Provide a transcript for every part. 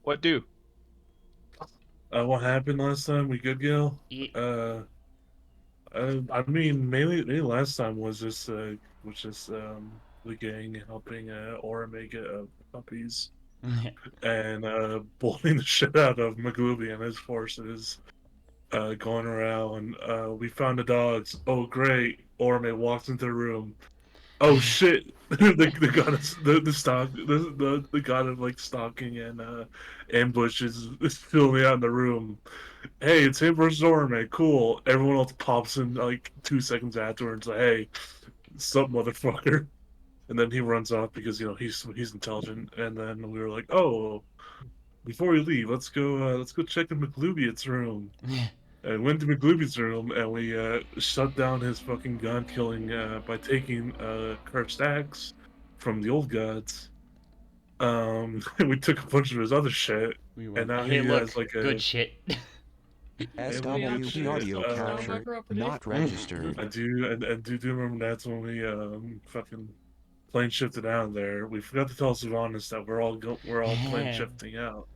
What do? What happened last time? We good, Gil? Ye- I mean, mainly last time was just the gang helping Aura make puppies and bullying the shit out of McGlooby and his forces. Going around. We found the dogs. Oh, great! Orme walks into the room. Oh shit! The god of the god of like stalking and ambush is still out in the room. Hey, it's him versus Orme. Cool. Everyone else pops in like 2 seconds afterwards. Like, hey, sup, motherfucker. And then he runs off because he's intelligent. And then we were like, oh, before we leave, let's go check in McLubiot's room. And went to McLuby's room and we shut down his fucking god killing by taking cursed axe from the old gods. And we took a bunch of his other shit, we and went, now hey, he has look, like good a shit. really good SWB shit. audio capture not registered. I do and do remember that's when we fucking plane shifted out of there. We forgot to tell Sylvanas that we're all plane shifting out.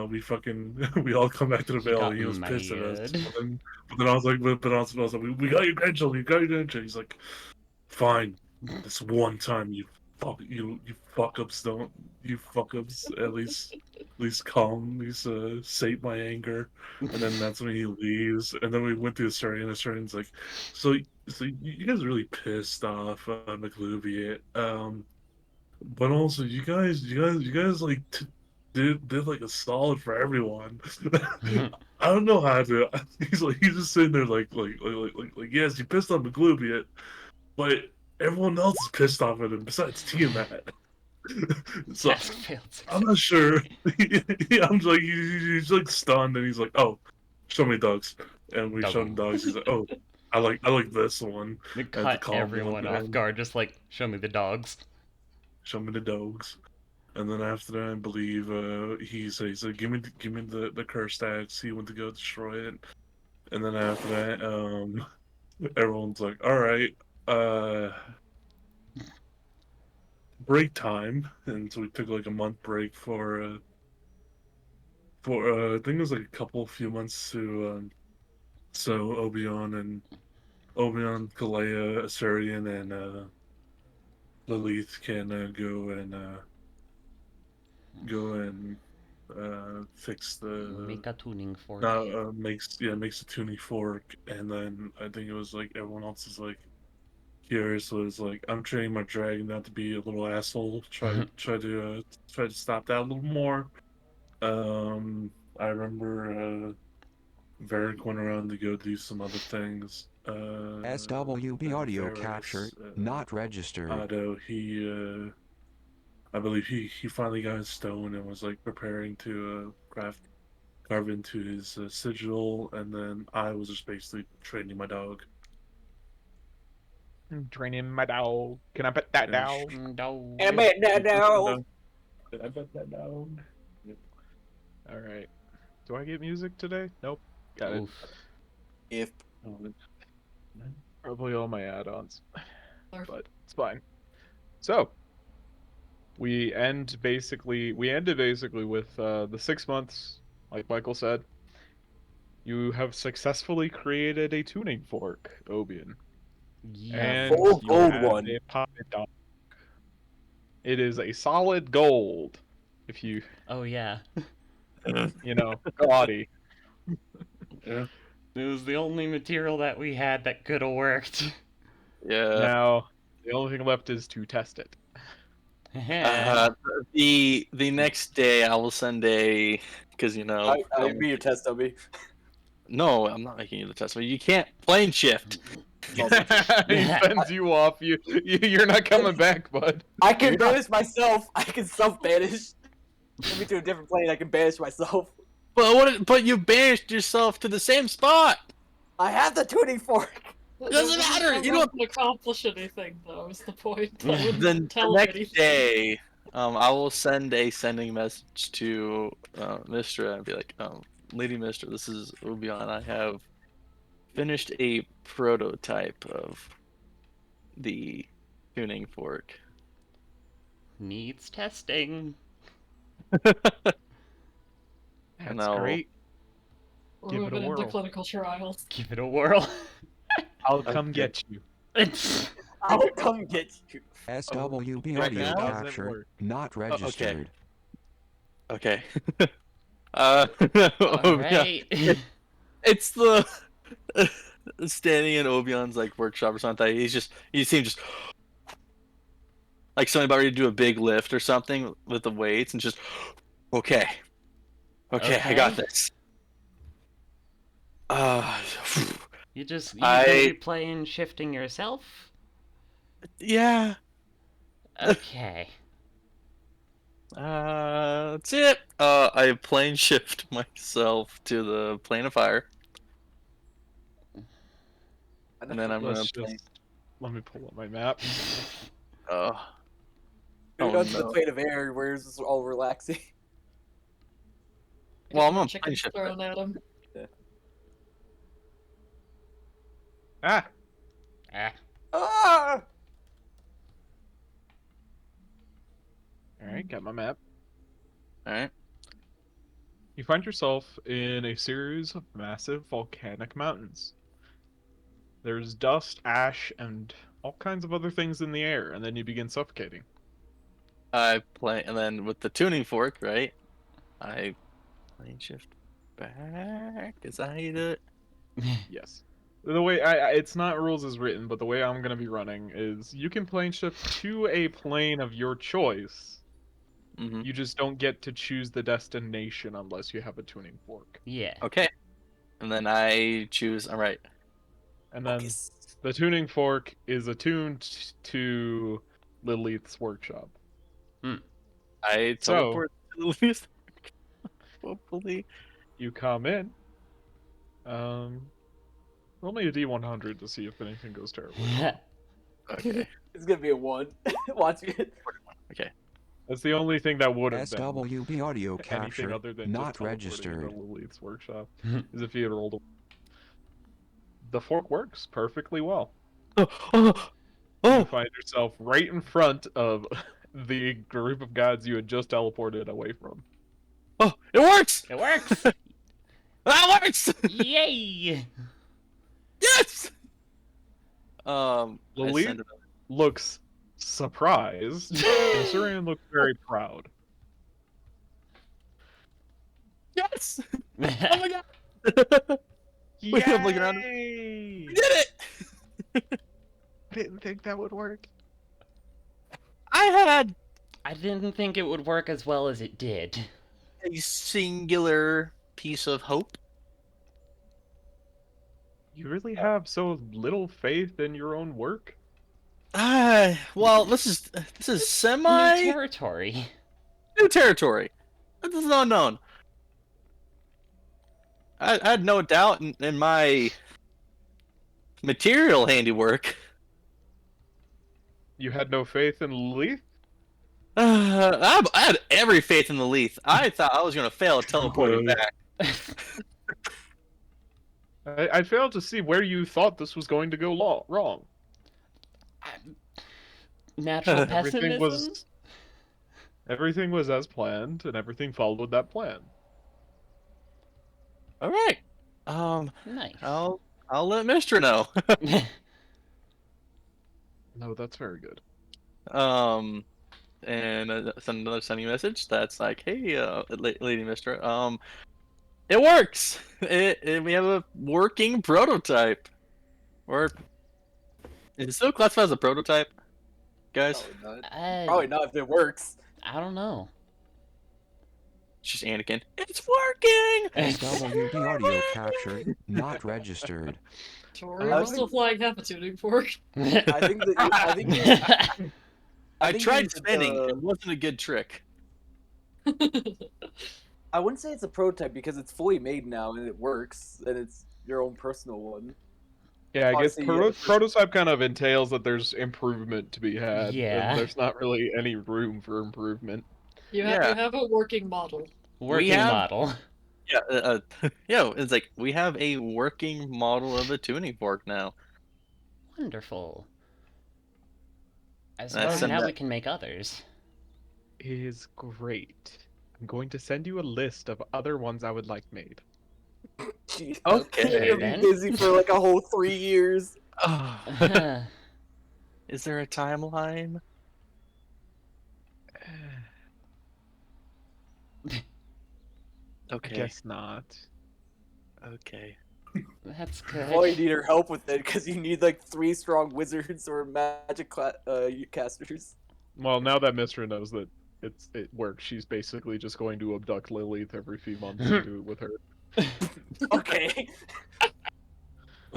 We fucking we all come back to the He Vale. got And he was pissed at us, mad. but then I was like, I was like, we got your grandchildren, you got your grandchildren. He's like, fine, this one time, you fuck ups don't you fuck ups at least calm, at least sate my anger, and then that's when he leaves, and then we went to Asurian, and Asurian's like, so you guys are really pissed off McLuviet, but also you guys like did like a solid for everyone. I don't know how to. He's just sitting there like yes, you pissed off McGlubiot, but everyone else is pissed off at him besides Tiamat. So Task failed I'm not successfully. sure. Yeah, I'm like he's like stunned and he's like, oh, show me dogs, and we showed him Doggo. dogs. He's like, oh, I like this one. It I had to caught calm him everyone off down. guard, just like, show me the dogs. Show me the dogs. And then after that, I believe he said, give me the cursed axe. He went to go destroy it. And then after that, everyone's like, all right, uh, break time. And so we took like a month break for I think it was like a few months to so Obion, Kalea, Asurian, and Lilith can go and fix the Make a tuning fork. now makes a tuning fork, and then I think it was like everyone else is like curious, so it's like I'm training my dragon not to be a little asshole, try to stop that a little more. I remember Varric went around to go do some other things. SWB And audio capture not registered. Otto, I believe he finally got his stone and was like preparing to carve into his sigil, and then I was just basically training my dog. I'm training my dog. Can I pet that Yeah. dog? Dog. Can I pet that dog? I bet that dog. All right. Do I get music today? Nope. Got Oof. If Oh, Probably all my add-ons, Or- but it's fine. So we ended basically with the 6 months, like Michael said. You have successfully created a tuning fork, Obion. Yeah. And Full you gold have one. a puppet dog. It is a solid gold. If you Oh, yeah. gaudy. yeah. It was the only material that we had that could have worked. Yeah. Now the only thing left is to test it. The next day I will send a because I'll be your test, Obi. no, I'm not making you the test. But you can't plane shift. He sends you off. You're not coming back, bud. I can You're not- banish myself. I can self-banish. Send me to a different plane. I can banish myself. But you banished yourself to the same spot. I have the tuning fork. Doesn't matter, you don't accomplish anything, though. Is the point? I wouldn't Then the tell him next anything. day, I will send a sending message to Mistra and be like, Lady Mistra, this is Obion. I have finished a prototype of the tuning fork. Needs testing. know. great. We're Give it a moving into whirl. clinical trials. Give it a whirl. I'll come Okay. get you. I'll come get you. SWB Right audio now? Doesn't captured, work. not okay. registered. Okay. Oh, yeah. Alright. It's the standing in Obion's like workshop or something. You see him just like somebody about ready to do a big lift or something with the weights, and just okay, I got Okay. this. You gonna I- be playing shifting yourself? Yeah. Okay. That's it. I plane shift myself to the plane of fire, and then I'm gonna Let's plane. just let me pull up my map. Oh Moving on to the no. plane of air, where it's all relaxing. Well, I'm Get more on plane chickens shift. thrown at him. Ah, Ah. Ah! all right, got my map. All right. You find yourself in a series of massive volcanic mountains. There's dust, ash, and all kinds of other things in the air, and then you begin suffocating. I play, and then with the tuning fork, right? I plane shift back. Is that how you do it? Yes. The way it's not rules as written, but the way I'm gonna be running is you can plane shift to a plane of your choice. Mm-hmm. You just don't get to choose the destination unless you have a tuning fork. Yeah. Okay. And then I choose. All right. And then Focus. the tuning fork is attuned to Lilith's workshop. I So- teleport to the least. Hopefully. You come in. Roll me a D100 to see if anything goes terribly wrong. Okay. It's gonna be a 1. Watch it. That's the only thing that would have been SWB audio anything captured, other than not just teleporting registered. into Lilith's workshop. Is if you had rolled. The fork works perfectly well. You Oh. find yourself right in front of the group of gods you had just teleported away from. Oh. It works. It works! That works. Yay! Yes. I Lilith send it- looks surprised, and Surian looks very proud. Yes. Oh my god. We kept looking around. Yay! We did it. Didn't think that would work. I I didn't think it would work as well as it did. had a singular piece of hope. You really have so little faith in your own work? Well, this is New semi territory. new territory. This is unknown. I had no doubt in my material handiwork. You had no faith in Lilith? I had every faith in the Leith. I thought I was going to fail at teleporting back. I failed to see where you thought this was going to go wrong. Natural Everything pessimism? everything was as planned, and everything followed that plan. All right. Nice. I'll let Mistra know. No, that's very good. And send another sending message that's like, hey, Lady Mistra, it works. We have a working prototype. Or is it still classified as a prototype, guys? Probably not if it works. I don't know. It's just Anakin. It's working. SWB audio captured, not registered. Tori, I I'm think- still flying half a tuning fork. I think that I think tried it's, spinning. It wasn't a good trick. I wouldn't say it's a prototype because it's fully made now and it works and it's your own personal one. Yeah, I guess Honestly, yeah, prototype kind of entails that there's improvement to be had. Yeah. And there's not really any room for improvement. You Yeah. have a working model. Working have- model. Yeah, it's like we have a working model of a tuning fork now. Wonderful. I That's suppose now that- we can make others. Is great. I'm going to send you a list of other ones I would like made. Jeez. Okay, You're then. busy for like a whole 3 years. Is there a timeline? I Okay. guess not. Okay. That's good. Well, you need her help with it because you need like 3 strong wizards or magic casters. Well, now that Mistra knows that it works, she's basically just going to abduct Lilith every few months and do it with her. Okay. It's-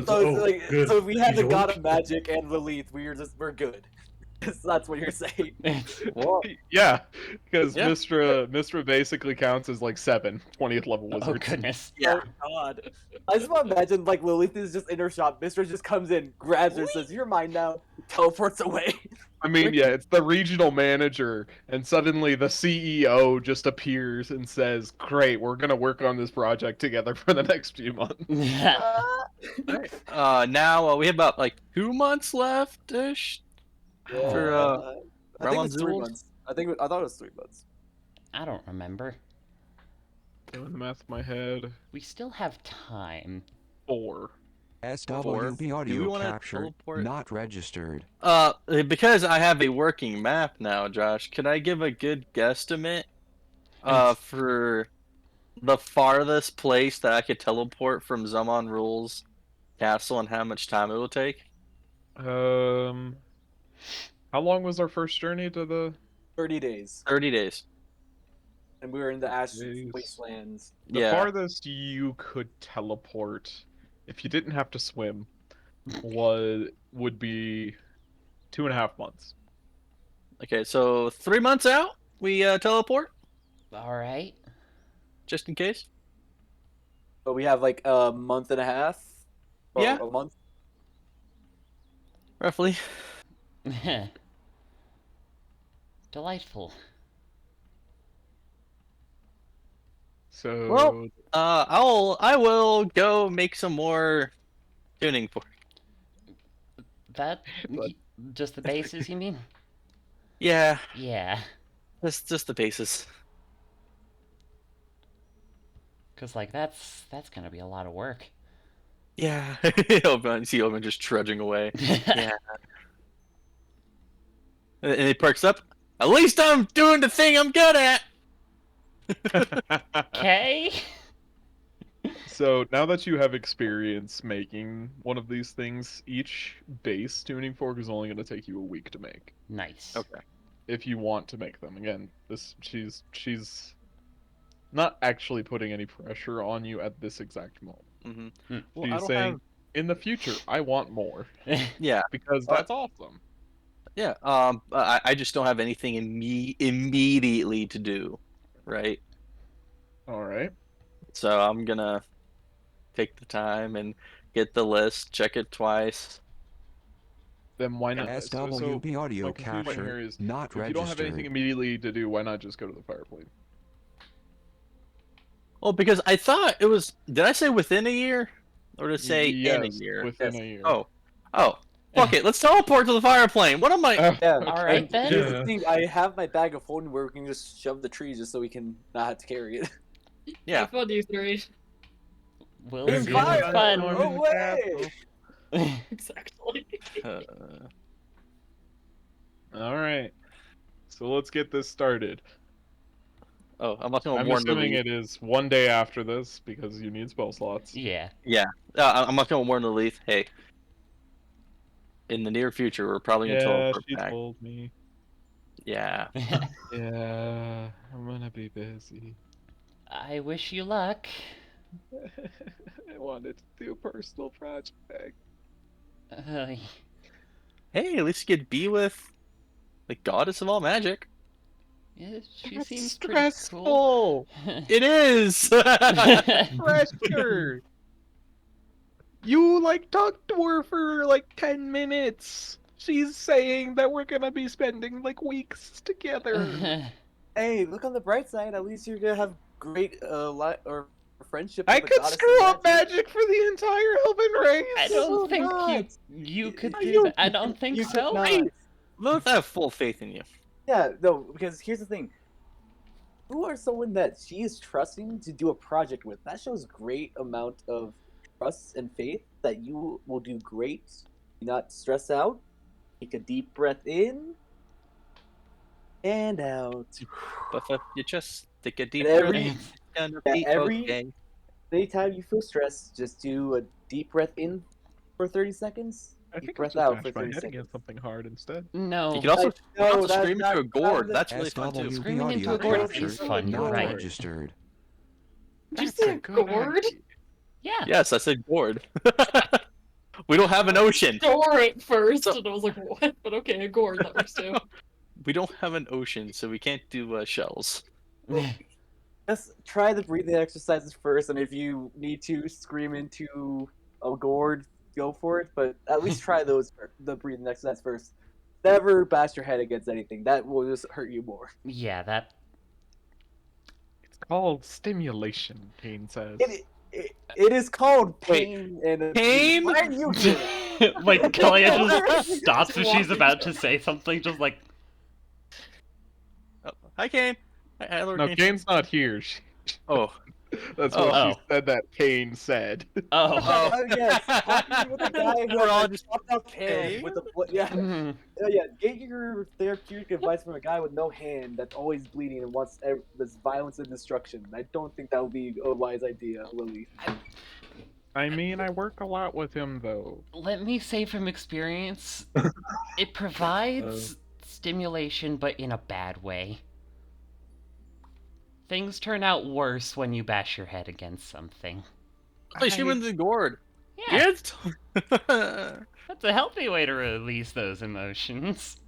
So, it's oh, like, good. so if we had the Yoink. god of magic and Lilith, we're good. So that's what you're saying. Well, Yeah, because Yeah. Mistra basically counts as like 20th level Oh wizards. goodness. yeah. Oh god. I just want to imagine like Lilith is just in her shop, Mistress just comes in, grabs her, says, "You're mine now," teleports away. I mean, yeah, it's the regional manager, and suddenly the CEO just appears and says, "Great, we're gonna work on this project together for the next few months." Now we have about like 2 months left ish. For, I think Realm it's 3 Duels? months. I thought it was 3 months. I don't remember. Doing the math in my head. We still have time. 4. SWP Do we audio wanna captured, teleport? not registered. Because I have a working map now, Josh, could I give a good guesstimate for the farthest place that I could teleport from Zaman Rules Castle and how much time it will take? How long was our first journey to the? 30 days, 30 days. and we were in the Ash Jeez. Wastelands. The Yeah. farthest you could teleport, if you didn't have to swim, would be 2.5 months. Okay, so 3 months out, we teleport, All right. just in case. But we have like a month and a half. Or Yeah. A month. Roughly. Delightful. So Well- I will go make some more tuning for. That But- just the bases, you mean? Yeah, Yeah. that's just the basis. Cause like that's gonna be a lot of work. Yeah. Oban, see Oban just trudging away. Yeah. And he perks up. At least I'm doing the thing I'm good at. Okay. So now that you have experience making one of these things, each base tuning fork is only going to take you a week to make. Nice. Okay. If you want to make them. Again, she's not actually putting any pressure on you at this exact moment. Mm-hmm. She's saying, in the future, I want more. Yeah. Because that's awesome. Yeah. I just don't have anything immediately to do, right? Alright. So I'm gonna take the time and get the list, check it twice. Then why not? SWP audio my conclusion here captured, is, not if you don't have anything registered. immediately to do, why not just go to the fireplace? Well, because I thought it was. Did I say within a year, or to say in a Yes, year? within Yes. a year. Oh. Fuck it. Let's teleport to the fire plane. What am I? Yeah. All right And then. here's Yeah. the thing, I have my bag of holding where we can just shove the trees just so we can not have to carry it. Yeah. Have fun, you three. We'll There's see. fire! Fun. No way! Exactly. Uh, Alright. So let's get this started. oh, I'm not gonna I'm warn the assuming leaf. it is one day after this because you need spell slots. Yeah. I'm not gonna warn the leaf. Hey. In the near future, we're probably gonna Yeah, teleport she back. told me. Yeah. Yeah, I'm gonna be busy. I wish you luck. I wanted to do a personal project. Hey, at least you get to be with the goddess of all magic. Yeah, she That's seems pretty cool. stressful. It is. Pressure. You like talked to her for like 10 minutes. She's saying that we're gonna be spending like weeks together. Hey, look on the bright side. At least you're gonna have great or friendship. I with the could goddess of screw up magic for the entire Elven race. I So don't think not. you could Are do you- that. I don't think You could so. not. Lilith, I have full faith in you. Yeah, no, because here's the thing. who are someone that she is trusting to do a project with. That shows great amount of trust and faith that you will do great. Do not stress out. Take a deep breath in and out. Puff up your chest, take a deep And breath. every- It's gonna Yeah, be every- okay. Anytime you feel stressed, just do a deep breath in for 30 seconds. I Deep think breath I out just for bashed my 30 head seconds. against something hard instead. No. You can also, No, also that's scream into a not- gourd. that That's really fun too. SWB Screaming into audio a gourd captured, is fun, you're not right. registered. Did you That's say a a good gourd? idea. Yeah. Yes, I said gourd. We don't have an ocean. Door at first, So- and I was like, what? But okay, a gourd, that works too. We don't have an ocean, so we can't do shells. Just try the breathing exercises first, and if you need to scream into a gourd, go for it. But at least try the breathing exercise first. Never bash your head against anything. That will just hurt you more. Yeah, that. It's called stimulation, Kane says. It is called Wait, pain and abuse. pain? Why are you doing it? Like, Kalia just Just stops as she's walking about to up. say something, just like. Oh, hi, Kane. Hi, Lord No, Kane. Kane's not here. Oh. That's Oh. what Oh. she said that Kane said. Oh. Oh, yes, talking with a guy who We're all has a just, chopped up hand "Hey?" with a yeah. Mhm. Yeah, get your therapeutic advice from a guy with no hand that's always bleeding and wants this violence and destruction. I don't think that would be a wise idea, Lily. I mean, I work a lot with him, though. Let me say from experience, it provides stimulation, but in a bad way. Things turn out worse when you bash your head against something. Hey, she went to the gourd. Yeah, Good. that's a healthy way to release those emotions.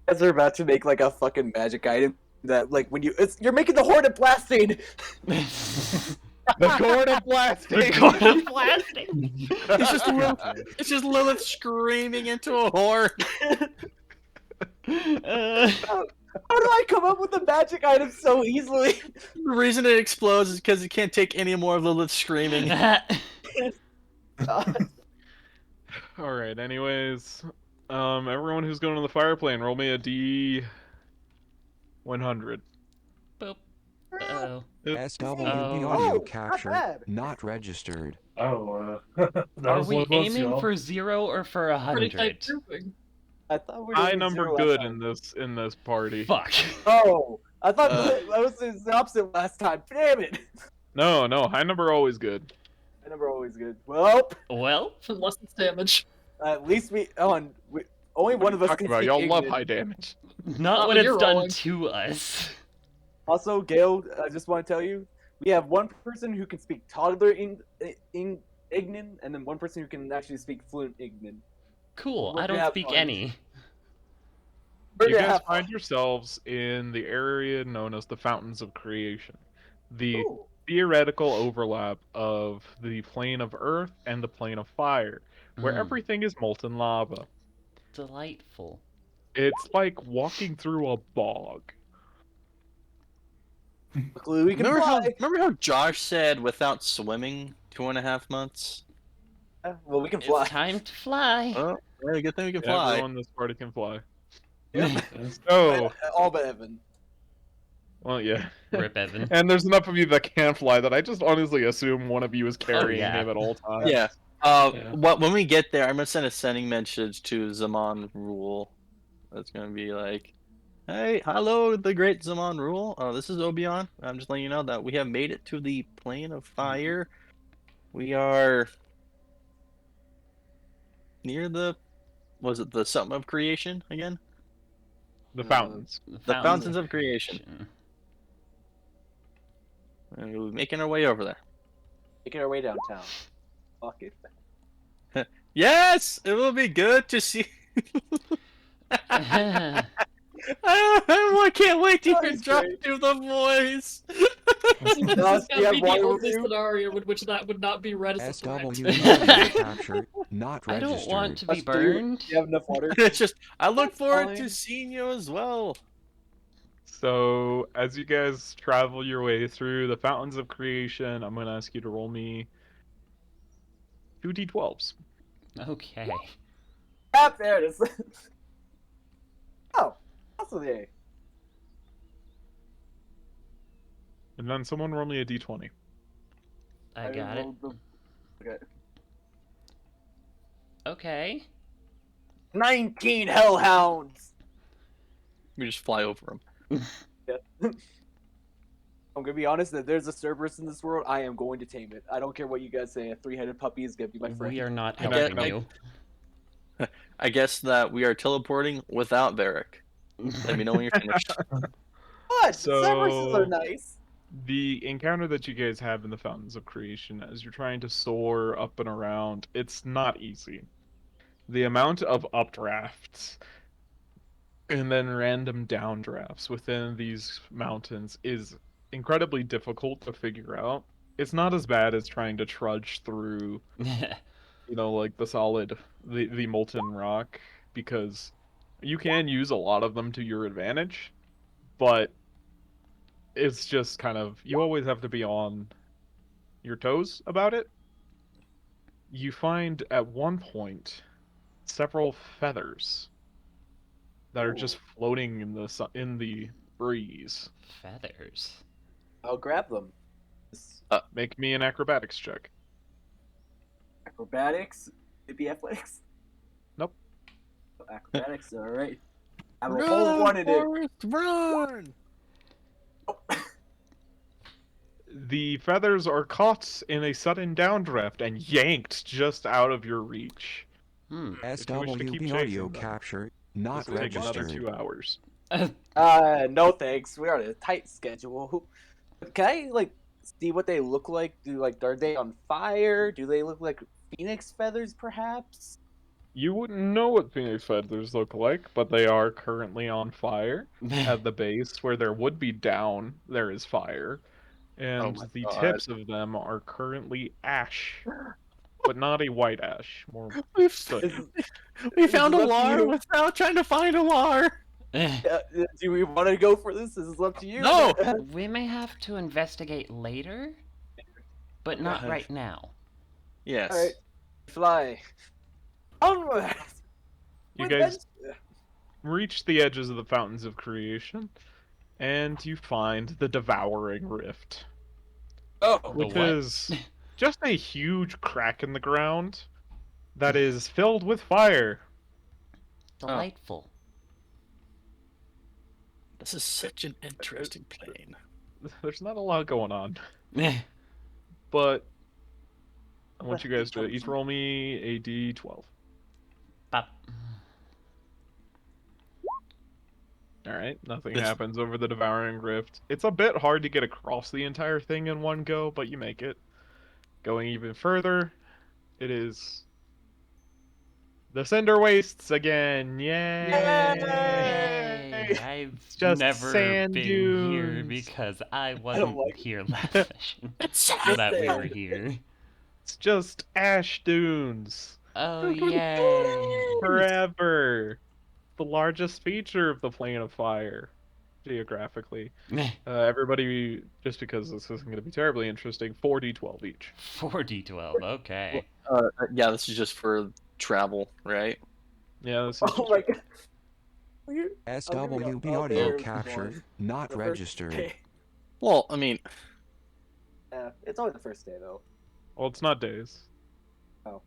As they're about to make like a fucking magic item that like when you're making the hornet blasting. The cord of blasting! The cord of blasting! It's just It's just Lilith screaming into a horn. How do I come up with a magic item so easily? The reason it explodes is because it can't take any more of Lilith screaming. Alright, anyways. Everyone who's going to the fire plane, roll me a D100. Boop. Uh-oh. SWB Oh. audio not captured, bad. not registered. Oh, that Are was we one of us, aiming y'all. for 0 or for Pretty tight 100? grouping. I thought we were High doing number zero good last time. in this party. Fuck. Oh, I thought Uh. that was the opposite last time. Damn it! No, high number always good. My number always good. Well, Well, Unless it's damage. at least only What one are of you us talking can about? speak Y'all love Ignan. high damage. not Not when when it's you're done rolling. to us. Also, Gail, I just want to tell you, we have one person who can speak toddler Ignan, and then one person who can actually speak fluent Ignan. Cool, We're I gonna don't have speak fun. any. We're You gonna guys have find fun. yourselves in the area known as the Fountains of Creation. The Ooh. theoretical overlap of the plane of earth and the plane of fire, where Mm, everything is molten lava. delightful. It's like walking through a bog. Luckily, we can fly. Remember how Josh said without swimming 2.5 months? Well, we can It's fly. time to fly. Oh, yeah, good thing we can fly. Everyone in this party can fly. Yep. So, All but Evan. well, yeah. Rip Evan. And there's enough of you that can fly that I just honestly assume one of you is carrying yeah. him at all times. Yeah. Yeah. When we get there, I'm gonna send a sending message to Zaman Rule. That's gonna be like, "Hey, hello, the great Zaman Rule. This is Obion. I'm just letting you know that we have made it to the plane of fire. We are near the, was it the something of creation again? The fountains. The fountains of creation. And we'll be making our way over there. Making our way downtown. Fuck it. Yes, it will be good to see. I can't wait to That hear is Josh great. do the voice. This Josh, is do gonna you have be the water with only you? scenario in which that would not be read as a threat. SWB audio captured, not I registered. don't want to be Josh, do you- burned. Do you have enough water? It's just, I look That's forward fine. to seeing you as well. So, as you guys travel your way through the Fountains of Creation, I'm going to ask you to roll me 2 d12s. Okay. Ah, there it is. Oh, also the A. And then someone roll me a d20. I got it. rolled the- Okay. Okay. 19 hellhounds. We just fly over them. I'm gonna be honest. If there's a Cerberus in this world, I am going to tame it. I don't care what you guys say. A 3-headed puppy is gonna be my friend. We are not I get- helping you. I guess that we are teleporting without Varric. Let me know when you're finished. What? So- Cerberuses are nice. The encounter that you guys have in the Fountains of Creation, as you're trying to soar up and around, it's not easy. The amount of updrafts and then random downdrafts within these mountains is incredibly difficult to figure out. It's not as bad as trying to trudge through, like the molten rock, because you can use a lot of them to your advantage, but it's just kind of, you always have to be on your toes about it. You find at one point several feathers that are just floating in the breeze. Feathers. I'll grab them. Make me an acrobatics check. Acrobatics, maybe athletics. Nope. Acrobatics, all right. I will hold one in it. Forrest, run! The feathers are caught in a sudden downdraft and yanked just out of your reach. Hmm. If you wish to keep SWB audio chasing them, capture not This will take another registered. 2 hours. No thanks. We're on a tight schedule. Can I see what they look like? Are they on fire? Do they look like phoenix feathers, perhaps? You wouldn't know what phoenix feathers look like, but they are currently on fire. At the base, where there would be down, there is fire. And my the God. tips of them are currently ash. But not a white ash. More We soot. found a It's up to Lar you. without trying to find a Lar. Do we want to go for this? This is up to you. No! We may have to investigate later, but not God. right now. Yes. All right, fly. Onward. You With guys them- reach the edges of the Fountains of Creation, and you find the Devouring Rift, Oh, which what? is just a huge crack in the ground that is filled with fire. Delightful. This is such an interesting plane. There's not a lot going on, but I want you guys to each roll me a d12. Bop. Alright, nothing This- happens over the Devouring Rift. It's a bit hard to get across the entire thing in one go, but you make it. Going even further, it is the Cinder Wastes again. Yay! Yay! I've just never sand been here dunes. because I wasn't like here last session. that we were here. It's just ash dunes. Oh yay! Forever. The largest feature of the Plane of Fire, geographically. Everybody, just because this isn't going to be terribly interesting, 4d12 each. 4d12. Okay. Yeah, this is just for travel, right? Yeah, this is Oh my god. We're- SWB Oh, audio there's capture one. not The first registered. day. Well, I mean, It's only the first day though. Well, it's not days. Oh.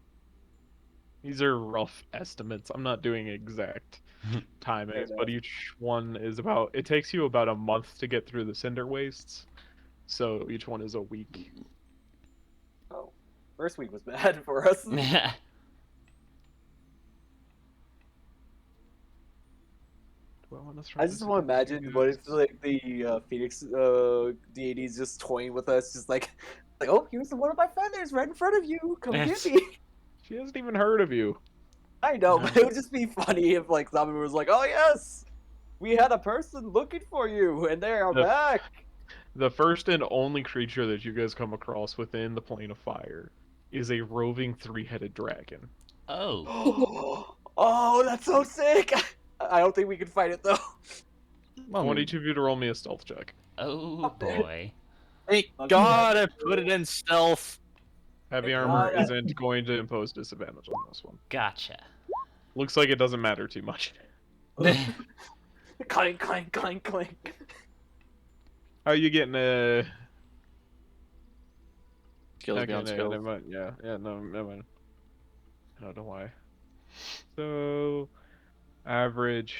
These are rough estimates. I'm not doing exact timings, Fair but enough. each one is about. It takes you about a month to get through the Cinder Wastes, so each one is a week. Oh, first week was bad for us. I just want to imagine what if the Phoenix deities just toying with us, just like, oh, here's one of my feathers right in front of you. Come get me. She hasn't even heard of you. I know, but it would just be funny if someone was like, oh yes, we had a person looking for you, and they are The- back. The first and only creature that you guys come across within the Plane of Fire is a roving three-headed dragon. Oh. Oh, that's so sick. I don't think we can fight it though. I want each of you to roll me a stealth check. Oh boy. thank God I put it in stealth. Heavy Thank armor God. isn't going to impose disadvantage on this one. Gotcha. Looks like it doesn't matter too much. Clank, clank, clank, clank. How are you getting Skills beyond skills. never mind. Yeah, no, never mind. I don't know why. So, average.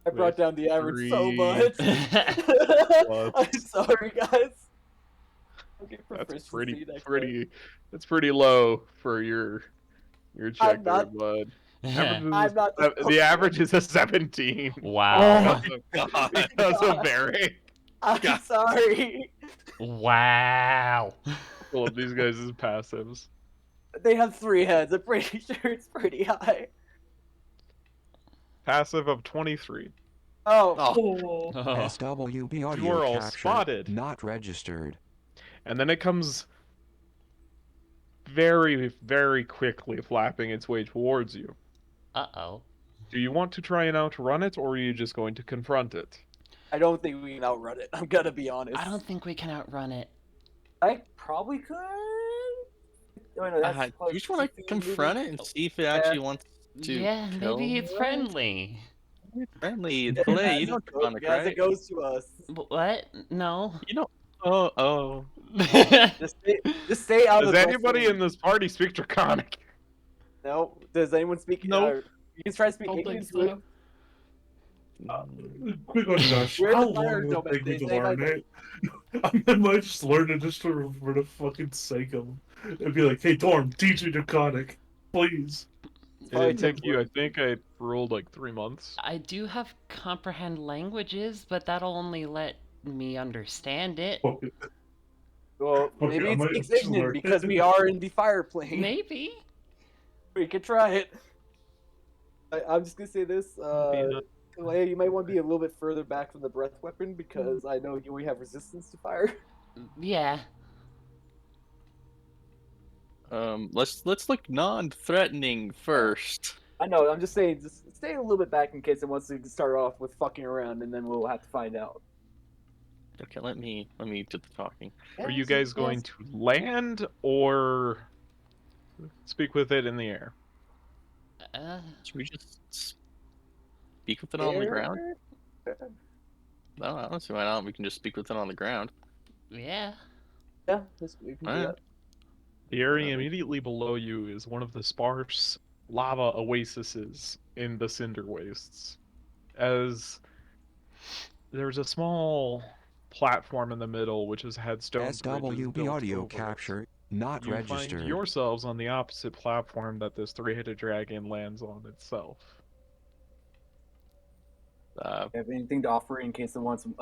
I brought With down the average so 3 much. plus. I'm sorry, guys. Okay, That's proficiency next time. that's pretty low for your check there, not- bud. Average is I'm not the average is a 17. Wow. Because of Barry. I'm God. sorry. Wow. All of these guys' passives. They have 3 heads. I'm pretty sure it's pretty high. Passive of 23. Oh, Oh, Oh. SWB You audio are all captured, spotted. not registered. And then it comes very, very quickly flapping its way towards you. Uh-oh. Do you want to try and outrun it, or are you just going to confront it? I don't think we can outrun it. I'm gonna be honest. I don't think we can outrun it. I probably could. Oh, no, that's do close you just want to 15 confront it and see if it actually wants to Yeah, kill maybe it's me? friendly. friendly? It's movie. Clay, you As know it goes- Draconic, as right? it goes to us. What? No. You know. Oh. Just stay out Does of the anybody range. in this party speak Draconic? No. Does anyone speak? Nope. You can try to speak Don't think English. so. Quick one, Josh. Where's How the fire long will it domain? take me They to say learn it? I might just learn it just for the fucking sake of it. And be like, hey, Torm, teach me Draconic. Please. Did it take you? I think I rolled like 3 months. I do have comprehend languages, but that'll only let me understand it. Fuck it. Well, Okay, maybe I it's might speaks just Ignan learn. because we are in the fire plane. Maybe. We could try it. I'm just gonna say this. Yeah. Leia, you might want to be a little bit further back from the breath weapon because I know you only have resistance to fire. Yeah. Let's look non-threatening first. I know. I'm just saying, just stay a little bit back in case it wants to start off with fucking around, and then we'll have to find out. Okay, let me do the talking. Are you guys going to land or speak with it in the air? Should we just speak with it on the ground? No, I don't see why not. We can just speak with it on the ground. Yeah. Yeah, we can do Alright. that. The area immediately below you is one of the sparse lava oases in the Cinder Wastes. As there's a small platform in the middle which has had stone bridges SWB built audio over it. capture, not You registered. find yourselves on the opposite platform that this three-headed dragon lands on itself. Have anything to offer in case it wants some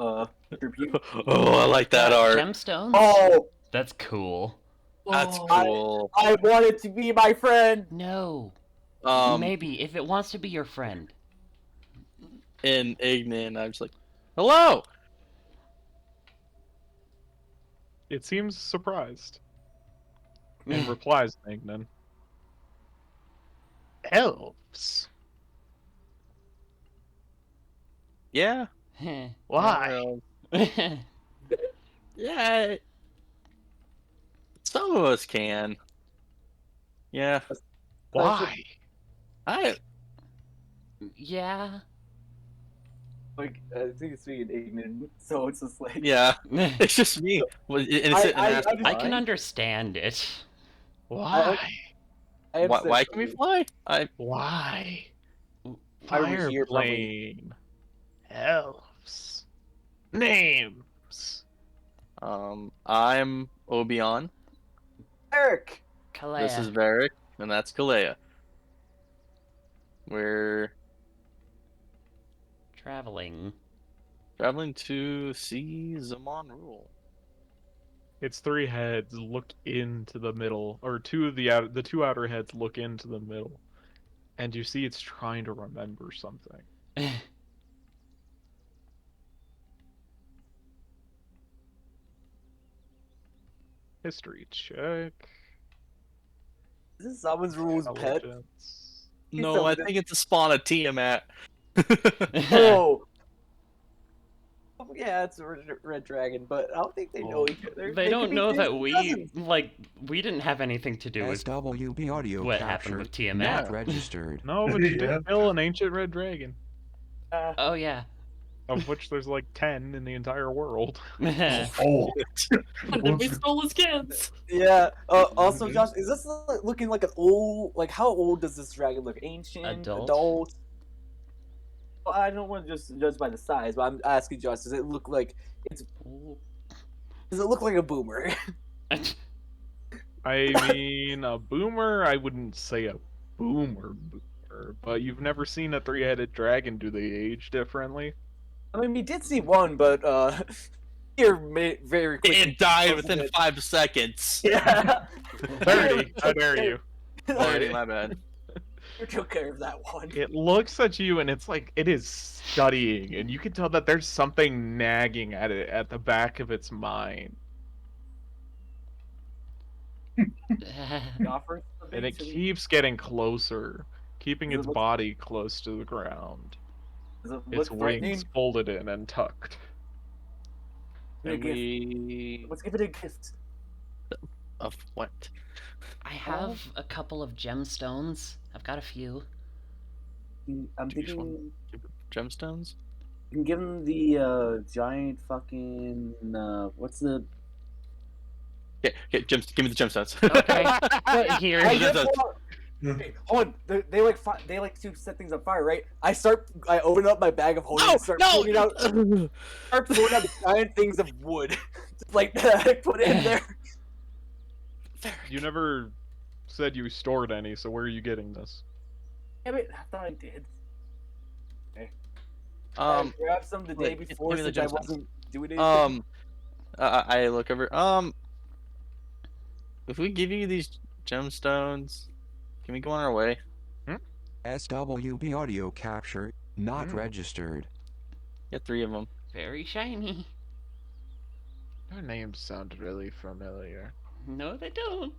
tribute? Oh, I like that art. Gemstones? Oh, That's cool. That's Oh. cool. I want it to be my friend. No. Um, Maybe, if it wants to be your friend. in Ignan, I was like, hello. It seems surprised and replies, Magnan. Elves? Yeah. Why? Yeah. Some of us can. Yeah. Why? I Yeah. Like, I think it's being ignorant, so it's just like. yeah. It's just me. Well, and it's sitting I there asking, I can why? understand it. Why? I have Why said can we something. fly? Why? Why are we Fire here, probably? plane. Elves. Names. I'm Obion. Eric. Kalea. This is Varric, and that's Kalea. We're Traveling. traveling to see Zaman rule. Its 3 heads look into the middle, or the two outer heads look into the middle, and you see it's trying to remember something. History check. Is this someone's rules pet? Intelligence. No, I something. think it's a spawn of Tiamat. Oh. Yeah, it's a red dragon, but I don't think they know each other. They could don't be know that distant we, cousins. we didn't have anything to do with SWB audio what capture, happened with Tiamat. not registered. No, but you Yeah. did kill an ancient red dragon. Oh, yeah. of which there's like 10 in the entire world. Oh, And then we stole his kids. Yeah. Also, It Josh, is. is this looking like an old? Like, how old does this dragon look? Ancient, Adult? Well, I don't want to just judge by the size, but I'm asking Josh. Does it look like it's? Does it look like a boomer? I mean, a boomer, I wouldn't say a boomer, but you've never seen a three-headed dragon. Do they age differently? I mean, we did see one, but here very quickly. It died within it. 5 seconds. Yeah. 30, how dare you? 30, my bad. You took care of that one. It looks at you and it's like it is studying, and you can tell that there's something nagging at it at the back of its mind. He offers a And big it to- keeps getting closer, keeping Does it its look- body close to the ground. Does it Its look wings threatening? folded in and tucked. Give it a And gift. we Let's give it a gift. of what? I have a couple of gemstones. I've got a few. I'm Do you just want- thinking Gemstones? you can give him the giant fucking what's the Okay, give me the gemstones. Okay, here. I Just just a- want- Hey, hold on. They like they like to set things on fire, right? I open up my bag of holding and start pulling out giant things of wood. Just like I put it in there. You never said you stored any, so where are you getting this? Damn it, I thought I did. Um, I grabbed some the day wait, before give me the since I gemstones. wasn't doing anything. I look over. If we give you these gemstones, can we go on our way? SWB audio capture not registered. Get 3 of them. Very shiny. Your names sound really familiar. No, they don't.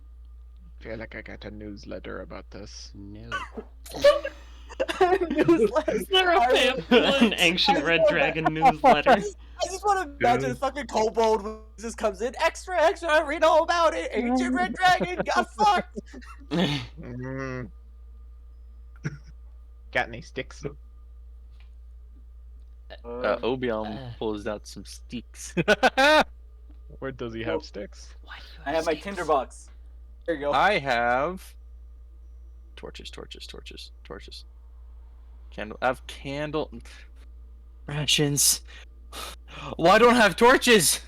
Feel like I got a newsletter about this. No. Newsletter. Is there a I- pamphlet? An ancient red dragon newsletter. I just want to imagine a fucking kobold who just comes in, extra, read all about it. Ancient red dragon got fucked. Mm. Got any sticks? Obion pulls out some sticks. Where does he have sticks? Why do you I have my sticks? tinderbox. There you go. I have torches. Candle. I have candle rations. Why don't I have torches?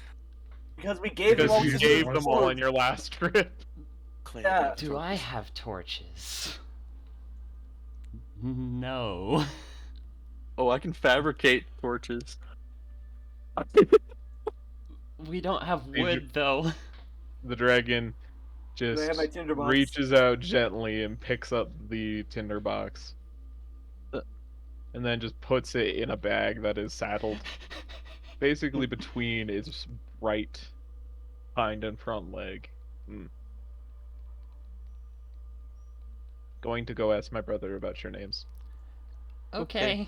Because we gave them Because all you to gave the them all sword. in your last trip. Clay, Yeah. Do I have torches? No. Oh, I can fabricate torches. We don't have Did you- wood, though. The dragon I have just my tinderbox. reaches out gently and picks up the tinderbox. And then just puts it in a bag that is saddled basically between its right hind and front leg. Going to go ask my brother about your names. Okay.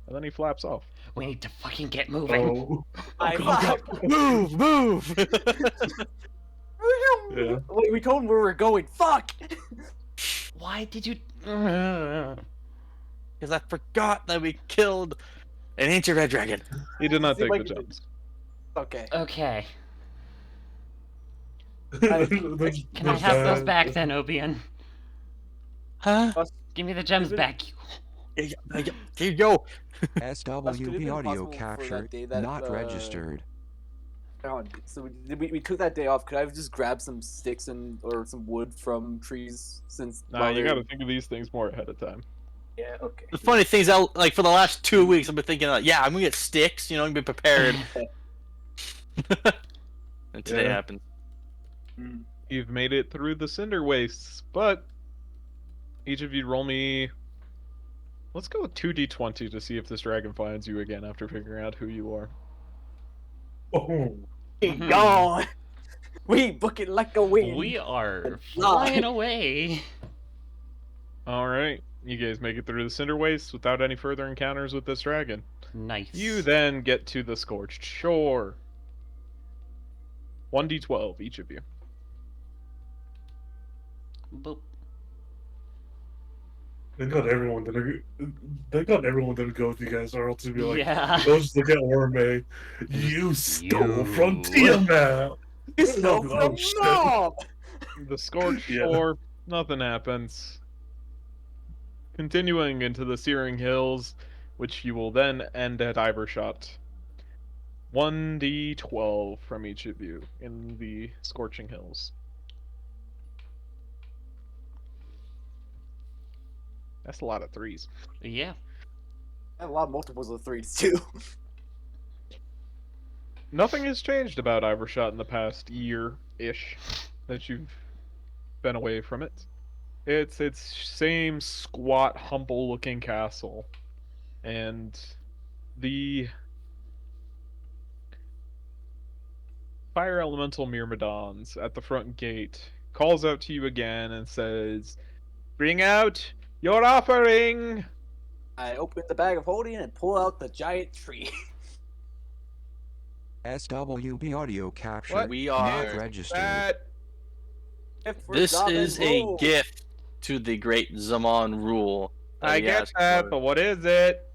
And then he flaps off. We need to fucking get moving. Oh, I Move! Yeah. Wait, we told him where we're going. Fuck. Why did you? Because I forgot that we killed an ancient red dragon. He did not See, take like- the jumps. Okay. Okay. That's- Can I that's have those bad. back then, Obion? Huh? Give me the gems Is it- back. Here you go. Could it have SWB been audio possible for capture that day that, not registered. So we took that day off. Could I have just grabbed some sticks or some wood from trees since? Nah, while you they're- gotta think of these things more ahead of time. Yeah. Okay. The funny thing is, like for the last 2 weeks, I've been thinking, like, yeah, I'm gonna get sticks. You know, I'm gonna be prepared. And today Yeah. happened. Mm. You've made it through the cinder wastes, but each of you roll me. Let's go with 2d20 to see if this dragon finds you again after figuring out who you are. Oh, We gone. We book it like a win. We are Fly. flying away. Alright, you guys make it through the cinder wastes without any further encounters with this dragon. Nice. You then get to the scorched shore. 1d12, each of you. Boop. Thank God everyone didn't. Thank God everyone didn't go with you guys, or else it'd be like, Yeah. they'll just look at Orme. You stole from Tiamat. You stole Oh, from shit. Mom! The Scorch Yeah. Or nothing happens. Continuing into the Searing Hills, which you will then end at Ivershot. 1d12 from each of you in the Scorching Hills. That's a lot of threes. Yeah. I have a lot of multiples of 3s too. Nothing has changed about Ivershot in the past year-ish that you've been away from it. It's its same squat, humble-looking castle. And the Fire Elemental Myrmidons at the front gate calls out to you again and says, "Bring out your offering!" I open the bag of holding and pull out the giant tree. SWB audio capture What We not are- registered. That Gift for This Zaman is a Rule. gift to the great Zaman rule. that I he get asked that, for. but what is it?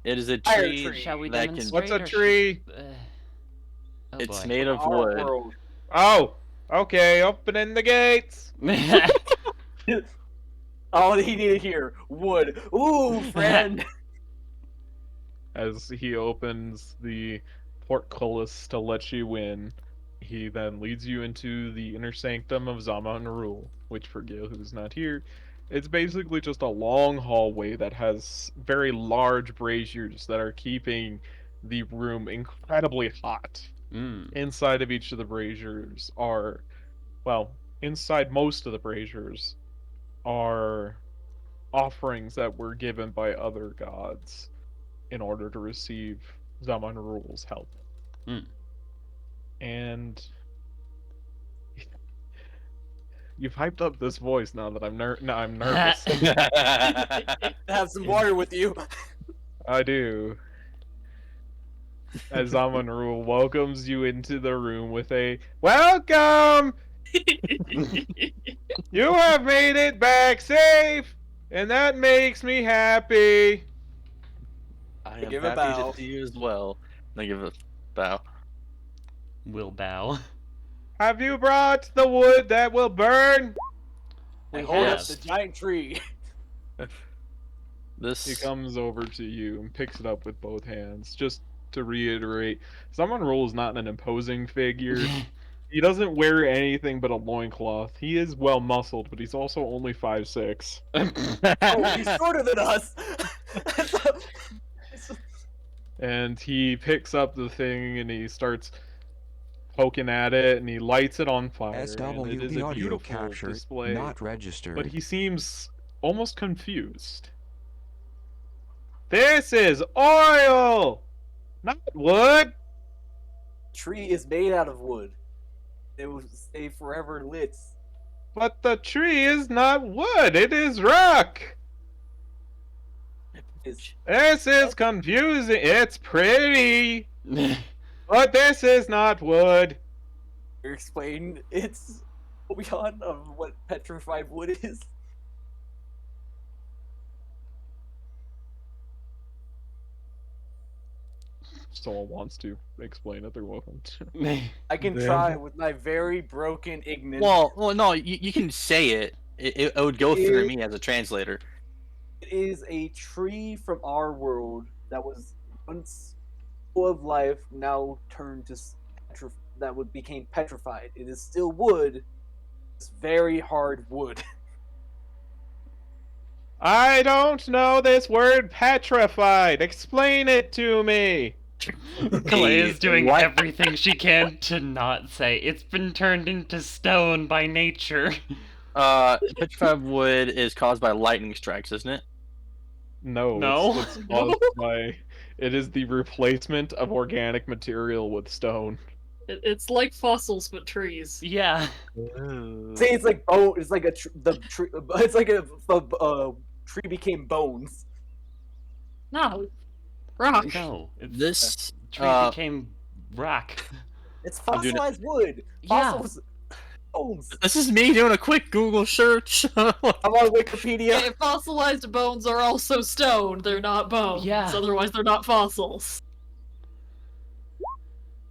It is a Fire tree, tree. Shall we that can. demonstrate? What's a or should- tree? Oh It's boy. made of Our wood. world. Oh, okay, opening the gates. All he needed here, wood. Ooh, friend. As he opens the portcullis to let you in, he then leads you into the inner sanctum of Zaman Rule, which for Gil, who's not here, it's basically just a long hallway that has very large braziers that are keeping the room incredibly hot. Mm. Inside of each of the braziers are, well, inside most of the braziers are offerings that were given by other gods in order to receive Zaman Rule's help. Mm. And you've hyped up this voice now that I'm nervous. Have some water with you. I do. As Zaman Rule welcomes you into the room with a "Welcome! You have made it back safe, and that makes me happy." I am Give a happy bow. to see you as well. I give a bow. Will bow. Have you brought the wood that will burn? We I hold up have. the giant tree. This He comes over to you and picks it up with both hands. Just to reiterate, Zaman Rule is not an imposing figure. He doesn't wear anything but a loincloth. He is well muscled, but he's also only 5'6". Oh, he's shorter than us. And he picks up the thing and he starts poking at it and he lights it on fire. And it is SWB a audio beautiful capture display, not registered. but he seems almost confused. This is oil, not wood. Tree is made out of wood. It will stay forever lit. But the tree is not wood, it is rock. It's This is confusing. It's pretty, but this is not wood. explain it's beyond of what petrified wood is. If someone wants to explain it, they're welcome to. I can Then- try with my very broken ignorance. well, no, you can say it. It would go through me as a translator. It is a tree from our world that was once full of life, now turned to that would became petrified. It is still wood. It's very hard wood. I don't know this word petrified. Explain it to me. Clay is doing what? everything she can to not say. It's been turned into stone by nature. Petrified wood is caused by lightning strikes, isn't it? No, No. it's caused by. It is the replacement of organic material with stone. It's like fossils but trees. Yeah. Say it's like bone. It's like the tree. It's like a tree became bones. No. Rock. No. It's, This tree uh, became rock. It's I'm doing it- fossilized wood. Yeah. Fossils. bones. This is me doing a quick Google search. I'm on Wikipedia. If fossilized bones are also stone, they're not bones. Yeah. Otherwise, they're not fossils.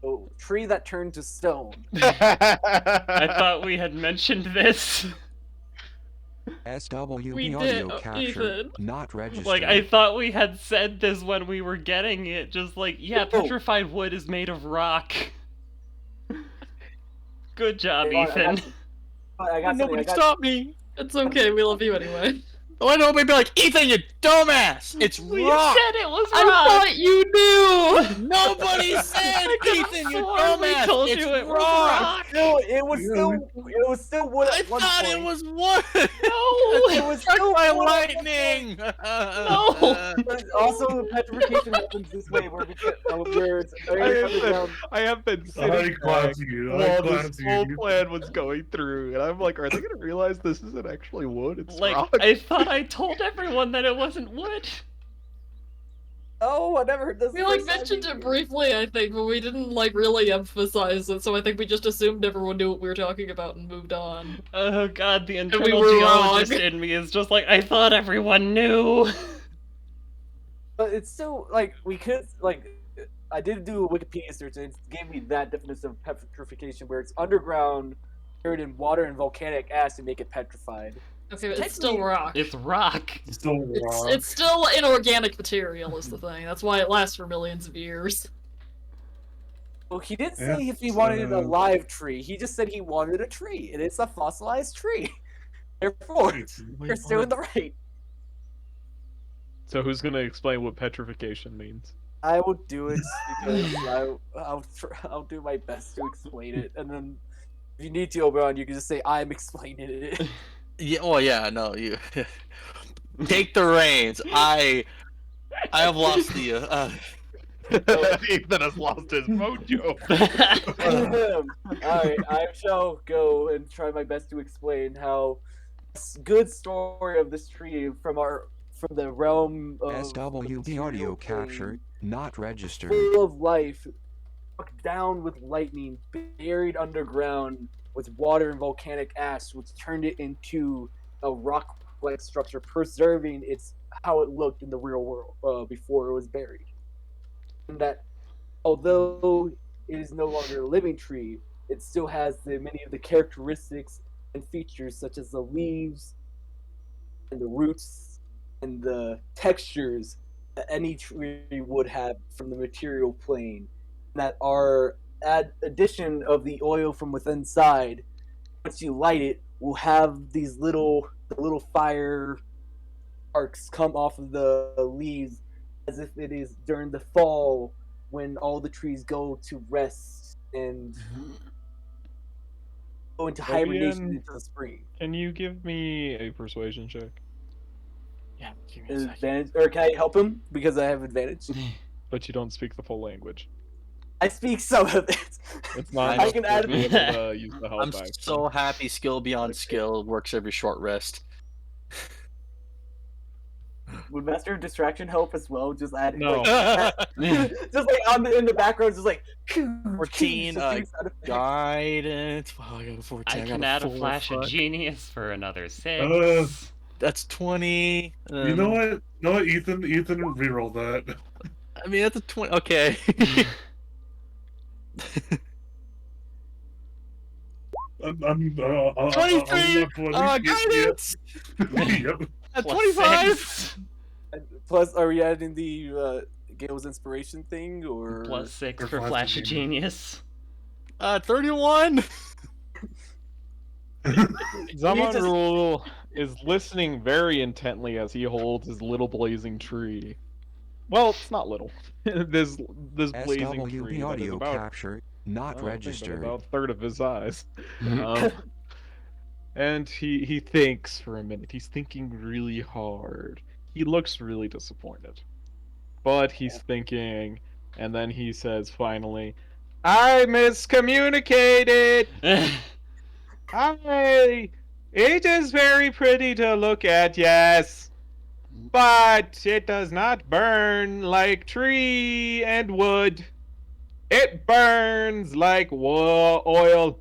Oh, tree that turned to stone. I thought we had mentioned this. SWB We audio did, capture Ethan. not registered. Like, I thought we had said this when we were getting it. Just like, yeah, Oh. petrified wood is made of rock. Good job, Hang on, Ethan. I got something. Nobody stop me. It's okay, we love you anyway. Oh, I know, maybe be like, Ethan, you dumbass! It's We rock! said it was I rock. thought you knew! Nobody said Ethan, you Sworn we dumbass! told It's you it was rock! rock. No, it was still wood I at one thought point. it was wood! It No. was Struck still by wood at one lightning! No. But also, petrification happens this way, where it's I have been I sitting clap back you. I while clap this whole you. plan was going through, and I'm like, are they gonna realize this isn't actually wood? It's Like, rock. I thought I told everyone that it wasn't wood. Oh, I never heard this. We like mentioned it briefly, I think, but we didn't like really emphasize it, so I think we just assumed everyone knew what we were talking about and moved on. Oh god, the we internal were geologist wrong. in me is just like, I thought everyone knew. But it's still like we could like. I did do a Wikipedia search and it gave me that definition of petrification, where it's underground, buried in water and volcanic ash to make it petrified. Okay, but it's still rock. It's rock. Still rock. It's still inorganic material is the thing. That's why it lasts for millions of years. Well, he didn't Yeah, say if he wanted a so- live tree. He just said he wanted a tree, and it's a fossilized tree. Therefore, you're still in the right. So who's gonna explain what petrification means? I will do it because I'll do my best to explain it, and then if you need to, Oberon, you can just say I'm explaining it. Yeah, well, yeah, no, you take the reins. I have lost the. Ethan has lost his mojo. Alright, I shall go and try my best to explain how good story of this tree from the realm of SWB audio capture not registered. full of life, struck down with lightning, buried underground with water and volcanic ash, which turned it into a rock-like structure, preserving how it looked in the real world before it was buried. And that, although it is no longer a living tree, it still has many of the characteristics and features, such as the leaves and the roots and the textures that any tree would have from the material plane, that are addition of the oil from within inside. Once you light it, will have these little fire sparks come off of the leaves, as if it is during the fall when all the trees go to rest and go into hibernation Obian, into the spring. Can you give me a persuasion check? Yeah, give me a second. Advantage, or can I help him because I have advantage? But you don't speak the full language. I speak some of it. It's not. I enough can to add be able to use the help I'm action. so happy. Skill beyond skill works every short rest. Would Master of Distraction help as well? Just add No. like, just like in the background, just like 14, just doing sound effects. Guidance. Oh, I got a 14. I got can a add a 4, flash of fuck. genius for another 6. That's 20. You know what? Ethan, reroll that. I mean, that's a 20. Okay. I'm 23! not Guidance! Yep. At Plus 25! 6. Plus, are we adding the Gale's inspiration thing or Plus 6 Or for flash flash of of genius. 31! Zamanrul is listening very intently as he holds his little blazing tree. Well, it's not little. this blazing tree SWB that is audio about, capture not I don't think, but registered. about a third of his size. And he thinks for a minute. He's thinking really hard. He looks really disappointed. But he's thinking, and then he says finally, I miscommunicated! It is very pretty to look at, yes. But it does not burn like tree and wood. It burns like oil.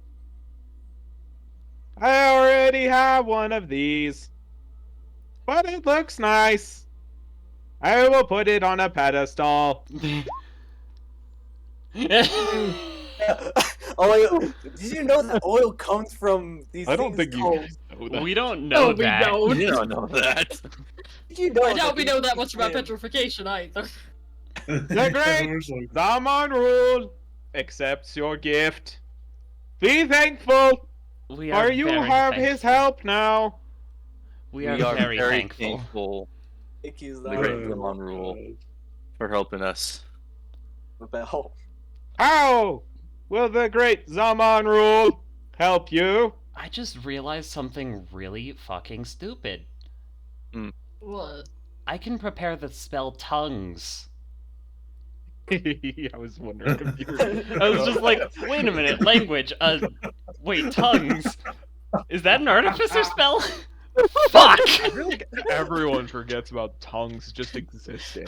I already have one of these, but it looks nice. I will put it on a pedestal. Oil. Did you know that oil comes from these I don't things think called... you know that. We don't No, know we that. don't. You don't know that. Did you know I doubt we these know that things much about swim? petrification either. The great Zaman rule accepts your gift. Be thankful, We for you very have his thankful. help now. We are very thankful. thankful Thank you, The great Zara. Zaman rule for helping us. Bell. How will the great Zaman rule help you? I just realized something really fucking stupid. What? I can prepare the spell tongues. I was wondering if you were... I was just like, wait a minute, language. Wait, tongues. Is that an artificer spell? Fuck! I feel like everyone forgets about tongues just existing.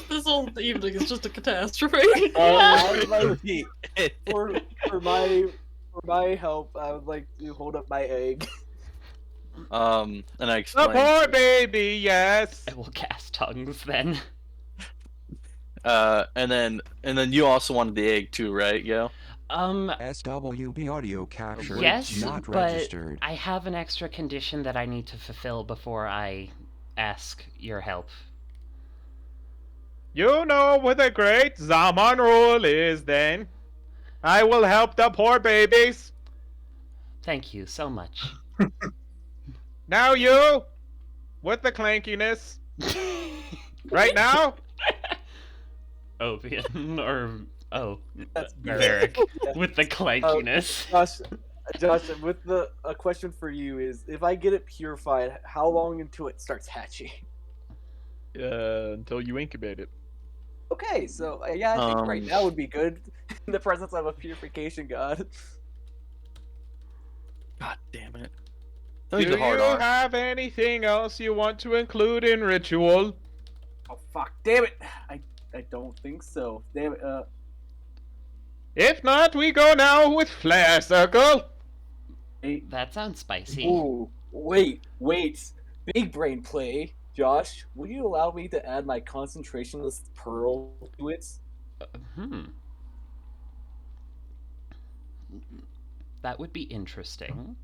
This whole evening is just a catastrophe. I would like for my help, I would like to hold up my egg. And I The explained. poor baby, yes. I will cast tongues then. And then you also wanted the egg too, right, Yo? SWB audio captured. Yes, Not but registered. I have an extra condition that I need to fulfill before I ask your help. You know what the great Zaman rule is, then. I will help the poor babies. Thank you so much. Now you, with the clankiness. Right now? Ovian, or... Oh, That's Varric. Yeah. With the clankiness. Josh, with a question for you is, if I get it purified, how long until it starts hatching? Until you incubate it. Okay, so yeah, I think right now would be good in the presence of a purification god. God damn it. Do Don't use you the hard R. have anything else you want to include in ritual? Oh fuck! Damn it! I don't think so. Damn it. If not, we go now with Flare Circle. Wait. That sounds spicy. Ooh, wait. Big brain play. Josh, would you allow me to add my concentrationless pearl to it? That would be interesting.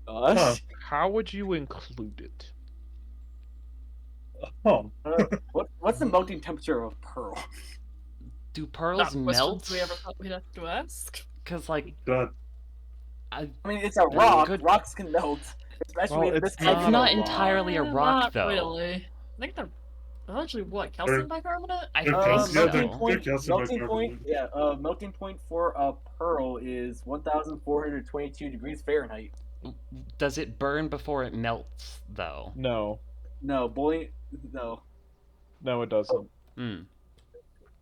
Josh? How would you include it? Oh, What's the melting temperature of a pearl? Do Not pearls questions melt? we ever thought we'd have to ask. Because, like, God. I mean, it's a rock. good- Rocks can melt. Especially Well, if it's this type it's of not rock. entirely a Eh, rock, not though. really. I think they're actually what, calcium bicarbonate? I They're think calcium- so. they're melting calcium melting point, bicarbonate. melting point for a pearl is 1,422 degrees Fahrenheit. Does it burn before it melts, though? No. No, boiling. No. No, it doesn't. Hmm.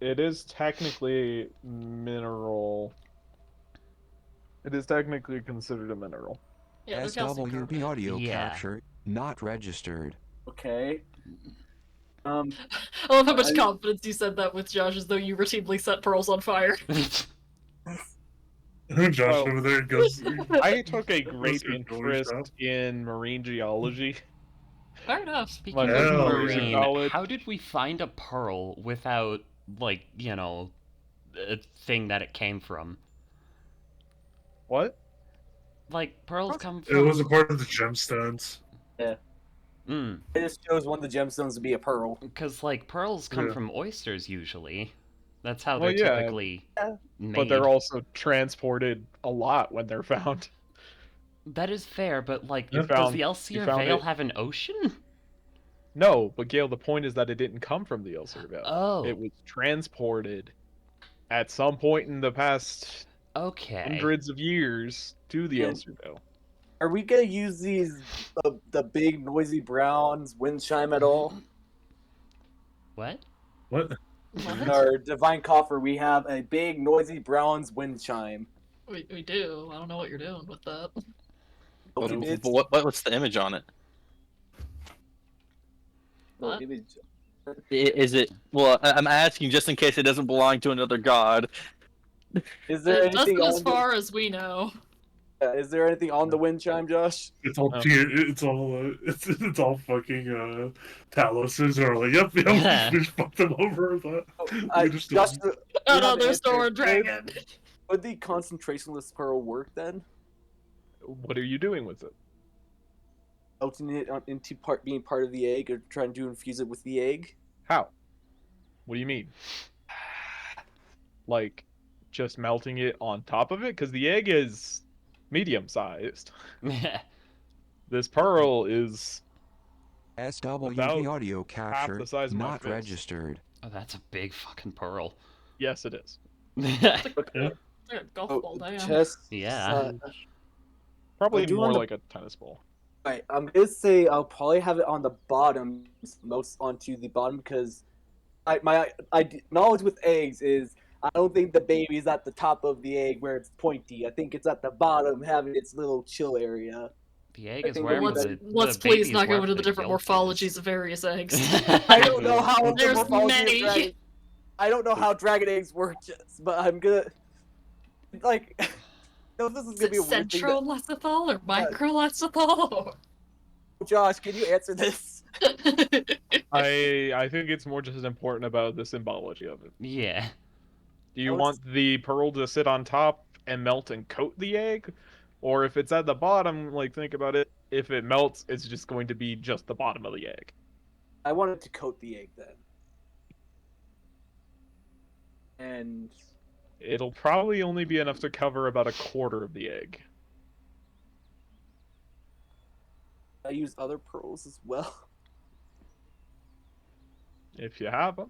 It is technically mineral. It is technically considered a mineral. Yeah, they're calcium SWB carbonate. audio Yeah. captured. Not registered. Okay. I love how much I- confidence you said that with, Josh, as though you routinely set pearls on fire. Josh Oh. over there goes. I took a great Those are doors, interest bro. in marine geology. Fair enough. Speaking Like, of hell marine, yeah. Knowledge. how did we find a pearl without, like, you know, a thing that it came from? What? Like, pearls come It from... was a part of the gemstones. Mm, It just shows one of the gemstones to be a pearl. because, like, pearls come Yeah. from oysters, usually. That's how Well, they're yeah. typically made. But they're also transported a lot when they're found. That is fair, but, like, You does found- the you Elsevier found Vale it. have an ocean? No, but Gale, the point is that it didn't come from the Elser Vale. Oh, It was transported at some point in the past okay. hundreds of years to the Yeah. Elser Vale. Are we gonna use these the big noisy browns wind chime at all? What? What? In What? our divine coffer, we have a big noisy browns wind chime. We do. I don't know what you're doing with that. What's the image on it? What? Is it? Well, I'm asking just in case it doesn't belong to another god. Is there It anything doesn't as on far as we know. Is there anything on the wind chime, Josh? It's all Oh. it's all fucking Taloses are like, yep, we just fucked them over. We just Josh, Another answer. Store Dragon. Would the concentrationless pearl work then? What are you doing with it? Melting it into being part of the egg, or trying to infuse it with the egg? How? What do you mean? Like, just melting it on top of it? Because the egg is medium-sized. This pearl is SWP About audio captured, the size of my not fist. registered. Oh, that's a big fucking pearl. yes, it is. Yeah, golf Oh, ball, damn. chest. Yeah. Probably do more on the- like a tennis ball. Right, I'm gonna say I'll probably have it on the bottom, most onto the bottom, because my knowledge with eggs is I don't think the baby's at the top of the egg where it's pointy. I think it's at the bottom, having its little chill area. The egg I is think wherever let's the let's the please baby's not go wherever into the different yolk morphologies is. of various eggs. I don't know how the There's morphology many. of dragon. I don't know how dragon eggs work, but I'm gonna like. No, this is Is gonna be it a weird thing. centrolethithal or microlethithal? Josh, can you answer this? I think it's more just as important about the symbology of it. Yeah. Do you Oh, want the pearl to sit on top and melt and coat the egg? Or if it's at the bottom, like, think about it. If it melts, it's just going to be just the bottom of the egg. I wanted to coat the egg then. And It'll probably only be enough to cover about a quarter of the egg. I use other pearls as well. If you have them.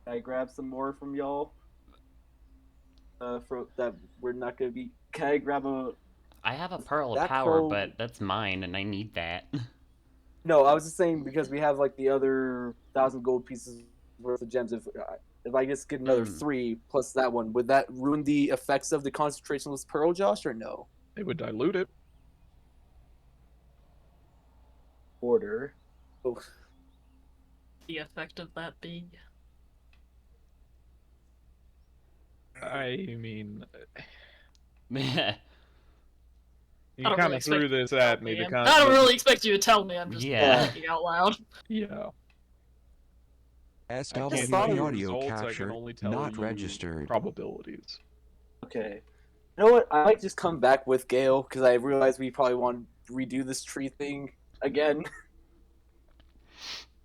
Can I grab some more from y'all? For that we're not gonna be. Can I grab a? I have a pearl of That power, pearl- but that's mine, and I need that. No, I was just saying because we have like the other 1,000 gold pieces worth of gems. If I just get another 3 plus that one, would that ruin the effects of the concentrationless pearl, Josh, or no? It would dilute it. Order. Oh, The effect of that being. I mean, Yeah. you I don't kind really of threw expect you this to tell at me. me. To kind I don't of, really expect you to tell me. I'm just Yeah. thinking out loud. Yeah. thought SWP of audio results, I can captured, only tell not you registered. Probabilities. okay. You know what? I might just come back with Gale because I realize we probably want to redo this tree thing again.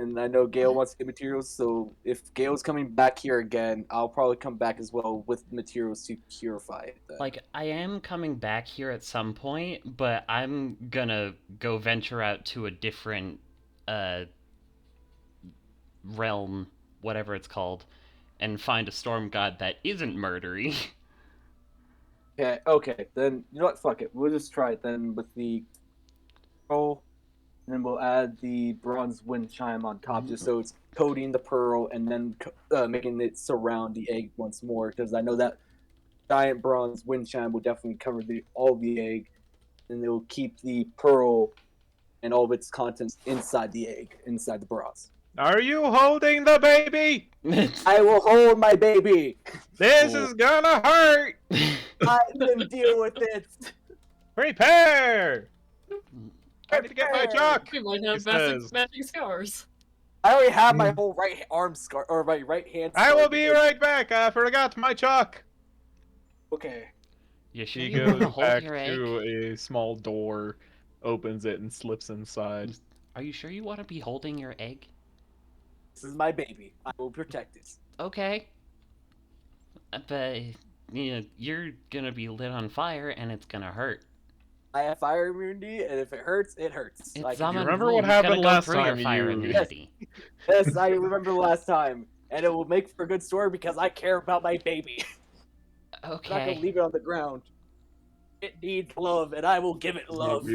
And I know Gale wants to get materials, so if Gale's coming back here again, I'll probably come back as well with materials to purify it. Then. Like, I am coming back here at some point, but I'm gonna go venture out to a different, realm, whatever it's called, and find a storm god that isn't murdery. Okay, then you know what? Fuck it. We'll just try it then with the pearl, and then we'll add the bronze wind chime on top, just so it's coating the pearl and then making it surround the egg once more. Because I know that giant bronze wind chime will definitely cover all the egg, and it will keep the pearl and all of its contents inside the egg, inside the bronze. Are you holding the baby? I will hold my baby. This is gonna hurt. I can deal with it. Prepare. I need to get my chalk. We might have He says- matching scars. I already have my whole right arm scar or my right hand. I scar will be because- right back. I forgot my chalk. Okay. You sure She you want to goes hold back your egg? to a small door, opens it, and slips inside. Are you sure you want to be holding your egg? This is my baby. I will protect it. Okay. But, you know, you're gonna be lit on fire, and it's gonna hurt. I have fire immunity, and if it hurts, it hurts. It's Like, Zaman remember rule. what You've gotta happened go last through your time fire you- immunity. yes, I remember last time, and it will make for a good story because I care about my baby. I'm not gonna Okay. leave it on the ground. It needs love, and I will give it love.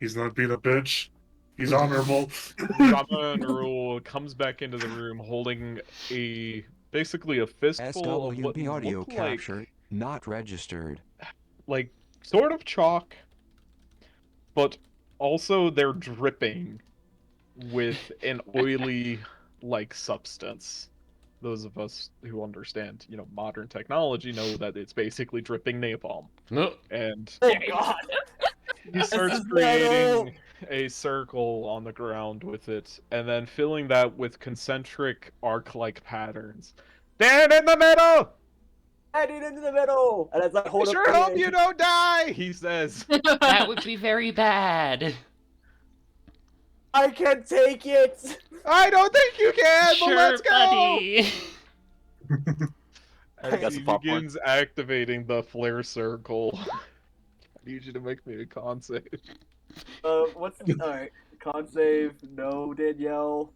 He's not being a bitch. He's honorable. Zaman Rule comes back into the room holding basically a fistful of what SWP audio looked captured, not registered. like sort of chalk, but also they're dripping with an oily like substance. those of us who understand, modern technology know that it's basically dripping napalm. No. And Oh God! he starts is metal! creating a circle on the ground with it, and then filling that with concentric arc-like patterns. Stand in the middle! Head it into the middle! And as I I hold up sure the hope egg- you don't die, he says. That would be very bad. I can take it! I don't think you can, but Sure, let's go! buddy. As got he some popcorn. begins activating the flare circle. I need you to make me a con save. What's alright? Con save, no Danielle.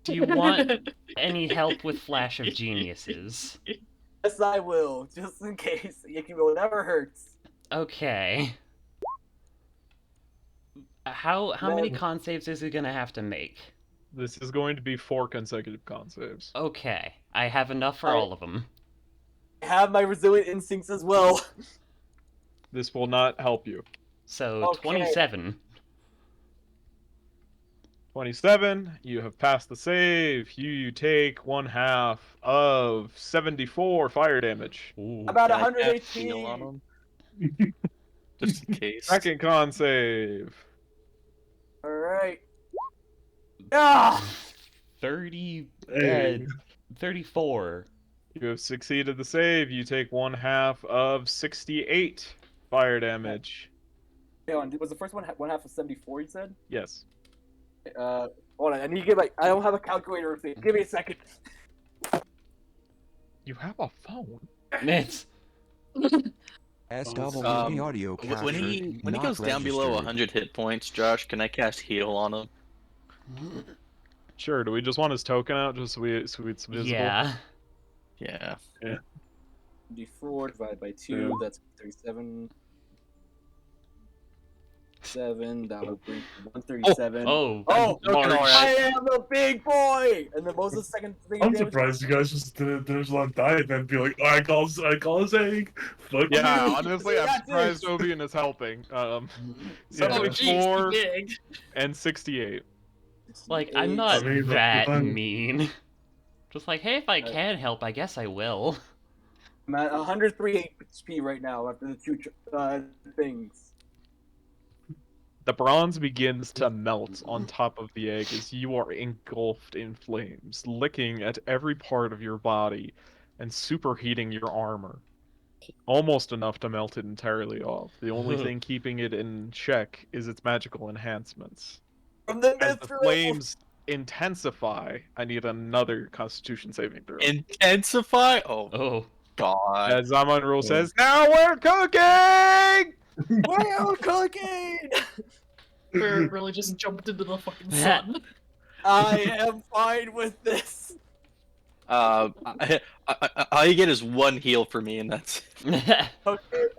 Do you want any help with Flash of Geniuses? Yes, I will, just in case. It never hurts. Okay. How many Man. con saves is he gonna have to make? This is going to be 4 consecutive con saves. Okay, I have enough for Alright. all of them. I have my resilient instincts as well. This will not help you. So Okay. 27. 27, you have passed the save. You take 1/2 of 74 fire damage. Ooh. About Can I cast heal on 118. him? Just in case. Second con save. Alright. Ah! 30. Hey. 34. You have succeeded the save. You take 1/2 of 68 fire damage. Hang on, was the first one 1/2 of 74? You said. Yes. Hold on. I need to get I don't have a calculator with me. Give me a second. You have a phone. It's SWB audio When captured. he not goes down below registered. 100 hit points, Josh, can I cast heal on him? Sure. Do we just want his token out just so it's visible? yeah. Yeah. D4 divided by 2, Yeah. that's 37. 7, that would bring 137. Oh. Oh, March. I am a big boy! And then what was the second thing? I'm damage? surprised you guys just didn't just let him die and then be like, I call his egg. Fuck Yeah, you. honestly, I'm That's surprised it. Obian is helping. Oh, Yeah. jeez, 74 big. and 68. Like, I'm not I mean, that I'm- mean. Just like, hey, if I can help, I guess I will. I'm at 103 HP right now after the 2 things. The bronze begins to melt on top of the egg as you are engulfed in flames, licking at every part of your body and superheating your armor. Almost enough to melt it entirely off. The only thing keeping it in check is its magical enhancements. From the As the mithril! flames intensify, I need another Constitution saving throw. Intensify? Oh, Oh. God. As Zaman Rule says, now we're cooking! We're cooking! We're really just jumped into the fucking sun. I am fine with this. All you get is 1 heal for me, and that's Okay,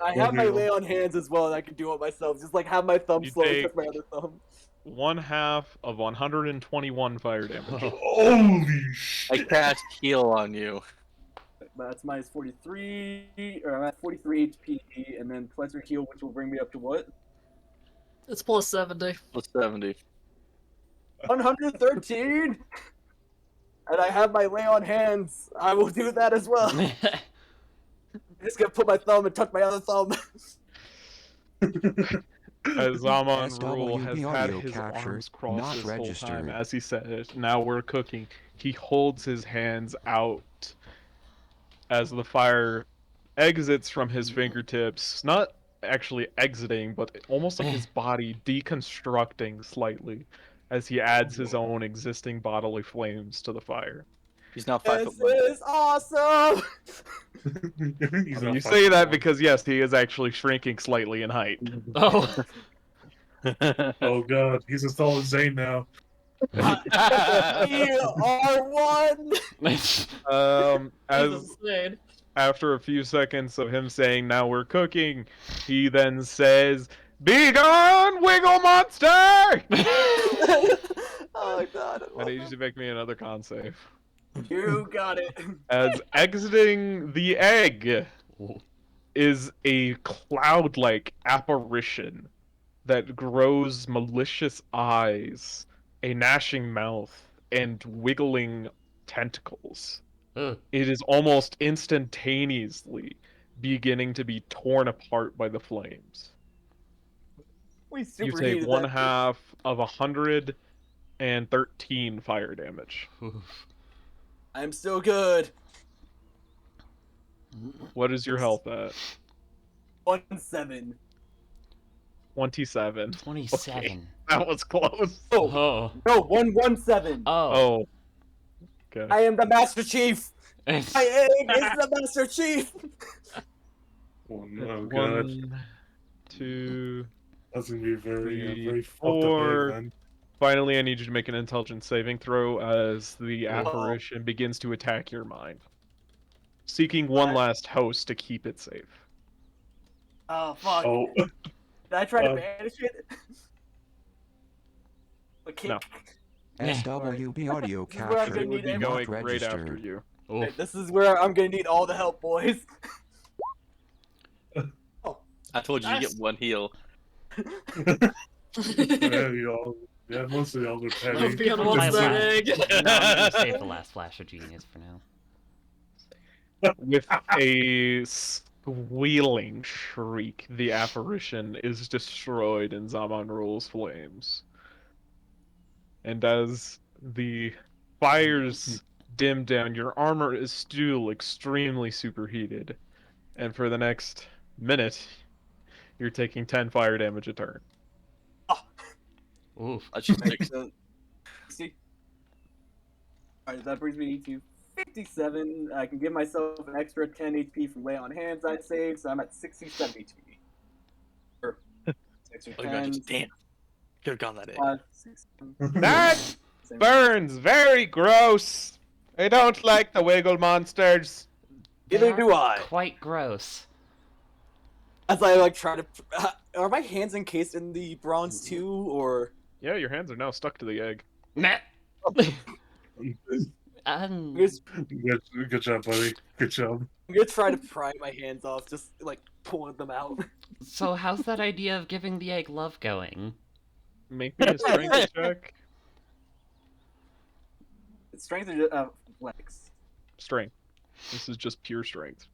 I have my Okay. lay on hands as well, and I can do it myself. Just like have my thumb You slowly take- touch my other thumb. 1/2 of 121 fire damage. Holy I shit. cast heal on you. That's minus 43, or I'm at 43 HP, and then pleasure heal, which will bring me up to what? It's plus 70. Plus 70. 113. And I have my lay on hands. I will do that as well. I'm just gonna put my thumb and touch my other thumb. As Zaman Rule has SWB had audio his capture arms crossed not this whole time, registered. as he said, now we're cooking. He holds his hands out as the fire exits from his fingertips, not actually exiting, but almost like his body deconstructing slightly as he adds his own existing bodily flames to the fire. He's now 5 This foot 1. is awesome! He's I mean, not you fucking say that wrong. because, yes, he is actually shrinking slightly in height. Oh. Oh god, he's as tall as Zane now. We are one! As Jesus, insane. after a few seconds of him saying, now we're cooking, he then says, be gone, Wiggle Monster! Oh god. I need you to make me another con save. You got it. As exiting the egg is a cloud-like apparition that grows malicious eyes, a gnashing mouth, and wiggling tentacles. Ugh. it is almost instantaneously beginning to be torn apart by the flames. We You superheated take one that. half of 113 fire damage. Oof. I'm still good. What is your health at? 1-7. 27. 27. That was close. Oh. No, 1-1-7. Oh. Oh. Okay. I am the Master Chief. My egg is the Master Chief. Oh god, 1, 2. that's gonna be very, Three, very fucked four. up egg then. Finally, I need you to make an intelligence saving throw as the Whoa. apparition begins to attack your mind, seeking one What? last host to keep it safe. Oh fuck! Oh, Did I try to um, banish it? Okay. No. SWB audio This is where I'm capture gonna It need would be every- going not right after registered. you. Oof. This is where I'm gonna need all the help, boys. I told you to get one heal. yeah, most of y'all are petty. Levian My wants that last- egg. No, I'm gonna save the last flash of genius for now. With a squealing shriek, the apparition is destroyed in Zaman Rule's flames. And as the fires dim down, your armor is still extremely superheated. And for the next minute, you're taking 10 fire damage a turn. Oof. I should fix So, see. Alright, that brings me to 57. I can give myself an extra 10 HP from lay on hands I saved, so I'm at 67 HP. Or, extra Oh, God, 10, damn. Could have gone that egg. 5, 6, 7, That 7. burns very gross. I don't like the wiggle monsters. Neither They do are I. Quite gross. As I like try to. Are my hands encased in the bronze too, or? Yeah, your hands are now stuck to the egg. Nah. Just, Good job, buddy. Good job. I'm gonna try to pry my hands off, just like pulling them out. So how's that idea of giving the egg love going? Make me a strength check. Strength or flex? Strength. This is just pure strength.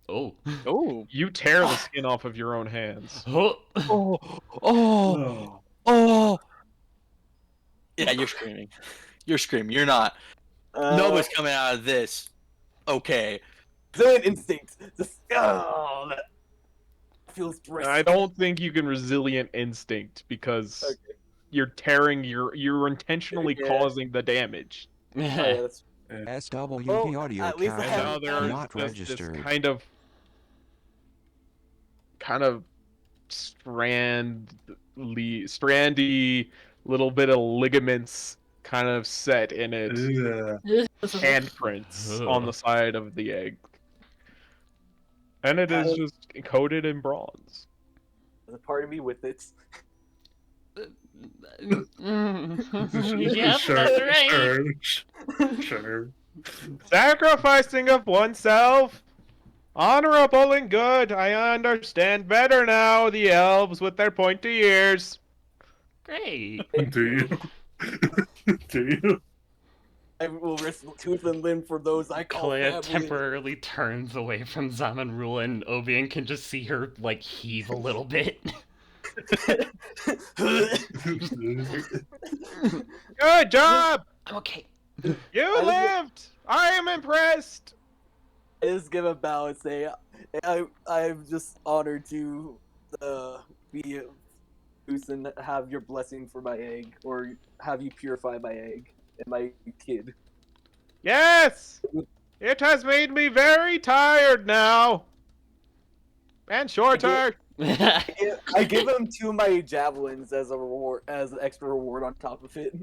Oh. Oh. You tear the skin off of your own hands. Oh. Oh. Oh. Oh, Oh. Yeah, you're screaming. You're screaming. You're not. Nobody's coming out of this. Okay. Resilient instinct. Just that feels brisk. I don't think you can resilient instinct because Okay. you're tearing you're intentionally Yeah. causing the damage. Oh, yeah, that's SWB Well, audio at least I And have- now capture there's not this registered. kind of strandy little bit of ligaments kind of set in it. yeah. Handprints on the side of the egg. And it is just coated in bronze. there's a part of me with it. Yep, sure, that's right. Sure. Sacrificing of oneself. Honorable and good. I understand better now the elves with their pointy ears. Great. Do you? Do you? I will risk tooth and limb for those I call Kalea family. temporarily turns away from Zaman Rule, and Obian can just see her, like, heave a little bit. Good job! I'm okay. You lived! I am impressed! I just give a bow and say, I'm just honored to be Goose and have your blessing for my egg, or have you purify my egg and my kid. Yes! It has made me very tired now. And shorter. I give him 2 of my javelins as a reward, as an extra reward on top of it.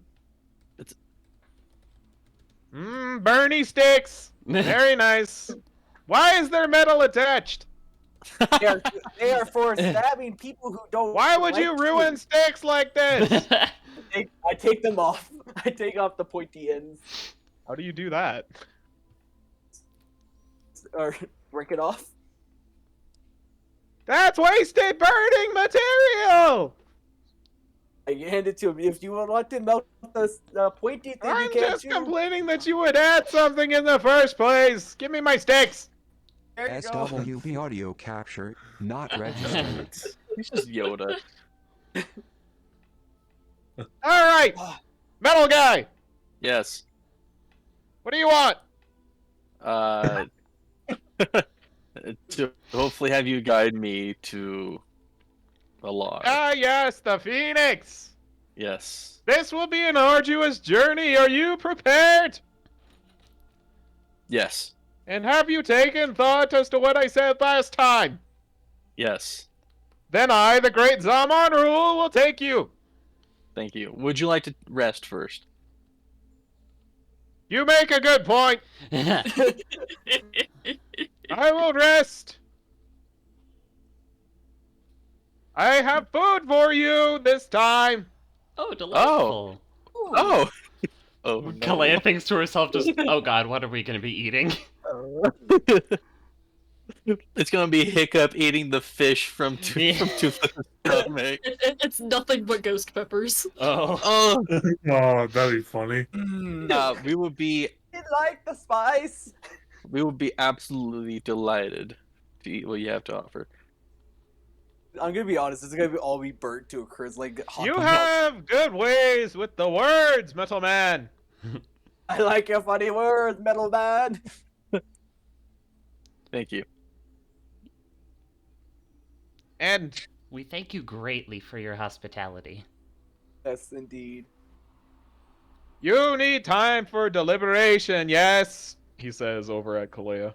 Bernie sticks. Very nice. Why is there metal attached? They are for stabbing people who don't. Why would like you ruin sticks like this? I take them off. I take off the pointy ends, How do you do that? or break it off. That's wasted burning material! I hand it to him. If you want to melt the pointy thing, you I'm can't just chew. complaining that you would add something in the first place. Give me my sticks. There you go. SWB audio capture not registered. He's just Yoda. All right, metal guy. Yes. What do you want? To hopefully have you guide me to a log. Ah, yes, the Phoenix. Yes. This will be an arduous journey. Are you prepared? Yes. And have you taken thought as to what I said last time? Yes. Then I, the great Zaman Rule, will take you. Thank you. Would you like to rest first? You make a good point. I will rest. I have food for you this time. Oh, delightful. Oh. Oh no. Kalea thinks to herself, just, oh god, what are we going to be eating? It's gonna be Hiccup eating the fish from Toothless stomach. It's nothing but ghost peppers. Oh. Oh, Oh, that'd be funny. nah, we would be like the spice. absolutely delighted to eat what you have to offer. I'm gonna be honest. It's gonna be all be burnt to a crisp, like hot You dog. have good ways with the words, Metal Man. I like your funny words, metal man. Thank you. And We thank you greatly for your hospitality. Yes, indeed. you need time for deliberation, yes? He says over at Kalea.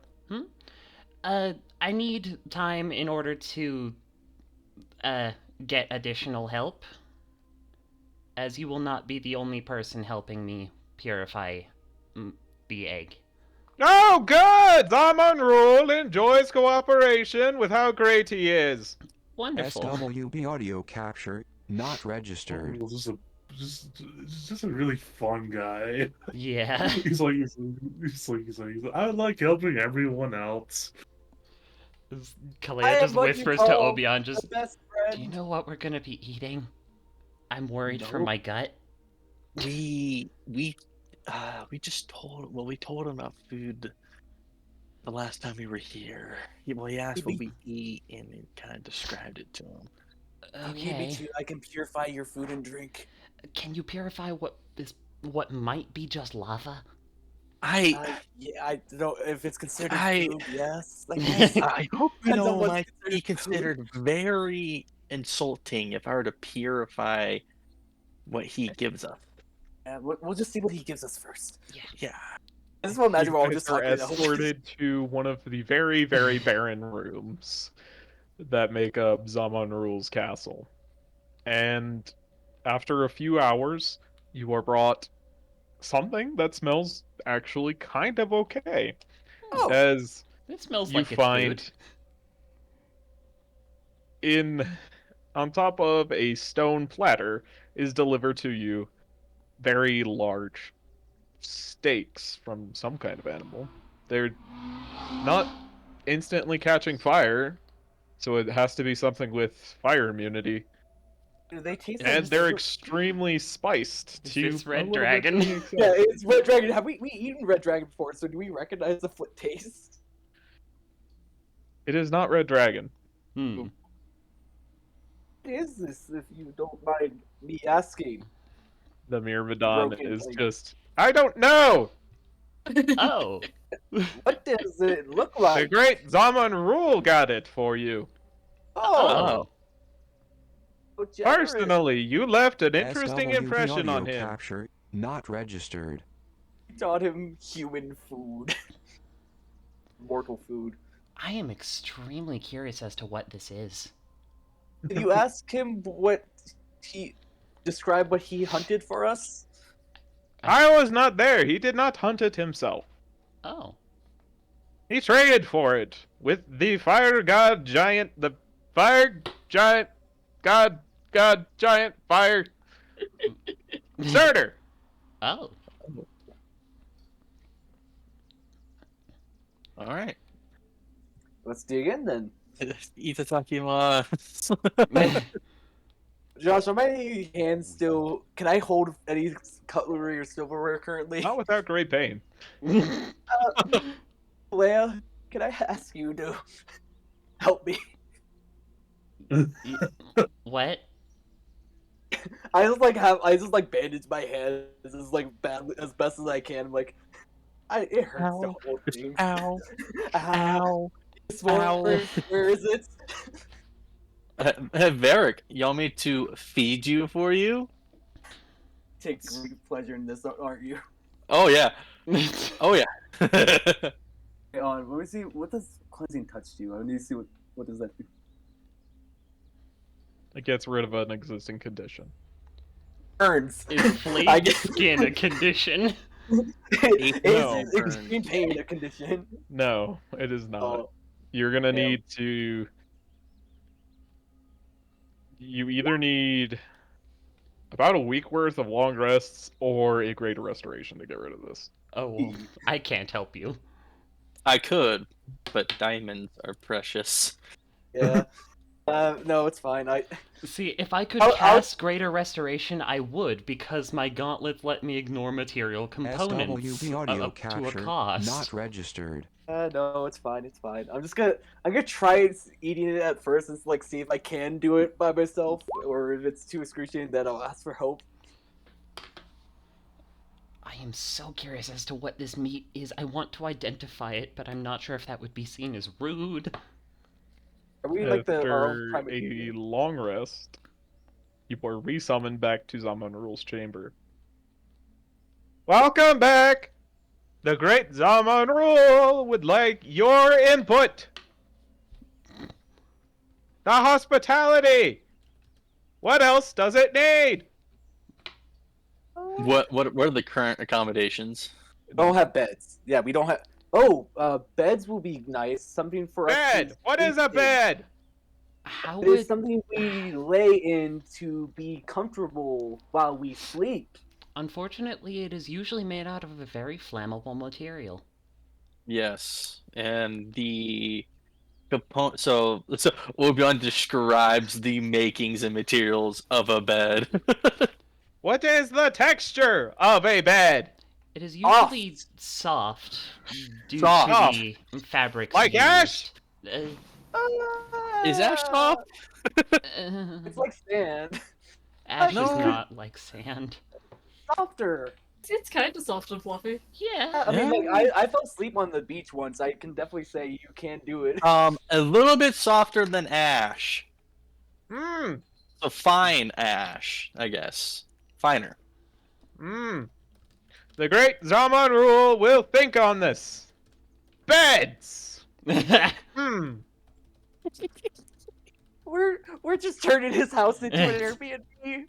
I need time in order to, get additional help, as you will not be the only person helping me purify the egg. Oh, good! Zaman Rule enjoys cooperation with how great he is. Wonderful. SWB audio capture not registered. Oh, just a really fun guy. Yeah. He's like, I like helping everyone else. I Kalea am just what you whispers to call Obion, The just, best do you friend. know what we're gonna be eating? I'm worried for No. my gut. We just told him about food the last time we were here. He asked what we eat and it kind of described it to him. Okay. I can purify your food and drink. Can you purify what might be just lava? I I don't know if it's considered I- food. Yes. Like, I hope you Depends on know what's might be considered considered very insulting if I were to purify what he gives us. yeah, we'll just see what he gives us first. Yeah. I just want to imagine we're all You just guys are talking. escorted to one of the very, very barren rooms that make up Zaman Rule's castle. And after a few hours, you are brought something that smells actually kind of okay. Oh. As It smells you like it's find food. on top of a stone platter is delivered to you very large steaks from some kind of animal. They're not instantly catching fire, so it has to be something with fire immunity. Do they taste And like they're extremely spiced. Is to this a Red little bit Dragon? to the extent- Yeah, it's red dragon. Have we eaten red dragon before? So do we recognize the foot taste? It is not Red Dragon. Hmm. What is this? If you don't mind me asking. The Myrmidon Broken is thing. just... I don't know! Oh. What does it look The like? great Zaman Rule got it for you. Oh, so generous. Personally, you left an interesting SWB impression on audio him. capture not registered. We taught him human food, mortal food. I am extremely curious as to what this is. Did you ask him what he describe what he hunted for us? I was not there. He did not hunt it himself. Oh. He traded for it with the fire god giant, the fire giant god giant fire starter. Oh. All right. Let's dig in then. Itadakimasu. Josh, are my hands still? Can I hold any cutlery or silverware currently? Not without great pain. Leia, can I ask you to help me? What? I just like bandage my hands as like badly as best as I can. I'm like, it hurts to Ow. hold things. Ow. Ow. Ow. Where is it? Varric, you want me to feed you for you? Take great pleasure in this, aren't you? Oh yeah. Oh yeah. Hey, let me see. What does cleansing touch do? I need to see what does that do. It gets rid of an existing condition. Burns. Is flake I get- skin a condition? No. Is extreme pain a condition? No, it is not. Oh, You're gonna damn. need to. You either need about a week worth of long rests or a greater restoration to get rid of this. Oh, well, I can't help you. I could, but diamonds are precious. Yeah. No, it's fine. See, if I could I'll- cast Greater Restoration, I would, because my gauntlets let me ignore material components SWB audio up to a captured, cost. not registered. No, it's fine. It's fine. I'm gonna try eating it at first and like see if I can do it by myself, or if it's too excruciating, then I'll ask for help. I am so curious as to what this meat is. I want to identify it, but I'm not sure if that would be seen as rude. Are we like the After primary? a long rest, you are resummoned back to Zaman Rule's chamber. Welcome back! The great Zaman Rule would like your input! The hospitality! What else does it need? What are the current accommodations? We don't have beds. Yeah, we don't have. Oh, beds will be nice. Something for us. Bed! to What is a sleep in. bed? How It is would... something we lay in to be comfortable while we sleep. Unfortunately, it is usually made out of a very flammable material. Yes, and the component. So Obion describes the makings and materials of a bed. What is the texture of a bed? It is Soft. usually soft due Soft. to the fabrics Like used. ash? Is ash soft? It's like sand. Ash No. is not like sand. Softer. It's kind of soft and fluffy. Yeah. I mean, Yeah. like, I fell asleep on the beach once. I can definitely say you can do it. A little bit softer than ash. Mmm. So fine ash, I guess. Finer. Mmm. The great Zaman Rule will think on this. Beds! Hmm. We're just turning his house into an Airbnb.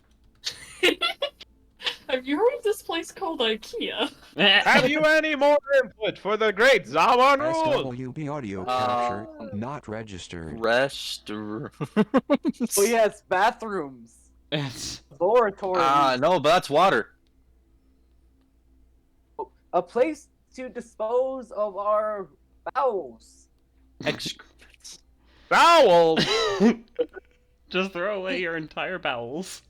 Have you heard of this place called IKEA? Have you any more input for the great Zaman Rule? SWB audio Uh, captured, not registered. Restaurant. Oh yes, bathrooms, laboratories, No, but that's water. a place to dispose of our bowels. Excrements. Bowels! Just throw away your entire bowels.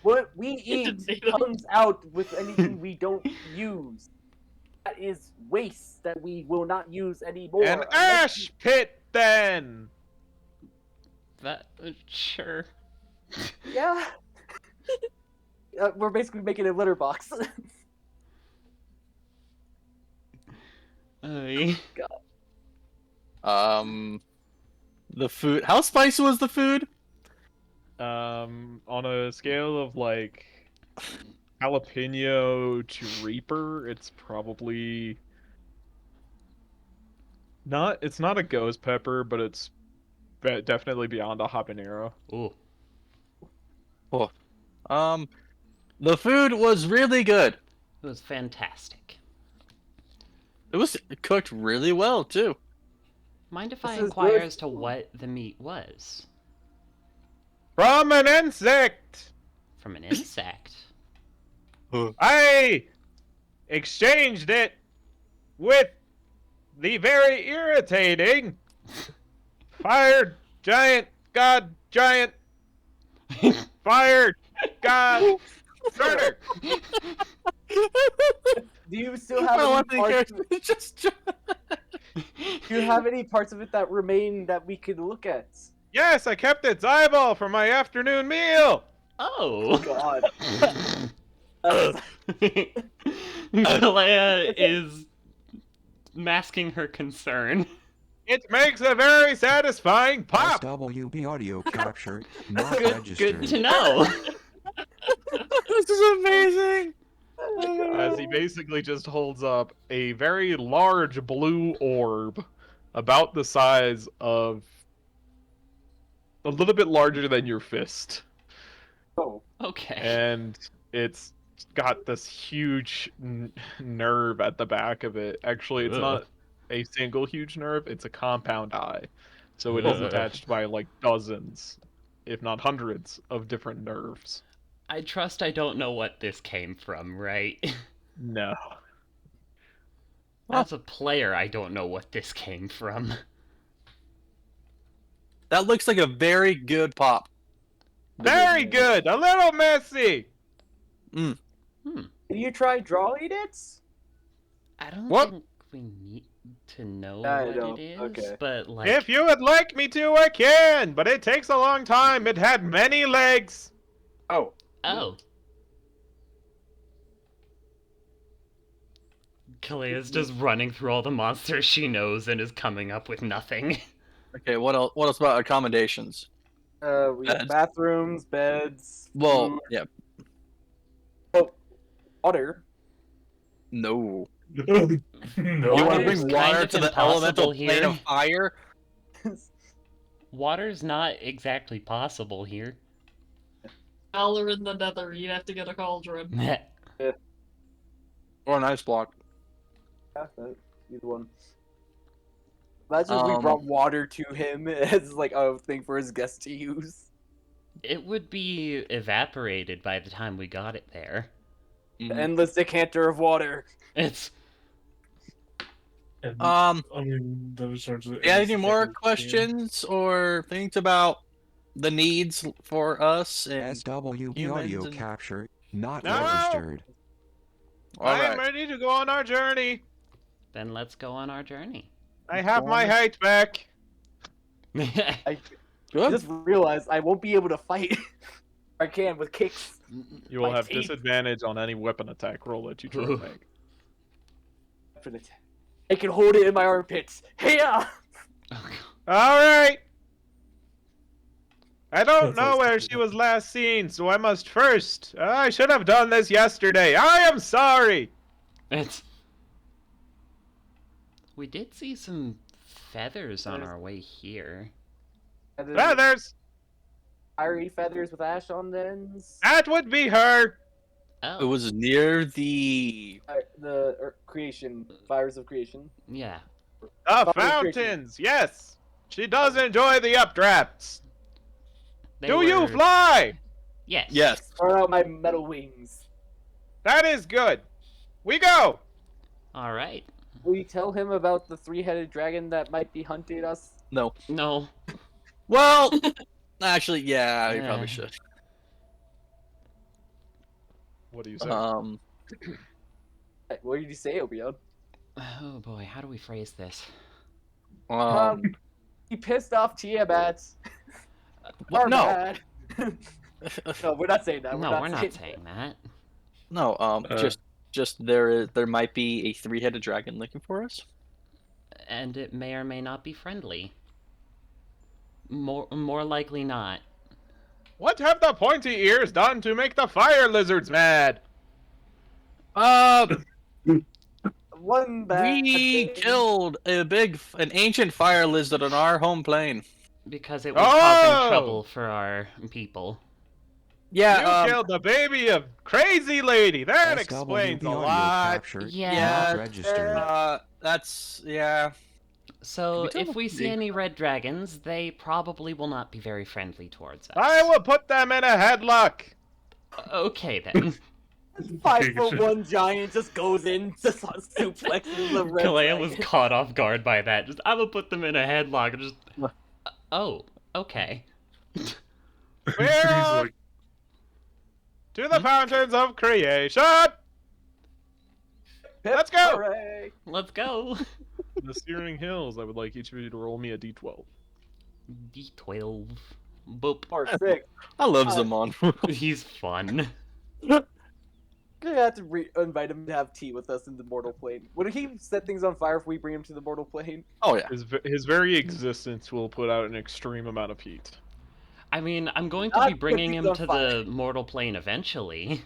What we eat Potato. comes out with anything we don't use. That is waste that we will not use anymore. An unless ash pit, then! That sure. Yeah. We're basically making a litter box. Aye. The food. How spicy was the food? On a scale of like jalapeno to Reaper, it's probably not. It's not a ghost pepper, but it's definitely beyond a habanero. Ooh. The food was really good. It was fantastic. It was cooked really well too. Mind if I This is inquire good. as to what the meat was? From an insect, From an insect? I exchanged it with the very irritating fire giant, god giant Fired! God! Murder! Do you still have I any parts? just Do you have any parts of it that remain that we could look at? Yes, I kept its eyeball for my afternoon meal! Oh. God. That's- Kalea is masking her concern. It makes a very satisfying pop! SWB audio capture not Good registered. to know. this is amazing. As he basically just holds up a very large blue orb, about the size of... a little bit larger than your fist. oh, Okay. And it's got this huge nerve at the back of it. Actually, it's Ugh. not a single huge nerve, it's a compound eye. So it is Ugh. attached by like dozens, if not hundreds, of different nerves. I trust I don't know what this came from, right? No. As a player, I don't know what this came from. That looks like a very good pop. Very good! A little messy! Did you try drawing it? I don't What? think we need to know I what don't. it is, Okay. but like... If you would like me to, I can! But it takes a long time. It had many legs. Oh. Oh. Kalea's just running through all the monsters she knows and is coming up with nothing. Okay, what else? What else about accommodations? We have Beds. bathrooms, beds, Well, food, yeah, water. no. No. You Water want to is bring kind water of to the impossible elemental plane here. of fire? Water's not exactly possible here. Valor in the Nether, you'd have to get a cauldron. Or an ice block? Yeah, either one. Imagine if we brought water to him as like a thing for his guests to use. It would be evaporated by the time we got it there. Mhm. The endless decanter of water. It's... And, I mean, those sorts of. Yeah, any more Yeah. questions or things about the needs for us? And SWB humans audio and- capture not No! registered. all I'm right, ready to go on our journey. Then let's go on our journey. I have my height back. I good. just realized I won't be able to fight. I can with kicks. You will My have teeth. disadvantage on any weapon attack roll that you try to make. I can hold it in my armpits. Hey-ya! All right. I don't That's know awesome. where she was last seen, so I must first. I should have done this yesterday. I am sorry. It's... We did see some feathers on our way here. Feathers. Fiery feathers with ash on the ends. That would be her. Oh, It was near the. Creation. Fires of creation. yeah. The Fire fountains. Yes. She does enjoy the updrafts. They Do you were- fly? Yes. Yes. Throw out my metal wings. That is good. We go. All right. Will you tell him about the three-headed dragon that might be hunting us? No. No. Well, actually, yeah, you probably Yeah. should. What do you say? Hey, what did you say, Obion? Oh boy, how do we phrase this? He pissed off Tiamat. What? Our No. bad. No, we're not saying that. No, we're not saying that. No. Just there might be a three-headed dragon looking for us. And it may or may not be friendly. More likely not. What have the pointy ears done to make the fire lizards mad? One bad We thing. killed an ancient fire lizard on our home plane. Because it was Oh! causing trouble for our people. Yeah. You killed the baby of Crazy Lady. That explains SWB a audio lot. capture Yeah. not registered. That's yeah. So, we tell if them we to see be- any red dragons, they probably will not be very friendly towards us. I will put them in a headlock. Okay then. 5'1" giant just goes in, just suplexes the red Kalea was dragon. caught off guard by that. Just, I will put them in a headlock and just... Oh, okay. We're He's off like, to the fountains of creation! Let's go! Hooray! Let's go. The Searing Hills, I would like each of you to roll me a d12. D12. Boop. Or 6. I love Uh, Zaman. He's fun. We're gonna have to invite him to have tea with us in the mortal plane. Would he set things on fire if we bring him to the mortal plane? Oh yeah. His very existence will put out an extreme amount of heat. I mean, I'm going to Not be bringing if him he's on to fire. the mortal plane eventually.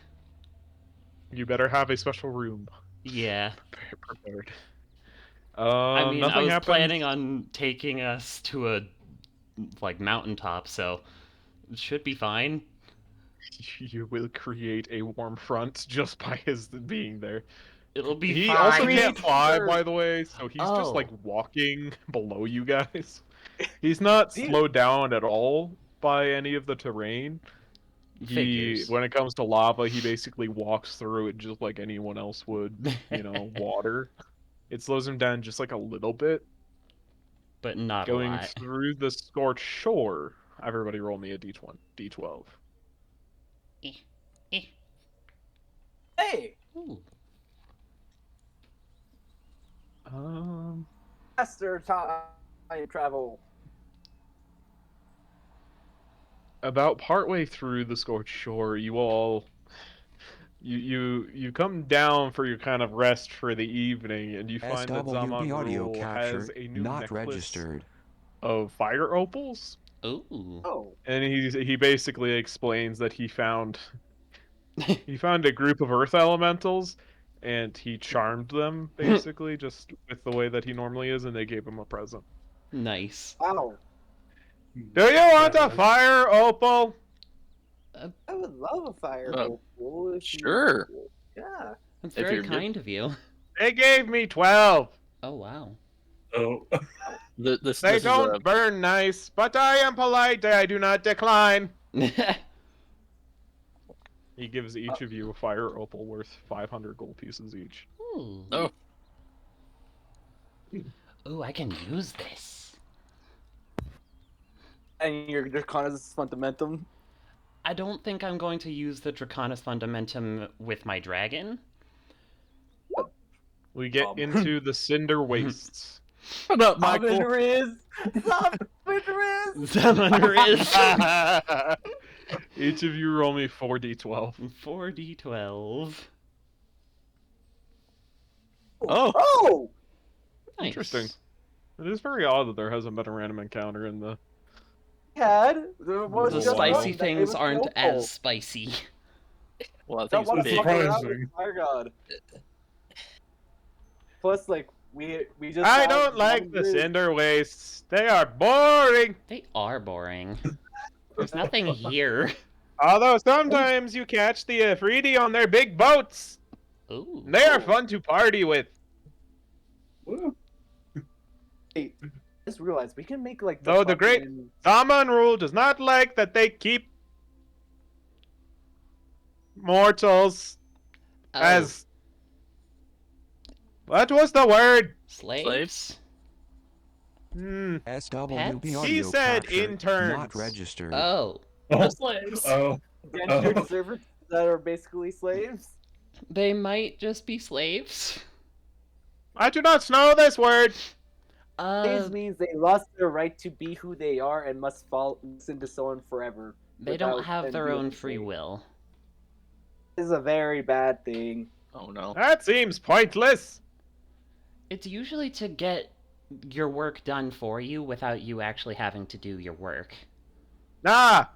You better have a special room Yeah. prepared. I mean, I nothing was happens. planning on taking us to a mountaintop, so it should be fine. You will create a warm front just by his being there. It'll be He fine. also Create can't fly, first. by the way, so he's just like Oh. walking below you guys. He's not See- slowed down at all by any of the terrain. Figures. When it comes to lava, he basically walks through it just like anyone else would, water. It slows him down just like a little bit. But not a Going lot. through the scorched shore. Everybody roll me a d12. Hey! Ooh. Faster time travel. About partway through the scorched shore, you all you come down for your kind of rest for the evening, and you find that Zaman SWB audio Rule has captured, a new not necklace registered. of fire opals, Ooh. Oh. and he basically explains that he found a group of earth elementals, and he charmed them basically just with the way that he normally is, and they gave him a present. Nice. Wow. Do you want a fire opal? I would love a fire Uh, opal if you- sure. Yeah. That's If very you're good. kind of you. They gave me 12. Oh, wow. oh, This They is don't burn nice, but I am polite. I do not decline. He gives each of you a fire opal worth 500 gold pieces each. Ooh. Oh. Ooh, I can use this. And your Draconis Fundamentum. I don't think I'm going to use the Draconis Fundamentum with my dragon. We get into the Cinder Wastes. Shut up, Michael. Summoner is! Summoner is Each of you roll me 4d12. 4d12. Oh. Oh! Nice. Interesting. It is very odd that there hasn't been a random encounter in the... There was The just spicy one that things was aren't opal. as spicy. Well, I Don't think want it's to big. fuck around with Surprising. Fire God. Plus, like, we just. I found don't like one the bridge. Cinder Wastes. They are boring. They are boring. There's nothing here. Although sometimes you catch the Afridi on their big boats. Ooh. They are fun to party with. Hey, just realized we can make like Though the great- fucking- Zaman Rule does not like that they keep mortals Oh, as... What was the word? slaves? Hmm. SWB Pets? audio He said captured, interns. not registered. Oh, The slaves. oh, indentured servants that are basically slaves. they might just be slaves. I do not know this word. Slaves means they lost their right to be who they are and must listen to someone forever. They don't without have them their being own a free slave. will. This is a very bad thing. Oh no. That seems pointless. It's usually to get your work done for you without you actually having to do your work. Nah.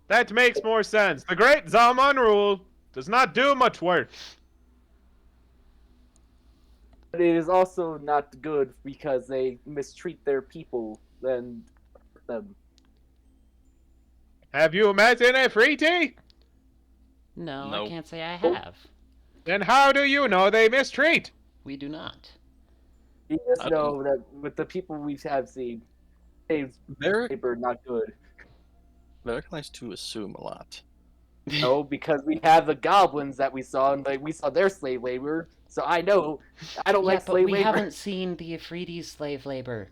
That makes more sense. The great Zaman Rule does not do much work. But it is also not good because they mistreat their people and hurt them. Have you met an Afridi? No, I Nope. can't say I have. Then how do you know they mistreat? We do not. You just I know that with the people we have seen, slaves Very, labor not good. very nice to assume a lot. No, because we have the goblins that we saw, and like we saw their slave labor. So I know I don't Yeah, like but slave we labor. haven't seen the Afridi's slave labor.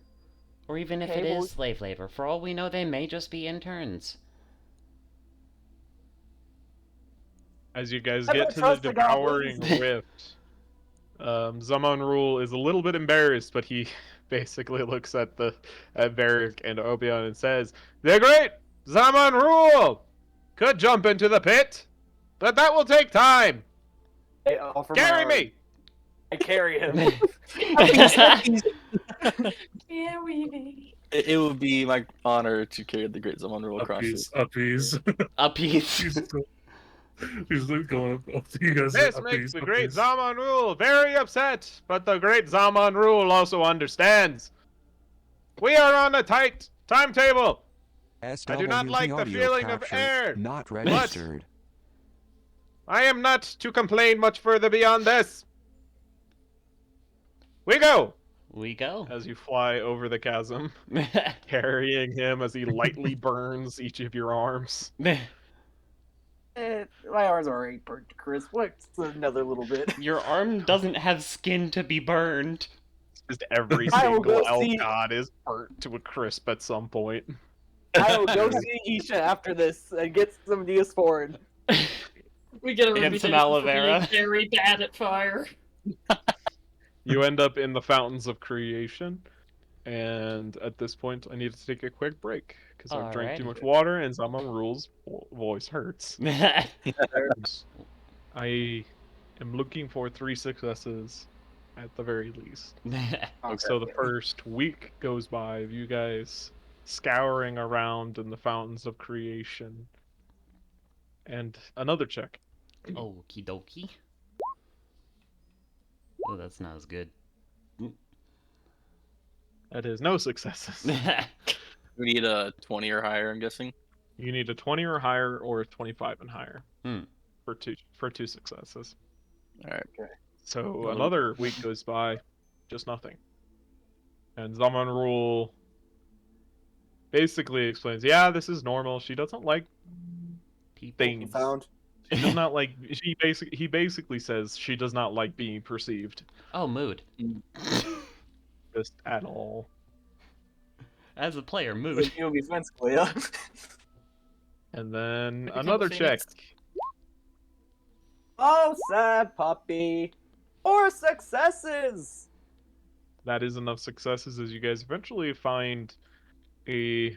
Or even if Okay, it well- is slave labor, for all we know, they may just be interns. As you guys I get don't to the trust the devouring goblins. rift, Zaman Rule is a little bit embarrassed, but he basically looks at Varric and Obion and says, "The great Zaman Rule could jump into the pit, but that will take time. I offer my Carry arm. me." I carry him. It would be my honor to carry the Great Zaman Rule across it. Uppies. Uppies. He's going up to you guys. This makes the great Zaman Rule very upset, but the great Zaman Rule also understands. We are on a tight timetable. I do not SWV like the audio feeling of capture air. not registered. I am not to complain much further beyond this. We go! We go. As you fly over the chasm, carrying him as he lightly burns each of your arms. My arms are already burnt to crisp. What's another little bit? Your arm doesn't have skin to be burned. Just every I will single go elf see- god is burnt to a crisp at some point. I will go see Isha after this and get some Neosporin. We get a And some reputation aloe for being vera. very bad at fire. You end up in the Fountains of Creation, and at this point, I need to take a quick break because I've drank too Alrighty. much water and Zaman Rule's voice hurts. I am looking for 3 successes at the very least. So the first week goes by of you guys scouring around in the Fountains of Creation, and another check. Okie dokie. Oh, that's not as good. That is no successes. We need a 20 or higher, I'm guessing. You need a 20 or higher, or a 25 and higher Hmm. for two successes. All right. So another week goes by, just nothing. And Zaman Rule basically explains, yeah, this is normal. She doesn't like People. You things. found? She does not like. He basically says she does not like being perceived, Oh, mood. just at all. As a player, mood. You'll be friends, Leia. And then Become a another check. phoenix. Oh, sad puppy. 4 successes. That is enough successes as you guys eventually find a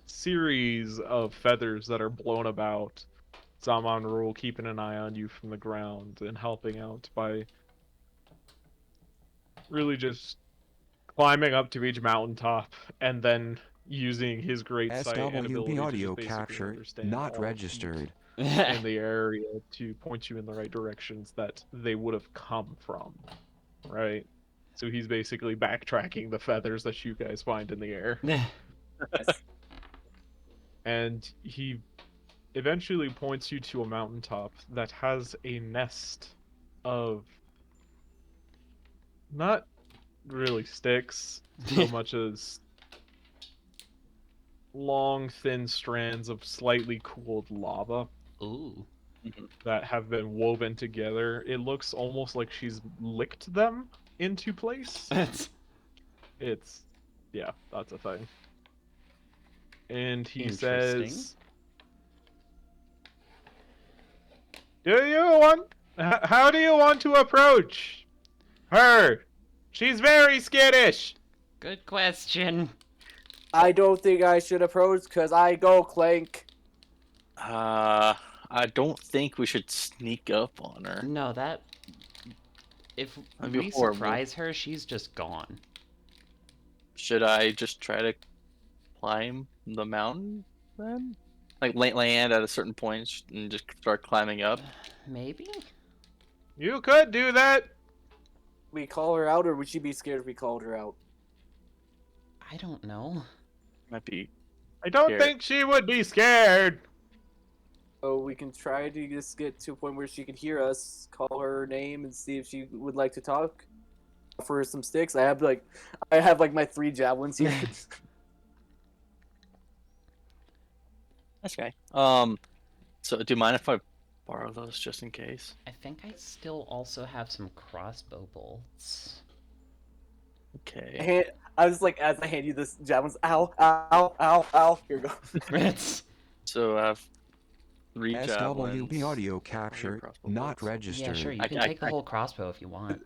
series of feathers that are blown about. Zaman Rule keeping an eye on you from the ground and helping out by really just climbing up to each mountaintop and then using his great sight and ability SWV to audio just basically capture understand not all the registered. in the area to point you in the right directions that they would have come from, right? So he's basically backtracking the feathers that you guys find in the air. And he eventually points you to a mountaintop that has a nest of not really sticks so much as long, thin strands of slightly cooled lava Ooh. that have been woven together. It looks almost like she's licked them into place. It's, yeah, that's a thing. And he Interesting. says, "Do you want? How do you want to approach her? She's very skittish." Good question. I don't think I should approach because I go Clank. I don't think we should sneak up on her. No, that... If That'd be we horrible. surprise her, she's just gone. Should I just try to climb the mountain then? Like land at a certain point and just start climbing up? Maybe? You could do that. We call her out, or would she be scared if we called her out? I don't know. Might be. I don't Scared. think she would be scared. So we can try to just get to a point where she can hear us, call her name, and see if she would like to talk. Offer her some sticks. I have like my 3 javelins here. Okay. So do you mind if I borrow those just in case? I think I still also have some crossbow bolts. Okay. I was like, as I hand you this javelin, ow, ow, ow, ow. Here you go. It's So I have 3 SWB javelins. audio capture crossbow not bolts. registered. yeah, sure. You I- can I- take the I- whole crossbow if you want.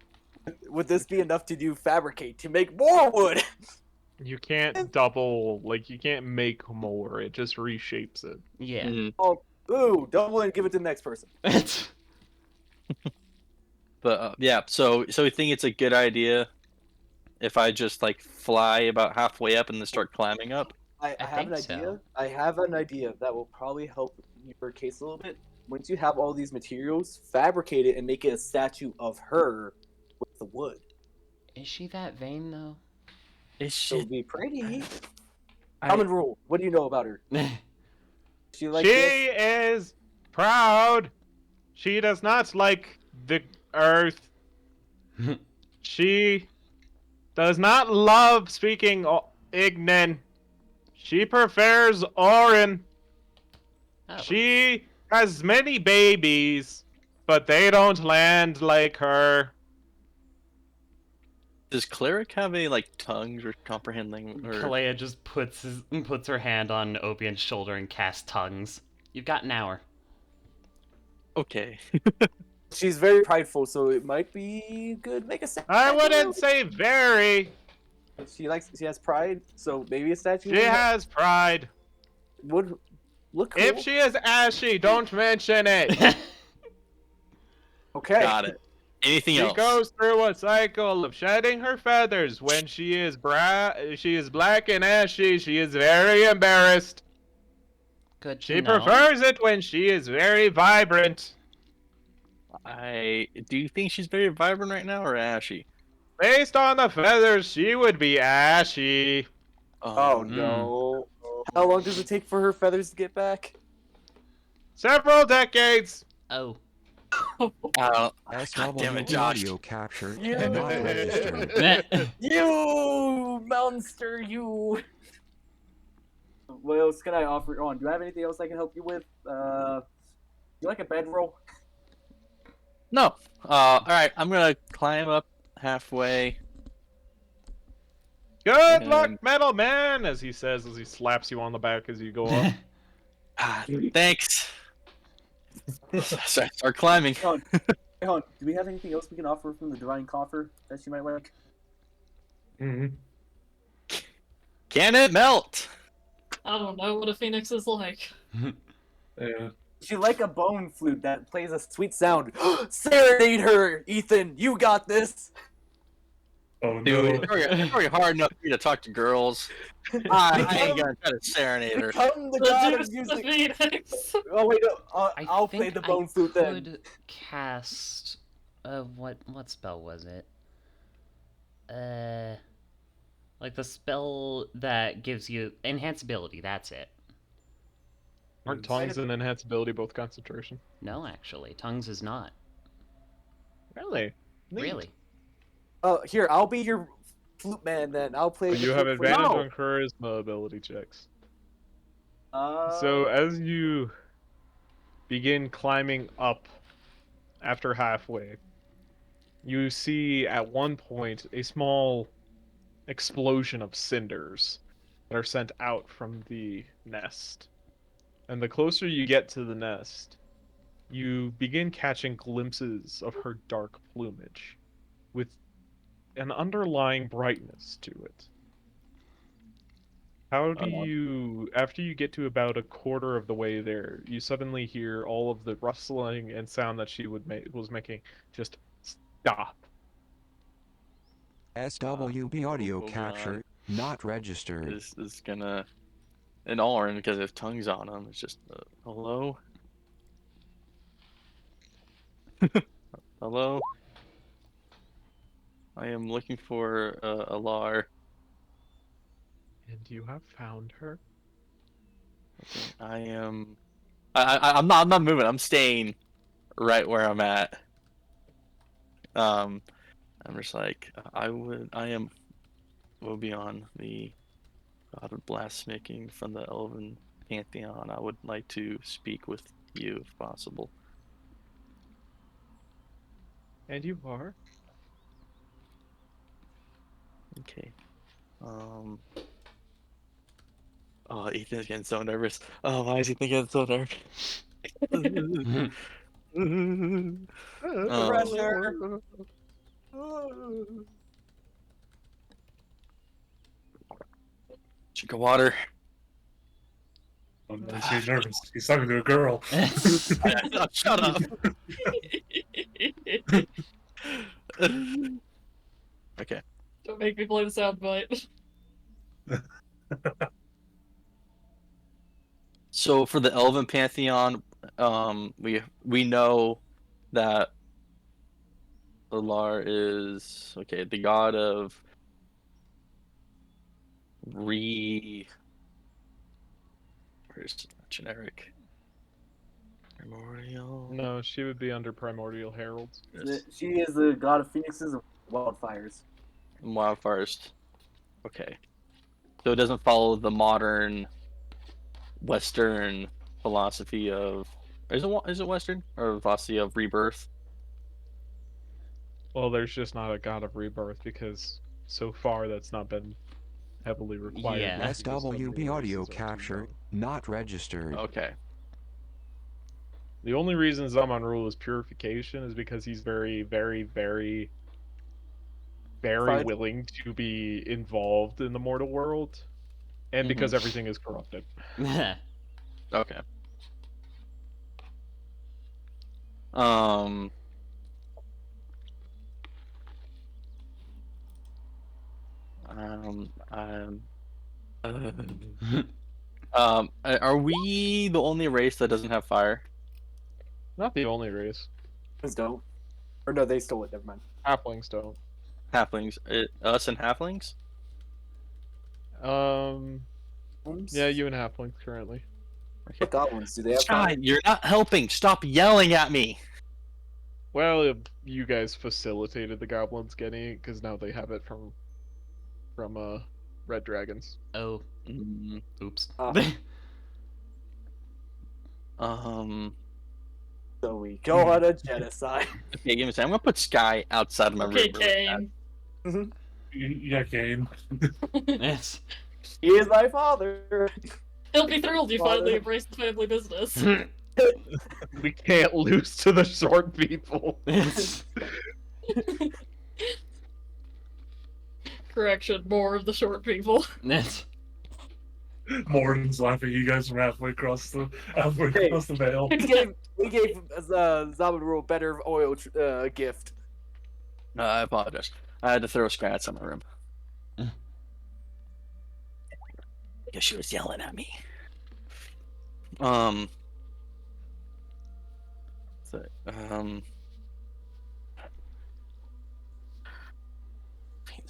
Would this be enough to do fabricate to make more wood? You can't double, like, you can't make more. It just reshapes it. Yeah. Mhm. Oh, ooh, double and give it to the next person. It's But yeah, so we think it's a good idea if I just like fly about halfway up and then start climbing up. I I have an think so. idea. I have an idea that will probably help your case a little bit. Once you have all these materials, fabricate it and make it a statue of her with the wood. Is she that vain though? It's She'll shit. be pretty. I- Common rule. What do you know about her? She like she this? is proud. She does not like the earth. She does not love speaking Ignan. She prefers Orin. Oh. She has many babies, but they don't land like her. Does cleric have a like tongues or comprehend language? Or... Kalea just puts her hand on Obian's shoulder and casts tongues. You've got an hour. Okay. She's very prideful, so it might be good. Make a statue. I wouldn't say very. She has pride, so maybe a statue. She has pride. would look cool. If she is ashy, don't mention it. Okay. Got it. Anything She else? goes through a cycle of shedding her feathers. When she is black and ashy, she is very embarrassed. Good to She know. prefers it when she is very vibrant. Do you think she's very vibrant right now or ashy? Based on the feathers, she would be ashy. Oh Um, no. How long does it take for her feathers to get back? Several decades. Oh. God damn it, SWB Josh. audio capture Yeah. not registered. You monster, you. What else can I offer on? Do you have anything else I can help you with? You like a bedroll? No. Alright, I'm gonna climb up halfway. Good And- luck, metal man, as he says as he slaps you on the back as you go up. Ah, thanks. Start climbing. Hang on. Do we have anything else we can offer from the Divine Coffer that she might like? Mm-hmm. Can it melt? I don't know what a phoenix is like. Yeah. She like a bone flute that plays a sweet sound. Serenade her, Ethan. You got this. Oh Dude, no. it's already hard enough for me to talk to girls. I ain't gonna try to serenade her. Become the god of Seduce the music. phoenix. Oh wait, no. I'll think play the I bone flute then. could cast. What spell was it? Like the spell that gives you enhance ability. That's it. Aren't tongues and enhanceability both concentration? No, actually, tongues is not. Really? Neat. Really. Here, I'll be your flute man then. I'll play. But the you have flute for advantage you. on charisma ability checks. Uh, So as you begin climbing up after halfway, you see at one point a small explosion of cinders that are sent out from the nest. And the closer you get to the nest, you begin catching glimpses of her dark plumage with an underlying brightness to it. How do you, after you get to about a quarter of the way there, you suddenly hear all of the rustling and sound that she was making just stop. SWB audio Hold capture not registered. This is gonna. And Orin, because if tongues on him, it's just hello. Hello. I am looking for Alar. And you have found her? I am. I'm not moving. I'm staying right where I'm at. I'm just like I am. Will be on the god of blaspheming from the Elven pantheon. I would like to speak with you if possible. And you are? Okay. Oh, Ethan's getting so nervous. Oh, why is Ethan getting so nervous? Pressure. Drink of water. Oh, no, he's getting nervous. He's talking to a girl. Shut up. Okay. Don't make me play the soundbite. So for the Elven Pantheon, we know that Alar is the god of where's generic primordial. No, she would be under Primordial Heralds. She is the god of phoenixes and wildfires. Wildfires. Okay. So it doesn't follow the modern Western philosophy of is it Western or philosophy of rebirth? Well, there's just not a god of rebirth because so far that's not been heavily required. Yeah. because some of the SWB audio races are too capture young. not registered. Okay. The only reason Zaman Rule is purification is because he's very, very, very, very Fine. willing to be involved in the mortal world, and because everything is corrupted. Okay. Are we the only race that doesn't have fire? Not the only race. Humans don't. Or no, they stole it. Never mind. Halflings don't. Halflings, us and halflings. Yeah, you and halflings currently. What goblins do they have? Sky, fire? you're not helping. Stop yelling at me. Well, you guys facilitated the goblins getting it because now they have it from red dragons. Oh, Mm, oops. So we go on a genocide. Okay, give me a second. I'm gonna put Sky outside of my Okay, room. really bad. Kane. Yeah, Kane. Yes. He is my father. He'll be thrilled you Father. finally embraced the family business. We can't lose to the short people. Correction, more of the short people. Morden's laughing at you guys from halfway across the veil. We gave Zaman Rule better oil gift. I apologize. I had to throw Sky outside my room. Because she was yelling at me.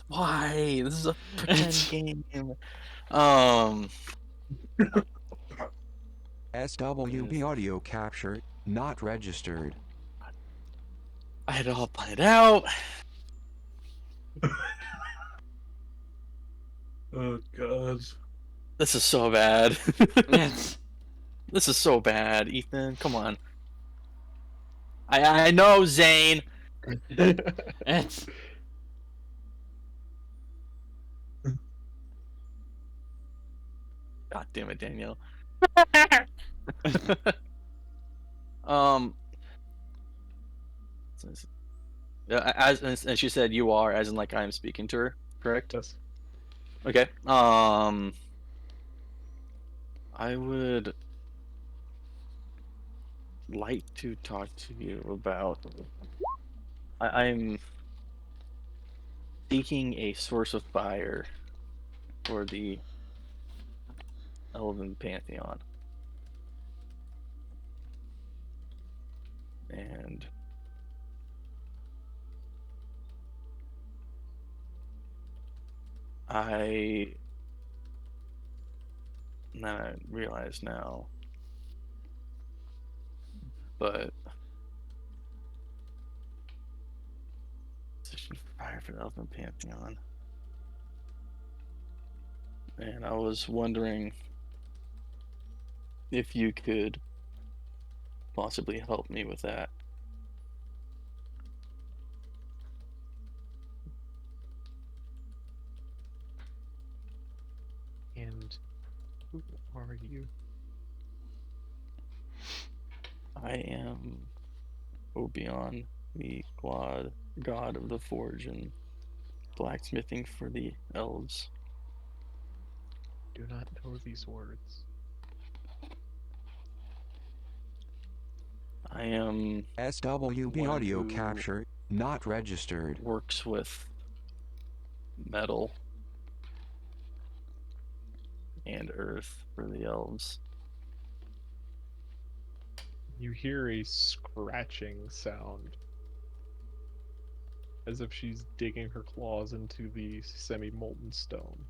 Why? This is a pretend game. SWB audio capture not registered. I had it all planned out. Oh god. This is so bad. Yes. This is so bad, Ethan. Come on. I know, Zane. Yes. God damn it, Danielle. And she said you are, as in like I'm speaking to her, correct? Yes. Okay. I would like to talk to you about. I'm seeking a source of fire for the Elven Pantheon. And I realize now, but position fire for the Elven Pantheon. And I was wondering if you could possibly help me with that. Who are you? I am Obion, the god of the forge and blacksmithing for the elves. Do not know these words. I am SWB one audio who capture not registered. works with metal and earth for the elves. You hear a scratching sound, as if she's digging her claws into the semi-molten stone.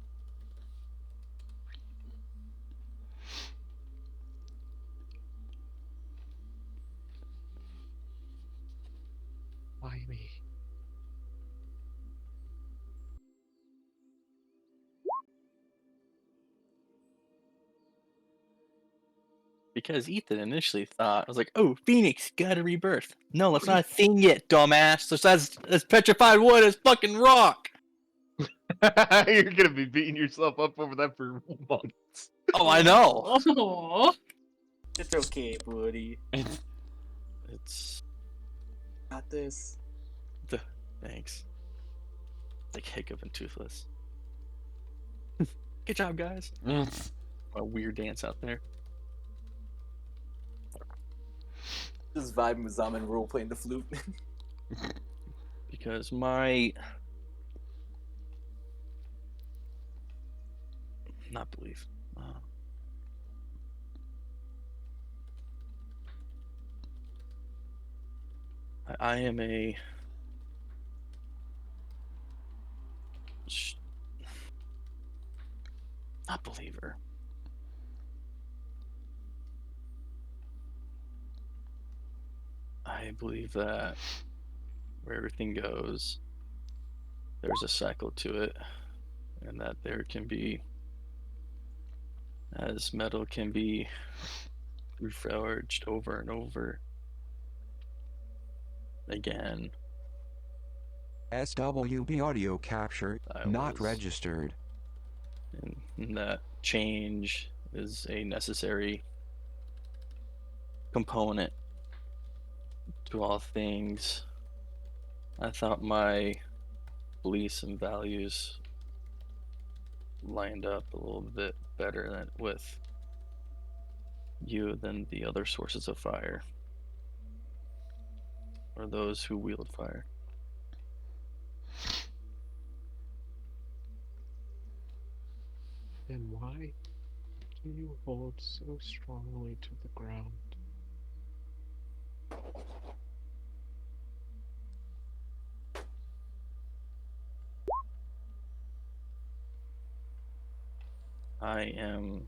Why me? Because Ethan initially thought, I was like, oh, Phoenix got a rebirth. No, it's not a thing yet, dumbass. It's as petrified wood as fucking rock. You're gonna be beating yourself up over that for months. Oh, I know. Aw. It's okay, buddy. It's Got this. thanks. Like Hiccup and Toothless. Good job, guys. A weird dance out there. Just vibing with Zaman role playing the flute. Because not believe. I am a not believer. I believe that where everything goes, there's a cycle to it, and that there can be, as metal can be reforged over and over again. SWB audio capture I not was- registered. And that change is a necessary component to all things. I thought my beliefs and values lined up a little bit better with you than the other sources of fire, or those who wield fire. Then why do you hold so strongly to the ground? I am.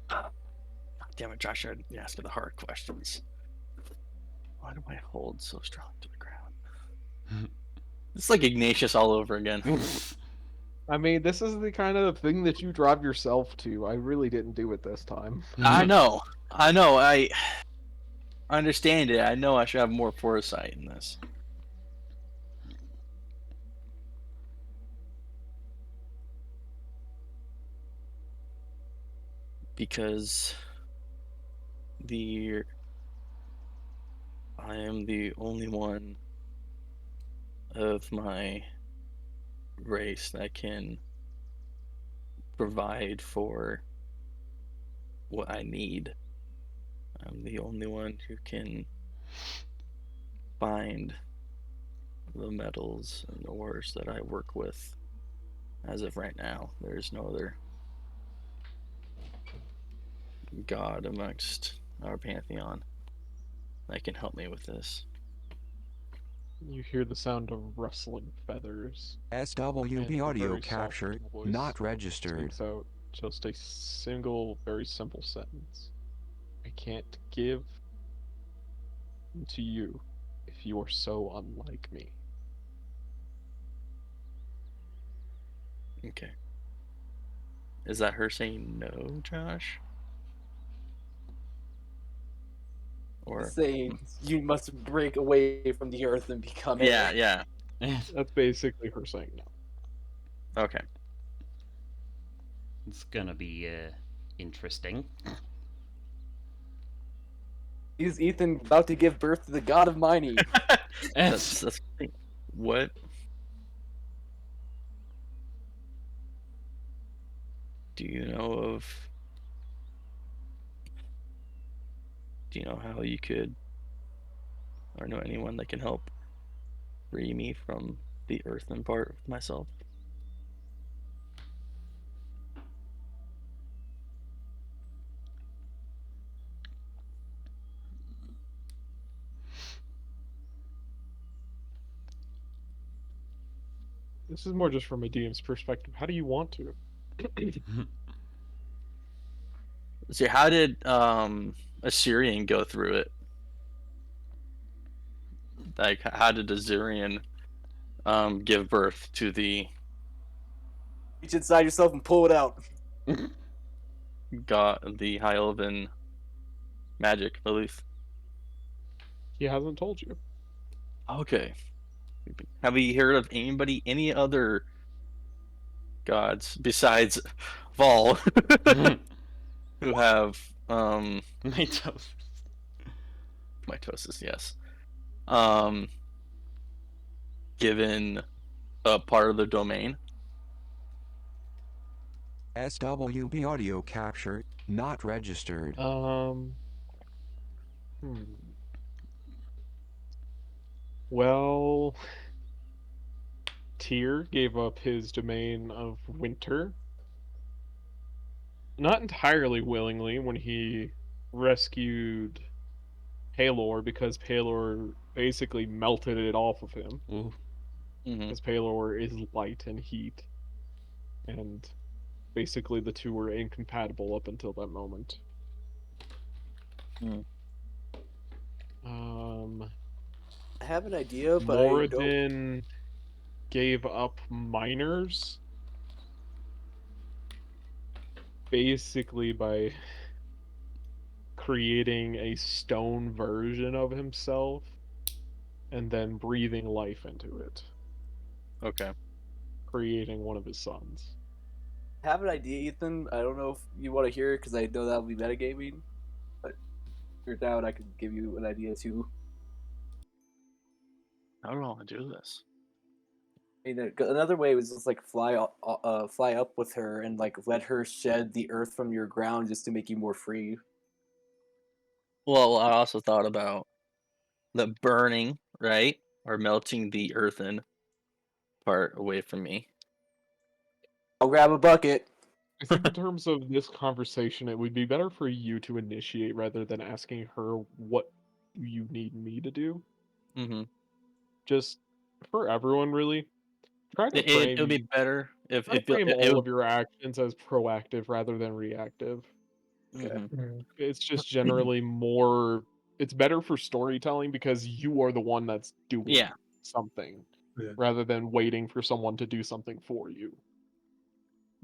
God damn it, Josh! You're asking the hard questions. Why do I hold so strong to the ground? It's like Ignatius all over again. I mean, this is the kind of thing that you drive yourself to. I really didn't do it this time. I know. I understand it. I know I should have more foresight in this. Because I am the only one of my race that can provide for what I need. I'm the only one who can find the metals and ores that I work with. As of right now, there is no other god amongst our pantheon that can help me with this. You hear the sound of rustling feathers. and SWB a audio very soft capture voice not registered. speaks out just a single, very simple sentence. I can't give to you if you are so unlike me. Okay. Is that her saying no, Josh? Or Saying you must break away from the earth and become air. yeah. That's basically her saying no. Okay. It's gonna be interesting. Is Ethan about to give birth to the god of mining? That's what? Do you know of? Do you know how you could, or know anyone that can help free me from the earthen part of myself? This is more just from a DM's perspective. How do you want to? See, how did Assyrian go through it? Like, how did Assyrian give birth to the Reach inside yourself and pull it out. the High Elven magic belief? He hasn't told you. Okay. Have you heard of any other gods besides Vol who have Mitosis. mitosis? Yes. Given a part of the domain. SWB audio capture not registered. Well, Tyr gave up his domain of winter. Not entirely willingly when he rescued Palor, because Palor basically melted it off of him. Ooh. Because Palor is light and heat. And basically the two were incompatible up until that moment. I have an idea, but I don't. Moradin gave up miners basically by creating a stone version of himself and then breathing life into it, Okay. creating one of his sons. I have an idea, Ethan. I don't know if you want to hear it because I know that'll be metagaming. But if you're down, I could give you an idea too. How do I want to do this? I mean, another way was just like fly up with her and like let her shed the earth from your ground just to make you more free. Well, I also thought about the burning, right? Or melting the earthen part away from me. I'll grab a bucket. I think in terms of this conversation, it would be better for you to initiate rather than asking her what you need me to do. Mm-hmm. Just for everyone, really. Try to It would be better if frame it all would. of your actions as proactive rather than reactive. Mhm. It's just generally more. It's better for storytelling because you are the one that's doing Yeah. something Yeah. rather than waiting for someone to do something for you.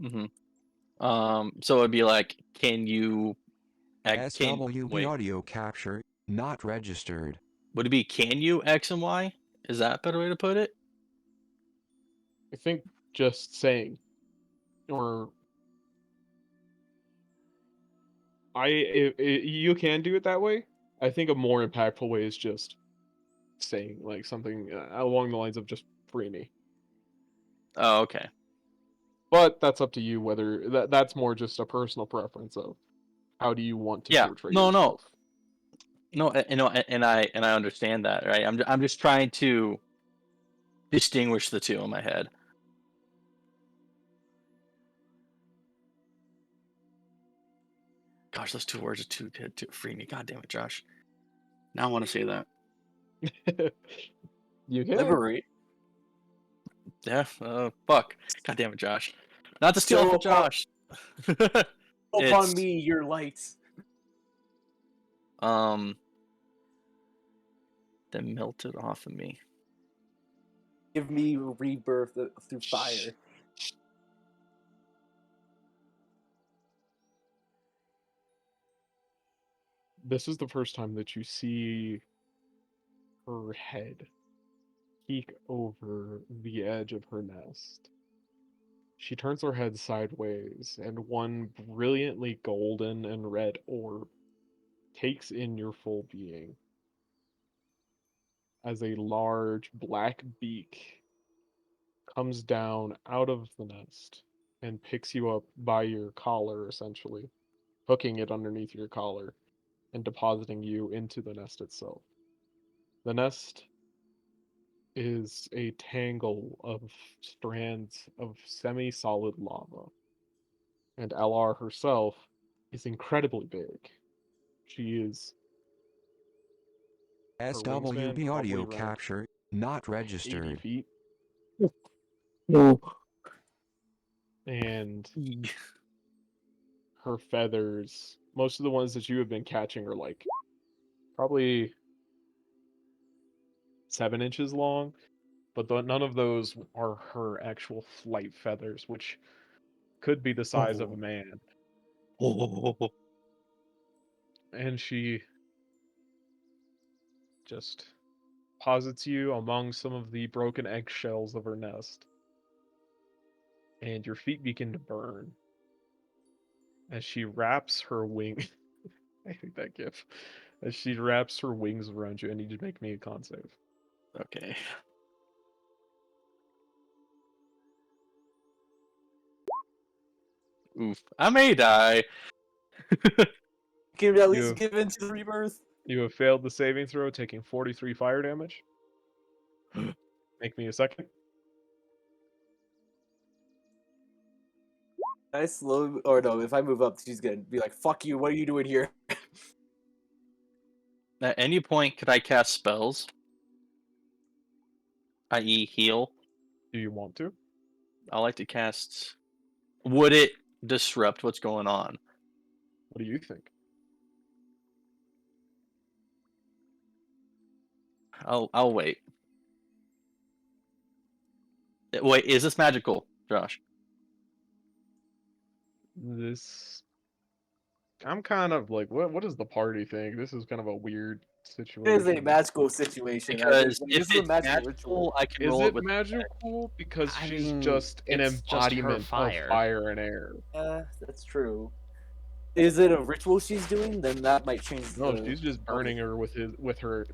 Mm-hmm. So it'd be like, can you? SWB Wait. audio capture not registered. Would it be can you X and Y? Is that a better way to put it? I think just saying, or you can do it that way. I think a more impactful way is just saying like something along the lines of just free me. Oh, okay. But that's up to you whether that's more just a personal preference of how do you want to Yeah. portray No. yourself. No, and I understand that, right? I'm just trying to distinguish the two in my head. Gosh, those two words are too good to free me. God damn it, Josh. Now I want to say that. You can. Liberate. Yeah. Fuck. God damn it, Josh. Not to steal So from Josh. Upon It's- me, your light. Then melted off of me. Give me rebirth through fire. This is the first time that you see her head peek over the edge of her nest. She turns her head sideways, and one brilliantly golden and red orb takes in your full being as a large black beak comes down out of the nest and picks you up by your collar, essentially, hooking it underneath your collar and depositing you into the nest itself. The nest is a tangle of strands of semi solid lava, and LR herself is incredibly big. She is her wingspan SWB probably audio around capture not 80 registered. feet, and her feathers, most of the ones that you have been catching are like probably 7 inches long, but none of those are her actual flight feathers, which could be the size of a Oh. man. Oh. And she just posits you among some of the broken eggshells of her nest, and your feet begin to burn as she wraps her wing. I hate that gif. As she wraps her wings around you, I need you to make me a con save. Okay. Oof. I may die. Can we at least You- give in to the rebirth? You have failed the saving throw, taking 43 fire damage. Make me a second. I slow or no, if I move up, she's gonna be like, "Fuck you! What are you doing here?" At any point, could I cast spells? I.e., heal. Do you want to? I like to cast. Would it disrupt what's going on? What do you think? I'll wait. Wait, is this magical, Josh? This. I'm kind of like, what does the party think? This is kind of a weird It situation. is a magical situation. Because Like, if this is a it's magical magical, ritual. I can Is roll it it with. magical? Because I she's mean, just an it's just her embodiment fire. of fire and air. That's true. Is it a ritual she's doing? Then that might change. No, the... she's just burning her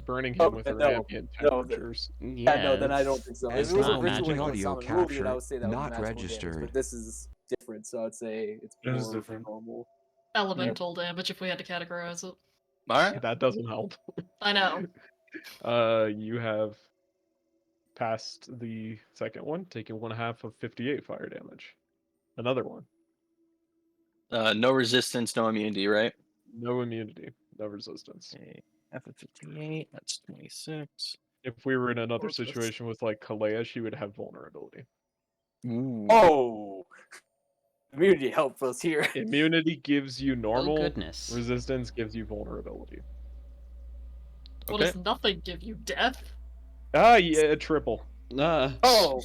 burning him Oh, with her no, ambient no, temperatures. Yeah, no, then I don't think so. If it was a not ritual magical. like Audio Summon Ruby, then I capture would say that would not be magical registered. damage. But this is different, so I'd say it's It is more different. normal. Elemental damage if we had to categorize it. Alright. That doesn't help. I know. You have passed the second one, taking 1/2 of 58 fire damage. Another one. No resistance, no immunity, right? No immunity, no resistance. Okay. Half of 58, that's 26. If we were in another Or this. situation with like Kalea, she would have vulnerability. Ooh. Oh, immunity helps us here. Immunity gives you normal, goodness. resistance gives you vulnerability. What Okay. does nothing give you? Death? Ah, yeah, triple. Oh,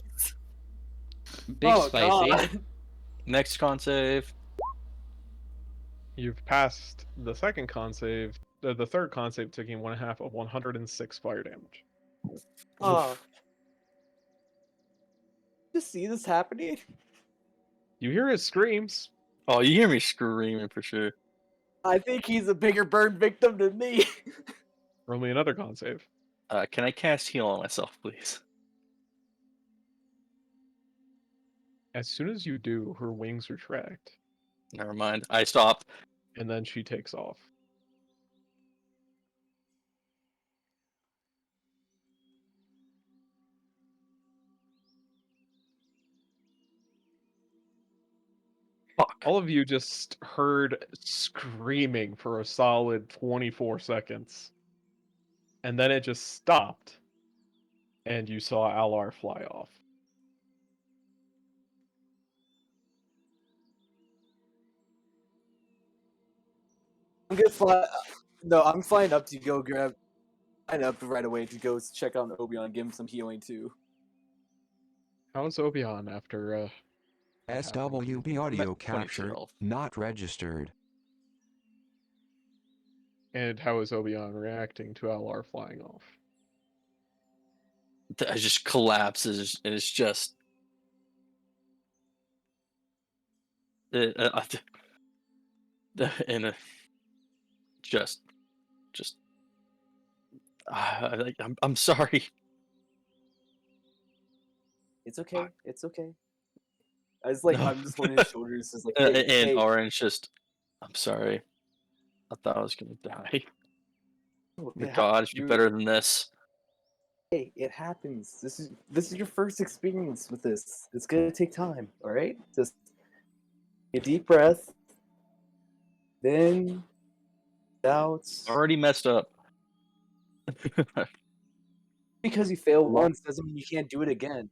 Big oh, spicy. God. Next con save. You've passed the second con save, the third con save, taking 1/2 of 106 fire damage. Oh. Just see this happening. You hear his screams. Oh, you hear me screaming for sure. I think he's a bigger burn victim than me. Roll me another con save. Can I cast heal on myself, please? As soon as you do, her wings retract, Never mind. I stop. and then she takes off. Fuck. All of you just heard screaming for a solid 24 seconds. And then it just stopped. And you saw Alar fly off. I'm gonna fly. No, I'm flying up to go grab. Flying up right away to go check on Obion, give him some healing too. How's Obion after that happened? SWB audio 20% capture health. not registered. And how is Obion reacting to Alar flying off? It just collapses, and it's just in a just like I'm sorry. It's okay. It's okay. I was like, No. I'm just holding his shoulders. Just like, And hey, Orange just, I'm sorry. I thought I was gonna die. oh, The gods be better than this. Hey, it happens. This is your first experience with this. It's gonna take time. All right, just a deep breath. Then doubts. Already messed up. Because you fail once doesn't mean you can't do it again.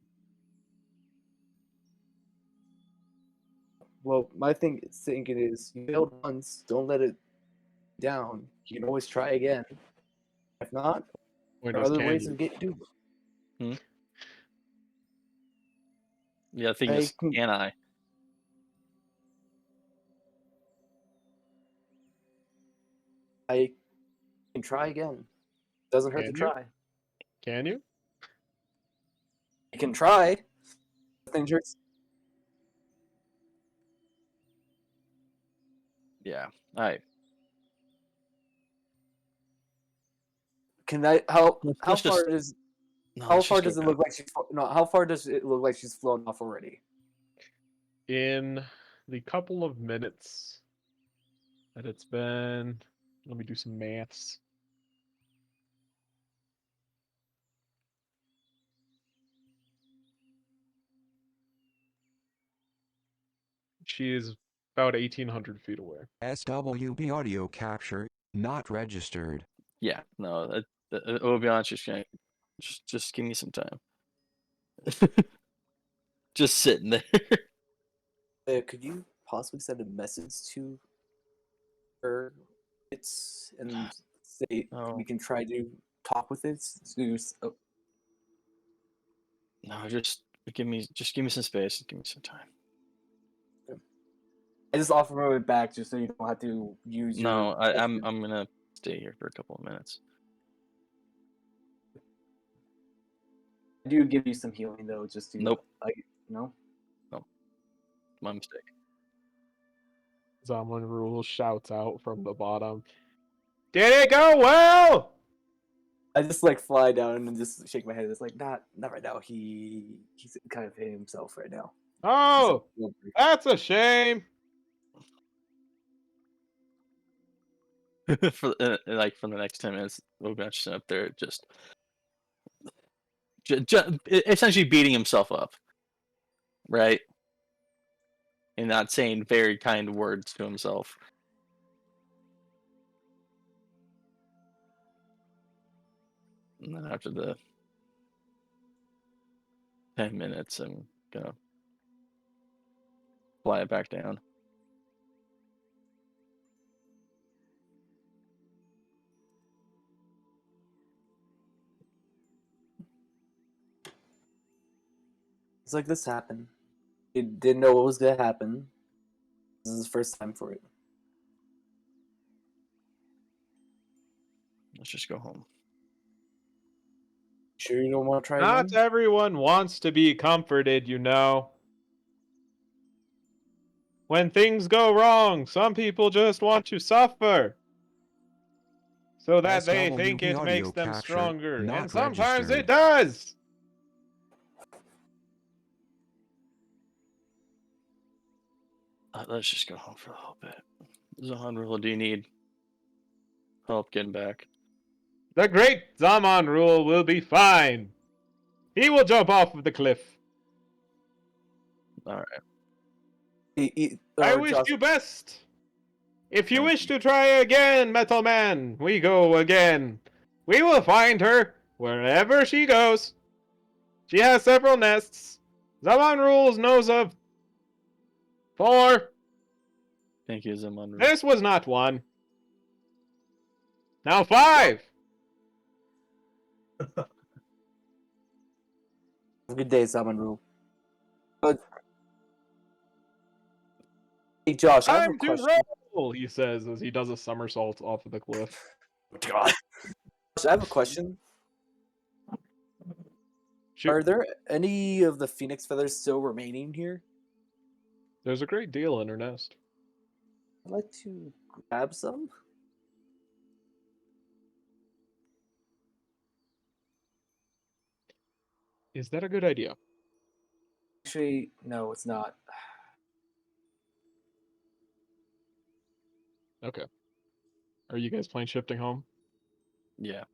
Well, my thinking is you failed once, don't let it down. You can always try again. If not, Or there are does other can ways you? of getting do it. Yeah, the thing I is, can- can I? I can try again. Doesn't hurt to Can you? try. Can you? You can try. Nothing hurts. Yeah. Alright. Can I? How Let's far just does no, how let's far just go does it down. look like she's no? How far does it look like she's flown off already? In the couple of minutes that it's been, let me do some maths. She is about 1,800 feet away. SWB audio capture, not registered. Yeah, no, we'll be honest, just give me some time. Just sitting there. Could you possibly send a message to her? And say Oh. we can try to talk with it. No, just give me some space and give me some time. I just offer my way back just so you don't have to use your. No, I'm gonna stay here for a couple of minutes. I do give you some healing though, just to. Nope. No. My mistake. Zaman Rule shouts out from the bottom. Did it go well? I just like fly down and just shake my head. It's like not right now. He's kind of hitting himself right now. Oh, that's a shame. For like for the next 10 minutes, we'll be just up there just essentially beating himself up, right? And not saying very kind words to himself. And then after the 10 minutes, I'm gonna fly it back down. It's like this happened. He didn't know what was gonna happen. This is his first time for it. Let's just go home. Sure you don't want to try Not again? everyone wants to be comforted, you know. When things go wrong, some people just want to suffer. So that they think SWB it makes audio them capture, stronger. not And sometimes registered. it does. Let's just go home for a little bit. Zahanrul, do you need help getting back? The great Zaman Rule will be fine. He will jump off of the cliff. All right. I Or wish just- you best. If you Thank wish to try again, Metal Man, we go again. We will find her wherever she goes. She has several nests. Zaman Rules knows of 4. Thank you, Zamanrul. This was not 1. Now 5. Have a good day, Salmon Rule. But hey, Josh, I have a Time to question. roll, he says as he does a somersault off of the cliff. God. Josh, I have a question. Shoot. Are there any of the phoenix feathers still remaining here? There's a great deal in her nest. I'd like to grab some. Is that a good idea? Actually, no, it's not. Okay. Are you guys playing shifting home? Yeah.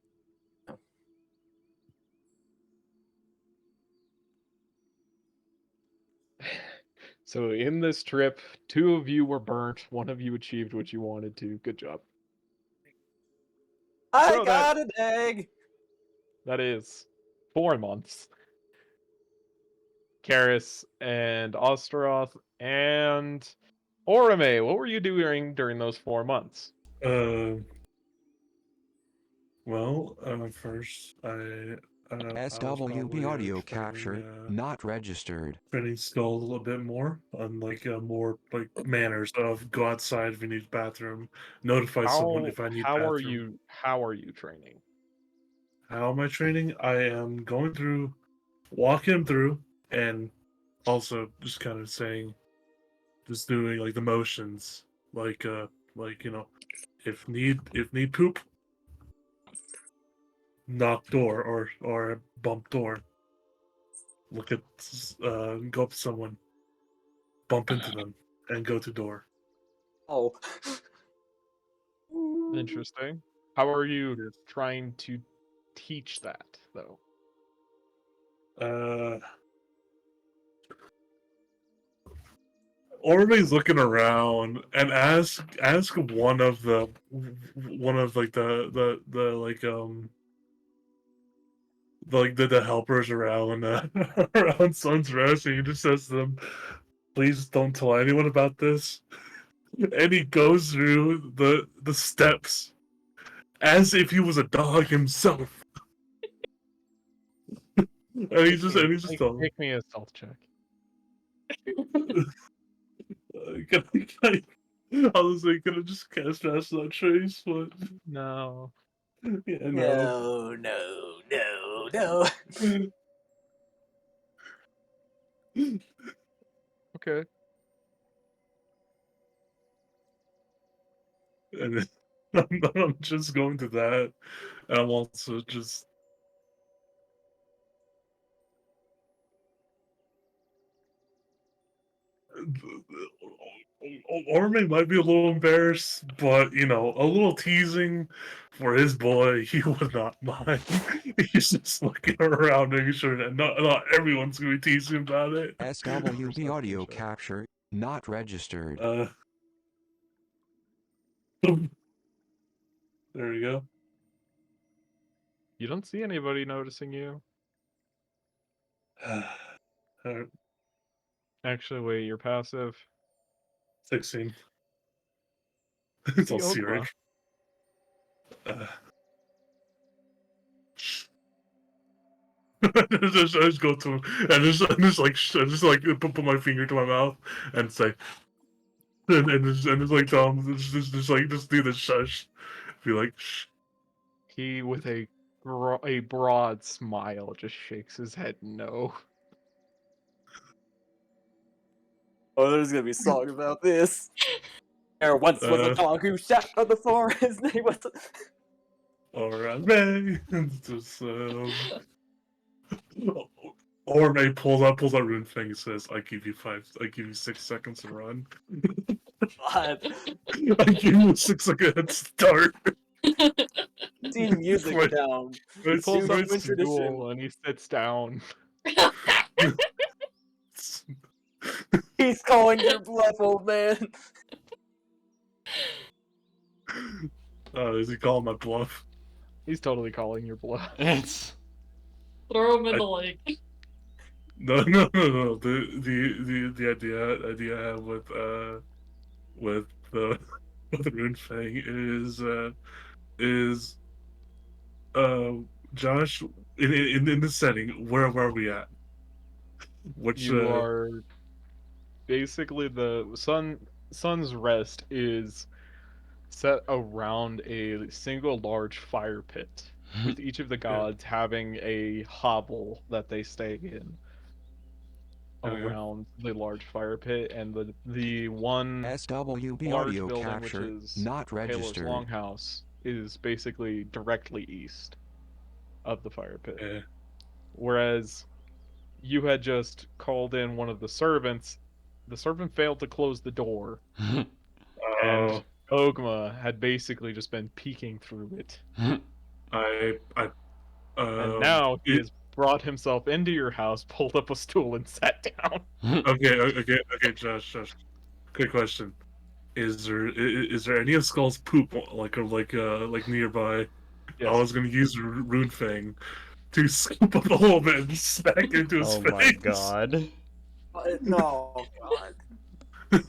So in this trip, 2 of you were burnt, 1 of you achieved what you wanted to. Good job. I So got an egg. that is 4 months. Karis and Osteroth and Orome, what were you doing during those 4 months? Well, first I was SWB probably audio capture not registered. training skills a little bit more on like more like manners of go outside if you need bathroom, notify someone if I need bathroom. How are you training? How am I training? I am going through, walking him through, and also just kind of saying, just doing like the motions, like if need poop, knock door or bump door. Look at go up to someone, bump into them, and go to door. Oh. Interesting. How are you Yes. trying to teach that, though? Orme's looking around and ask one of like the helpers around around Sun's Rest, and he just says to them, "Please don't tell anyone about this." And he goes through the steps as if he was a dog himself. And he's just telling them, Make me a stealth check. I was like, can I just cast Master on Trace? But No. yeah, no. No. Okay. And I'm just going to that. And I'm also just Orme might be a little embarrassed, but a little teasing for his boy, he would not mind. He's just looking around, making sure that not everyone's gonna be teasing about it. SWB audio capture not registered. There we go. You don't see anybody noticing you. Alright, Actually, wait, you're passive. 16. It's all The Ogla. Searing. I just go to him and just put my finger to my mouth and say, and just like tell him, just do the shush. Be like, shh. He, with a broad smile, just shakes his head no. Oh, there's gonna be a song about this. There once was a dog who sat on the floor. His name was. Alright, just Orme pulls out Rune Fang and says, I give you 6 seconds to run. God. I give you 6 seconds to start. Scene music Right. down. He pulls up human his stool and he sits down. He's calling your bluff, old man. Is he calling my bluff? He's totally calling your bluff. It's Throw him in the lake. No. The idea I have with with Rune Fang is Josh, in the setting, where are we at? Which You are basically the Sun's Rest is set around a single large fire pit, with each of the gods having a hovel that they stay in. Okay. around the large fire pit, and the one SWB large audio building, capture which is not Taylor's registered. Longhouse, is basically directly east of the fire pit. Yeah. Whereas you had just called in one of the servants. The servant failed to close the door, Oh, and Ogma had basically just been peeking through it. I And now he it- has brought himself into your house, pulled up a stool, and sat down. okay, Josh. Quick question: is there any of Skull's poop like nearby? Yes. I was gonna use Rune Fang to scoop up a little bit and smack into his Oh face. my god. No, God.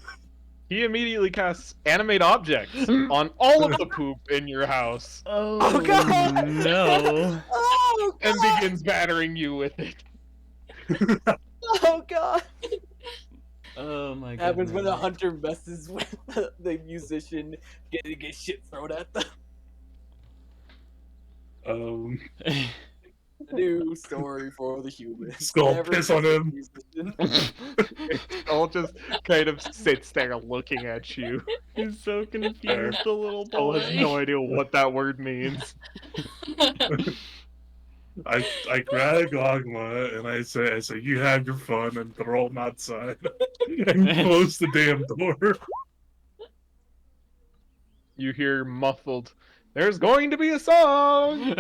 He immediately casts animate objects on all of the poop in your house Oh, God! no. Oh and God! begins battering you with it. Oh God! Oh my god. Happens when the hunter messes with the musician getting get shit thrown at them. New story for the humans. Skull Never piss on trust a him. musician. Skull just kind of sits there looking at you. He's so confused, the little Skull boy. has no idea what that word means. I grab Ogma and I say, you have your fun, and throw him outside and close the damn door. You hear muffled, "There's going to be a song!"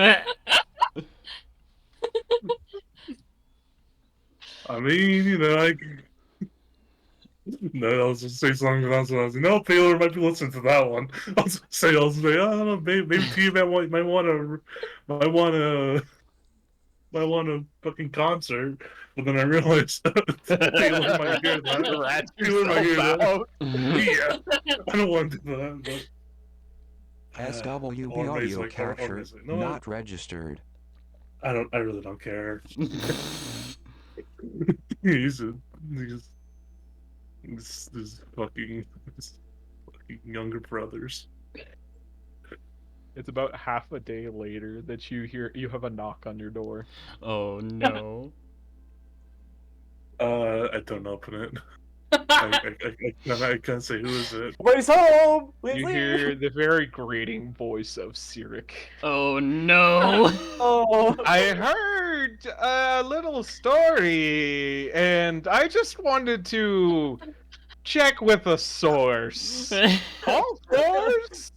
I mean, I'll just say something else. Taylor might be listening to that one. I'll say, I don't know, maybe you might want a fucking concert. But then I realized Taylor might hear that. Rat Taylor might hear yourself that. out. Yeah, I don't want to do that. But... SWB Orme's audio like, capture Orme's like, no, not registered. I really don't care. He's fucking younger brothers. It's about half a day later that you have a knock on your door. Oh no. I don't open it. I can't say who is it. Nobody's home. Please You leave. hear the very grating voice of Sirik. Oh no. Oh. I heard a little story, and I just wanted to check with a source. All source?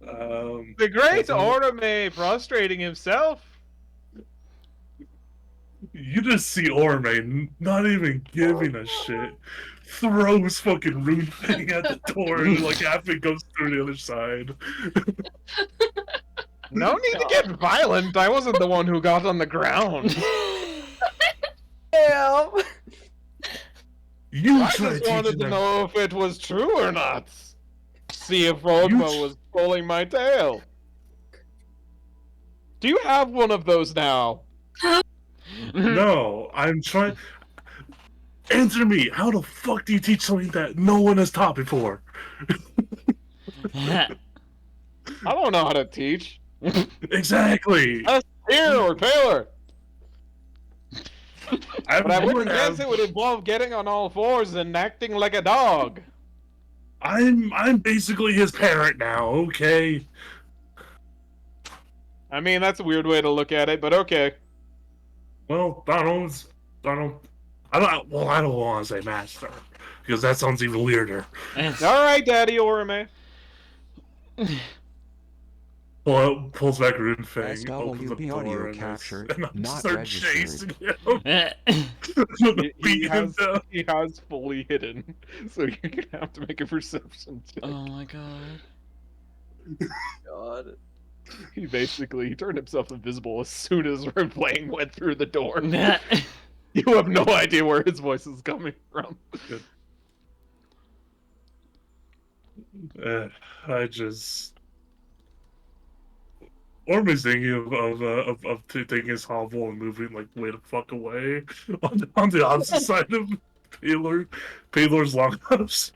The great Orome prostrating himself. You just see Orme not even giving a shit. Throws fucking Rune Fang at the door and like half it goes through the other side. No need to get violent. I wasn't the one who got on the ground. Damn. You I try just wanted teaching to them. know if it was true or not. See if Ogma was pulling my tail. Do you have one of those now? No, I'm trying. Answer me. How the fuck do you teach something that no one has taught before? I don't know how to teach. Exactly. Here or Taylor. But I wouldn't have- guess it would involve getting on all fours and acting like a dog. I'm basically his parent now. Okay. I mean, that's a weird way to look at it, but okay. Well, I don't want to say master because that sounds even weirder. All right, Daddy Orome. Pulls back Rune Fang, opens up the SWB door, audio and capture I not start registered. chasing him. He Beat him has, down. he has fully hidden, so you're gonna have to make a perception check. Oh my god. God. He turned himself invisible as soon as Fang went through the door. You have no idea where his voice is coming from. I just. Orme's thinking of taking his hovel and moving like way the fuck away on the opposite side of Paylor's longhouse.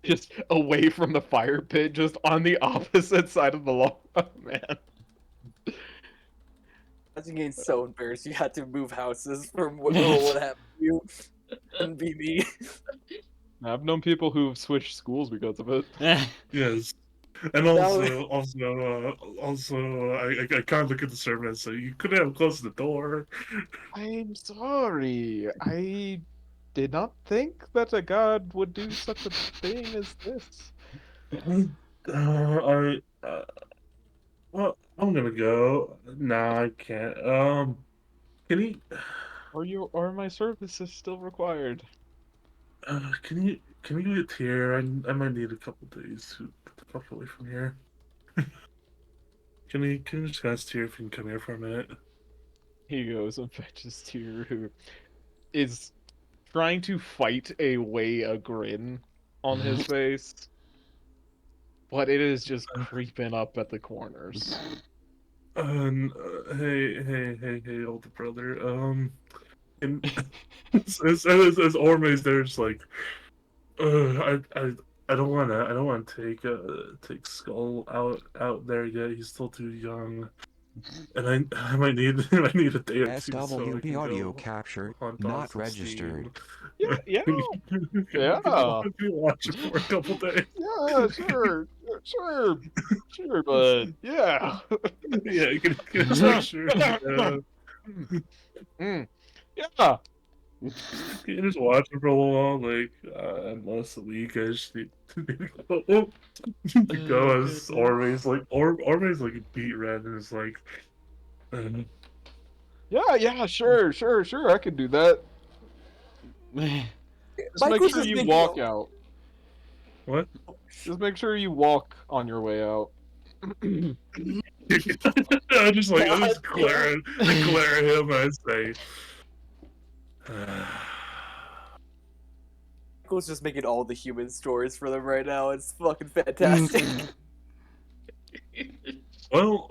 Just away from the fire pit, just on the opposite side of the lawn. Oh, man. Imagine getting so embarrassed you had to move houses from what happened to you. And be me. I've known people who've switched schools because of it. Yes. And That also, I kind of look at the servant and say, you could have closed the door. I'm sorry. I did not think that a god would do such a thing as this. Well, I'm gonna go. Nah, I can't. Can you, Are my services still required? can you get here? I might need a couple days to get the fuck away from here. Can you just ask Tyr if you can come here for a minute? He goes and fetches Tyr, who is trying to fight away a grin on his face, but it is just creeping up at the corners. Hey, older brother. And as Orme's there, it's like, I don't wanna take Skull out there yet. He's still too young, and I might need I need a day or two so I SWB can audio go captured, hunt on not some registered. Yeah, yeah, Steam. yeah. Can you watch it for a couple days? yeah, sure, but yeah. Yeah, you can just make sure. Yeah. You just watch it for a little while, like once a week. I just need to go as Orme's like Orme's like beat red and is like, Yeah, sure. I can do that. Just make Michael's sure just you making walk all- out. what? Just make sure you walk on your way out. I just glare at him and I say, Michael's just making all the human stories for them right now. It's fucking fantastic. well.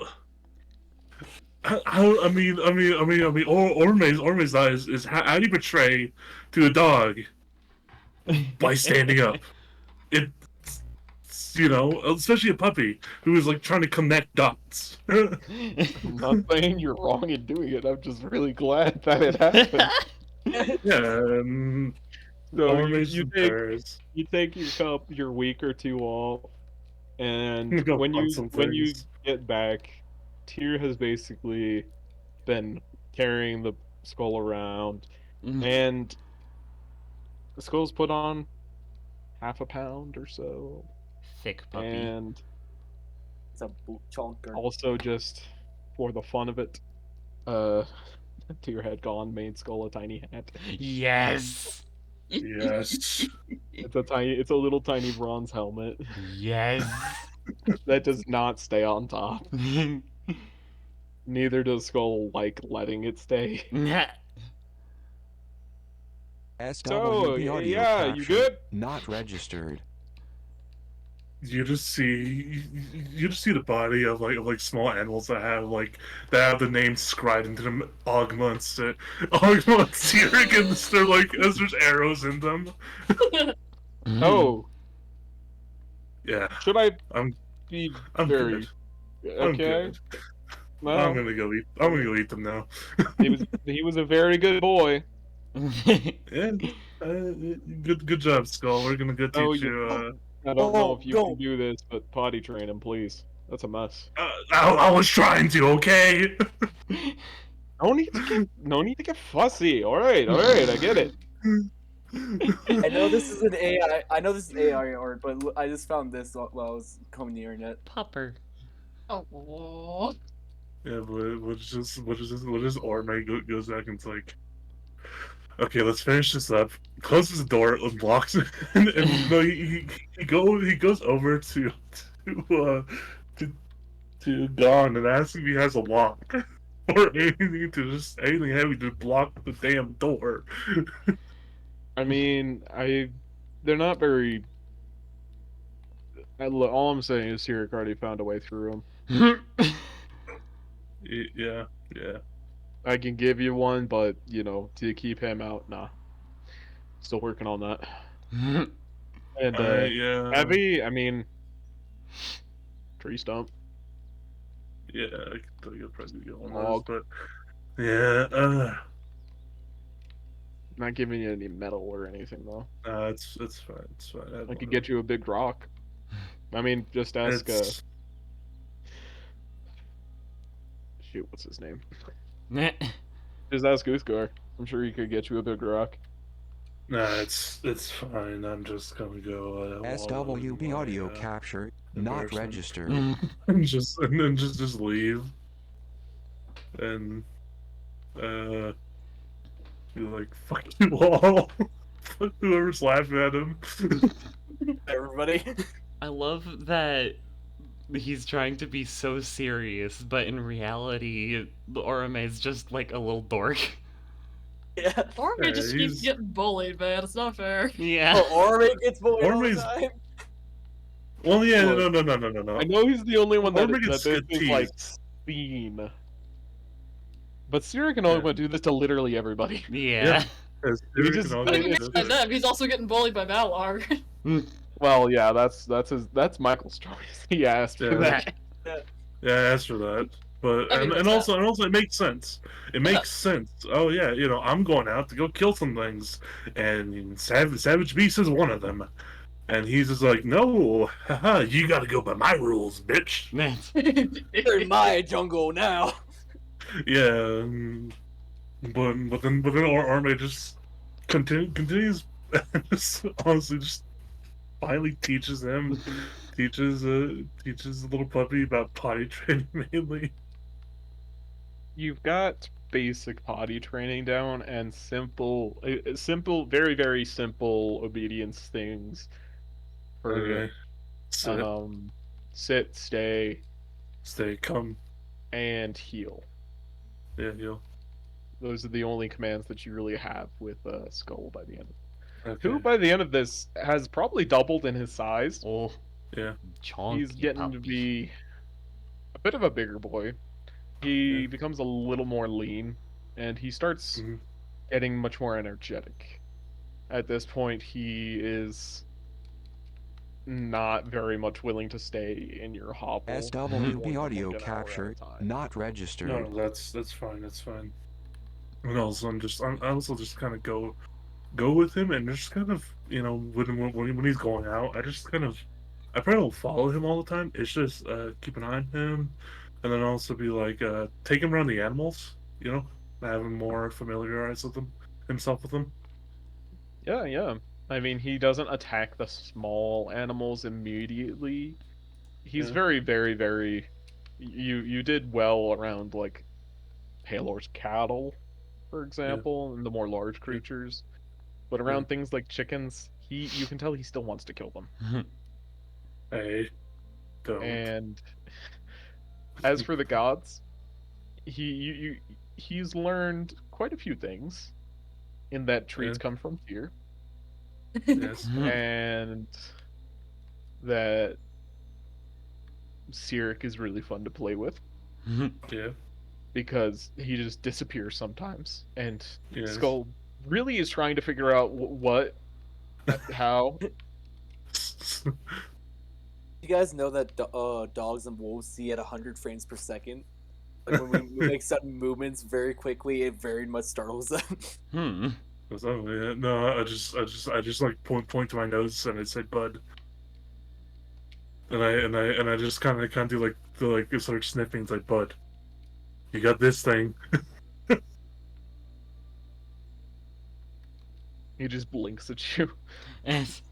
Orme's eyes is how do you betray to a dog by standing up? It's especially a puppy who is like trying to connect dots. I'm not saying you're wrong in doing it. I'm just really glad that it happened. Yeah. So Orme's you embarrassed. take your week or two off, and Go when hunt some you things. get back, Tyr has basically been carrying the skull around, and the skull's put on half a pound or so, Thick puppy. and It's a boot chonker. also just for the fun of it, Tyr had gone made skull a tiny hat. Yes. Yes. It's a little tiny bronze helmet Yes. that does not stay on top. Neither does Skull like letting it stay. SWB audio yeah, you captured, good? not registered. You just see the body of like small animals that have the names scribed into them. Ogma and Sirik, and they're like as there's arrows in them. Oh, Yeah, should I I'm be I'm very good. I'm okay? good. Well, I'm gonna go eat them now. he was a very good boy. Yeah, good job, Skull. We're gonna go Oh, teach you. I don't know if you go. can do this, but potty train him, please. That's a mess. I was trying to, okay. No need to get fussy. All right, I get it. I know this is an AI. I know this is AI art, but I just found this while I was combing the internet. Pupper. Oh. Yeah, but what is this? Orme goes back and it's like, okay, let's finish this up. Closes the door, locks it, and no, he goes over to Gon and asks if he has a lock or anything heavy to block the damn door. I mean, they're not very. All I'm saying is Sirik already found a way through them. Yeah. I can give you one, but to keep him out, nah. Still working on that. And Yeah. heavy, I mean, tree stump. Yeah, I can tell you probably get one of Log. those, but yeah, Not giving you any metal or anything though. it's fine. It's fine. I I don't could know. get you a big rock. I mean, just ask. It's Shoot, what's his name? Nah. Just ask Uthgar. I'm sure he could get you a big rock. nah, it's fine. I'm just gonna go. wallow in SWB audio my, capture not embarrassment. registered. and then just leave, and be like, fuck you all. Fuck whoever's laughing at him. Everybody. I love that he's trying to be so serious, but in reality, Orome's just like a little dork. Yeah. Orme Yeah, just keeps he's- getting bullied, man. It's not fair. Yeah. Oh, Orme gets bullied all the Orme's- time. Well, yeah, Look, no. I know he's the only one that, Orme that gets this good is like teased. seen. But Sierra and Ogma do this to literally everybody. Yeah. Yes, He Derek just- and all Not that even it's- stuff. that, he's also getting bullied by Malar. Well, yeah, that's Michael's choice. He asked for Yeah. that. Yeah, as for that, but I mean, and what's also it makes sense. It makes sense. Oh yeah, I'm going out to go kill some things, and Savage Beast is one of them, and he's just like, no, haha, you got to go by my rules, bitch. They're in my jungle now. Yeah, but then Arme just continues, just honestly just finally teaches teaches the little puppy about potty training mainly. You've got basic potty training down and simple, very, very simple obedience things for Okay, sit, stay, stay, come, and heal. yeah, heal. Those are the only commands that you really have with Skull by the end. Okay. Who by the end of this has probably doubled in his size. Oh, Yeah. chonky He's getting to puppy. be a bit of a bigger boy. He Yeah. becomes a little more lean, and he starts Mhm. getting much more energetic. At this point, he is not very much willing to stay in your hobble. more SWB than audio like an hour at a capture time. not registered. No, that's fine. That's fine. And also, I also just kind of go with him, and just kind of when he's going out, I probably don't follow him all the time. It's just keep an eye on him, and then also be like take him around the animals, have him more familiarized with himself with them. Yeah. I mean, he doesn't attack the small animals immediately. He's Yeah. very, very, very. You did well around like Palor's cattle, for example, and the more large creatures. But around things like chickens, you can tell he still wants to kill them. Hey, don't. And as for the gods, he's learned quite a few things. In that treats Yeah. come from fear, Yes. and that Sirik is really fun to play with Yeah. because he just disappears sometimes, and Yes. Skull really is trying to figure out what, how. You guys know that dogs and wolves see at 100 frames per second? Like when we make sudden movements very quickly, it very much startles them. Oh yeah, no, I just like point to my nose and I say bud, and I just kind of do like start sniffing. It's like, bud, you got this thing. He just blinks at you. Yes.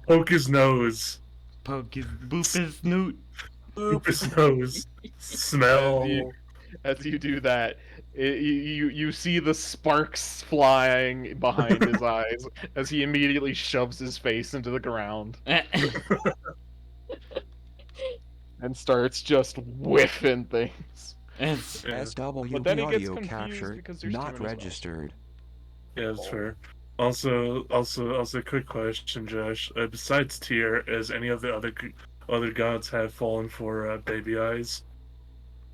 Poke his nose, Poke his boop his snoot. poop his nose, smell. As you do that, you see the sparks flying behind his eyes as he immediately shoves his face into the ground and starts just whiffing things. Yes. Yeah, But then SWB he gets audio confused capture because there's not two in his mouth. registered. yeah, that's fair. Also, a quick question, Josh. Besides Tyr, as any of the other gods have fallen for baby eyes?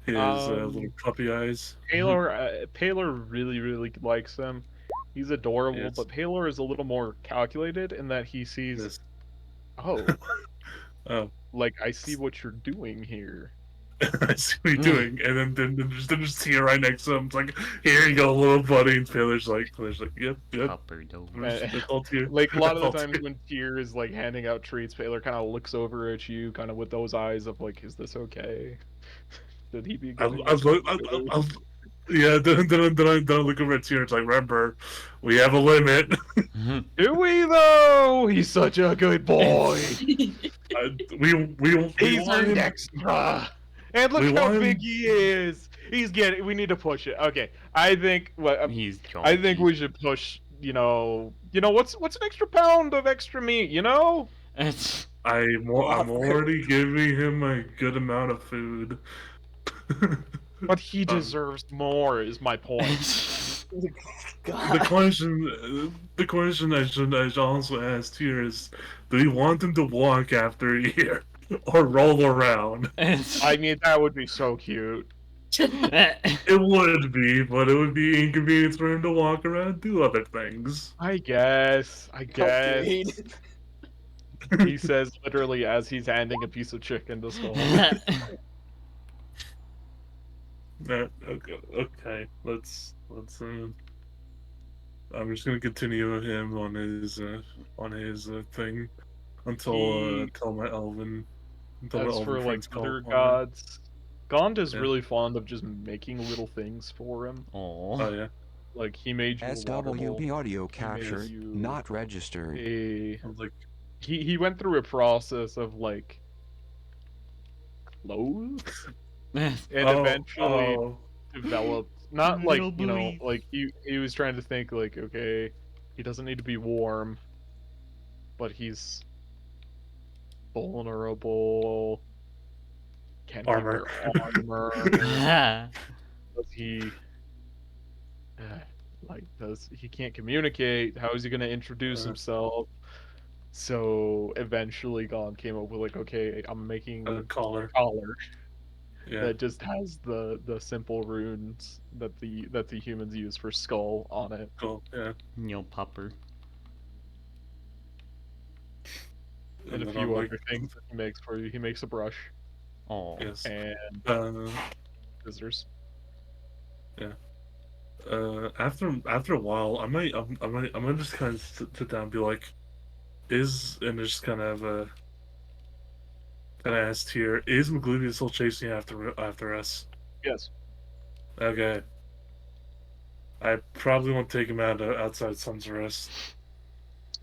His little puppy eyes. Palor really, really likes him. He's adorable, Yes. but Palor is a little more calculated in that he sees, Yes. oh, Oh, like I see what you're doing here. I see what you're doing, and then just Tia right next to him. It's like, here you go, little buddy. And Taylor's like, yep. Pupper dog. They call Tia. Like a lot of the They call times Tia. when Tyr is like handing out treats, Paylor kind of looks over at you, kind of with those eyes of like, "Is this okay? Did he be?" I giving was us like, food?" yeah. Then I look over at Tia. It's like, remember, we have a limit. Do we though? He's such a good boy. We He's want earned him. extra. And look We how want him- big he is. He's getting. We need to push it. Okay, I think. What? He's I think chunky. we should push. What's an extra pound of extra meat? You know. I'm already giving him a good amount of food. But he deserves more. Is my point. The question I should also ask here is, do you want him to walk after a year or roll around? I mean, that would be so cute. It would be, but it would be inconvenient for him to walk around and do other things. I guess. Okay. He says literally as he's handing a piece of chicken to Skull. Okay. Let's. I'm just gonna continue him on his thing until my elven. Until my As elven for like friends call other on me. gods, Gond is Yeah. really fond of just making little things for him. Oh Oh. yeah. Like he made you a water SWB bowl, audio captured, you not registered. a I was like, he went through a process of like clothes and eventually developed not like Little like he was trying to think like, okay, he doesn't need to be warm, but he's vulnerable. Can he Armor. wear armor? Ah. Does he he can't communicate? How is he going to introduce himself? So eventually Gon came up with like, okay, I'm making a a collar. collar Yeah. that just has the simple runes that the humans use for skull on it. Cool. Yeah. Yo, pupper. And a then few I'm other things that he makes for you. He makes a brush Oh. Yes. and Uh, scissors. after a while, I'm gonna just kind of sit down and be like, and just kind of asked here, is McGloovia still chasing after us? Yes. Okay. I probably won't take him outside Sun's Rest.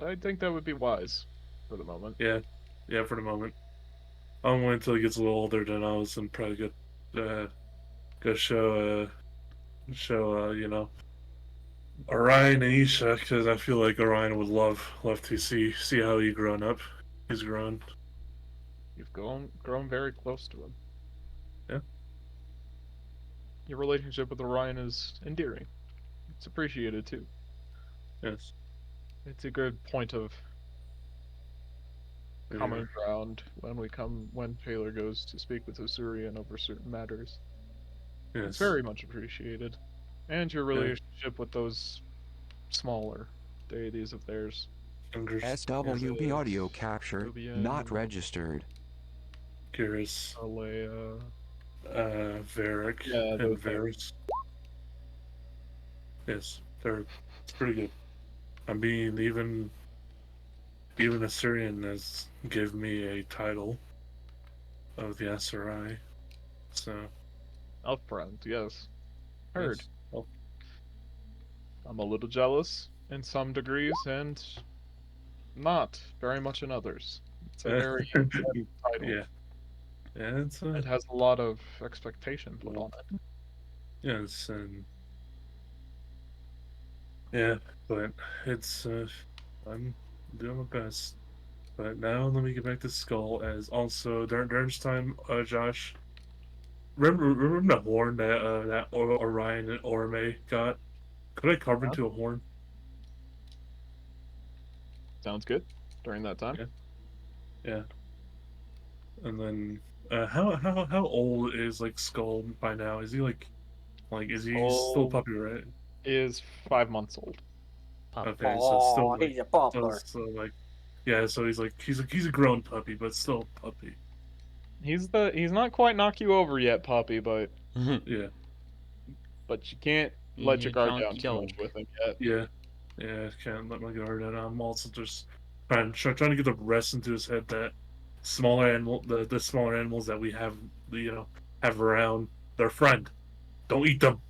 I think that would be wise for the moment. Yeah, for the moment. I'll wait until he gets a little older, then I was and probably go show Orion and Isha, because I feel like Orion would love to see how he's grown. You've grown very close to him. Yeah. Your relationship with Orion is endearing. It's appreciated too. Yes. It's a good point of common ground when Taylor goes to speak with Osurian over certain matters. Yes. It's very much appreciated. And your relationship with those smaller deities of theirs. SWB audio captured, Rubian. not registered. Curious. Alea. Varric. Yeah, and those Varys. Yes, it's pretty good. I mean, even Assyrian has given me a title of the Asserai. So Elf friend, yes. Heard. yes. Well, I'm a little jealous in some degrees and not very much in others. It's a very important title. yeah. Yeah, it's It has a lot of expectation put on it. yes, and yeah, but it's I'm doing my best. But now let me get back to Skull. As also during this time, Josh, remember the horn that Orion and Orme got? Could I carve into a horn? Sounds good. During that time. Yeah. And then how old is like Skull by now? Is he like is he still Old. puppy, right? Is 5 months old. Pupper. Okay, so Oh, still like, he's a poplar. so like yeah, so he's a grown puppy, but still a puppy. He's not quite knock you over yet, puppy, but Yeah, you can't let your guard down Chonky too much dog. with him yet. yeah. Can't let my guard down. I'm also just trying to get the rest into his head that the smaller animals that we have, have around, their friend. Don't eat them.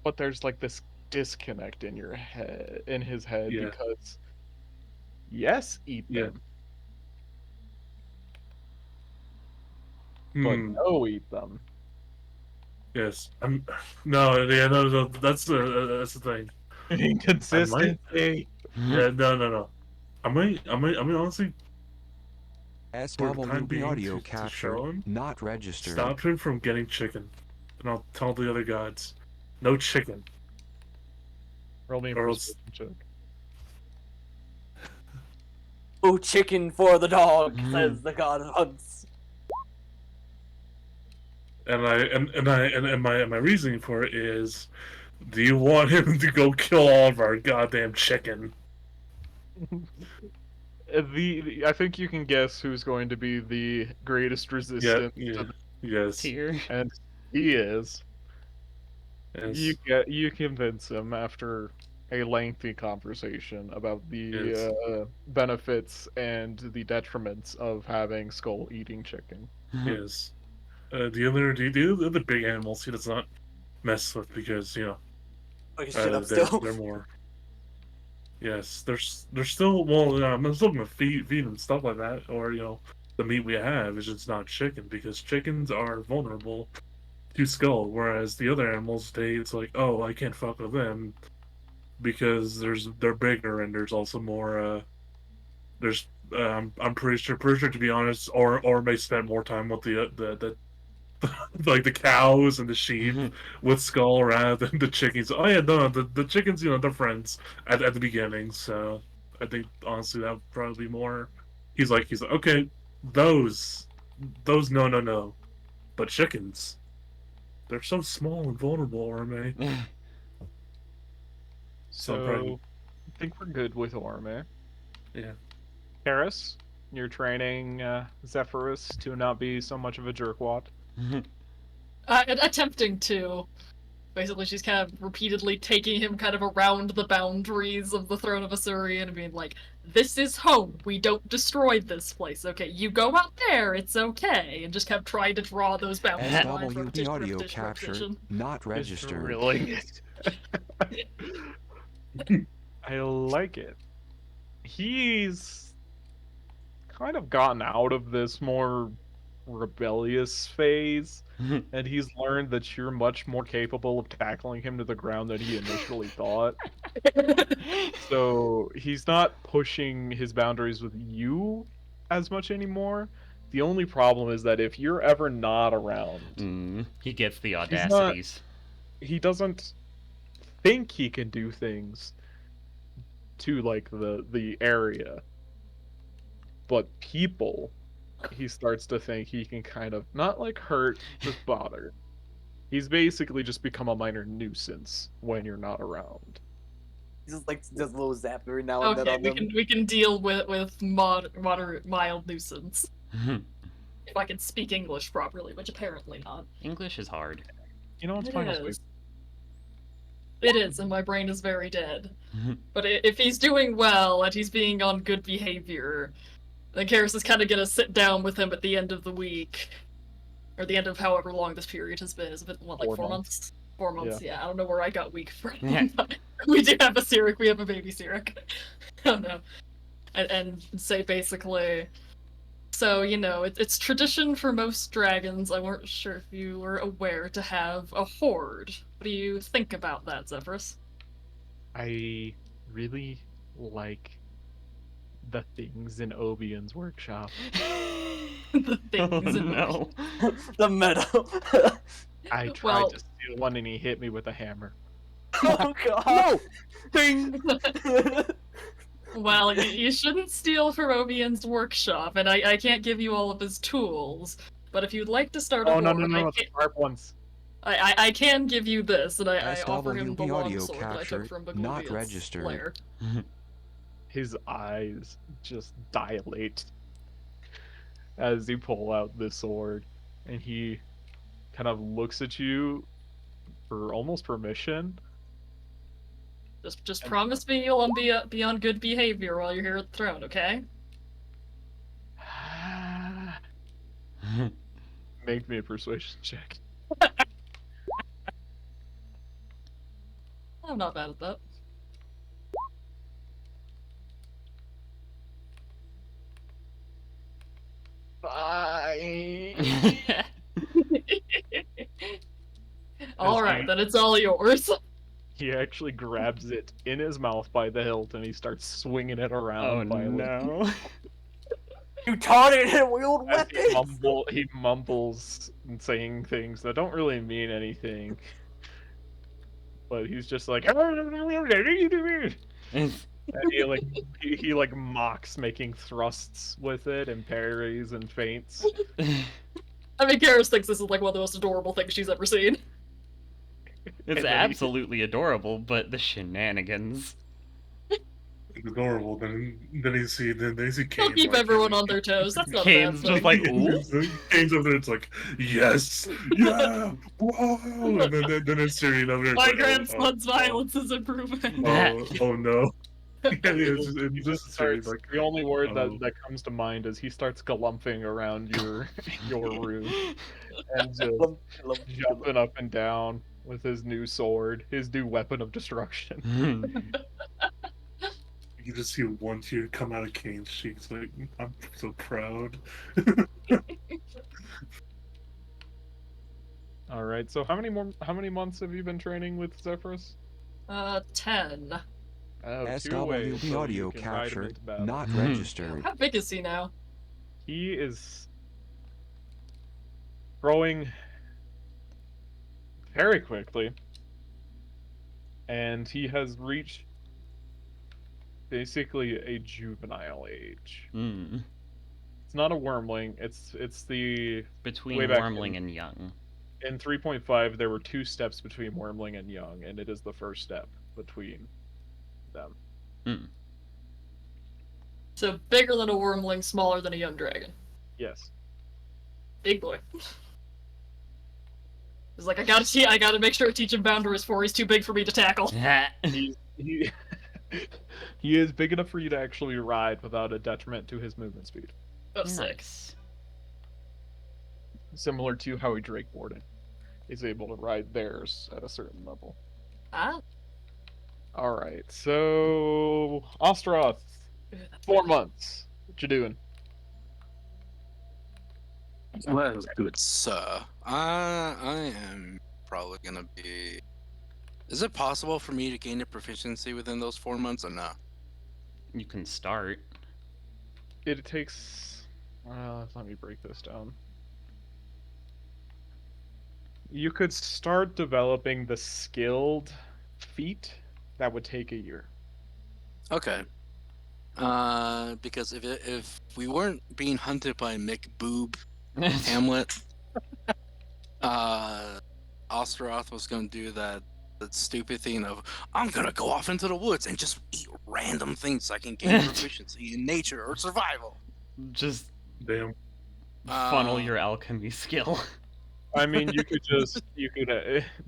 But there's like this disconnect in his head, Yeah. because yes, eat Yeah. them, but Hmm. no, eat them. Yes. No. That's the thing. Inconsistency. Yeah. No. I might honestly, for the time SWB being, audio to captured, show him, not registered. stop him from getting chicken, and I'll tell the other gods, no chicken. Roll me a Or else- persuasion check. Oh, chicken for the dog, says the god of hunts. And my reasoning for it is, do you want him to go kill all of our goddamn chicken? I think you can guess who's going to be the greatest resistance to Yes. Tier. and he is. Yes. You convince him after a lengthy conversation about the Yes. benefits and the detriments of having Skull eating chicken. Yes. The other big animals he does not mess with because Fucking shit up still. they're more. Yes, they're still I'm still gonna feed them stuff like that, or the meat we have is just not chicken because chickens are vulnerable to Skull, whereas the other animals it's like, oh, I can't fuck with them because they're bigger and there's also more there's I'm pretty sure to be honest, or may spend more time with the like the cows and the sheep with Skull rather than the chickens. Oh yeah, no, the chickens, they're friends at the beginning. So I think honestly that would probably be more. He's like, okay, those no, but chickens, they're so small and vulnerable, Orme. So I'm probably- I think we're good with Orme. Yeah. Karis, you're training Zephyrus to not be so much of a jerkwad. Attempting to. Basically, she's kind of repeatedly taking him kind of around the boundaries of the Throne of Asurian and being like, this is home. We don't destroy this place. Okay, you go out there. It's okay. And just kept trying to draw those boundaries. lines, SWB repetition, audio repetition, captured, repetition. not Just registered. drilling it. I like it. He's kind of gotten out of this more rebellious phase, and he's learned that you're much more capable of tackling him to the ground than he initially thought. So he's not pushing his boundaries with you as much anymore. The only problem is that if you're ever not around, He gets the not- audacities. he doesn't think he can do things to like the area, but people, he starts to think he can kind of not like hurt, just bother. He's basically just become a minor nuisance when you're not around. He just like does a little zap every now and then Okay, on we them. can deal with moderate mild nuisance. If I can speak English properly, which apparently not. English is hard. You know what's It fine with is. It is, and my brain is very dead. But if he's doing well and he's being on good behavior, then Karis is kind of gonna sit down with him at the end of the week, or the end of however long this period has been. Has it been what, like 4 months? 4 months. Yeah, I don't know where I got week from. Yeah. But we do have a Sirik. We have a baby Sirik. Oh no. And say basically. So, it's tradition for most dragons. I weren't sure if you were aware to have a horde. What do you think about that, Zephyrus? I really like the things in Obian's workshop. The things in no. The meadow. I tried Well- to steal one and he hit me with a hammer. Oh god. Ding! Well, you shouldn't steal from Obian's workshop, and I can't give you all of his tools. But if you'd like to start a Oh no horde, the sharp ones. I can give you this, and I offer him the SWB long audio sword that I took captured, from not Bagluvia's registered. lair. His eyes just dilate. as you pull out this sword, and he kind of looks at you for almost permission. Just promise me you'll be on good behavior while you're here at the throne, okay? Make me a persuasion check. I'm not bad at that. Fine. Alright, then it's all yours. He actually grabs it in his mouth by the hilt and he starts swinging it around. Oh violently. no. You taught it to wield As weapons! he mumbles and saying things that don't really mean anything. But he's just like, and he like mocks making thrusts with it and parries and feints. I mean, Karis thinks this is like one of the most adorable things she's ever seen. It's And then he- absolutely adorable, but the shenanigans. It's adorable. Then you see He'll Kane. keep like, everyone on their toes. That's not Kane's bad. just like, ooh. Kane's over there. It's like, yes, yeah, whoa, and then it's Syrian over there. it's My like, grandson's violence is improving. Oh no. Yeah, it's just Syrian, like, The only word oh. that comes to mind is he starts galumphing around your room and just jumping up and down with his new sword, his new weapon of destruction. You just see one tear come out of Kane's cheeks. Like, I'm so proud. All right. So how many months have you been training with Zephyrus? 10. Oh, 2 ways, SWB so you audio can ride him captured, into battle. not Mhm. registered. How big is he now? He is growing very quickly, and he has reached basically a juvenile age. Mm. It's not a wormling. It's the Between Way back Wormling in- and Young. in 3.5 there were 2 steps between wormling and young, and it is the first step between them. Mm. So bigger than a wormling, smaller than a young dragon. Yes. Big boy. He's like, I gotta make sure to teach him boundaries before he's too big for me to tackle. He he is big enough for you to actually ride without a detriment to his movement speed. Oh, sick. Nice. Similar to how a Drake Warden is able to ride theirs at a certain level. Ah, Alright, so Ostroth, 4 months. What you doing? Well, good sir. I am probably gonna be. Is it possible for me to gain a proficiency within those 4 months or not? You can start. It takes. Let me break this down. You could start developing the skilled feat. That would take a year. Okay. Because if we weren't being hunted by Mick Boob Hamlet, Osteroth was gonna do that stupid thing of I'm gonna go off into the woods and just eat random things so I can gain proficiency in nature or survival. Just Damn. funnel your alchemy skill. I mean, you could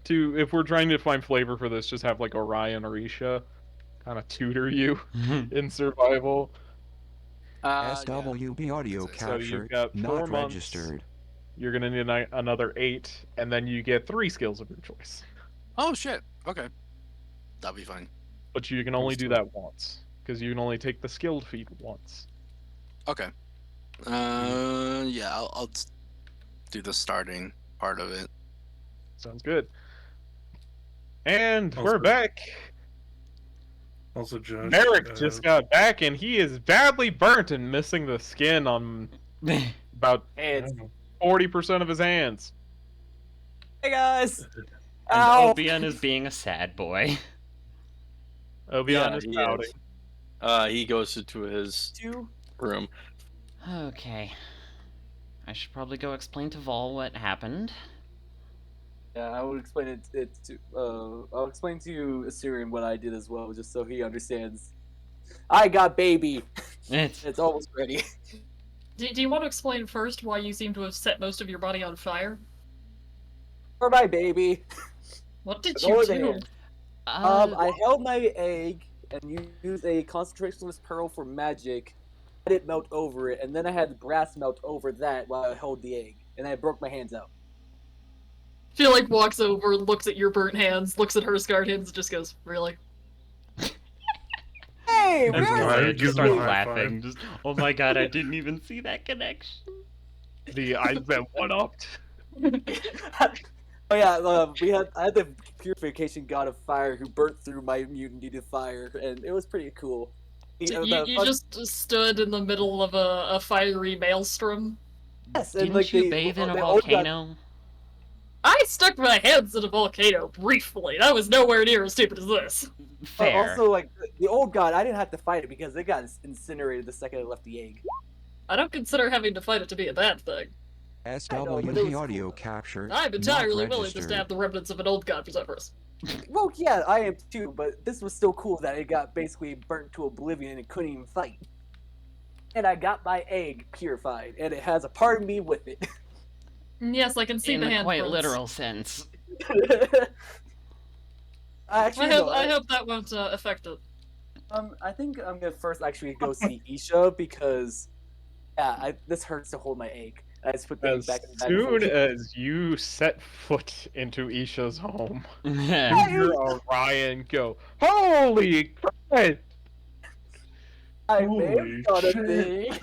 if we're trying to find flavor for this, just have like Orion or Isha kind of tutor you in survival. SWB audio So you've captured, got 4 not months. registered. You're gonna need another 8, and then you get 3 skills of your choice. Oh shit. Okay. That'll be fine. But you can only do that once, because you can only take the skilled feat once. Okay. Yeah, I'll do the starting part of it. Sounds good. And Also- we're back. Also, Josh. Merrick just got back, and he is badly burnt and missing the skin on about Hey, I it's, don't know. 40% of his hands. hey guys! And Ow! Obion is being a sad boy. Obion Yeah, is he pouting. is. He goes into his Two. room. Okay. I should probably go explain to Vol what happened. Yeah, I would explain it to. I'll explain to Assyrian what I did as well, just so he understands. I got baby. It's It's almost ready. Do you want to explain first why you seem to have set most of your body on fire? For my baby. What did Lower you the do? hand. Uh, I held my egg and used a concentrationless pearl for magic. Let it melt over it, and then I had the brass melt over that while I held the egg, and I broke my hands out. She like walks over, looks at your burnt hands, looks at her scarred hands, and just goes, "Really?" Hey, and Gives him a Leia high- just gives him a starts high laughing. Just, oh my god, I didn't even see that connection. I've been one-upped. Oh yeah, I had the purification god of fire who burnt through my immunity to fire, and it was pretty cool. You just stood in the middle of a fiery maelstrom. Yes, and Didn't like you bathe in a the old god- volcano? I stuck my hands in a volcano briefly. That was nowhere near as stupid as this. Fair. Also, like the old god, I didn't have to fight it because it got incinerated the second I left the egg. I don't consider having to fight it to be a bad thing. know, but it was SWV audio cool. capture. I'm not entirely willing to registered. stab the remnants of an old god for Zephyros. Well, yeah, I am too, but this was still cool that it got basically burnt to oblivion and couldn't even fight. And I got my egg purified, and it has a part of me with it. Yes, I can see in the the handprints. quite literal sense. I hope that won't affect it. I think I'm gonna first actually go see Isha because, yeah, this hurts to hold my egg. I just put the egg As back in the bag. soon before- as you set foot into Isha's home, Yeah. you hear Orion go, "Holy crap!" I may have Holy done a shit. thing.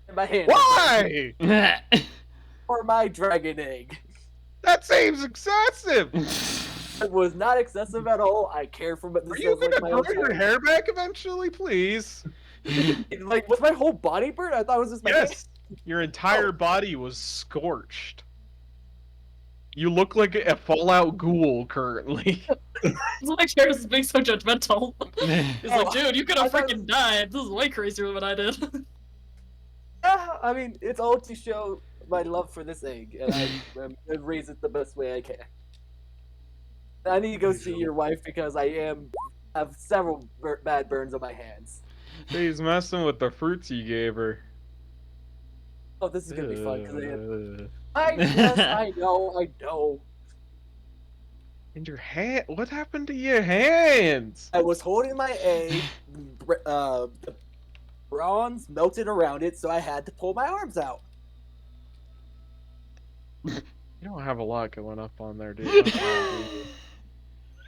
In my hand. Why? For my dragon egg. That seems excessive. It was not excessive at all. I care for it. Are you like gonna my own grow your child. hair back eventually, please? Like, was my whole body burnt? I thought it was just my head. Yes. Your entire body was scorched. You look like a Fallout ghoul currently. It's like Karis is being so judgmental. He's like, Oh, dude, you could I have thought- freaking died. This is way crazier than what I did. Yeah, I mean, it's all to show my love for this egg, and I'm gonna raise it the best way I can. I need to go see your wife because I have several bad burns on my hands. He's messing with the fruits you gave her. Oh, this is gonna be fun. 'Cause Uh, I know. And your hand? What happened to your hands? I was holding my egg, the bronze melted around it, so I had to pull my arms out. You don't have a lot going up on there, dude.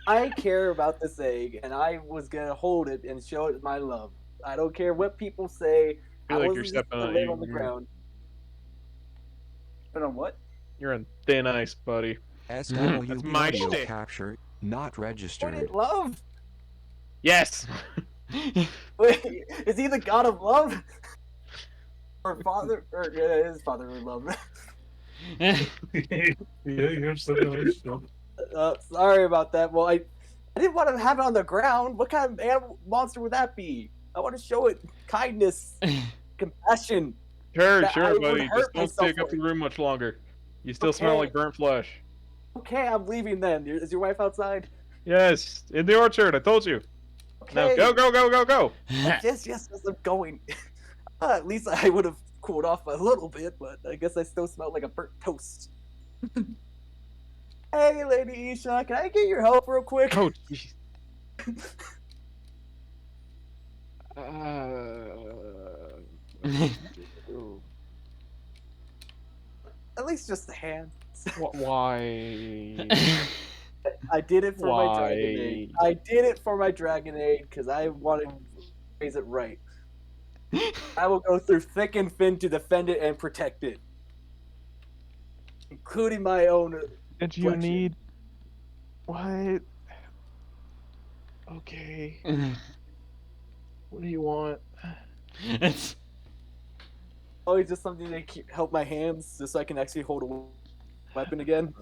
I care about this egg, and I was gonna hold it and show it my love. I don't care what people say. I feel like you're wasn't just stepping gonna on lay on the you're- ground. But on what? You're on thin ice, buddy. SWV That's my audio shtick. capture. Not What registered. is love? Yes. Wait, is he the god of love? Or father? Or his father of love? Yeah, you have something else. Sorry about that. Well, I didn't want to have it on the ground. What kind of animal monster would that be? I want to show it kindness, compassion. Sure, That I sure, would buddy. hurt Just don't myself take up for the room much longer. You still smell Okay. like burnt flesh. Okay, I'm leaving then. Is your wife outside? Yes, in the orchard. I told you. Now Okay. go, go, go, go, go. Yes, I'm going. At least I would have cooled off a little bit, but I guess I still smell like a burnt toast. Hey, Lady Isha, can I get your help real quick? Oh, jeez. Ooh. At least just the hand. Why? I did it for my dragon Why? egg. I did it for my dragon egg because I wanted to raise it right. I will go through thick and thin to defend it and protect it, including my own. And you Flexion. need what? Okay. What do you want? It's Always just something to help my hands, just so I can actually hold a weapon again.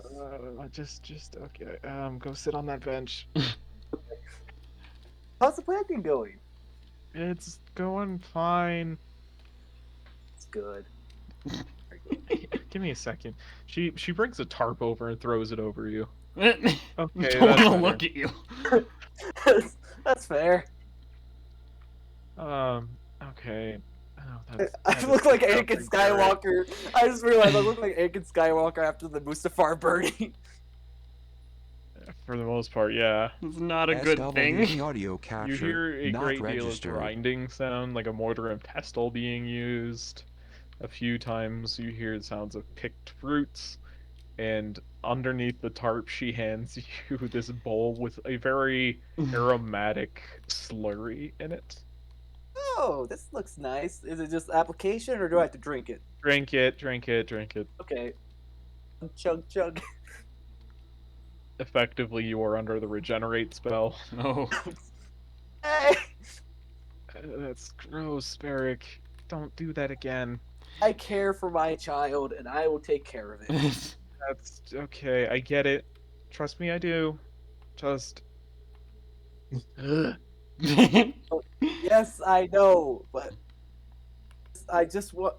Just okay. Go sit on that bench. How's the planting going? It's going fine. It's good. Give me a second. She brings a tarp over and throws it over you. don't Okay, wanna that's look at you. That's fair. Okay. Oh, I look like Anakin Skywalker. I just realized I look like Anakin Skywalker after the Mustafar burning. For the most part, yeah. It's not a good thing. SWB audio You capture hear a not great deal of registered. grinding sound, like a mortar and pestle being used. A few times you hear sounds of picked fruits, and underneath the tarp she hands you this bowl with a very aromatic slurry in it. Oh, this looks nice. Is it just application, or do I have to drink it? Drink it, drink it, drink it. Okay. Chug, chug. Effectively, you are under the regenerate spell. Oh. Hey, That's gross, Beric. Don't do that again. I care for my child, and I will take care of it. That's okay, I get it. Trust me, I do. Just. Ugh. Yes, I know, but I just want.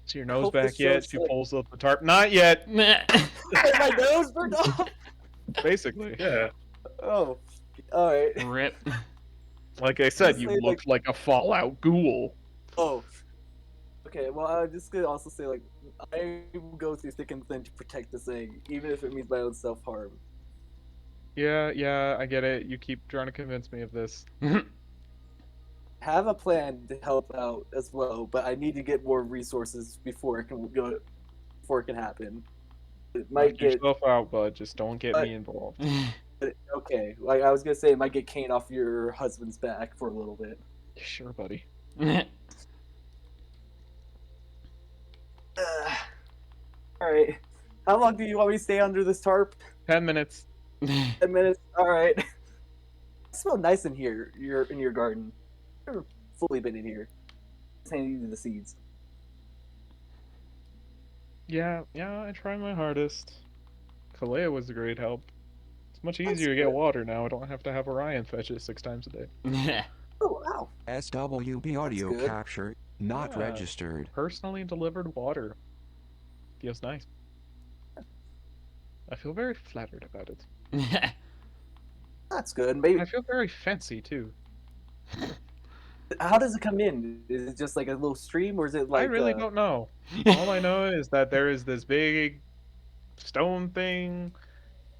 Is your I nose hope back this yet? shows She like- pulls up the tarp. Not yet! My nose burned off. Basically. Yeah. Oh, all right. Rip. Like I said, Just you say, look like a Fallout ghoul. Oh. Okay, well, I'm just gonna also say, like, I will go through thick and thin to protect this thing, even if it means my own self harm. Yeah, I get it. You keep trying to convince me of this. Have a plan to help out as well, but I need to get more resources before it can go. Before it can happen. It might Knock get yourself out, bud. Just don't get But- me involved. okay. Like I was gonna say, it might get Kane off your husband's back for a little bit. Sure, buddy. All right. How long do you want me to stay under this tarp? 10 minutes. 10 minutes. All right. It smells nice in here. You're in your garden. Never fully been in here. Just handing you the seeds. Yeah, I try my hardest. Kalea was a great help. It's much That's easier to get good. water now. I don't have to have Orion fetch it 6 times a day. Oh wow. SWB audio good. capture not Yeah. registered. Personally delivered water. Feels nice. I feel very flattered about it. That's good. Maybe. I feel very fancy too. How does it come in? Is it just like a little stream, or is it like? I really don't know. All I know is that there is this big stone thing.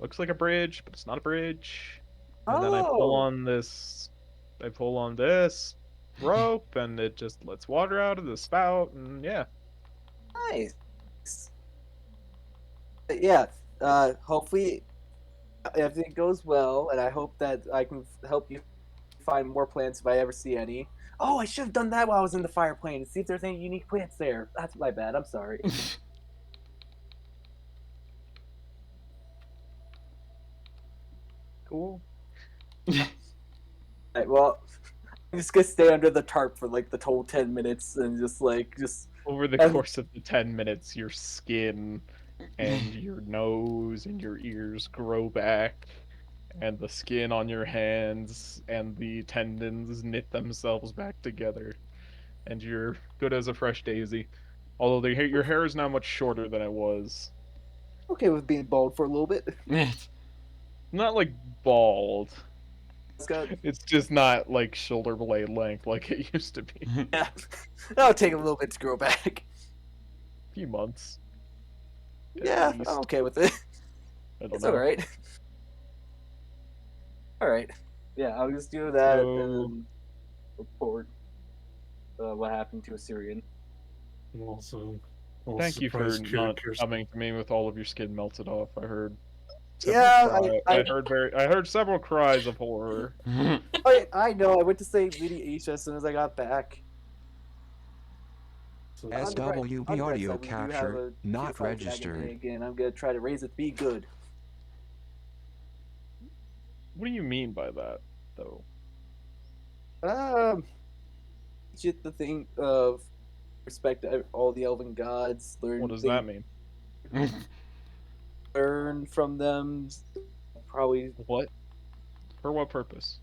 Looks like a bridge, but it's not a bridge. And then I pull Oh. on this. I pull on this rope, and it just lets water out of the spout, and yeah. Nice. Yeah. Hopefully, everything goes well, and I hope that I can help you find more plants if I ever see any. Oh, I should have done that while I was in the fire plane and see if there's any unique plants there. That's my bad. I'm sorry. Cool. Alright, well, I'm just gonna stay under the tarp for like the total 10 minutes and just. Over the And- course of the 10 minutes, your skin and your nose and your ears grow back, and the skin on your hands and the tendons knit themselves back together, and you're good as a fresh daisy. Although your hair is now much shorter than it was. Okay with being bald for a little bit. Not like bald. It's got, It's just not like shoulder blade length like it used to be. yeah. That'll take a little bit to grow back. A few months. at Yeah, least. I'm okay with it. I don't It's know. alright. Alright. Yeah, I'll just do that So- and then report what happened to Assyrian. I'm also Thank you for surprised not Kirsten- coming to me with all of your skin melted off. I heard. Yeah, I heard several cries of horror. I know, I went to say Lady Aisha as soon as I got back. So- On the bright- SWB on the bright audio side, we do have capture a not cute dragon registered. egg, and I'm gonna try to raise it to be good. What do you mean by that, though? Just the thing of respect all the elven gods. Learn What does things- that mean? Learn from them. Probably What? For what purpose?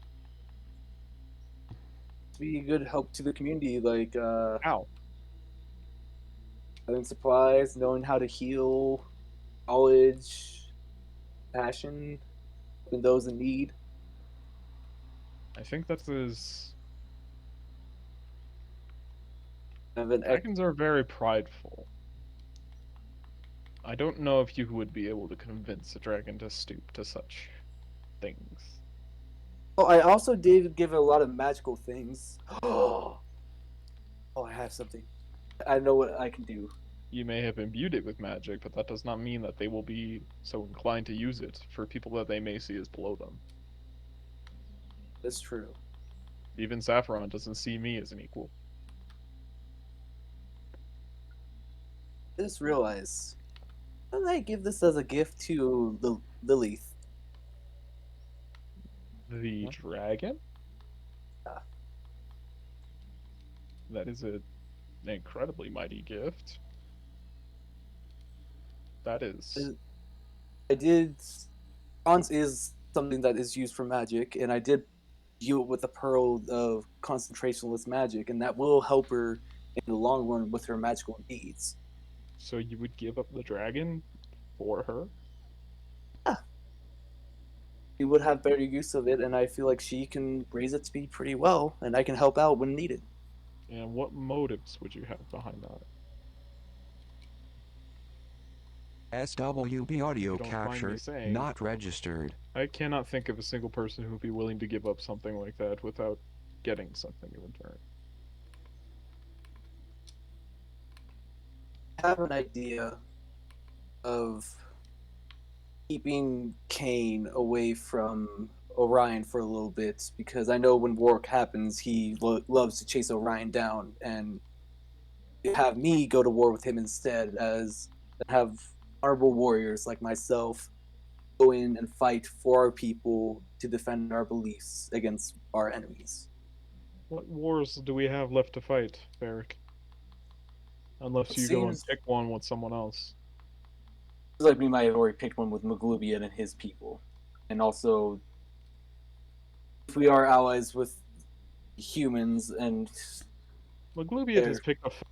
be a good help to the community, like How? having supplies, knowing how to heal, knowledge, passion, helping those in need. I think that is. Of an Dragons are very prideful. I don't know if you would be able to convince a dragon to stoop to such things. Oh, I also did give it a lot of magical things. Oh, I have something. I know what I can do. You may have imbued it with magic, but that does not mean that they will be so inclined to use it for people that they may see as below them. That's true. Even Saffron doesn't see me as an equal. I just realized. Why don't I give this as a gift to the Lilith? The dragon? Yeah. That is an incredibly mighty gift. That is. I did. Bronze is something that is used for magic, and I did view it with a pearl of concentrationless magic, and that will help her in the long run with her magical needs. So you would give up the dragon for her? She would have better use of it, and I feel like she can raise its speed pretty well, and I can help out when needed. And what motives would you have behind that? SWB audio You don't mind me capture saying. not registered. I cannot think of a single person who would be willing to give up something like that without getting something in return. I have an idea of keeping Kane away from Orion for a little bit, because I know when war happens, he loves to chase Orion down, and have me go to war with him instead, as have honorable warriors like myself go in and fight for our people to defend our beliefs against our enemies. What wars do we have left to fight, Beric? Unless It you go and seems- pick one with someone else. It's like we might have already picked one with Maglubian and his people. And also, if we are allies with humans and Maglubian has picked a fight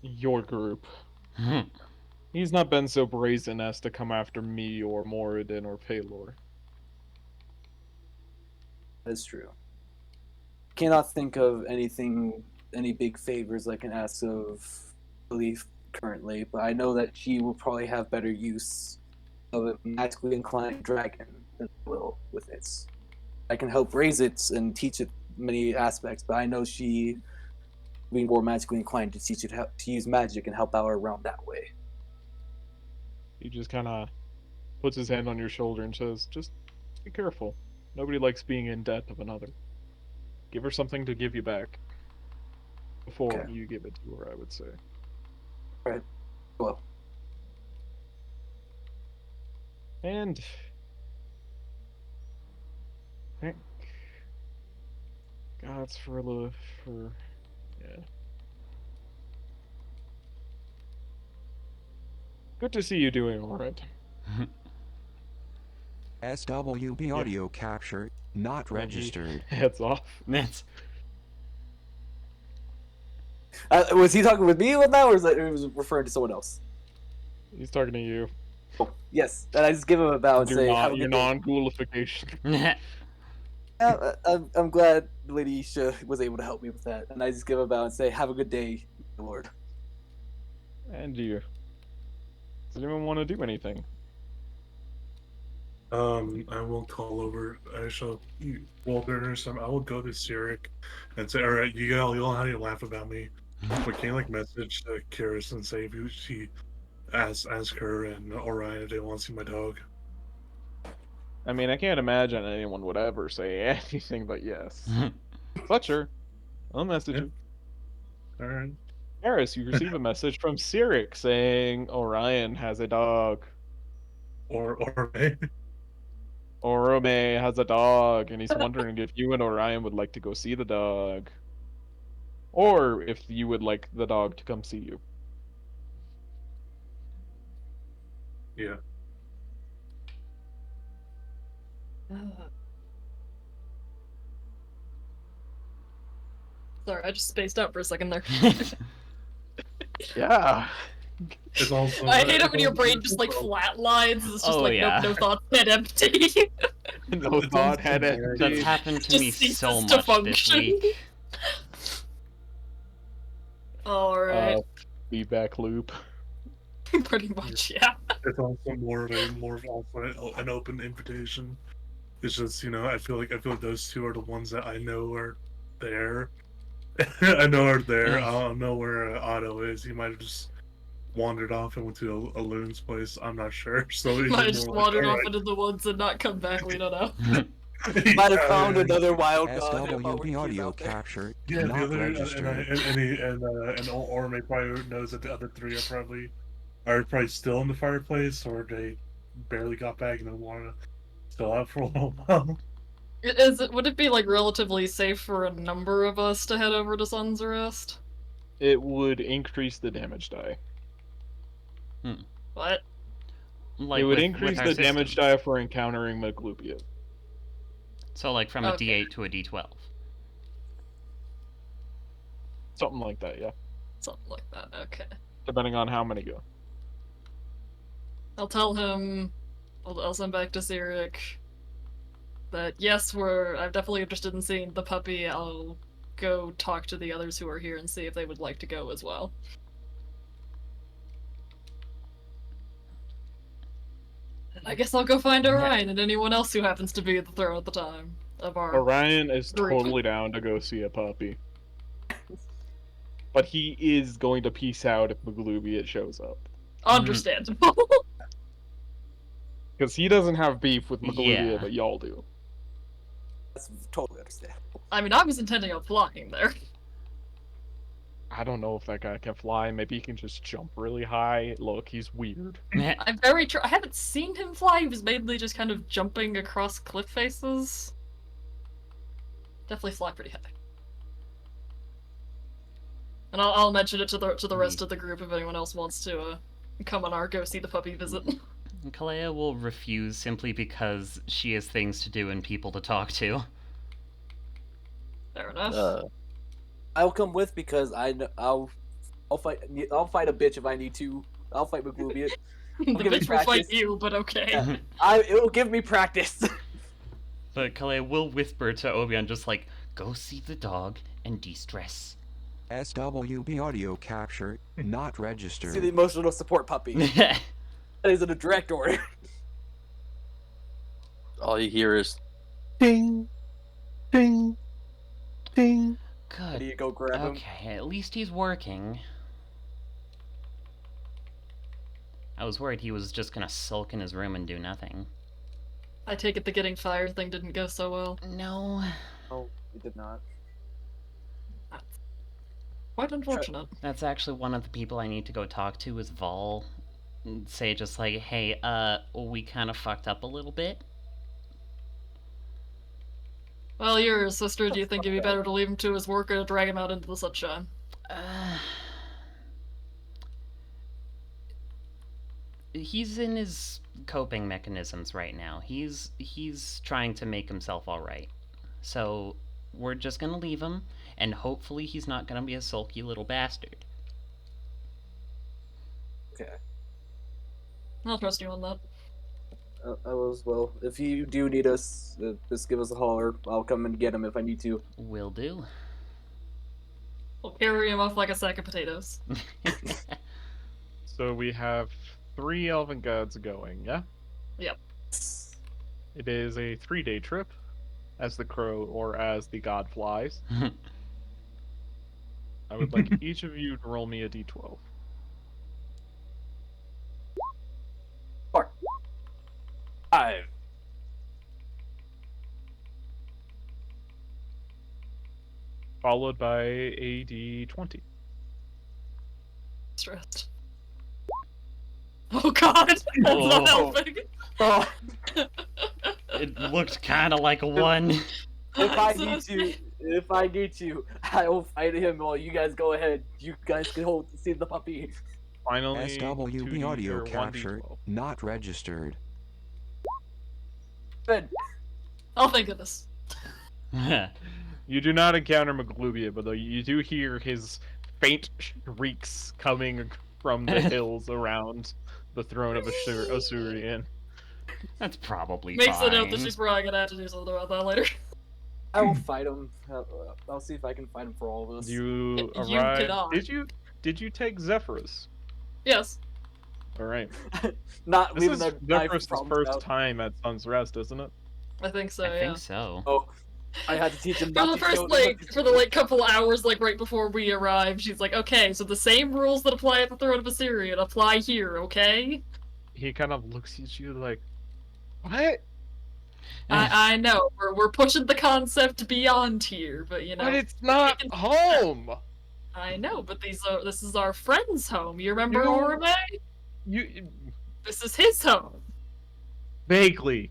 with your group. He's not been so brazen as to come after me or Moradin or Paylor. that's true. Cannot think of any big favors I can ask of Belief currently, but I know that she will probably have better use of a magically inclined dragon than I will with it. I can help raise it and teach it many aspects, but I know she will be more magically inclined to teach it how to use magic and help out around that way. He just kind of puts his hand on your shoulder and says, just be careful. Nobody likes being in debt of another. Give her something to give you back. Before Okay. you give it to her, I would say. Right. Well, And I think God's for yeah. Good to see you doing alright. SWB audio capture not registered. Heads off. That's was he talking with me with that, or was it was referring to someone else? He's talking to you. Oh, yes. And I just give him a bow and say, "Have a Your good day." non-ghoulification. Yeah, I'm glad Lady Isha was able to help me with that. And I just give a bow and say, "Have a good day, my Lord." And you. Does anyone want to do anything? I will call over. I shall Walter or something. I will go to Cyric and say, "All right, you all know how to laugh about me, but can you like message Karis and say if she ask her and Orion if they want to see my dog?" I mean, I can't imagine anyone would ever say anything but yes. But sure. I'll message Yeah. you. All right. Eris, you receive a message from Cyric saying Orion has a dog. Or Orome has a dog, and he's wondering if you and Orion would like to go see the dog. Or if you would like the dog to come see you. yeah. Sorry, I just spaced out for a second there. Yeah. It's also. I hate it when your brain just like flatlines. It's just Oh, like yeah. no thoughts, head empty. No thought had That's empty. That's happened to Just me ceases so to much this function. week. Alright. Feedback loop. Pretty much, yeah. It's also more of also an open invitation. It's just, you know, I feel like those two are the ones that I know are there. I know are there. I don't know where Otto is. He might have just wandered off and went to a loon's place. I'm not sure. So he's Might have more just like, wandered off "Alright." into the woods and not come back, we don't know. Might have Yeah, found yeah, another wild god. SWB audio captured, Yeah, the not other registered. and Orme probably knows that the other three are probably still in the fireplace, or they barely got back and they want to still out for a little while. Would it be like relatively safe for a number of us to head over to Sun's Rest? It would increase the damage die. What? Like it would with increase our the damage system. die for encountering Maglubia. So like from a Okay. D8 to a D12. Something like that, yeah. Something like that, okay. Depending on how many go. I'll tell him, I'll send back to Zurich that yes, I'm definitely interested in seeing the puppy. I'll go talk to the others who are here and see if they would like to go as well. And I guess I'll go find Orion and anyone else who happens to be at the throne at the time of our. Orion is group. totally down to go see a puppy. But he is going to peace out if Maglubia shows up. Understandable. Because he doesn't have beef with Maglubia, Yeah. but y'all do. That's totally understandable. I mean, I was intending on flying there. I don't know if that guy can fly. Maybe he can just jump really high. Look, he's weird. I'm I haven't seen him fly. He was mainly just kind of jumping across cliff faces. Definitely fly pretty high. And I'll mention it to the rest of the group if anyone else wants to come on our go see the puppy visit. Kalea will refuse simply because she has things to do and people to talk to. Fair enough. I'll come with because I'll fight a bitch if I need to. I'll fight Maglubia. The give me bitch will fight practice. you, but okay. Yeah. It will give me practice. But Kalea will whisper to Obion just like, go see the dog and de-stress. SWB audio captured, not See the registered. emotional support puppy. That is in a direct order. All you hear is ding, ding, ding. How do Good. you go grab him? Okay, at least he's working. I was worried he was just gonna sulk in his room and do nothing. I take it the getting fired thing didn't go so well. No. Oh, it did not. Quite unfortunate. That's actually one of the people I need to go talk to is Vol. And say just like, hey, we kind of fucked up a little bit. Well, you're his sister. Do you think it'd be better to leave him to his work or drag him out into the sunshine? He's in his coping mechanisms right now. He's trying to make himself all right. So we're just gonna leave him, and hopefully he's not gonna be a sulky little bastard. Okay. I'll trust you on that. I will as well. If you do need us, just give us a holler. I'll come and get him if I need to. Will do. We'll carry him off like a sack of potatoes. So we have 3 elven gods going, yeah? Yep. It is a 3-day trip, as the crow or as the god flies. I would like each of you to roll me a d12. 5. Followed by a d20. Stressed. Oh god! That's Oh. not helping! Oh, It looked kind of like a 1. if I need to, I will fight him while you guys go ahead. You guys can see the puppy. Finally, SWB 2d audio or captured, 1d12. not registered. Good. Oh, thank goodness. You do not encounter Maglubia, but though you do hear his faint shrieks coming from the hills around the throne of Asurian. That's probably Makes fine. it out that she's probably gonna have to do something about that later. I will fight him. I'll see if I can fight him for all of us. You You arrived. cannot. Did you take Zephyrus? Yes. All right. Not This leaving is the knife Zephyrus' problems first out. time at Sun's Rest, isn't it? I think so, I yeah. think so. Oh, I had to teach him For not the to first, show for the, couple hours, right before we arrived, she's like, okay, so the same rules that apply at the Throne of Assyria apply here, okay? He kind of looks at you like, what? I know, we're pushing the concept beyond here, but you know. But it's not home. I know, but this is our friend's home. You remember You- Orome? You This is his home. vaguely.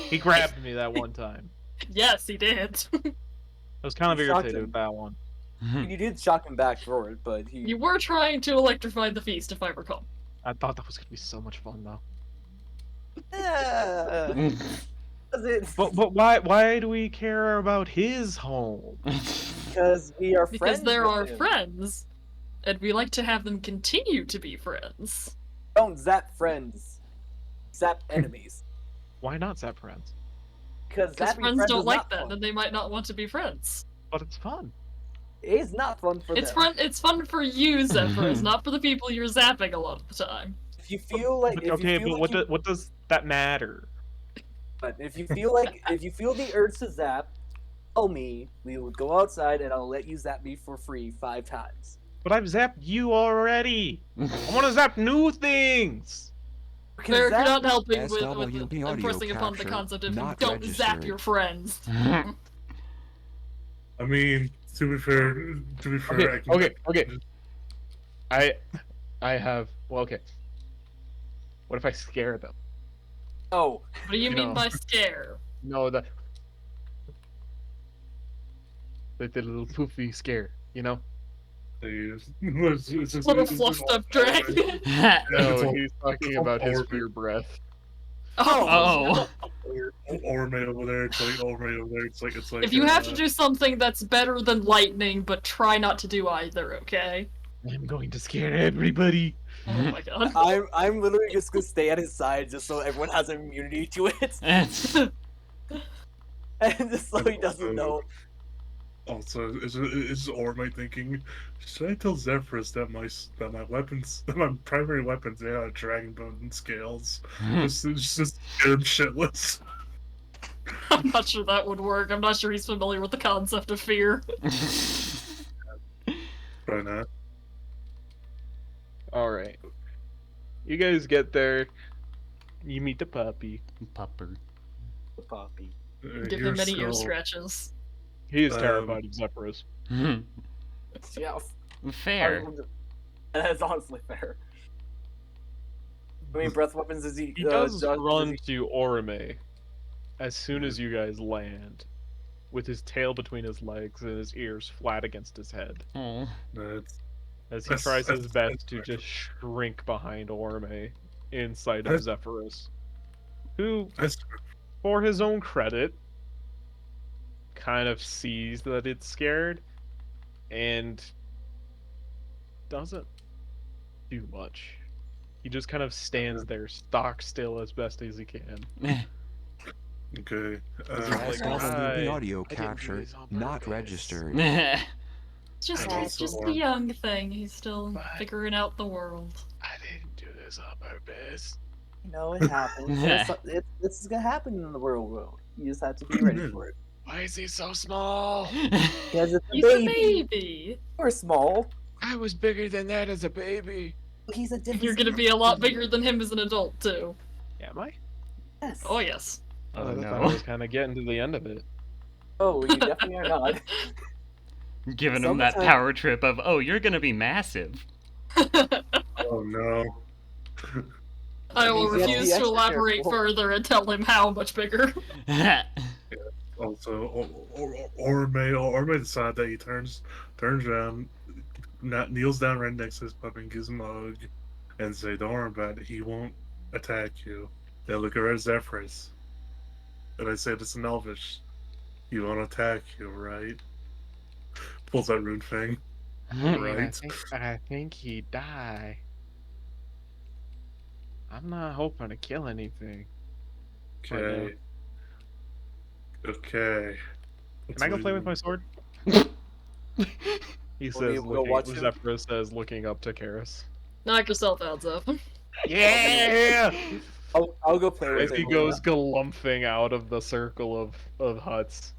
He grabbed me that one time. Yes, he did. I was kind of You shocked irritated him. with that one. You did shock him back for it, but he. You were trying to electrify the feast, if I recall. I thought that was gonna be so much fun though. Yeah. But why do we care about his home? Because we are friends. Because they're with our him. friends, and we like to have them continue to be friends. Don't zap friends. Zap enemies. Why not Zap friends? Because Because zapping friends don't is like not that, fun. and they might not want to be friends. But it's fun. It is not fun for It's them. fun. It's fun for you, Zephyrus, not for the people you're zapping a lot of the time. If you feel like, But, if okay, you feel but like what does that matter? But if you feel like, if you feel the urge to zap, tell me. We will go outside and I'll let you zap me for free 5 times. But I've zapped you already. I want to zap new things. You can Fair, you're zap not helping with SWP audio impressing upon the capture concept of you not don't zap registered. your friends. I mean, to be fair, I can, Okay. I have. Well, okay. What if I scare them? Oh, What do you You mean know. by scare? No, the little poofy scare. You know? Little fluffed up dragon. No, all- he's talking it's all about his Orbe. fear breath. Oh. Orme over there. It's like Orme over there. It's like If you have to do something that's better than lightning, but try not to do either, okay? I'm going to scare everybody. Oh my god. I'm literally just gonna stay at his side just so everyone has immunity to it, and just so he doesn't know. Also, is Orme thinking? Should I tell Zephyrus that my weapons, that my primary weapons, they are dragon bone and scales, just scare him shitless. I'm not sure that would work. I'm not sure he's familiar with the concept of fear. Probably not. All right. You guys get there. You meet the puppy. Pupper. The puppy. Give him many ear scratches. He is Um, terrified of Zephyrus. Yeah, Fair. that's honestly fair. I mean, breath weapons is He does Josh- run to Orome as soon as you guys land, with his tail between his legs and his ears flat against his head, Oh. That's as he That's- tries his that's- best to just shrink behind Orome inside of That's- Zephyrus, who, that's for his own credit, kind of sees that it's scared and doesn't do much. He just kind of stands there, stock still as best as he can. okay. Like, SWP "I- audio I didn't do capture this on not purpose." registered. Just, I it's also just are- a young thing. He's still But- figuring out the world. I didn't do this on purpose. No, it happens. This is gonna happen in the real world. You just have to be ready for it. Why is he so small? Because it's a He's baby. a baby. Or small. I was bigger than that as a baby. He's a different. You're gonna be a lot bigger than him as an adult too. Am I? Yes. Oh yes. Oh, I no. thought I was kind of getting to the end of it. Oh, you definitely are not. Giving him that Sometimes- power trip of, oh, you're gonna be massive. Oh no. I will Means he has to be refuse to extra elaborate careful. further and tell him how much bigger. Also, Orme decided that he turns around, kneels down right next to his puppy and gives him a hug, and say, "Don't worry about it. He won't attack you." They look at Zephyrus, and I said, "It's an Elvish. He won't attack you, right?" Pulls that rune thing. Right. I think he'd die. I'm not hoping to kill anything. Okay. Okay. Can I go play with my sword? He Or we says, will watch him? Zephyrus says, looking up to Karis. Knock yourself out, Zeph. Yeah! I'll go play As with he him. goes galumphing out of the circle of huts.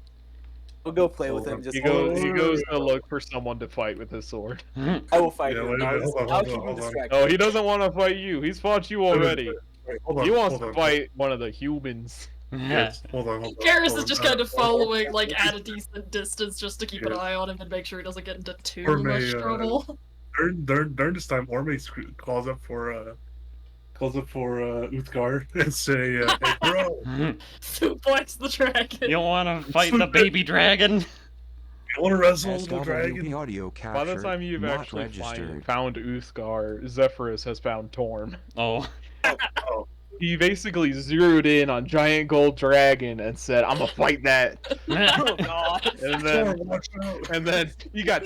I'll go play with him. Just He goes to look for someone to fight with his sword. I will fight Yeah, him. wait a minute, hold on, I'll hold keep on, him hold on. distracted. Oh, he doesn't want to fight you. He's fought you already. Wait, hold on, He wants hold to on. fight one of the humans. Yes, hold on, hold on. Karis hold is on, just kind of hold on. following, like, at a decent distance just to keep an Yeah. eye on him and make sure he doesn't get into too Or much may, trouble. During this time, Orme calls up for Uthgar and say, "Hey, bro, Suplex the dragon. You want to fight the baby dragon? you want to wrestle the SWB dragon?" audio By captured. the time you've not actually registered. found Uthgar, Zephyrus has found Torm. Oh. Oh, He basically zeroed in on Giant Gold Dragon and said, "I'm gonna fight that." Oh god. And Thor, then, watch out! and then he got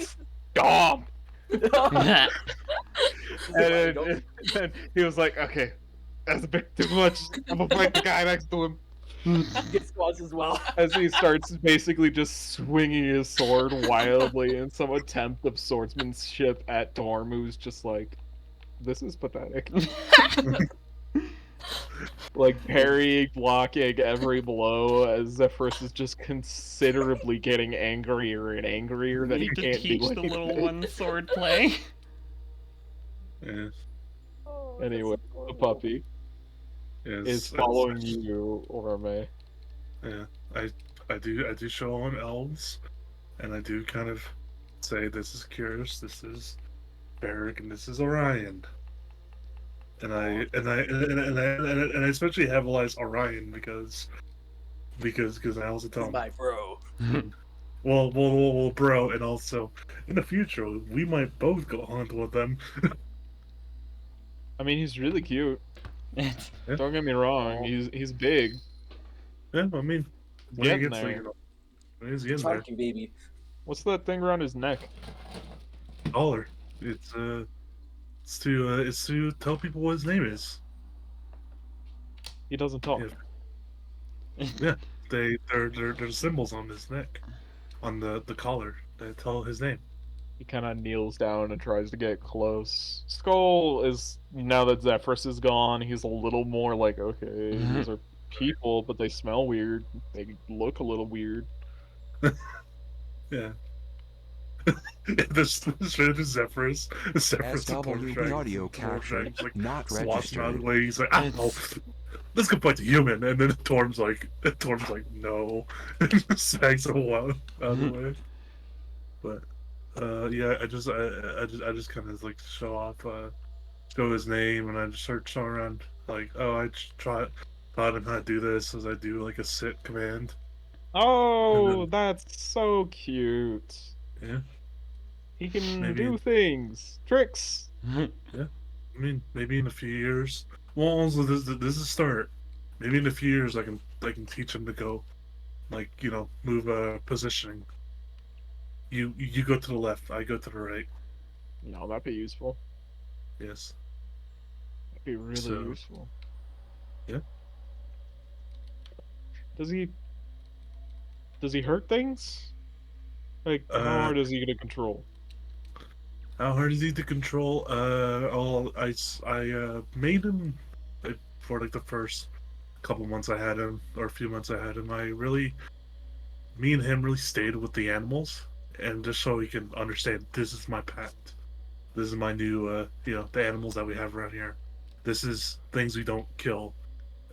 stomped. And then he was like, "Okay, that's a bit too much. I'm gonna fight the guy next to him." Get squads as well. As he starts basically just swinging his sword wildly in some attempt of swordsmanship at Torm, who's just like, "This is pathetic." Like parrying, blocking every blow as Zephyrus is just considerably getting angrier and angrier that he Need to can't teach do the anything. little one sword play. Yes, Anyway, the puppy yes, is following you, Orme. Yeah, I do show him elves, and I do kind of say, "This is Curious, this is Beric, and this is Orion." And I especially heavilize Orion because I also tell He's him, my bro. well, bro, and also in the future we might both go hunt with them. I mean, he's really cute. It's, Don't get me wrong. He's big. Yeah, I mean, when he Getting gets there. there, when he's getting there, Talking baby. What's that thing around his neck? dollar. It's to tell people what his name is. He doesn't talk. Yeah. There's symbols on his neck, on the collar that tell his name. He kind of kneels down and tries to get close. Skull is, now that Zephyrus is gone, he's a little more like, okay, these are people, but they smell weird. They look a little weird. Yeah. This Zephyrus. Zephyrus the Dwarf SWB Dragon, audio the Dwarf captured. Dragon's like not swats him out of the registered. way. He's like, "Ah, no, let's go fight the human." And then Torm's like, "No," and just sags him out of the way. But yeah, I just kind of like show off, show his name, and I just start showing around like, "Oh, I just taught him how to do this as I do like a sit command." Oh, then- that's so cute. Yeah. He can Maybe- do things, tricks. I mean, maybe in a few years. Well, also this is a start. Maybe in a few years I can teach him to go, like, move positioning. You go to the left, I go to the right. No, that'd be useful. Yes. That'd be really So- useful. Yeah. Does he hurt things? Like, how hard is he gonna control? How hard is he to control? I made him for like the first couple months I had him, or a few months I had him. Me and him really stayed with the animals, and just so he can understand, this is my pet. This is my new, the animals that we have around here. This is things we don't kill.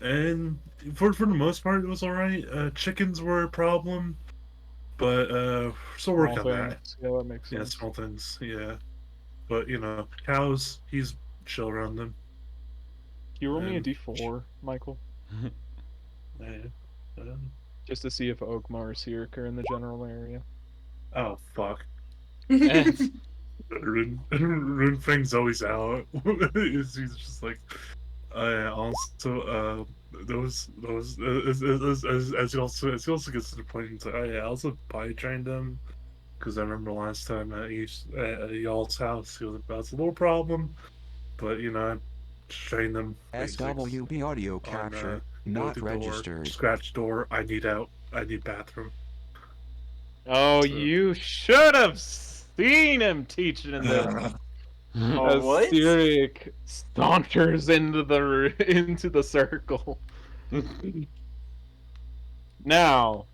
And for the most part, it was all right. Chickens were a problem, but still working on that. Things. Yeah, that makes Yeah, sense. small things. Yeah, but cows, he's chill around them. Can you roll me a Um, D4, Michael? Yeah. Just to see if Oakmar is here or in the general area. Oh fuck. it's, Runefang's always out. He's just like, also, those as he also gets to the point, he's like, oh yeah, I also potty trained him, because I remember last time at y'all's house, he was about, it's a little problem, but I trained them. SWB audio captured. Go not through door, registered. scratch door. I need out. I need bathroom. Oh, So- you should have seen him teaching this. Oh, As what? Cyric saunters into the circle. Now,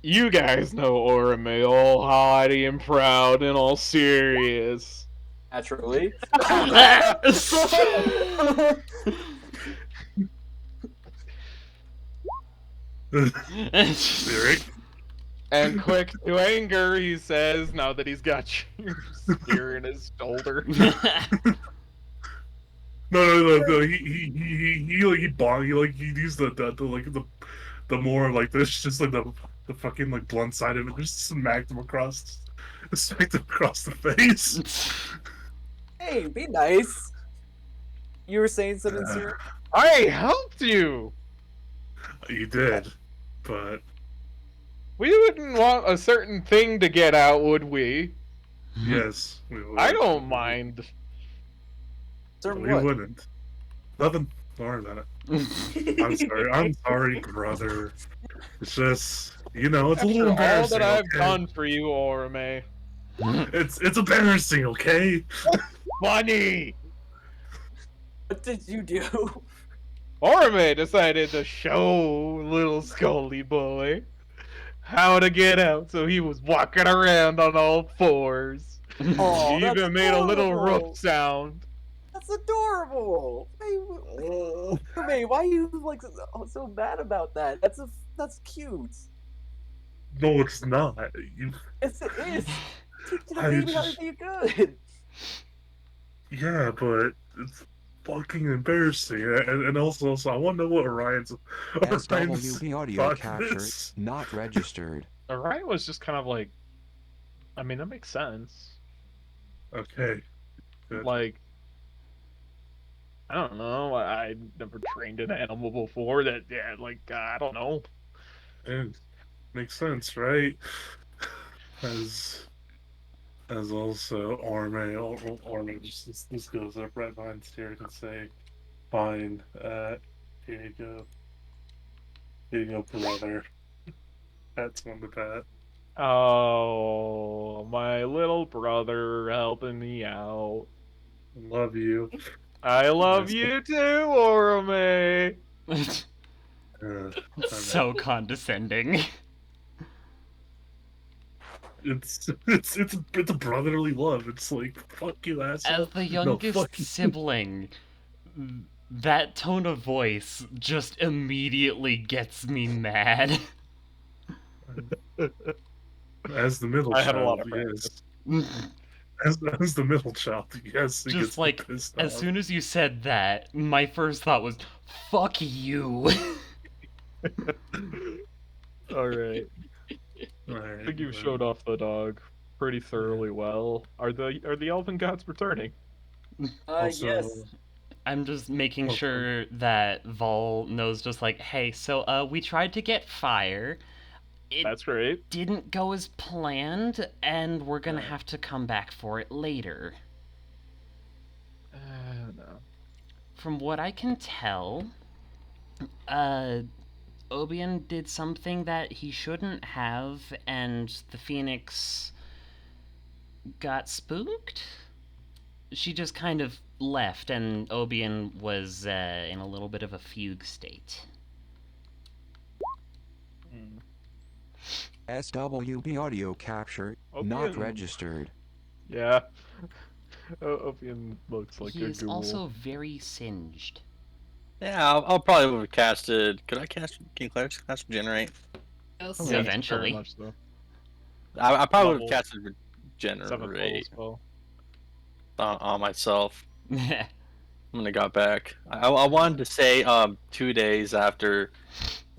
you guys know Orome, all haughty and proud and all serious. Naturally. Eric? And quick to anger, he says, now that he's got your spear in his shoulder. No. He used the more like this, just like the fucking like blunt side of it, just smacked him across the face. Hey, be nice. You were saying something, sir? I helped you! You did, but We wouldn't want a certain thing to get out, would we? yes, we would. I don't mind. Sir, We what? wouldn't. Nothing. Don't worry about it. I'm sorry. I'm sorry, brother. It's just, it's a After little all embarrassing. that I've okay? done for you, Orome. It's embarrassing, okay? Funny! What did you do? Orome decided to show little Scully boy how to get out, so he was walking around on all fours. Oh, He that's even made a little adorable. roof sound. That's adorable. Hey, why are you like so mad about that? That's cute. No, it's not. Yes, it is. Teach the I baby how to just- be good. Yeah, but it's fucking embarrassing. And also, I want to know what Orion's SWB audio thought captured, this. not registered. Orion was just kind of like, I mean, that makes sense. Okay. Good. Like, I don't know. I never trained an animal before. That, yeah, like, I don't know. It makes sense, right? As also Orme just this goes up right behind Styric and say, fine, here you go, brother. That's one to that. Oh, my little brother helping me out. Love you. I love Yes. you too, Orome. So condescending. It's a brotherly love. It's like, fuck you, asshole. As the No, youngest fuck you. sibling, that tone of voice just immediately gets me mad. As the middle I child, had a lot of yes. practice. As the middle child, yes. He Just gets like, pissed as off. soon as you said that, my first thought was, fuck you. All right. Alright, I think you've well, showed off the dog pretty thoroughly well. Are the elven gods returning? Also, Yes. I'm just making Okay. sure that Vol knows just like, hey, so we tried to get fire. It That's right. didn't go as planned, and we're gonna Right. have to come back for it later. No. From what I can tell, Obion did something that he shouldn't have, and the Phoenix got spooked? She just kind of left, and Obion was in a little bit of a fugue state. Hmm. SWB audio captured, not Opium. registered. Yeah. Opium looks like He a is ghoul. also very singed. Yeah, I'll probably would have casted. Could I cast? Can Clarence cast regenerate? Yes. Yeah. Very Eventually. much so. I probably would Level have casted 7th level regenerate spell. on myself Yeah. when I got back. I wanted to say 2 days after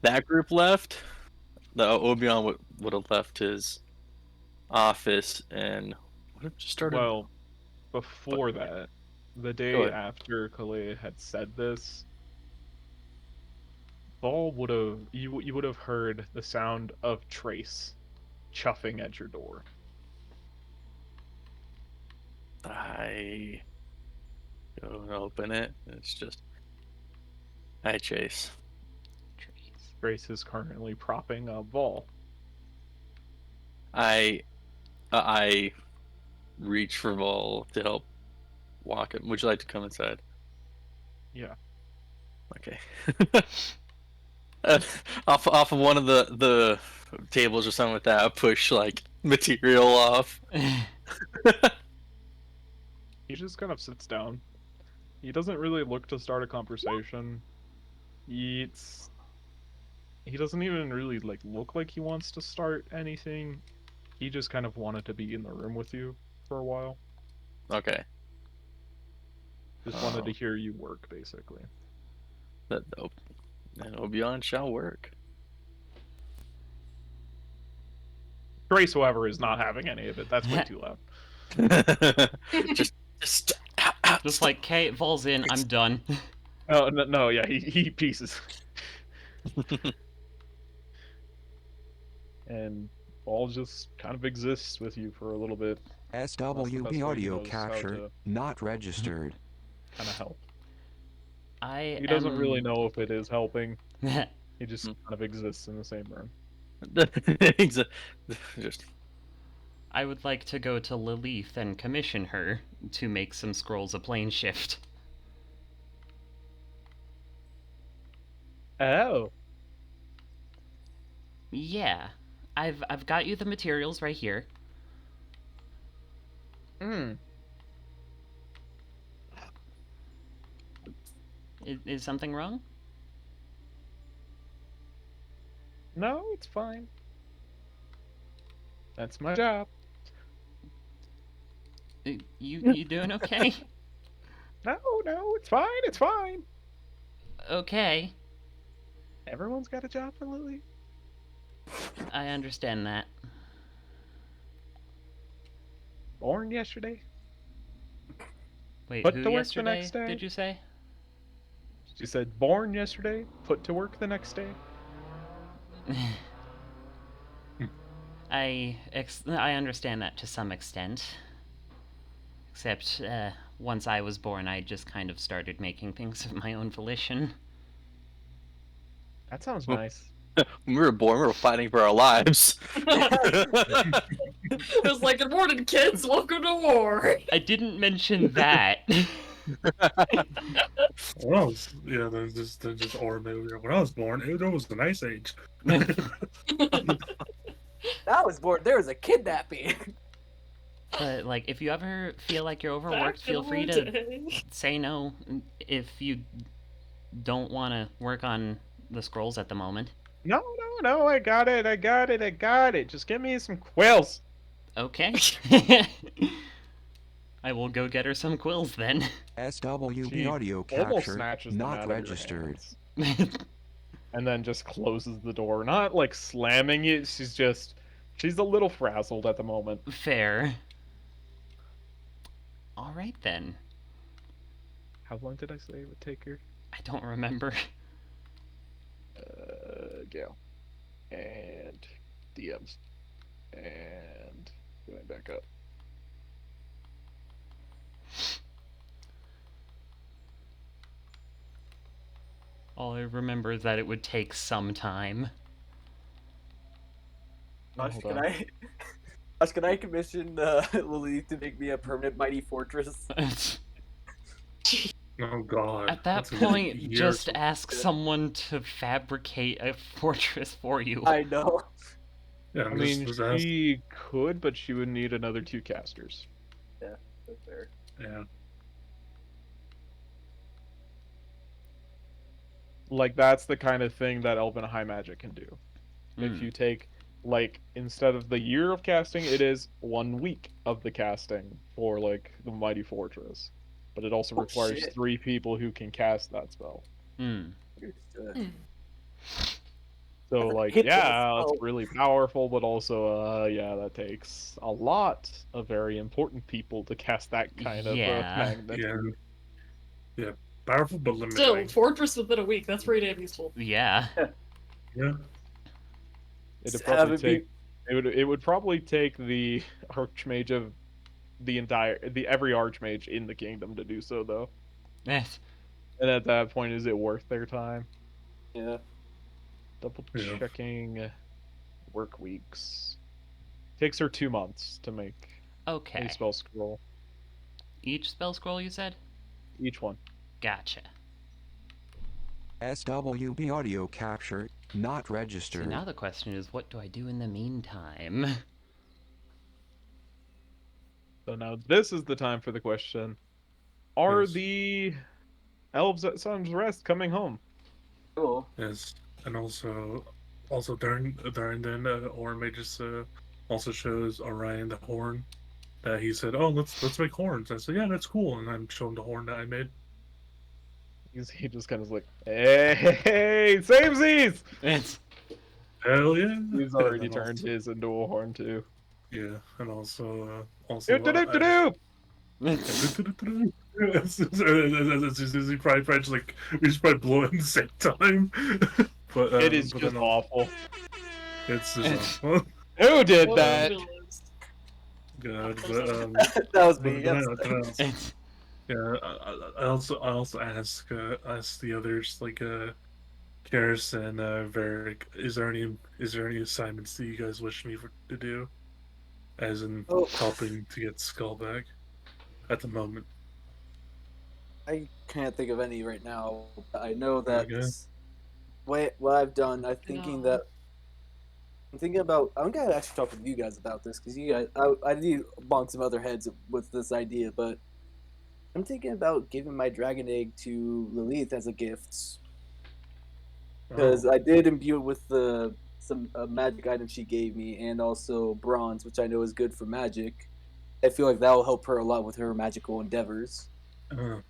that group left, the Obion would have left his office and would have just started. Well, before that, the day Go ahead. after Kalea had said this, Ball would have you would have heard the sound of Trace chuffing at your door. I go and open it. And it's just, hi Chase. Trace is currently propping up Ball. I reach for Vol to help walk him. Would you like to come inside? Yeah. Okay. Off of one of the tables or something like that, I push like material off. He just kind of sits down. He doesn't really look to start a conversation. He doesn't even really like look like he wants to start anything. He just kind of wanted to be in the room with you for a while. Okay. Just wanted to hear you work, basically. That and Obion shall work. Grace, however, is not having any of it. That's way too loud. just Just like, okay, Vol's in, I'm done. Oh no, yeah, he pieces. And Ball just kind of exists with you for a little bit. best way SWB he audio knows how capture to- not registered. Kind of help. I He doesn't am... really know if it is helping. He just kind of exists in the same room. just I would like to go to Lilith and commission her to make some scrolls of plane shift. Oh. Yeah. I've got you the materials right here. Hmm. Is something wrong? No, it's fine. That's my job. You doing okay? No, it's fine. It's fine. Okay. Everyone's got a job for Lily. I understand that. Born yesterday. Wait, Put who to work the yesterday next day. did you say? She said, born yesterday, put to work the next day. I understand that to some extent. Except, once I was born, I just kind of started making things of my own volition. That sounds Oh. nice. when we were born, we were fighting for our lives. It was like, good morning, kids. Welcome to war. I didn't mention that. When I was, yeah, then just aura movie. When I was born, there was an ice age. I was born. There was a kidnapping. But, like, if you ever feel like you're overworked, Back feel in free the to day. say no if you don't want to work on the scrolls at the moment. No, I got it. Just give me some quills. Okay. I will go get her some quills then. SWB She audio almost capture snatches them not out of your registered. hands. And then just closes the door. Not like slamming it, she's a little frazzled at the moment. Fair. Alright then. How long did I say it would take her? I don't remember. Gale. And DMs. And going back up. All I remember is that it would take some time. Oh, Josh, hold can on. I? Josh, can I commission Lily to make me a permanent mighty fortress? Oh God. At that That's gonna be point, years. just ask someone to fabricate a fortress for you. I know. Yeah, I mean, she could, but she would need another 2 casters. That's fair. Yeah. Like, that's the kind of thing that Elven High Magic can do. If you take, like, instead of the year of casting, it is 1 week of the casting for, like, the Mighty Fortress. But it also Oh, requires shit. 3 people who can cast that spell. Understood. So, That's a like, hit yeah, list. it's really powerful, but also, yeah, that takes a lot of very important people to cast that kind of Yeah. magnitude. Yeah. Powerful but limited. Still, fortress within a week. That's pretty damn useful. Yeah. Yeah. It'd Have probably it be- take it would probably take the Archmage of every Archmage in the kingdom to do so, though. Eh, And at that point, is it worth their time? Yeah. Double Yeah. checking work weeks. Takes her 2 months to make Okay. a spell scroll. Each spell scroll you said? Each one. Gotcha. SWB audio capture not So registered. now the question is, what do I do in the meantime? So now this is the time for the question. Are Yes. the elves at Sun's Rest coming home? Cool. Yes, and also during then, Orme just also shows Orion the horn that he said, "Oh, let's make horns." I said, "Yeah, that's cool," and I'm showing the horn that I made. He just kind of like, hey, samesies! It's Hell yeah! He's And already then turned also- his into a horn too. Yeah, and also Do-do-do-do-do! As he probably just like we just probably blow it at the same time. But It is but just then awful. it's just awful. Who did What that? villains. Good, but That was me. but Yes. then I also, it's yeah, I also ask the others like Karis and Varric, is there any assignments that you guys wish me to do? As in Oh. helping to get Skull back at the moment. I can't think of any right now. I know that Okay. what I've done. I'm thinking No. that I'm thinking about. I'm gonna actually talk with you guys about this because you guys. I need bonk some other heads with this idea, but I'm thinking about giving my dragon egg to Lilith as a gift because I did imbue it with some magic items she gave me and also bronze, which I know is good for magic. I feel like that will help her a lot with her magical endeavors. I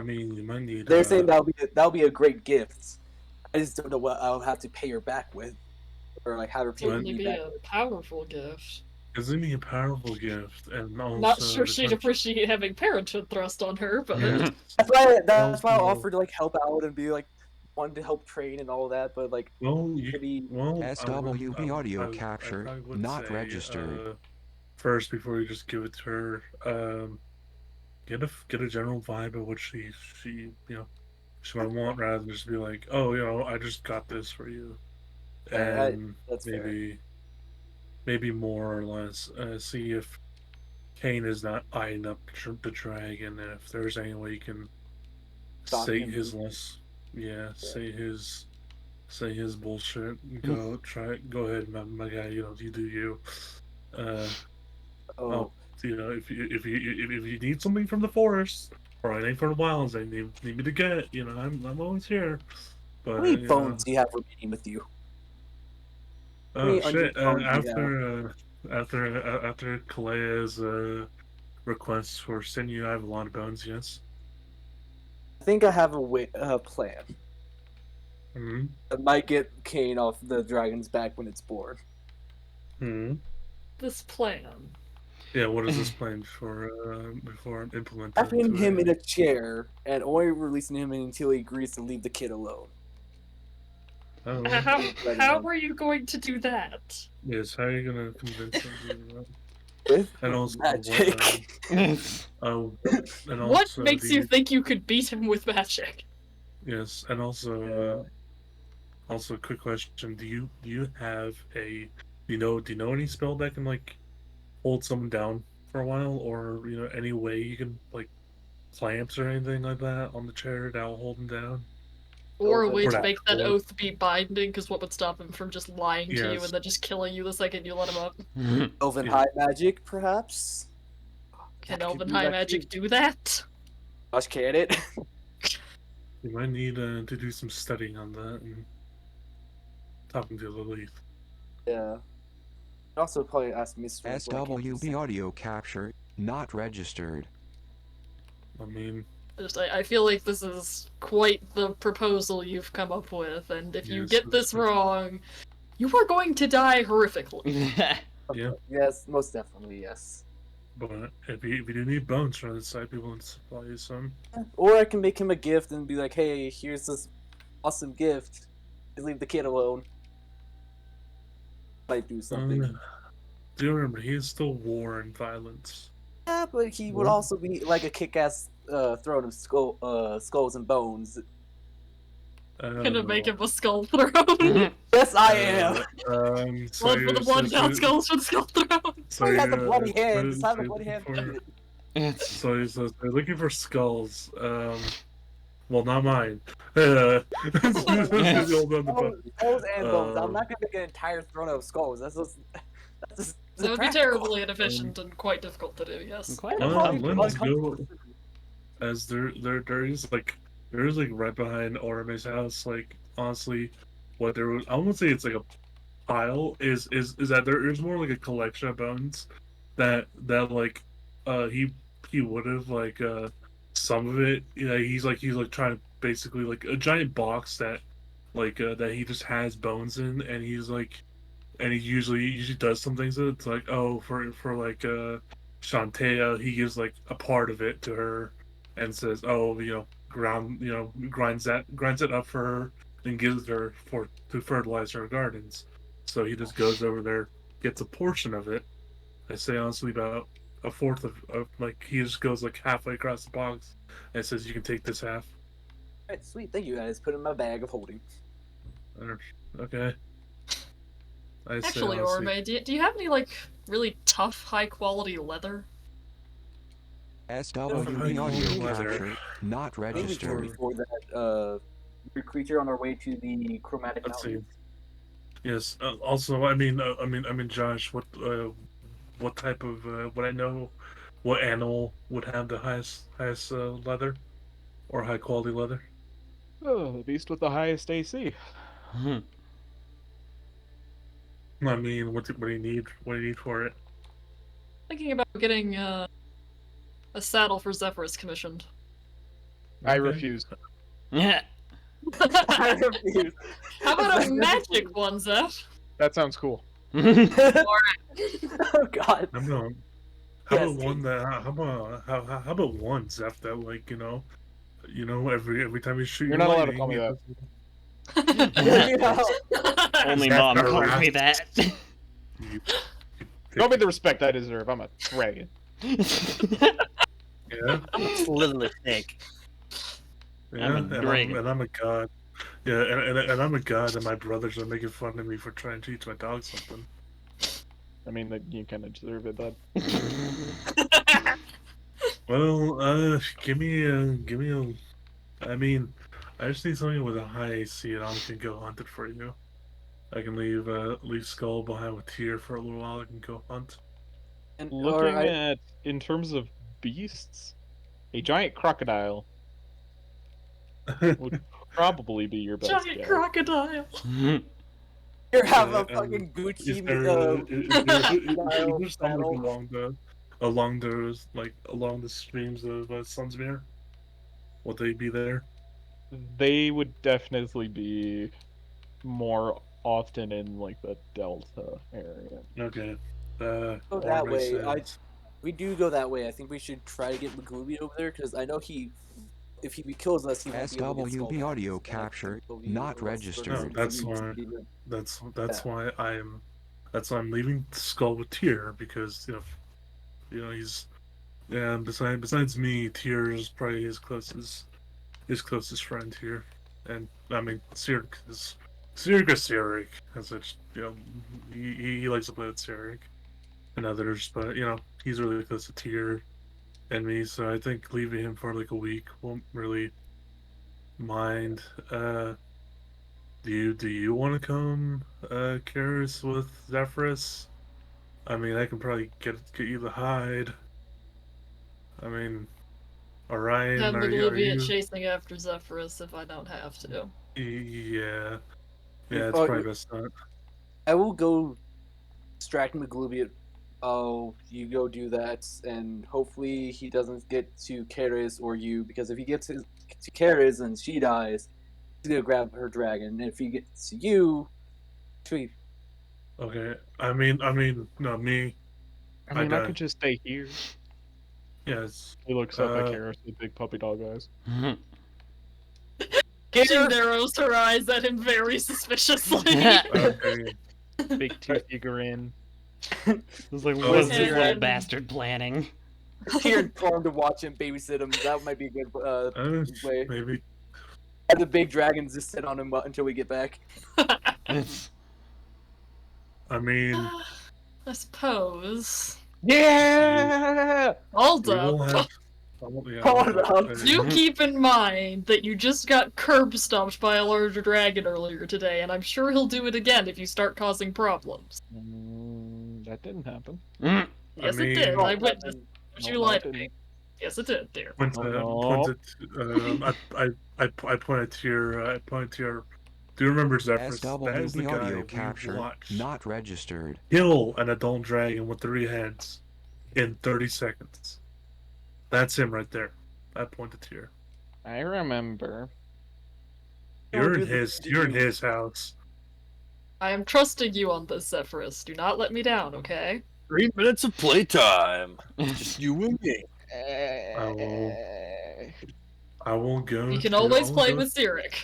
mean, you might need. They're saying that'll be a great gift. I just don't know what I'll have to pay her back with, or like have her pay Wouldn't it me be back. a powerful gift? It's gonna be a powerful gift, and also Not sure the she'd question- appreciate having parenthood thrust on her, but Yeah. That's why I Also- offered to like help out and be like wanted to help train and all that, but like Well, maybe SWB audio capture would not say, registered. First, before you just give it to her, get a general vibe of what she might want, rather than just be like, oh, I just got this for you, Yeah, and that's fair. maybe more or less see if Kane is not eyeing up the dragon, and if there's any way you can Stop say him. his less, say his bullshit. Go ahead, my guy. You do you. Oh, If you need something from the forest or anything from the wilds, they need me to get. I'm always here. But how many bones do you have remaining with you? Oh many shit! onion bones do you After Kalea's request for sinew, I have a lot of bones. Yes. I think I have a plan. Hmm. I might get Kane off the dragon's back when it's born. Hmm. this plan. Yeah. What is this plan before I'm implementing? Having him in a chair and only releasing him until he agrees to leave the kid alone. Oh, How are you going to do that? yes. How are you gonna convince him to do that? With And also, magic. and What also makes do you think you could beat him with magic? Yes, and also quick question: Do you have do you know any spell that can like hold someone down for a while, or any way you can like clamps or anything like that on the chair that will hold him down? Or a Or way to that- make that or- oath be binding, because what would stop him from just lying to you Yes. and then just killing you the second you let him up? Elven Yeah. high magic, perhaps? Can That could Elven be High that Magic too. do that? Gosh, can it? You might need to do some studying on that and talking to Lilith. Yeah. I'd also probably ask Mr. SWB audio capture not registered. I mean, I feel like this is quite the proposal you've come up with, and if you Yes, get this it's- wrong, you are going to die horrifically. yeah. Yes, most definitely, yes. But if you do need bones from the side, people can supply you some. Or I can make him a gift and be like, hey, here's this awesome gift. Just leave the kid alone. Might do something. Do you remember he is still war and violence? Yeah, but he would What? also be like a kick-ass throne of skulls and bones. Gonna make him a skull throne. Yes, I am. So Blood for the blood, down skulls for the skull throne. So I got the you're, bloody hand. so- Just have the so bloody hand. before- So they're looking for skulls. Well, not mine. The old one, but- Skulls and bones. I'm Um, not gonna make an entire throne of skulls. That's just. That would be terribly inefficient and quite difficult to do. Yes. Quite And a Well, probably let's uncomfortable. go. As there is like right behind Orame's house. Like honestly, what there was, I won't say it's like a pile. Is that there is more like a collection of bones that like he would have like some of it. You know, he's like trying to basically like a giant box that like that he just has bones in, and he's like. And he usually does some things. It's like, oh, for like Shantea, he gives like a part of it to her, and says, oh, grinds it up for her, and gives it to her to fertilize her gardens. So he just goes over there, gets a portion of it. I say honestly about a fourth of like he just goes like halfway across the box, and says, you can take this half. Alright, sweet. Thank you guys. Put it in my bag of holding. Okay. I say Actually, honestly- Orme, do you have any like really tough, high quality leather? SWB audio captured, not Maybe registered. before that, weird creature on our way to the chromatic Let's see. mountains. Yes. Also, I mean, Josh, what type of what animal would have the highest leather, or high quality leather? Oh, the beast with the highest AC. I mean, what do you need? What do you need for it? Thinking about getting a saddle for Zephyrus commissioned. I Okay. refuse. Yeah. I refuse. How about a magic one, Zeph? That sounds cool. Oh God. I'm going. How Yes, about one that? How about one Zeph that like every time you shoot. You're your not allowed to lightning, call me you- Only Zach mom the calls rat. me that. you- Show me the respect I deserve. I'm a dragon. Yeah. Literally snake. Yeah, I'm a and dragon. I'm a god. Yeah, and I'm a god, and my brothers are making fun of me for trying to teach my dog something. I mean, that you kind of deserve it, bud. Well, give me a. I mean, I just need something with a high AC, and I can go hunt it for you. I can leave Skull behind with Tyr for a little while. I can go hunt. And, Looking at, in terms of beasts, a giant crocodile would probably be your best Giant guess. crocodile. you have a Yeah, fucking Is Gucci there some saddle. along the streams of Sunsmere? Will they be there? They would definitely be more often in like the Delta area. Okay. Go Orme that way. says- We do go that way. I think we should try to get Magooby over there because I know if he kills us, he won't be able to get SWB Skull audio back. And I think captured, he'll be not able to registered. sort of No, that's see why- the- That's why I'm leaving Skull with Tyr because he's besides me, Tyr is probably his closest friend here, and I mean Cyric is Cyric as such. He likes to play with Cyric and others, but he's really close to Tyr and me, so I think leaving him for like a week won't really mind. Do you want to come, Karis, with Zephyrus? I mean, I can probably get you the hide. I mean, Orion, Have are Olivia you? chasing after Zephyrus if I don't have to. Yeah, it's Oh, probably best not. I will go distract Magooby. Oh, you go do that, and hopefully he doesn't get to Karis or you, because if he gets to Karis and she dies, he's gonna grab her dragon. And if he gets to you, sweet. Okay, I mean, no, me. I mean, I died. could just stay here. Yes. He looks up at Uh, Karis with big puppy dog eyes. She narrows her eyes at him very suspiciously. Okay. Big toothy grin. It's like, Oh, what's yeah. this little bastard planning? Here, told him to watch him, babysit him. That might be a good way. Maybe. And the big dragons just sit on him until we get back. I mean, I suppose. Yeah. Hold we up. will have. Yeah, Hold up. Do keep in mind that you just got curb stomped by a larger dragon earlier today, and I'm sure he'll do it again if you start causing problems. That didn't happen. Yes, mean- it did. Oh, I witnessed. Would you No, lie it to me? didn't. Yes, it did, dear. I pointed to your. I pointed to your. Do you remember Zephyrus? That is the SWB guy audio we capture watched not registered. kill an adult dragon with 3 heads in 30 seconds. That's him right there. I pointed to your. I remember. You're do in the his. thing to You're in you. his house. I am trusting you on this, Zephyrus. Do not let me down, okay? 3 minutes of playtime. Just you and me. I will go. You can to- always I'll play go- with Sirik.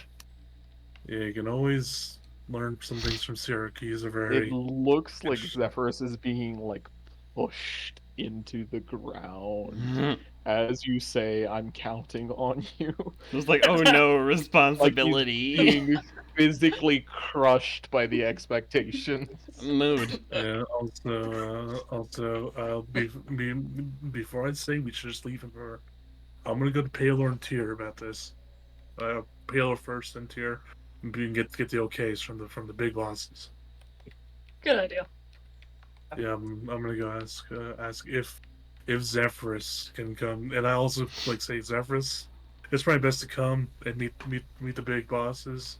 Yeah, you can always learn some things from Sirik. He's a very. It looks like Zephyrus is being like pushed into the ground as you say, "I'm counting on you." It's like, oh no, Like he's responsibility. being physically crushed by the expectations. Mood. Yeah. Also, before I say we should just leave him for, I'm gonna go to Paler and Tyr about this. Paler first, and Tyr. We can get the okays from the big bosses. Good idea. Yeah, I'm gonna go ask if Zephyrus can come, and I also say Zephyrus. It's probably best to come and meet the big bosses,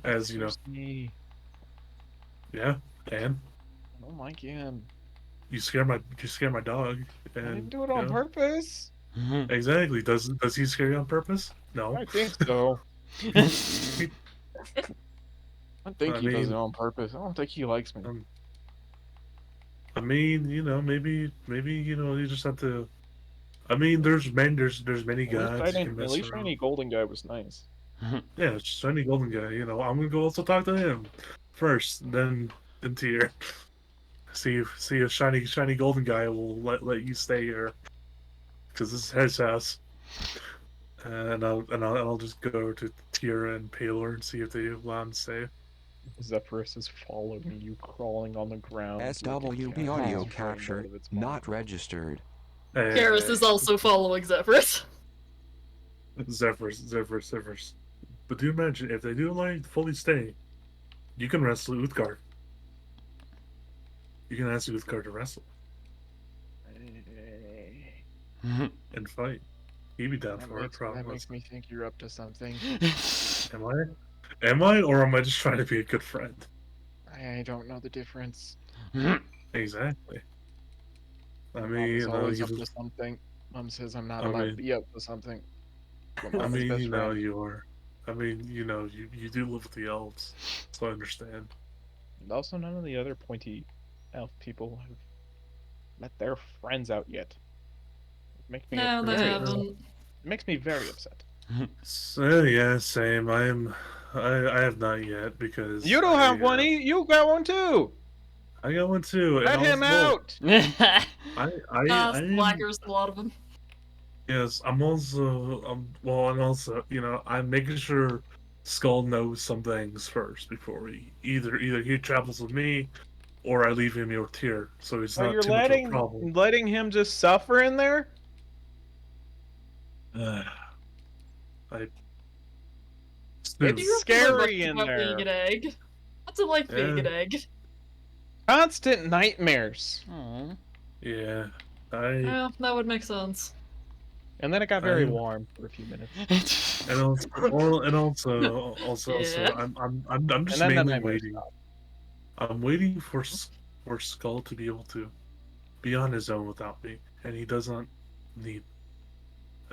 as you know. Me. Yeah, and Oh my god. you scare my dog. And, I didn't do it on you know, purpose. Exactly. Does he scare you on purpose? No. I think so. I think I he does it mean- on purpose. I don't think he likes me. I mean, maybe you just have to. I mean, there's many guys you can At mess least around. Shiny Golden guy was nice. Yeah, it's Shiny Golden guy. I'm gonna go also talk to him first, then Tyr. See if Shiny Golden guy will let you stay here, because this is his house. And I'll just go to Tyr and Paler and see if they allow him to stay. Zephyrus is following you, crawling on the ground. like a SWB cat audio that's drained capture out of its mind. not registered. Karis is also following Zephyrus. Zephyrus. But do you imagine if they do allow you to fully stay, you can wrestle Uthgar. You can ask Uthgar to wrestle and fight. He'd be down for it, That probably. makes me think you're up to something. Am I, or am I just trying to be a good friend? I don't know the difference. Exactly. I Mom mean, is always you up to just, something. Mom says I'm not I allowed mean- to be up to something. But I Mom is mean, best you know, friend. you are. I mean, you do live with the elves, so I understand. And also, none of the other pointy elf people have met their friends out yet. It makes me No, they very upset. haven't. It makes me very upset. So yeah, same. I have not yet because You don't have I, one. You got one too. I got one too. Let and him also- out. Slackers, a lot of them. Yes, I'm also well, and also I'm making sure Skull knows some things first before he either he travels with me, or I leave him with Tyr, so it's So not you're too much of a problem. letting him just suffer in there. Maybe you're scary thinking in about there. being an egg. What's it like being Yeah. an egg? Constant nightmares. Aw. Yeah, Yeah, that would make sense. And then it got very I- warm for a few minutes. and also, Yeah. I'm just then the mainly nightmares waiting. I'm waiting for Skull to be able to be on his own without me, and he does not need.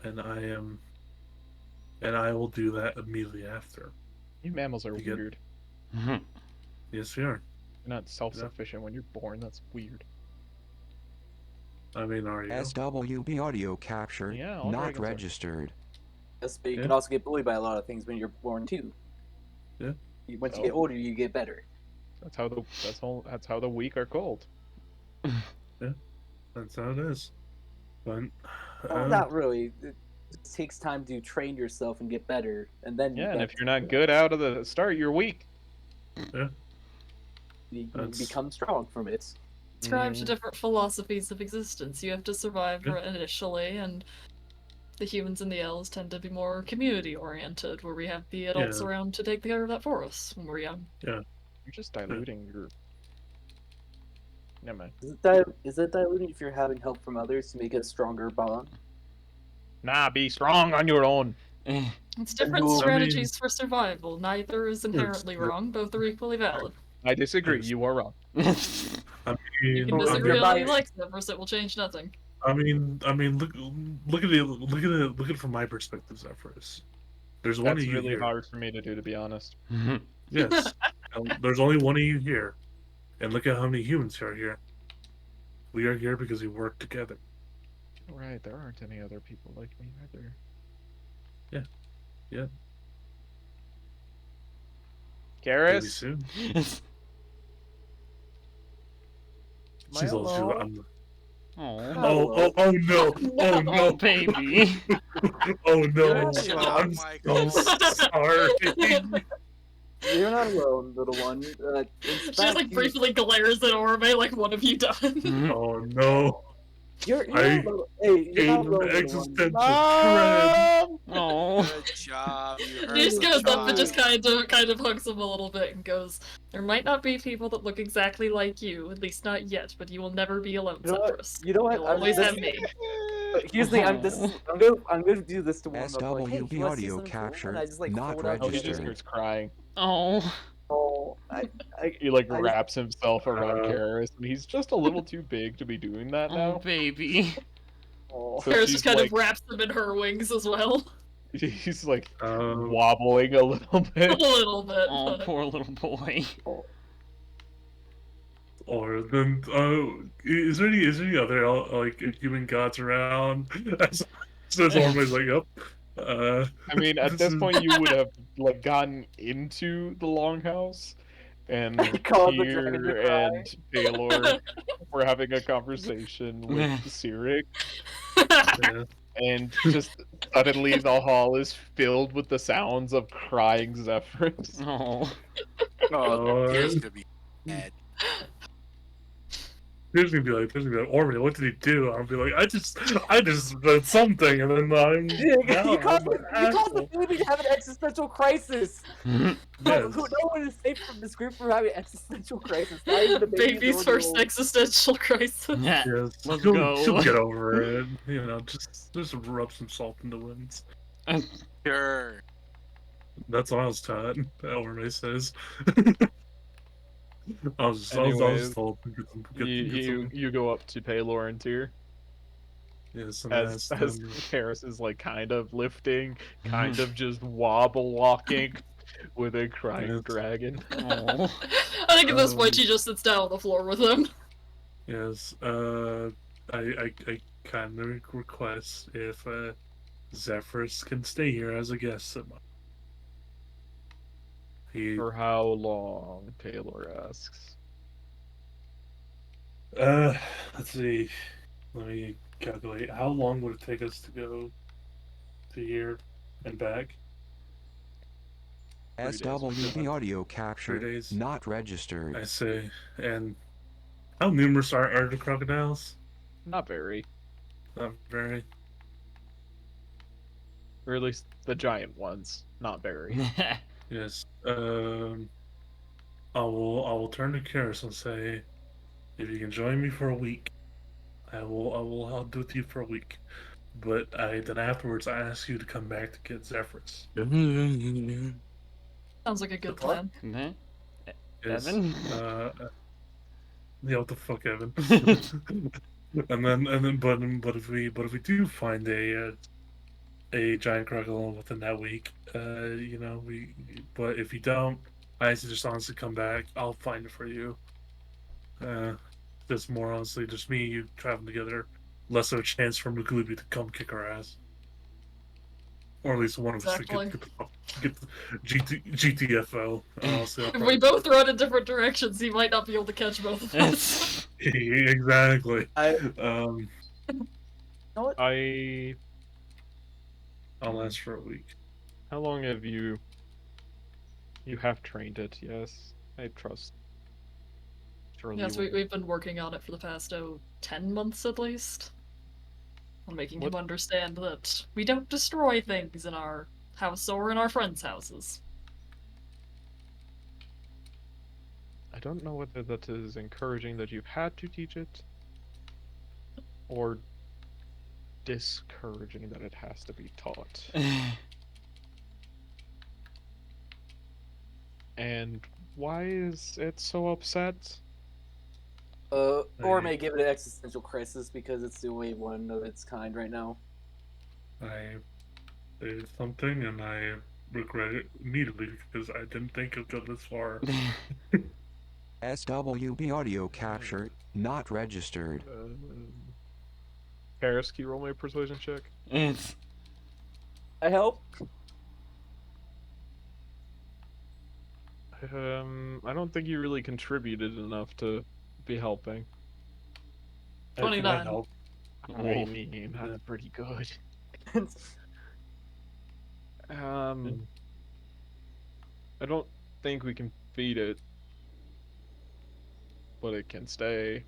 And I will do that immediately after. You mammals are You get- weird. Yes, we are. You're not self-sufficient when you're born. That's weird. I mean, are you? SWB audio capture Yeah, all not dragons are. registered. Yes, but you Yeah. can also get bullied by a lot of things when you're born too. Yeah. Once you get older, you get better. That's how the weak are called. That's how it is. But Well, not really. just takes time to train yourself and get better, and then Yeah, and if you're not good out of the start, you're weak. you That's- become strong from it. Subscribe Mm. to different philosophies of existence. You have to survive initially, and the humans and the elves tend to be more community oriented, where we have the adults Yeah. around to take care of that for us when we're young. You're just diluting your. Never mind. Is it diluting if you're having help from others to make it a stronger bond? Nah, be strong on your own. It's different Well, I strategies for survival. Neither is inherently It's- wrong. Both are equally valid. I disagree. Yes. You are wrong. You can Oh, disagree you're all you right. like, Zephyrs. It will change nothing. I mean, look at it from my perspective, Zephyrus. There's one That's of you really here. hard for me to do, to be honest. Yes. There's only one of you here, and look at how many humans are here. We are here because we work together. Right, there aren't any other people like me either. Yeah. Maybe Karis? soon. Am I She's all alone? Oh, oh no! Oh oh, no! baby. Oh no! Good job, I'm Michael. so sorry. You're not alone, little one. In She just fact, like briefly glares at Orme like, what have you done? Oh no! You're I not alone. Hey, you're not Ate alone, an little one. existential Mom! Oh. Good job. You She heard just the goes up and child. just kind of hugs him a little bit and goes, "There might not be people that look exactly like you, at least not yet, but you will never be alone, You know what? Zephyrus. You know what? You'll always this- have me." Here's the thing. I'm gonna do this to one of them. Like, hey, SWP you wanna see audio something cool? captured, And I just, like, not hold up Oh, he his- just registered. starts crying. Oh. Oh, He like I just- wraps himself around Uh, Karis, and he's just a little too big to be doing that Oh, now. baby. oh. So Karis she's just kind like- of wraps him in her wings as well. He's like Um, wobbling a little A bit. little bit. Oh, but- poor little boy. or then, is there any other like human gods around? So Orme's like, yep. I mean, at This this is- point, you would have like gotten into the longhouse, and Called the dragon to Tyr cry. and Baylor were having a conversation with Cyric, Yeah. and just suddenly the hall is filled with the sounds of crying Zephyrs. Oh. Oh, Tears gonna be dead. There's gonna be like, Orme, what did he do? I'll be like, I just did something, and then I'm You now caused I'm an the baby to have an existential crisis. Yes. No one is safe from this group from having existential crisis. Not even the baby's Baby's first old. existential crisis. Yes, Let's she'll, go. she'll get over it. You know, just rub some salt in the winds. Sure. That's what I was taught. Orme says. I was Anyways, just told. You go up to Paylor and Tyr Yes, and as ask them- Karis is like kind of lifting, kind of just wobble walking with a crying Yes. dragon. Oh. I think at this point she just sits down on the floor with him. Yes, I kind of request if Zephyrus can stay here as a guest. He For how long? Paylor asks. let's see. Let me calculate. How long would it take us to go to here and back? 3 days. SWP audio 3 captured, days. not registered. I say. And how numerous are the crocodiles? Not very. Not very. Or at least the giant ones. Not very. Yes. I will turn to Karis and say, if you can join me for a week, I'll do it with you for a week. But then afterwards I ask you to come back to get Zephyrus. Sounds like a good What? plan. Yes, Evan? Yeah, what the fuck, Evan? and then, but if we do find a giant crocodile within that week, you know, but if you don't, I ask you just honestly come back. I'll find it for you. Just more honestly, just me and you traveling together, less of a chance for Maglubi to come kick our ass. Or at least one of us to get the GTFO. Honestly, If we both run in different directions, he might not be able to catch both of us. exactly. I- Um, I I'll last for a week. How long have you? You have trained it, yes. I trust. Surely Yes, you will. we've been working on it for the past 10 months at least. On making What- him understand that we don't destroy things in our house or in our friends' houses. I don't know whether that is encouraging that you've had to teach it, or discouraging that it has to be taught. And why is it so upset? Or may give it an existential crisis because it's the only one of its kind right now. I did something and I regret it immediately because I didn't think it'd go this far. SWB audio captured, not registered. Paris, can you roll me a persuasion check? It's I help. I don't think you really contributed enough to be helping. How can I 29. help? I mean, that's pretty good. I don't think we can feed it, but it can stay.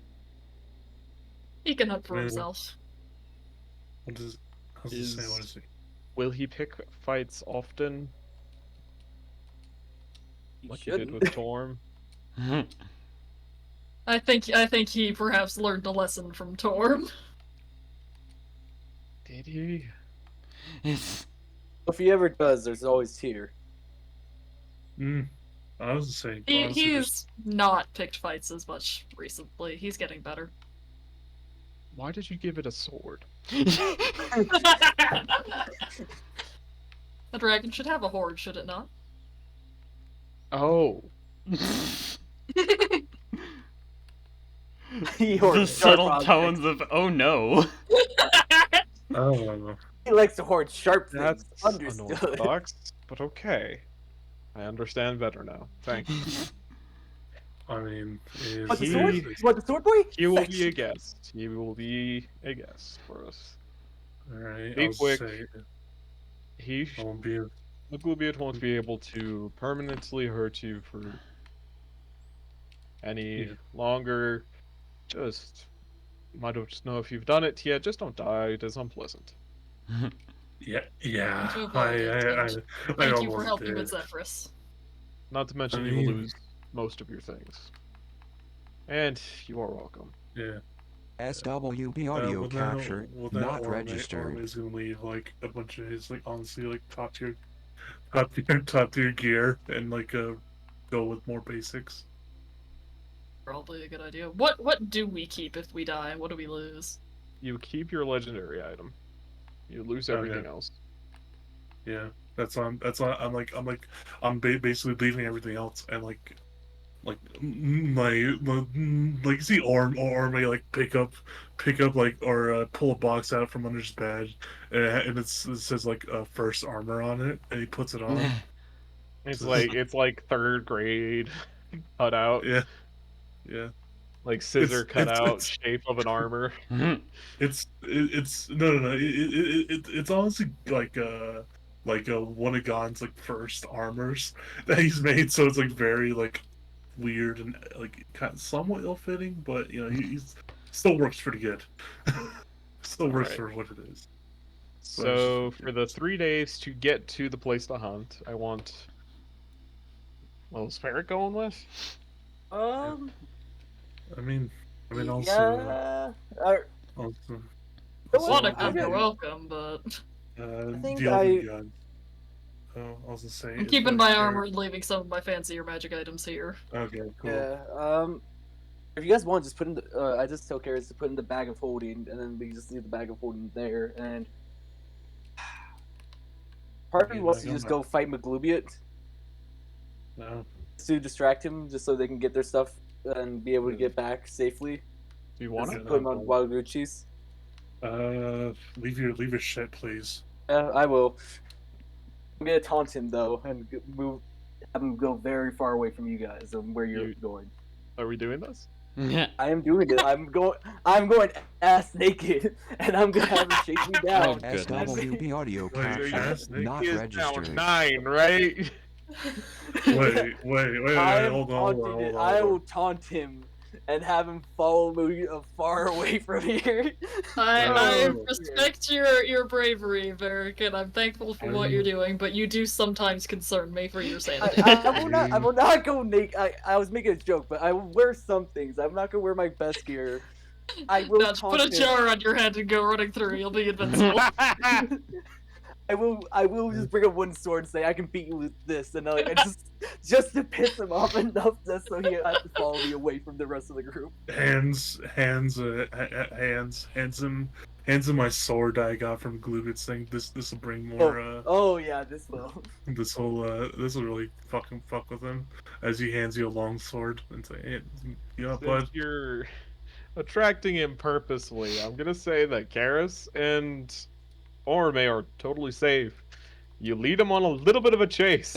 He can hunt for Yeah. himself. How's it say? What is it? Will he pick fights often, You like he did shouldn't. with Torm? I think he perhaps learned a lesson from Torm. Did he? it's If he ever does, there's always Teeter. I was saying. He, honestly, he's not picked fights as much recently. He's getting better. Why did you give it a sword? A dragon should have a horde, should it not? Oh, He the hoards subtle sharp tones of "oh no." Oh, He likes to hoard sharp that's things. Understood. unorthodox, but okay. I understand better now. Thank you. I mean, But the He- sword, what the sword boy? He will Fetch. be a guest. He will be a guest for us. Alright, Be I'll quick. say He, I won't be. Maglubiot won't be able to permanently hurt you for any Yeah. longer. Just, I don't know if you've done it yet. Just don't die. It is unpleasant. Yeah. To I avoid it, Thank you for almost helping did. with Zephyrus. Not to mention I you will mean- lose most of your things. And you are welcome. Yeah. SWB audio well, captured, that not Orme registered. is gonna leave like a bunch of his like honestly like top tier gear and like go with more basics. Probably a good idea. What do we keep if we die? What do we lose? You keep your legendary item. You lose Okay. everything else. Yeah, that's on. I'm basically leaving everything else and like like see Orme like pick up like or pull a box out from under his bed and it says like first armor on it and he puts it on. It's So- like third grade cut out, Yeah, yeah. like scissor cutout it's- shape of an armor. It's no. It's honestly like one of Gon's like first armors that he's made, so it's like very like weird and like kind of somewhat ill-fitting, but you know he's still works pretty good. Still works Alright. for what it is. So for the 3 days to get to the place to hunt, I want. Well, is Ferret going with? Um. I mean also Yeah. also Well, Wanna I'm come, you're gonna- welcome, but think the I- Elven gun. Oh, I was gonna say. I'm it's keeping like my Ferret- armor and leaving some of my fancier magic items here. Okay, cool. Yeah. If you guys want, just put in the. I just tell Karis to put in the bag of holding, and then we just leave the bag of holding there. And part of me Okay, wants bag to of just what? go fight Maglubiot No. to distract him, just so they can get their stuff and be able to get back safely. Do you want Just it? put him on Wild Gucci's. Leave your shit, please. I will. I'm gonna taunt him though, and have him go very far away from you guys and where you're You- going. Are we doing this? I am doing it. I'm going ass naked, and I'm gonna have him chase me down. Oh, goodness. SWB audio Wait, capture yes, Nick not He is now registered. 9, right? Wait, I am hold on. taunting it. I will taunt him and have him follow me far away from here. I Oh. respect your bravery, Varric, and I'm thankful for what you're doing, but you do sometimes concern me for your sanity. I will not go naked. I was making a joke, but I will wear some things. I'm not gonna wear my best gear. I will Now, just put a taunt him. jar on your head and go running through. You'll be invincible. I will just bring a wooden sword and say I can beat you with this, and like just to piss him off enough just so he has to follow me away from the rest of the group. Hands him my sword I got from Glubit's thing. This will bring more. Oh yeah, this will. This will really fucking fuck with him as he hands you a long sword and say, "Hey, you know, bud." Since you're attracting him purposely, I'm gonna say that Karis and Orme are totally safe. You lead him on a little bit of a chase,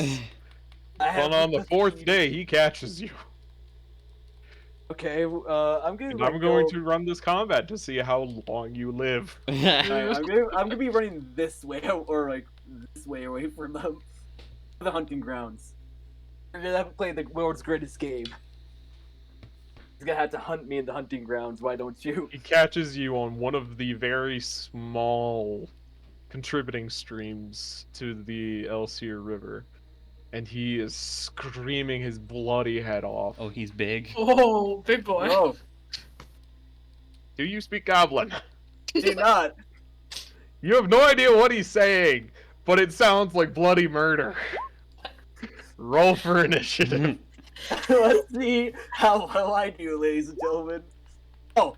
but on the 4th day he catches you. Okay, I'm gonna. And I'm going to run this combat to see how long you live. I'm gonna be running this way or like this way away from the hunting grounds. I'm gonna have to play the world's greatest game. He's gonna have to hunt me in the hunting grounds. Why don't you? He catches you on one of the very small contributing streams to the Elsier River, and he is screaming his bloody head off. Oh, he's big. Oh, big boy. No, Do you speak Goblin? do not. You have no idea what he's saying, but it sounds like bloody murder. Roll for initiative. Let's see how well I do, ladies and gentlemen. Oh.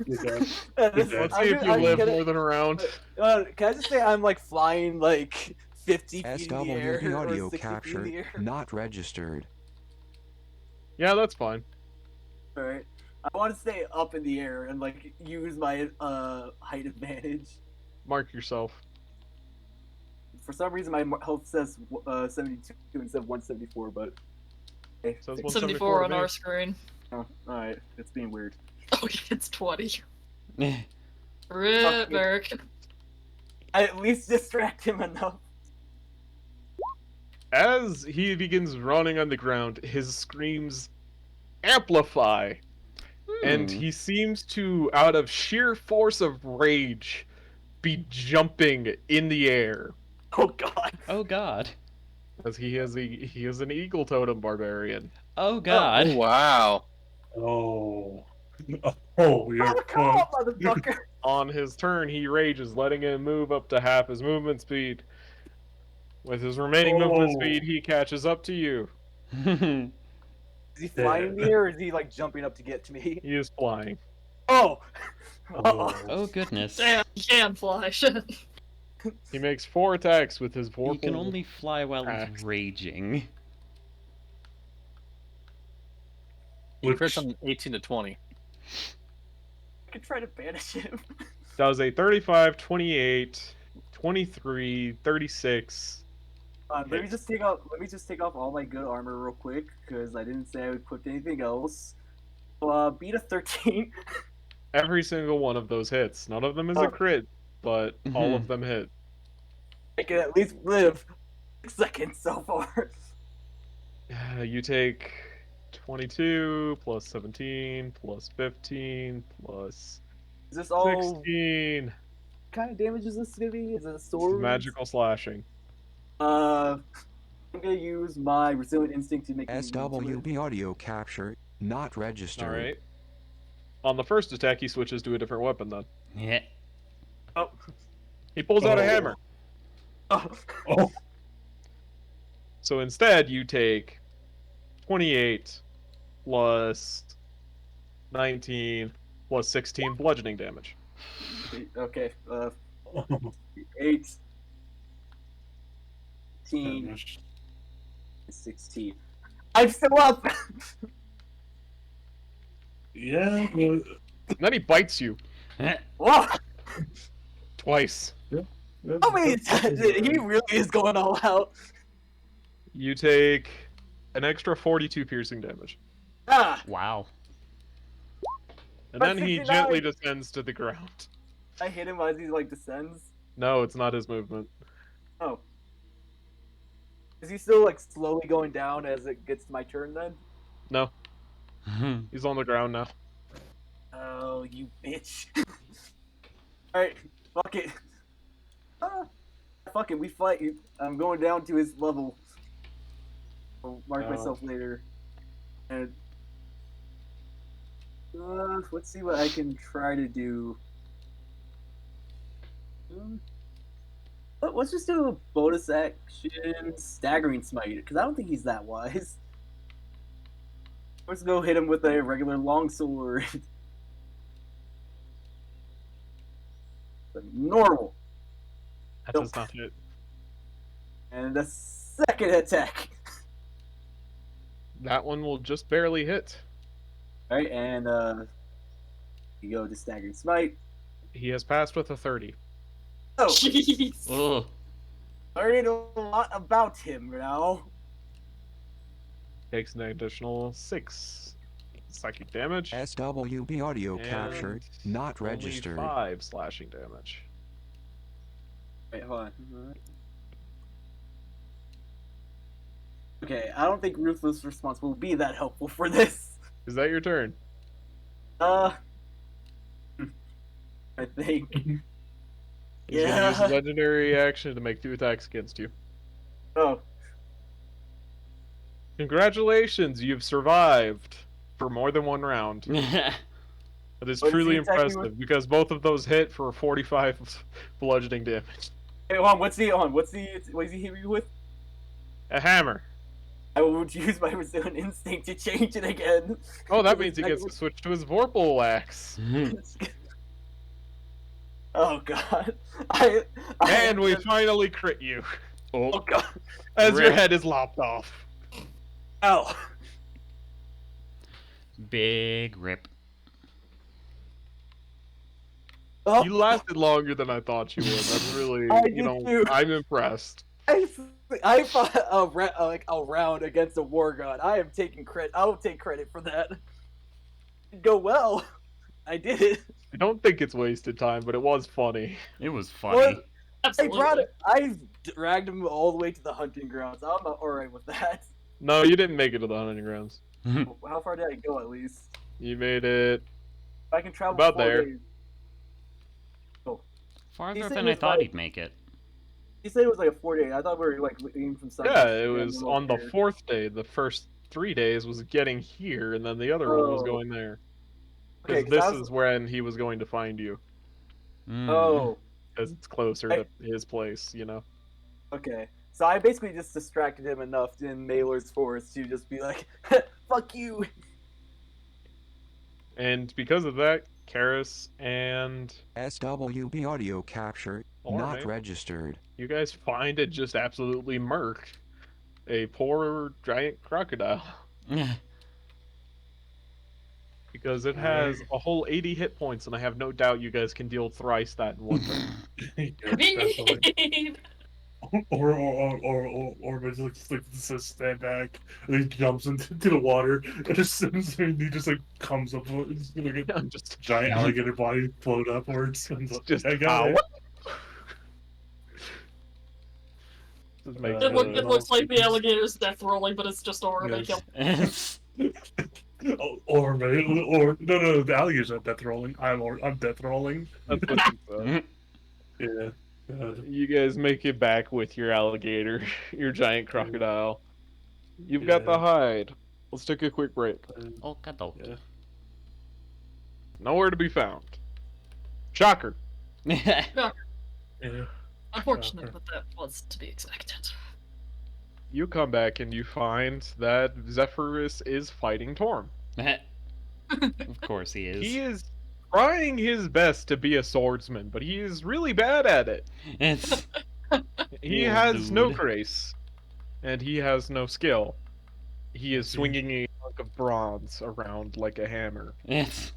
This- Let's see if you I'm live gonna- more than a round. Can I just say I'm like flying like 50 feet in the air SWB or audio 60 feet in capture the air? not registered. Yeah, that's fine. Alright. I want to stay up in the air and like use my height advantage. Mark yourself. For some reason, my health says 72 instead of 174, but. Okay. Says 74 on to our me. screen. Oh, alright. It's being weird. Oh, it's 20. Okay. Rip, Varric. I at least distract him enough. As he begins running on the ground, his screams amplify, and he seems to, out of sheer force of rage, be jumping in the air. Oh god. Oh god. As he is an eagle totem barbarian. Oh god. Oh, wow. Oh, you're Oh, come on, fucked. motherfucker. On his turn, he rages, letting him move up to half his movement speed. With his remaining movement Oh. speed, he catches up to you. Is he flying in the air or is he like jumping up to get to me? He is flying. Oh! Oh goodness. Damn, he can fly. Shit. He makes 4 attacks with his He vorpal. can only fly while he's axe. raging. You Which- crit on 18 to 20. I could try to banish him. Does a 35, 28, 23, 36. Let me just take off all my good armor real quick because I didn't say I would equip anything else. Beat a 13. Every single one of those hits. None of them is Oh. a crit, but all of them hit. I can at least live 6 seconds so far. You take 22 plus 17 plus 15 plus Is this all? 16. What kind of damage is this gonna be? Is it a This is sword? magical slashing. I'm gonna use my resilient instinct to make me SWB audio capture not registered. Alright. On the first attack, he switches to a different weapon then. Yeah. Oh. He pulls out a Oh. hammer. Oh. Oh, So instead, you take 28 plus 19 plus 16 bludgeoning damage. Okay. 8, 18, 16. I'm still up. yeah, but And then he bites you Whoa! twice. How many times? He really is going all out. You take an extra 42 piercing damage. Ah! Wow. And then he 69. gently descends to the ground. I hit him as he like descends. No, it's not his movement. Oh. Is he still like slowly going down as it gets to my turn then? No, he's on the ground now. Oh, you bitch. Alright, fuck it. Fuck it, we fight. I'm going down to his level. I'll mark Oh. myself later. And let's see what I can try to do. Let's just do a bonus action staggering smite, because I don't think he's that wise. Let's go hit him with a regular longsword. Normal. That does not hit. And the second attack. That one will just barely hit. Alright, and you go to staggering smite. He has passed with a 30. Oh, Jeez. Oh. learning a lot about him now. Takes an additional 6 psychic damage. SWB audio captured, and not only registered. 5 slashing damage. Wait, hold on. Okay, I don't think Ruthless Response will be that helpful for this. Is that your turn? I think. He's gonna use Yeah. a legendary action to make 2 attacks against you. Oh, Congratulations, you've survived for more than one round. That is What is truly he attacking impressive with? because both of those hit for 45 bludgeoning damage. hey, hold on. What is he hitting me with? A hammer. I will use my Resilient Instinct to change it again. Oh, that Because means he it's gets to switch to his Vorpal axe. Oh god. And we finally crit you. Oh god. As your Rip. head is lopped off. Ow. Big rip. Oh, You lasted longer than I thought you would. That's really, I you did know, too. I'm impressed. I fought a round against a war god. I am taking credit. I will take credit for that. It go well. I did it. I don't think it's wasted time, but it was funny. It was funny. What? I Absolutely. brought it. I dragged him all the way to the hunting grounds. I'm alright with that. No, you didn't make it to the hunting grounds. How far did I go at least? You made it. If I can travel About 4 there. days. Farther said than it I was thought like- he'd make it. He said it was like a 4 day. I thought we were like leaving from Sunday. Yeah, it was on the 4th day. The first 3 days was getting here, and then the other one was Oh. going there. Okay, Because 'cause I this was- is when he was going to find you, Mm. Oh, because it's closer I- to his place, you know. okay. So I basically just distracted him enough in Mailer's Forest to just be like, "Fuck you." And because of that, Karis and SWB audio captured, not Orme, registered. you guys find it just absolutely murk a poor giant crocodile. Because it has a whole 80 hit points, and I have no doubt you guys can deal thrice that in one turn. Yeah, definitely. Mean. Or just like says stand back, and he jumps into the water, and as soon as he just like comes up, he's gonna get I'm just, giant alligator body float upwards. And it's just I got it. Just make It, the- it looks like the alligator's death rolling, but it's just Aura Yes. making. Or no, the alligator's not death rolling. I'm death rolling. That's what he said. Yeah. You guys make it back with your alligator, your giant crocodile. You've got the Yeah. hide. Let's take a quick break. Okie Yeah. Nowhere to be found. Shocker. dokie. Yeah. Unfortunate, but that was to be expected. You come back and you find that Zephyrus is fighting Torm. Of course he is. He is trying his best to be a swordsman, but he is really bad at it. It's He Oh, has no dude. grace, and he has no skill. He is swinging a hunk of bronze around like a hammer. it's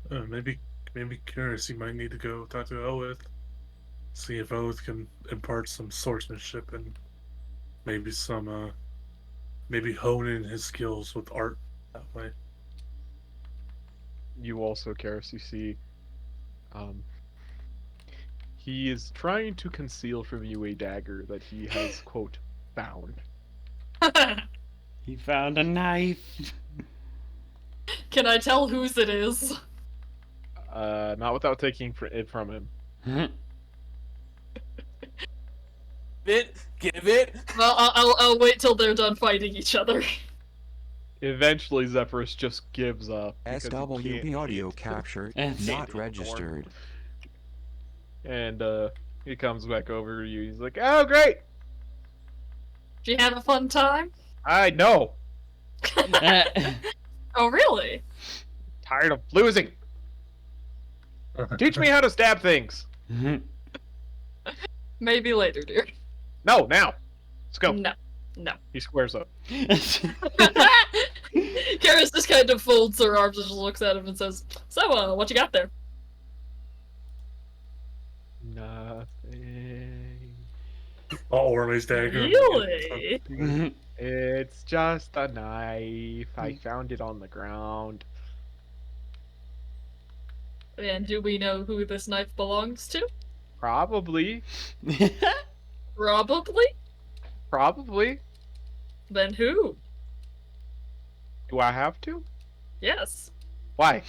Maybe Karis, you might need to go talk to Oath. See if Oath can impart some swordsmanship and maybe some maybe hone in his skills with art that way. you also, Karis, you see, he is trying to conceal from you a dagger that he has, quote, found. He found a knife. Can I tell whose it is? Not without taking it from him. Give it. Well, I'll wait till they're done fighting each other. Eventually, Zephyrus just gives up. because he can't SWB audio eat. captured, That's not it. registered. And he comes back over to you. He's like, "Oh, great! Did you have a fun time? I know. Oh, really? Tired of losing. Teach me how to stab things. Maybe later, dear. No, now. Let's go." No. No. He squares up. Karis just kind of folds her arms and just looks at him and says, "So, what you got there?" Nothing. Oh, Orme's dagger. Really? It's just a knife. I found it on the ground. And do we know who this knife belongs to? Probably. Probably? Probably. Then who? Do I have to? Yes. Why?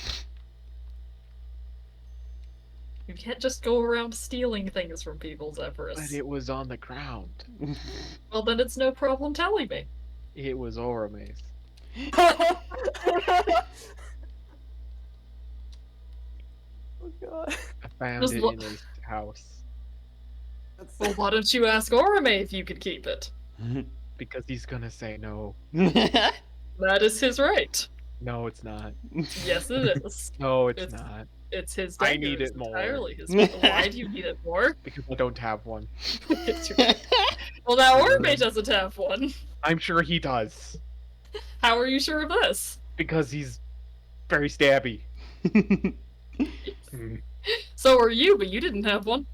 You can't just go around stealing things from people, Zephyrus. But it was on the ground. Well, then it's no problem telling me. It was Orome's. Oh god. I found Just it look- in his house. That's Well, why don't you ask Orome if you could keep it? Because he's gonna say no. That is his right. No, it's not. Yes, it is. No, it's It's- not. It's his I dagger. need It's it more. entirely his. Why do you need it more? Because I don't have one. Well, now Orome doesn't have one. I'm sure he does. How are you sure of this? Because he's very stabby. Mm. So are you, but you didn't have one.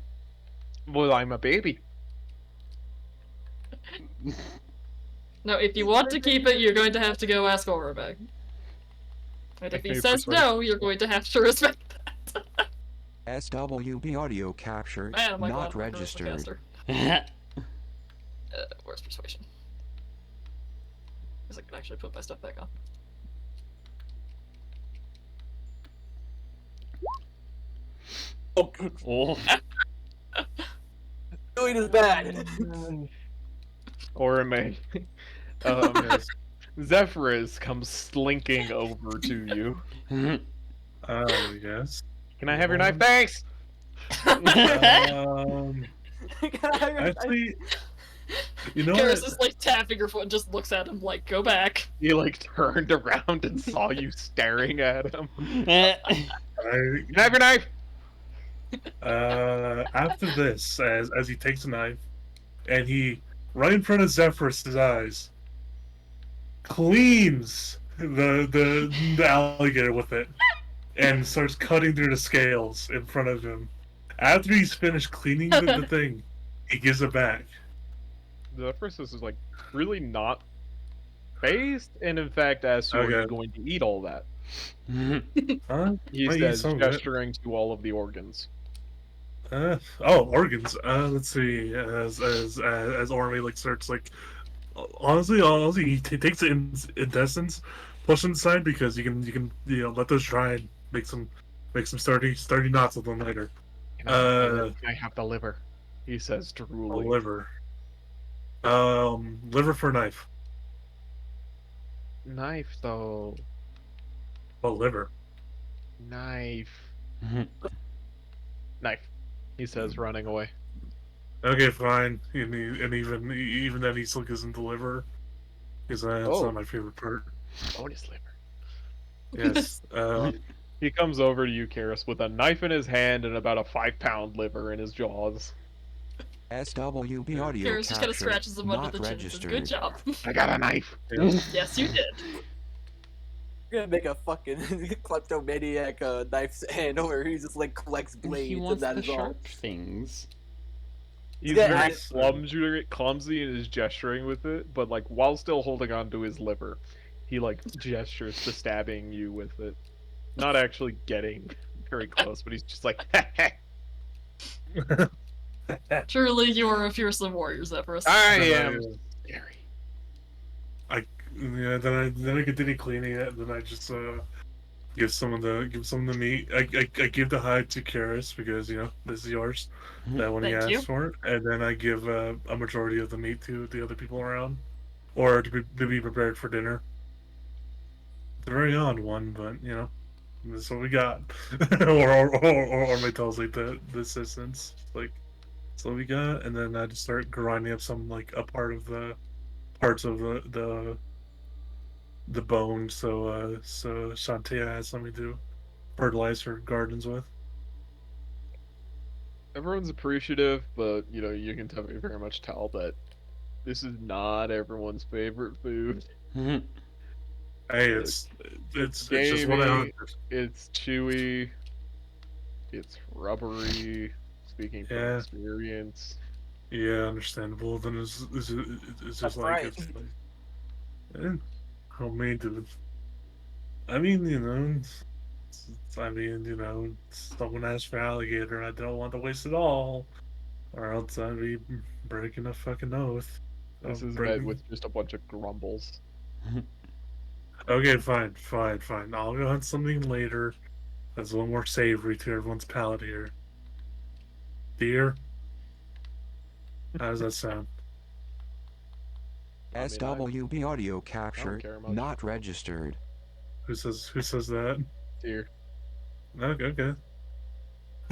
Well, I'm a baby. No, if you want to keep it, you're going to have to go ask Orome. And if he Okay, says persuasion. no, you're going to have to respect that. SWB audio captured, Man, my not God, my charisma registered. caster. Where's persuasion? Because I can actually put my stuff back on. Oh. doing is bad. Orome. Zephyrus comes slinking over to you. Yes. Can I have your knife? Thanks! Actually, you know Karis what? is like tapping her foot and just looks at him like, go back. He like turned around and saw you staring at him. I, Can I have your knife? after this, as he takes a knife, and he, right in front of Zephyrus' eyes, cleans the alligator with it, and starts cutting through the scales in front of him. After he's finished cleaning the thing, he gives it back. Zephyrus is like really not phased, and in fact, as to Okay. he's going to eat all that. Huh? He Might eat says, some of it. gesturing to all of the organs. Organs. Let's see. As Orme like starts like, honestly, he takes the intestines, push them aside because you can let those dry and make some sturdy knots with them later. Can I have the liver? He says A drooling. liver. Liver for knife. Knife though. Well, liver. Knife. Knife. He says, running away. Okay, fine. And even then, he still gives him the liver. Because that's Oh. not my favorite part. Bonus liver. Yes. He comes over to you, Karis, with a knife in his hand and about a 5-pound liver in his jaws. SWB audio Karis just kind of captured, scratches him under not the chin and says, registered. good job. I got a knife. Yes, you did. You're gonna make a fucking kleptomaniac knife handle where he just like collects blades He and wants that the is all. sharp things. He's Yeah, very I- clumsy in his gesturing with it, but like while still holding on to his liver, he like gestures to stabbing you with it. not actually getting very close, but he's just like, Truly, you are a fearsome warrior, Zephyrus. I Then am scary. Yeah, then I continue cleaning it, and then I just give some of the meat. I give the hide to Karis because this is yours. That one he Thank asked you. for, and then I give a majority of the meat to the other people around, or to be prepared for dinner. It's a very odd one, but this is what we got. or my tells like the assistants like, that's what we got, and then I just start grinding up some like a parts of the bone, so Shantia has something to fertilize her gardens with. Everyone's appreciative, but you can very much tell that this is not everyone's favorite food. Hey, It's it's just what I gamey, hunted. it's chewy, it's rubbery. Speaking from Yeah. experience, Yeah, understandable. Then it's just That's like right. it's like, how many do I mean, someone asked for alligator. I don't want to waste it all, or else I'd be breaking a fucking oath. this is met Breaking. with just a bunch of grumbles. Okay, fine. I'll go hunt something later that's a little more savory to everyone's palate here. Deer, how does that sound? I mean, SWB audio captured, care much. not registered. Who says that? Deer. Okay.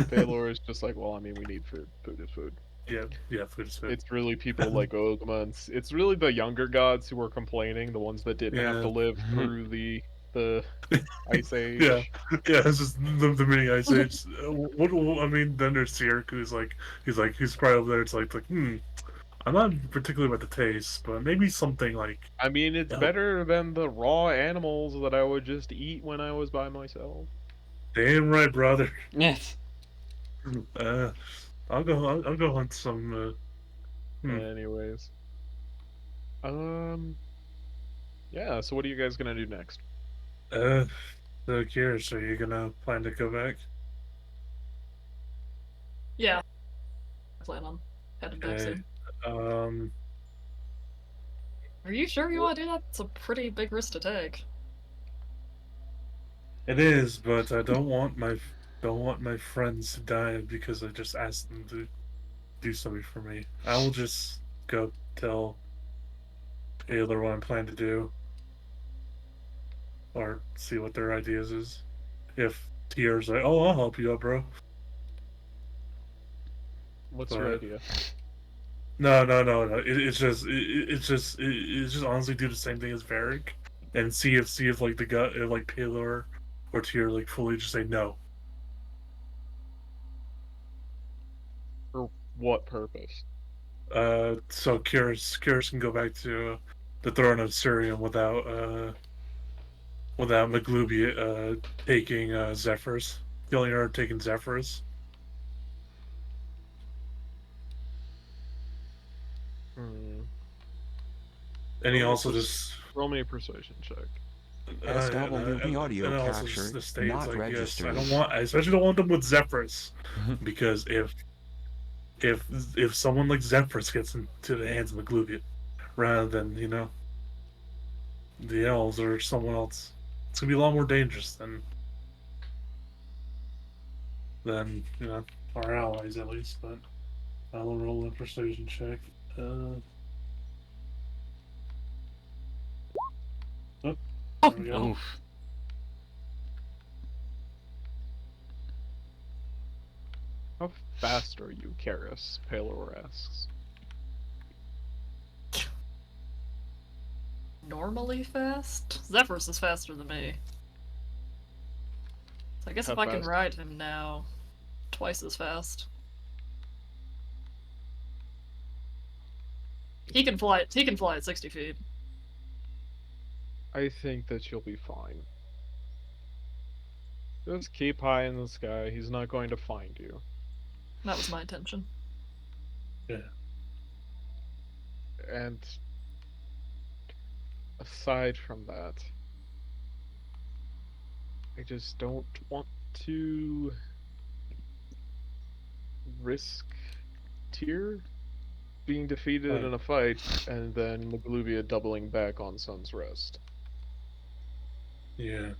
Baylor is just like, well, I mean, we need food. Food is food. Yeah, food is food. It's really people like Ogma, and it's really the younger gods who were complaining, the ones that didn't have to Yeah. live through the Ice Age. Yeah, it's just the mini ice age. I mean, then there's Sierk, he's probably over there. It's like, I'm not particularly about the taste, but maybe something like. I mean, it's Yeah. better than the raw animals that I would just eat when I was by myself. Damn right, brother. Yes. I'll go hunt some. Anyways, yeah. So what are you guys gonna do next? So Kira, are you gonna plan to go back? Yeah. I plan on heading back Okay. soon. Are you sure you want to do that? It's a pretty big risk to take. It is, but I don't want my friends to die because I just asked them to do something for me. I will just go tell Taylor what I'm planning to do, or see what their ideas is. If Tier's like, "Oh, I'll help you out, bro." What's your idea? No. It's just honestly do the same thing as Varric, and see if like the gut, if like Taylor or Tier like fully just say no. For what purpose? So Kyrus can go back to the throne of Surium without Maglubi taking Zephyrus, killing her, taking Zephyrus. And he also just roll me a persuasion check. SWB audio and also captured, just states not like, registered. I especially don't want them with Zephyrus, because if someone like Zephyrus gets into the hands of Maglubi, rather than the elves or someone else, it's gonna be a lot more dangerous than our allies at least. But I'll roll a persuasion check. There we go. Oof. How fast are you, Karis? Palor asks. Normally fast? Zephyrus is faster than me. So I guess How if I can fast? ride him now, twice as fast. He can fly. He can fly at 60 feet. I think that you'll be fine. Just keep high in the sky. He's not going to find you. That was my intention. And aside from that, I just don't want to risk Tyr being defeated Right. in a fight and then Maglubia doubling back on Sun's Rest. Yeah.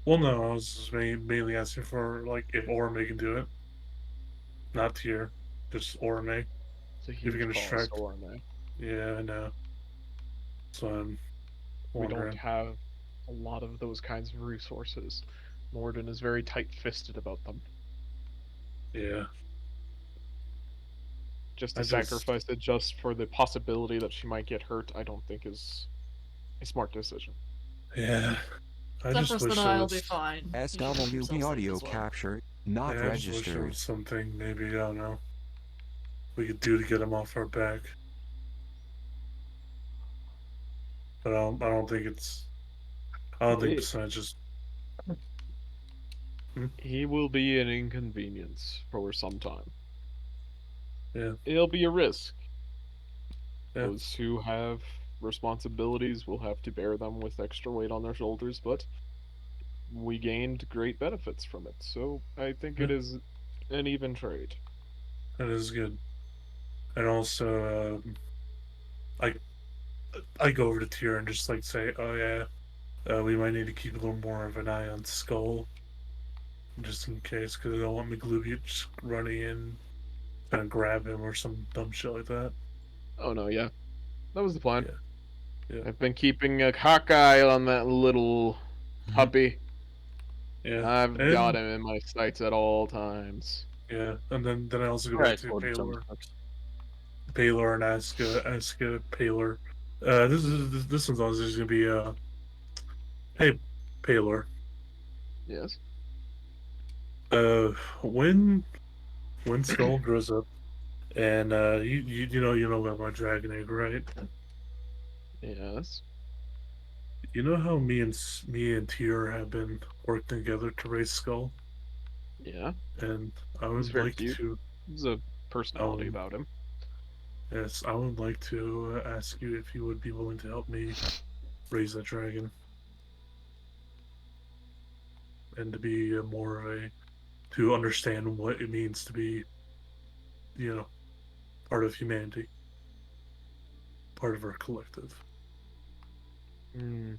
Well, no, I was just mainly asking for like if Orme can do it, not Tyr, just Orme. It's a If you huge can cost, distract. Orme. Yeah, I know. So I'm We don't wondering. have a lot of those kinds of resources. Morden is very tight-fisted about them. Yeah, Just I to just sacrifice it just for the possibility that she might get hurt, I don't think is a smart decision. yeah. I just Zephyrus wish and there I'll was. be fine. You should keep SWB yourself safe audio as well. capture not Yeah, I just wish there registered. was something maybe I don't know we could do to get him off our back. But I don't think it's. I don't think It- besides just. He will be an inconvenience for some time. Yeah. It'll be a risk. Yeah. Those who have responsibilities will have to bear them with extra weight on their shoulders, but we gained great benefits from it, so I think it Yeah. is an even trade. That is good. And also, I go over to Tyr and just like say, oh yeah, we might need to keep a little more of an eye on Skull, just in case, because I don't want McGlooby just running in, trying to grab him or some dumb shit like that. Oh no, yeah. That was the plan. Yeah. I've been keeping a cock eye on that little puppy. Yeah. I've And got him in my sights at all times. yeah, and then I also go back Right, to Gordon Paylor, Jumpstarks. and ask Paylor. This one's always just gonna be hey Paylor. Yes. When Skull grows up, and you know about my dragon egg, right? Yes. You know how me and Tyr have been working together to raise Skull, Yeah. and I He's would very like cute. to. There's a personality Um, about him. Yes, I would like to ask you if you would be willing to help me raise that dragon, and to be more of a to understand what it means to be, part of humanity, part of our collective. Hmm.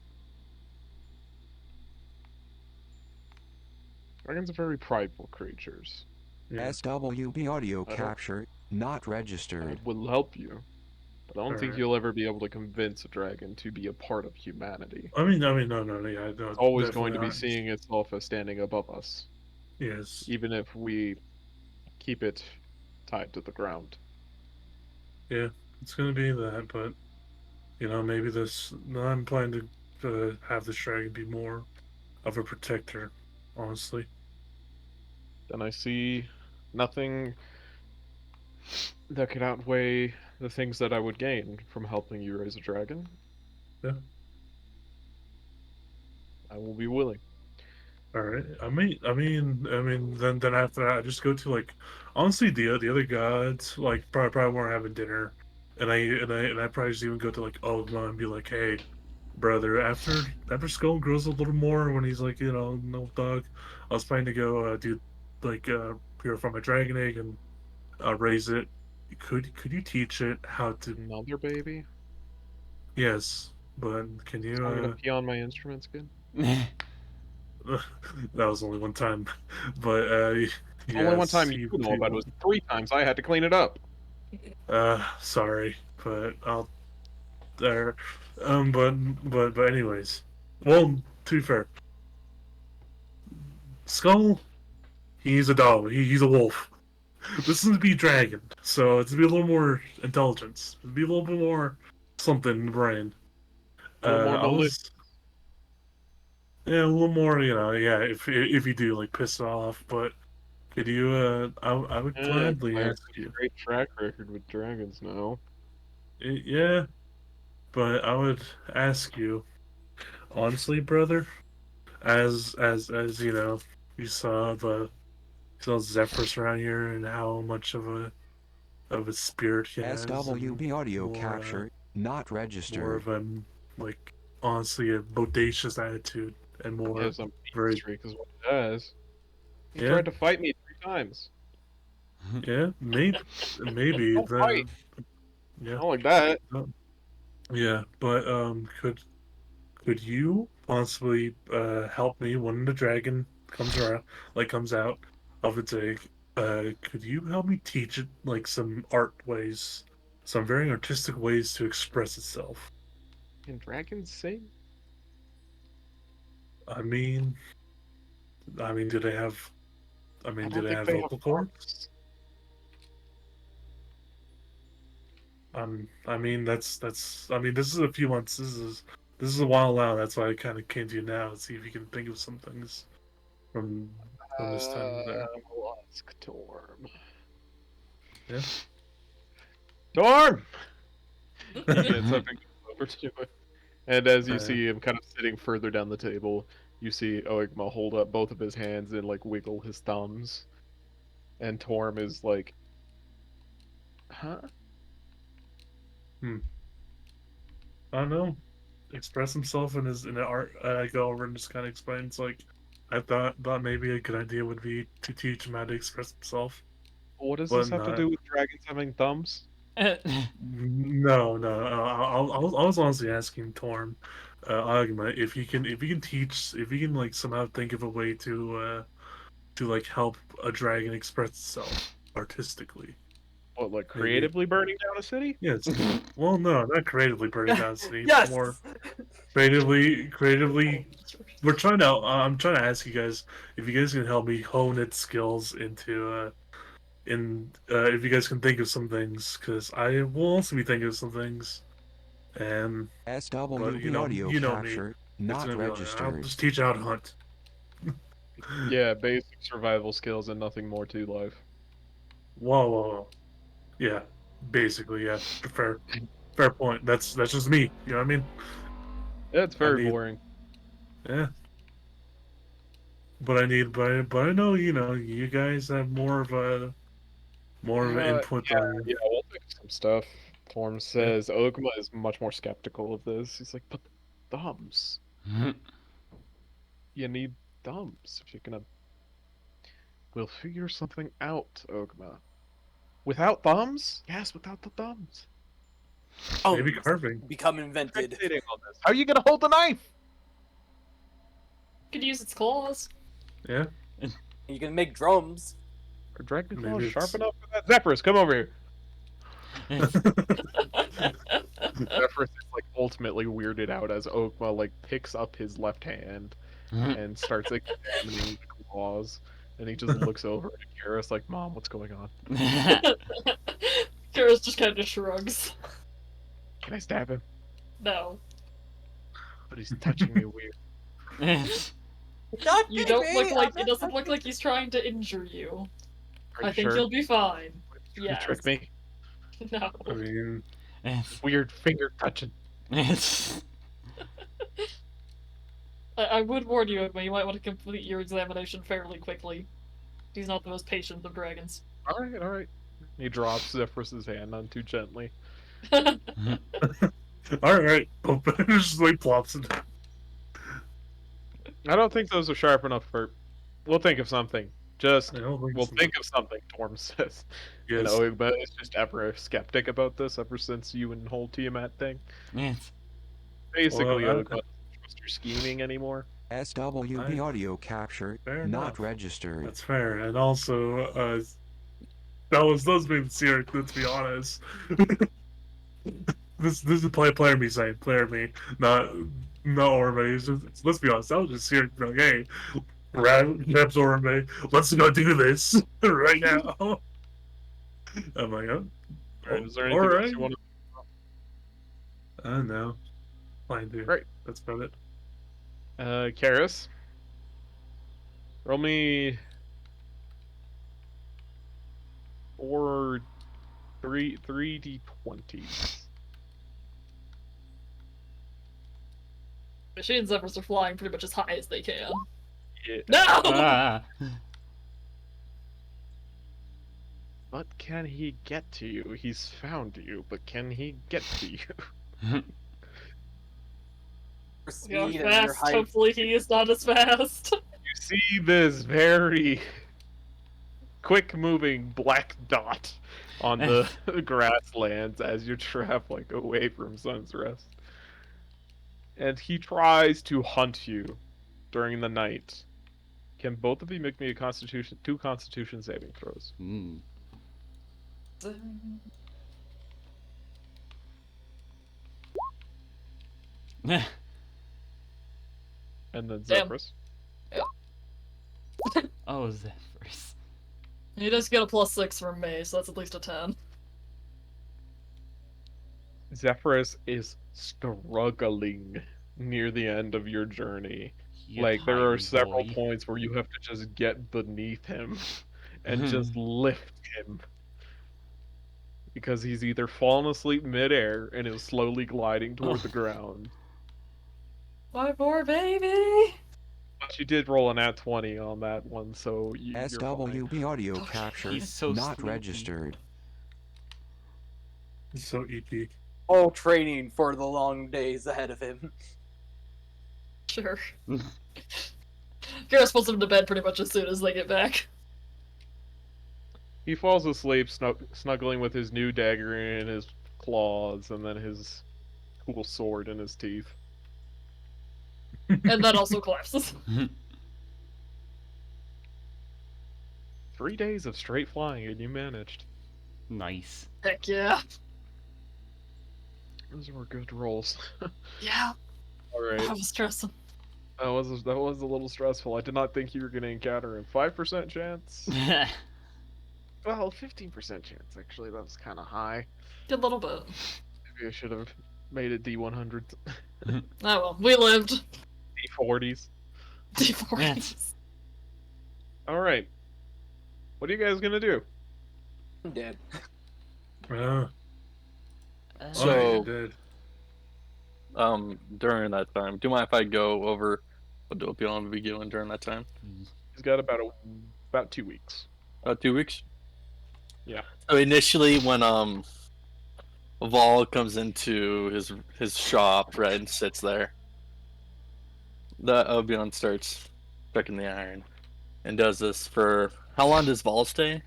Dragons are very prideful creatures. Yeah. SWB audio I don't- capture not I registered. will help you, but I don't think Alright. you'll ever be able to convince a dragon to be a part of humanity. No, yeah, no, It's always going to be definitely not. seeing itself as standing above us, Yes, even if we keep it tied to the ground. it's gonna be that, but maybe this. No, I'm planning to have this dragon be more of a protector, honestly. Then I see nothing that could outweigh the things that I would gain from helping you raise a dragon. Yeah. I will be willing. All right. Then after that, I just go to like, honestly, the other gods like probably weren't having dinner, and I probably just even go to like Ogma and be like, hey, brother, after Skull grows a little more when he's like no dog, I was planning to go do like purify my dragon egg and raise it. Could you teach it how to? Another baby? Yes, but can I'm gonna you? pee on my instruments again. That was only one time, but Only one time yes, you know about it was 3 times I had to clean it up. Sorry, but I'll there. But anyways, well, to be fair, Skull, he's a dog. He's a wolf. This is to be a dragon, so it's to be a little more intelligence. It'd be a little bit more something in the brain. A little more I was, yeah, a little more. Yeah. If you do like piss off, but could you? I would gladly I have ask such a you. great track record with dragons now. Yeah, but I would ask you, honestly, brother, as you saw Zephyrus around here and how much of a spirit he has. SWB audio more, capture not more registered. of a like honestly a bodacious attitude. and He more. has some very- streak is what he does. He Yeah. tried to fight me 3 times. Yeah, maybe Don't that. fight. Yeah, Not like that. yeah, but could you possibly help me when the dragon comes out of its egg? Could you help me teach it like some art ways, some very artistic ways to express itself? Can dragons sing? I mean, do they have? I mean, I do don't they think have they vocal have cords? thumbs. I mean, that's. I mean, this is a few months. This is a while now. That's why I kind of came to you now to see if you can think of some things from this time there. We'll ask Torm. Yeah. Torm! He gets up and goes over to it. And as you Uh, see him kind of sitting further down the table, you see Oigma hold up both of his hands and like wiggle his thumbs. And Torm is like, huh? I don't know. Express himself in the art. I go over and just kind of explains like, I thought maybe a good idea would be to teach him how to express himself. What does But this have to not- do with dragons having thumbs? No. I was honestly asking Torm, Agma, if you can teach, if you can like somehow think of a way to like help a dragon express itself artistically. What, like Maybe. creatively burning down a city? Yes. Well, no, not creatively burning down the city. Yes. More creatively. We're trying to. I'm trying to ask you guys if you guys can help me hone its skills into. If you guys can think of some things, because I will also be thinking of some things. And SWB you know- audio you know me. captured, it's not gonna be like, I'll registered. just teach you how to hunt. Yeah, basic survival skills and nothing more to life. Whoa. Yeah, basically, yeah. Fair point. That's just me. You know what I mean? That's very need- boring. Yeah. But I know, you guys have more of an input on. Yeah, we'll think of some stuff. Torm says Ogma is much more skeptical of this. He's like, but thumbs. You need thumbs if you're gonna. We'll figure something out, Ogma. Without thumbs? Yes, without the thumbs. Oh, Maybe carving. become invented. Fixating on this. How are you gonna hold the knife? Could use its claws. Yeah. You can make drums. Are dragon Maybe claws it's- sharp enough for that? Zephyrus, come over here. Zephyrus is like ultimately weirded out as Ogma like picks up his left hand and starts examining the claws. And he just looks over at Karis like, Mom, what's going on? Kira's just kind of shrugs. Can I stab him? No. But he's touching me weird. Not You me, don't baby, look like I'm it not doesn't look like he's trying to injure you. Are I you think sure? you'll be fine. You Yes. trick me. No. I mean, Weird finger touching. I would warn you, but you might want to complete your examination fairly quickly. He's not the most patient of dragons. Alright. He drops Zephyrus's hand on too gently. all right. Just like plops it. I don't think those are sharp enough for. We'll think of something. Just I don't think we'll so. think of something. Torm says. Yes. And Oigma is just ever a skeptic about this ever since you and the whole Tiamat thing. Basically, Well, Oigma doesn't trust your scheming anymore. SWB audio captured, Fair not enough. registered. That's fair. And also, those being serious. Let's be honest. this is player me saying player me, not Orme. Let's be honest. That was just serious. Like, hey, grabs Orme. Let's go do this right now. I'm like, oh, Is there anything else alright. you want to? I don't know. Fine, dude. Right. That's about it. Karis. Roll me. 3d20s. She and Zephyrus are flying pretty much as high as they can. Yeah. No! Ah. But can he get to you? He's found you, but can he get to you? speed You're and your fast. height. Hopefully he is not as fast. You see this very quick-moving black dot on the grasslands as you're traveling away from Sun's Rest. And he tries to hunt you during the night. Can both of you make me two Constitution saving throws? Hmm. And then Damn. Zephyrus. Oh, Zephyrus. He does get a +6 from me, so that's at least a 10. Zephyrus is struggling near the end of your journey. You Like, there are tiny several boy. points where you have to just get beneath him and just lift him. Because he's either fallen asleep midair and is slowly gliding toward the ground. My poor baby! But you did roll an at 20 on that one, so you're fine. SWB audio Okay. captured, He's so not sleepy. registered. So EP. All training for the long days ahead of him. Sure. Garrus puts him to bed pretty much as soon as they get back. He falls asleep, snuggling with his new dagger in his claws, and then his cool sword in his teeth. And then also collapses. 3 days of straight flying, and you managed. Nice. Heck yeah. Those were good rolls. Yeah. All right, I was stressing. that was a little stressful. I did not think you were going to encounter him. 5% chance. Well, 15% chance actually. That was kind of high. A little bit. Maybe I should have made it D100s, Oh well, we lived. D40s. D40s. All right. What are you guys gonna do? I'm dead. So- Dead. During that time, do you mind if I go over what Dopion will be doing during that time? He's got about 2 weeks. 2 weeks. Yeah. So initially, when Vol comes into his shop, right, and sits there, the Obion starts checking the iron, and does this for how long does Vol stay?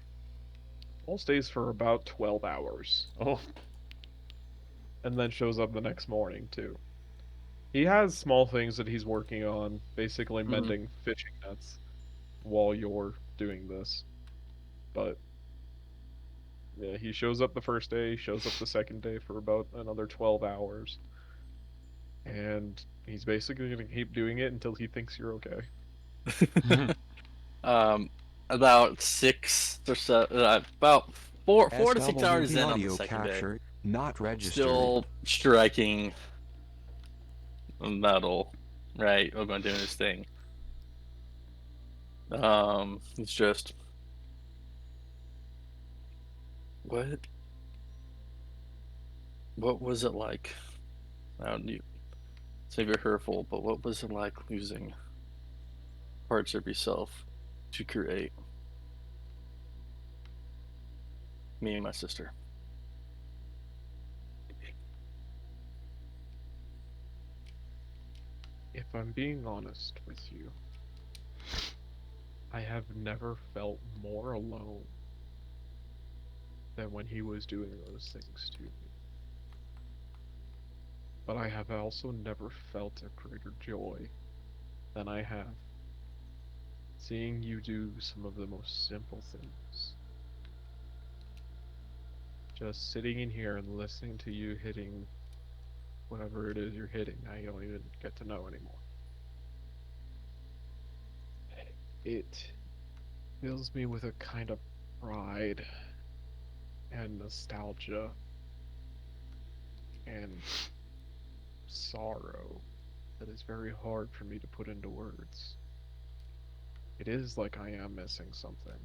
All stays for about 12 hours, Oh. and then shows up the next morning too. He has small things that he's working on, basically Mhm. mending fishing nets, while you're doing this. But yeah, he shows up the first day, shows up the second day for about another 12 hours. And he's basically going to keep doing it until he thinks you're okay. About 6 or so, about 4 to 6 hours in on the audio second day. captured, not registered. Still striking metal, right? Obion doing his thing. It's just what was it like? You save your hurtful, but what was it like losing parts of yourself to create me and my sister? If I'm being honest with you, I have never felt more alone than when he was doing those things to me. But I have also never felt a greater joy than I have seeing you do some of the most simple things. Just sitting in here and listening to you hitting whatever it is you're hitting, I don't even get to know anymore. It fills me with a kind of pride and nostalgia and sorrow that is very hard for me to put into words. It is like I am missing something,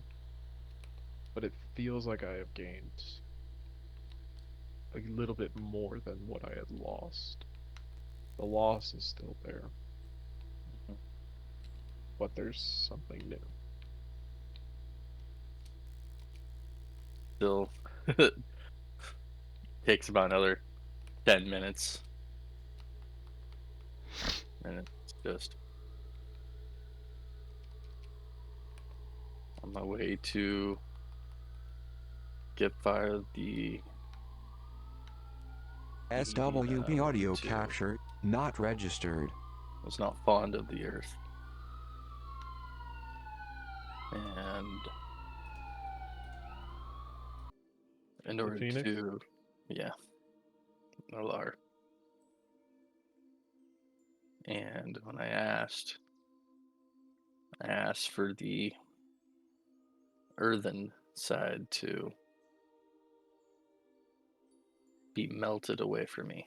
but it feels like I have gained a little bit more than what I had lost. The loss is still there, but there's something new. Still takes about another 10 minutes. and it's just on my way to get fired. The SWB audio to- capture not registered. was not fond of the earth, and in order Phoenix? to, yeah, Nolar. And when I asked for the earthen side to be melted away from me.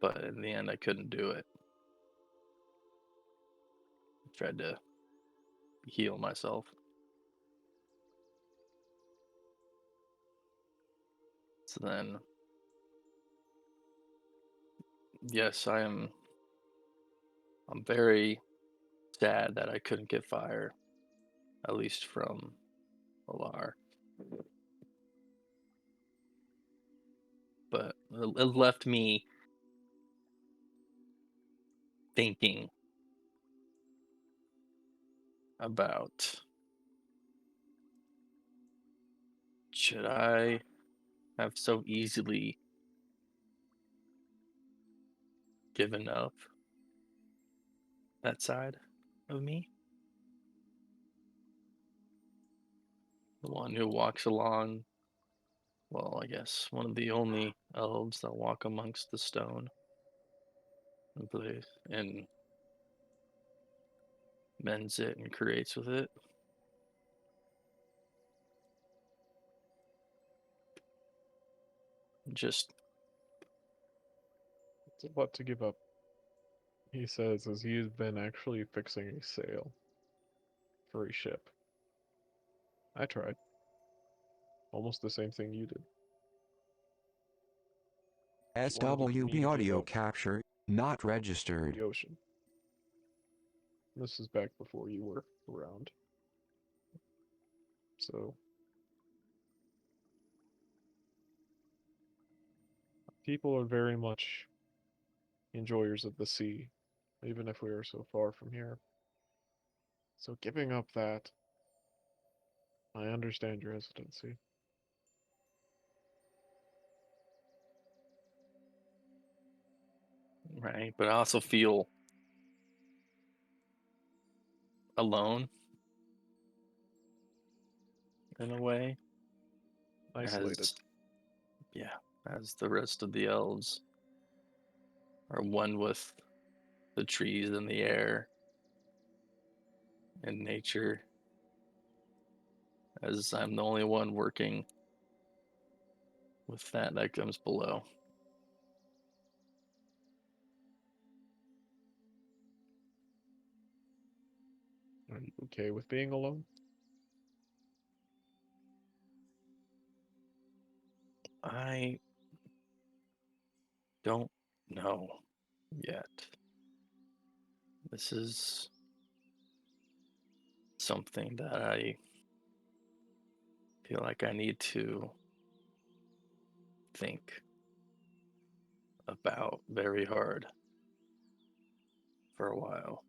But in the end, I couldn't do it. I tried to heal myself. So then, yes, I'm very sad that I couldn't get fire, at least from Alar. But it left me thinking about, should I have so easily given up that side of me? The one who walks along, well, I guess one of the only elves that walk amongst the stone and mends it and creates with it. Just It's a lot to give up. He says as he's been actually fixing a sail for a ship. I tried. Almost the same thing you did. Wanted me to SWB give audio up capture not registered. the ocean. This is back before you were around. So people are very much enjoyers of the sea, even if we are so far from here. So giving up that, I understand your hesitancy. right, but I also feel alone in a way, Isolated. as the rest of the elves are one with the trees and the air and nature, as I'm the only one working with that comes below. Are you okay with being alone? I don't know yet. This is something that I feel like I need to think about very hard for a while.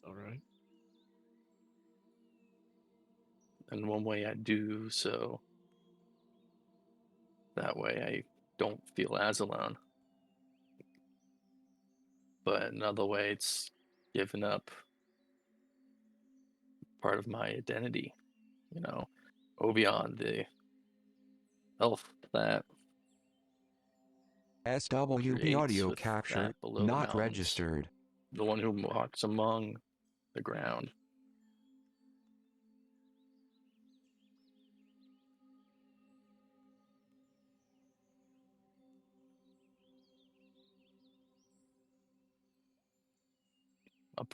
Alright. And one way I do so, that way I don't feel as alone. But another way, it's giving up part of my identity, Obion, the elf that SWB creates audio with capture that below the not mountains, registered. the one who walks among the ground. I'm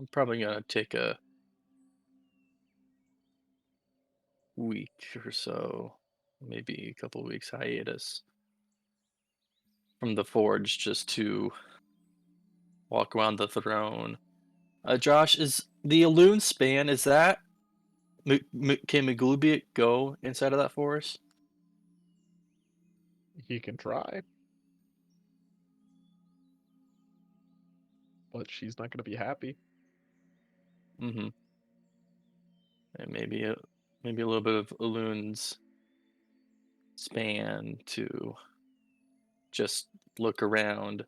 probably gonna take a week or so, maybe a couple weeks hiatus from the forge just to walk around the throne. Josh, is the Elune span, is that Can Maglubiet go inside of that forest? He can try. But she's not gonna be happy. Mm-hmm. And maybe a little bit of Elun's span to just look around,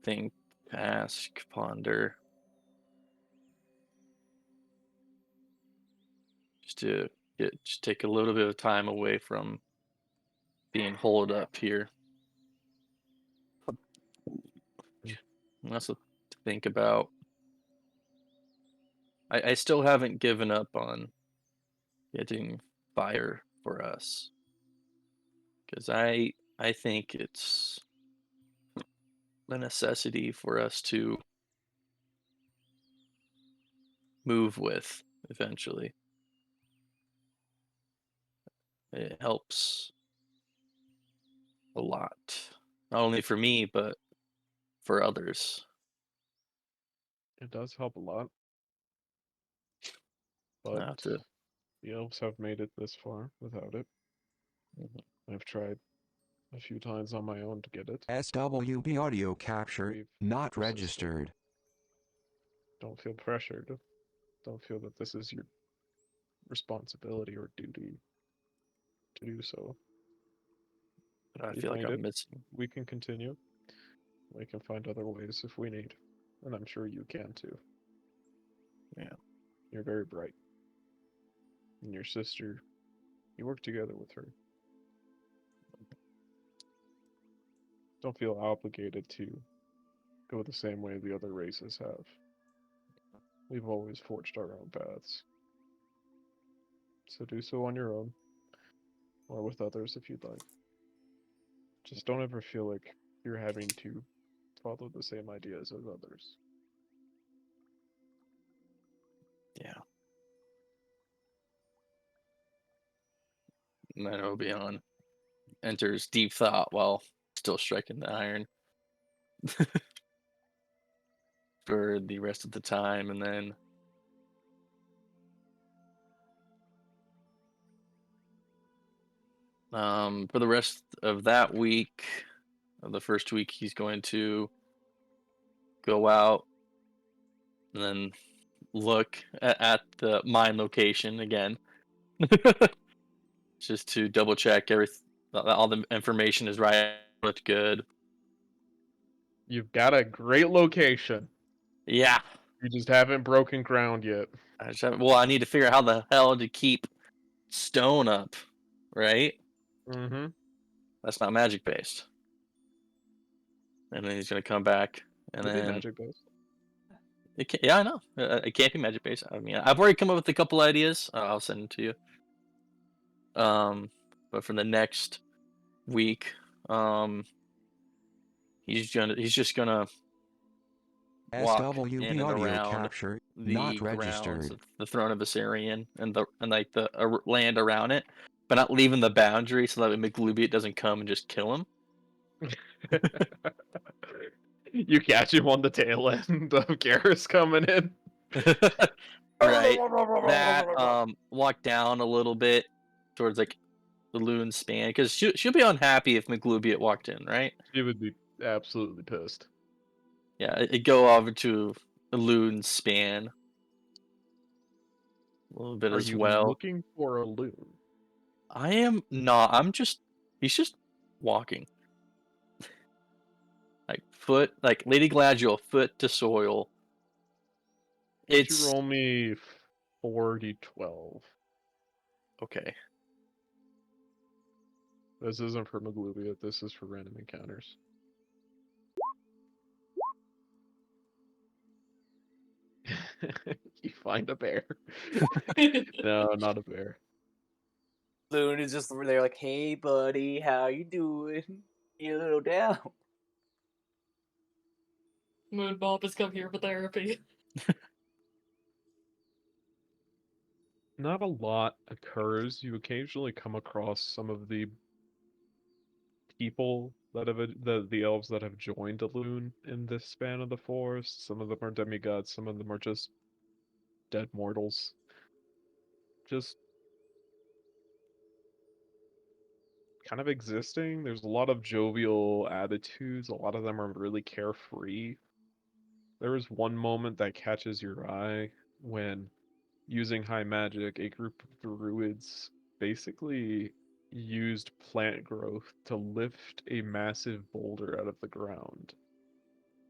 think, ask, ponder. Just take a little bit of time away from being holed up here. And that's what to think about. I still haven't given up on getting fire for us. Because I think it's a necessity for us to move with eventually. It helps a lot. Not only for me, but for others. It does help a lot. I But have to. the elves have made it this far without it. I've tried a few times on my own to get it. SWB audio captured, We've not persisted. registered. Don't feel pressured. Don't feel that this is your responsibility or duty to do so. But I We've feel like made I'm it. missing. We can continue. We can find other ways if we need. And I'm sure you can too. Yeah. You're very bright. And your sister, you work together with her. Don't feel obligated to go the same way the other races have. We've always forged our own paths. So do so on your own, or with others if you'd like. Just don't ever feel like you're having to follow the same ideas as others. Yeah. And then Obion enters deep thought while still striking the iron for the rest of the time, and then for the rest of that week, of the first week, he's going to go out and then look at the mine location again, just to double check all the information is right, looked good. You've got a great location. Yeah. You just haven't broken ground yet. Well, I need to figure out how the hell to keep stone up, right? Mm-hmm. That's not magic based. And then he's gonna come back, and It'll be then magic based. yeah, I know it can't be magic based. I mean, I've already come up with a couple ideas. I'll send them to you. But for the next week, he's just gonna walk in SWB and audio around captured, the not grounds registered. of the throne of Assyrian and the land around it, but not leaving the boundary so that McLubiet doesn't come and just kill him. You catch him on the tail end of Garrus coming in. Right. That walk down a little bit towards like the loon span because she'll be unhappy if McLubiet walked in, right? She would be absolutely pissed. Yeah, it go over to the loon span a little bit Are as you well. looking for a loon? I am not. He's just walking. Like Lady Gladriel, foot to soil. Why don't It's you roll me 4d12. okay. This isn't for Maglubiet, this is for random encounters. You find a bear. No, not a bear. Loon is just there like, hey buddy, how you doing? You a little down. Moon Bob has come here for therapy. Not a lot occurs. You occasionally come across some of the people that have the elves that have joined a loon in this span of the forest. Some of them are demigods, some of them are just dead mortals just kind of existing. There's a lot of jovial attitudes. A lot of them are really carefree. There is one moment that catches your eye when, using high magic, a group of druids basically used plant growth to lift a massive boulder out of the ground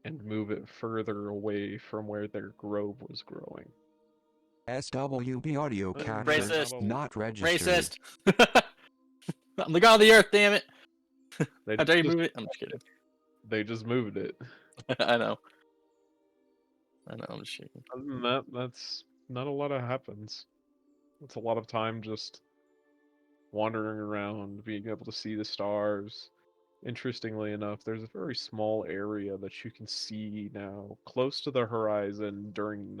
and move it further away from where their grove was growing. SWB audio capture Racist. not registered. Racist. I'm the god of the earth, damn it. They How dare you just- move it? I'm just kidding. They just moved it. I know. I'm just kidding. Other than that, that's not a lot of happens. It's a lot of time just wandering around, being able to see the stars. Interestingly enough, there's a very small area that you can see now, close to the horizon during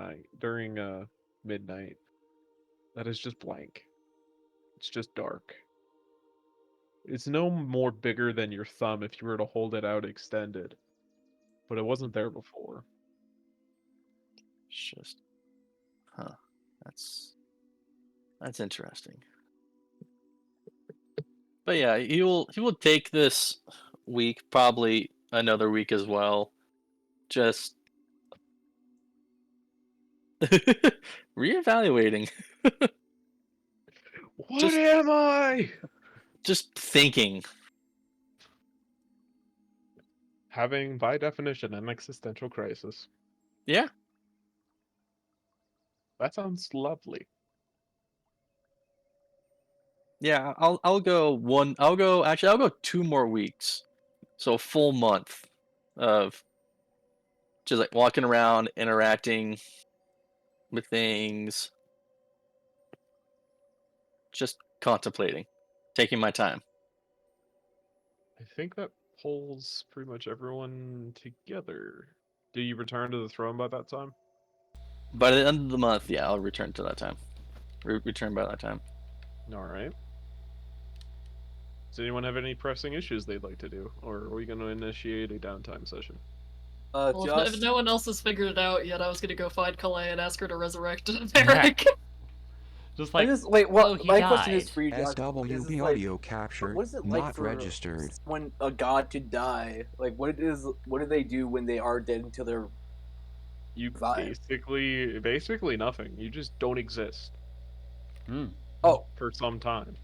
midnight. That is just blank. It's just dark. It's no more bigger than your thumb if you were to hold it out extended, but it wasn't there before. It's just, huh? That's interesting. But yeah, he will take this week, probably another week as well. Just reevaluating. What Just- am I? Just thinking. Having, by definition, an existential crisis. Yeah. That sounds lovely. Yeah, I'll go 2 more weeks. So a full month of just like walking around, interacting with things, just contemplating, taking my time. I think that pulls pretty much everyone together. Do you return to the throne by that time? By the end of the month, yeah, I'll return to that time. Return by that time. Alright. Does anyone have any pressing issues they'd like to do? Or are we going to initiate a downtime session? Well, if Just no one else has figured it out yet, I was gonna go find Calais and ask her to resurrect Varric. Just I like, just wait. What? oh, he my question is died. for you, Josh. Is SWB this, audio like, capture what is it like not for registered. when a god to die? Like, what do they do when they are dead until they're You Vibe. basically nothing. You just don't exist hmm. oh for some time.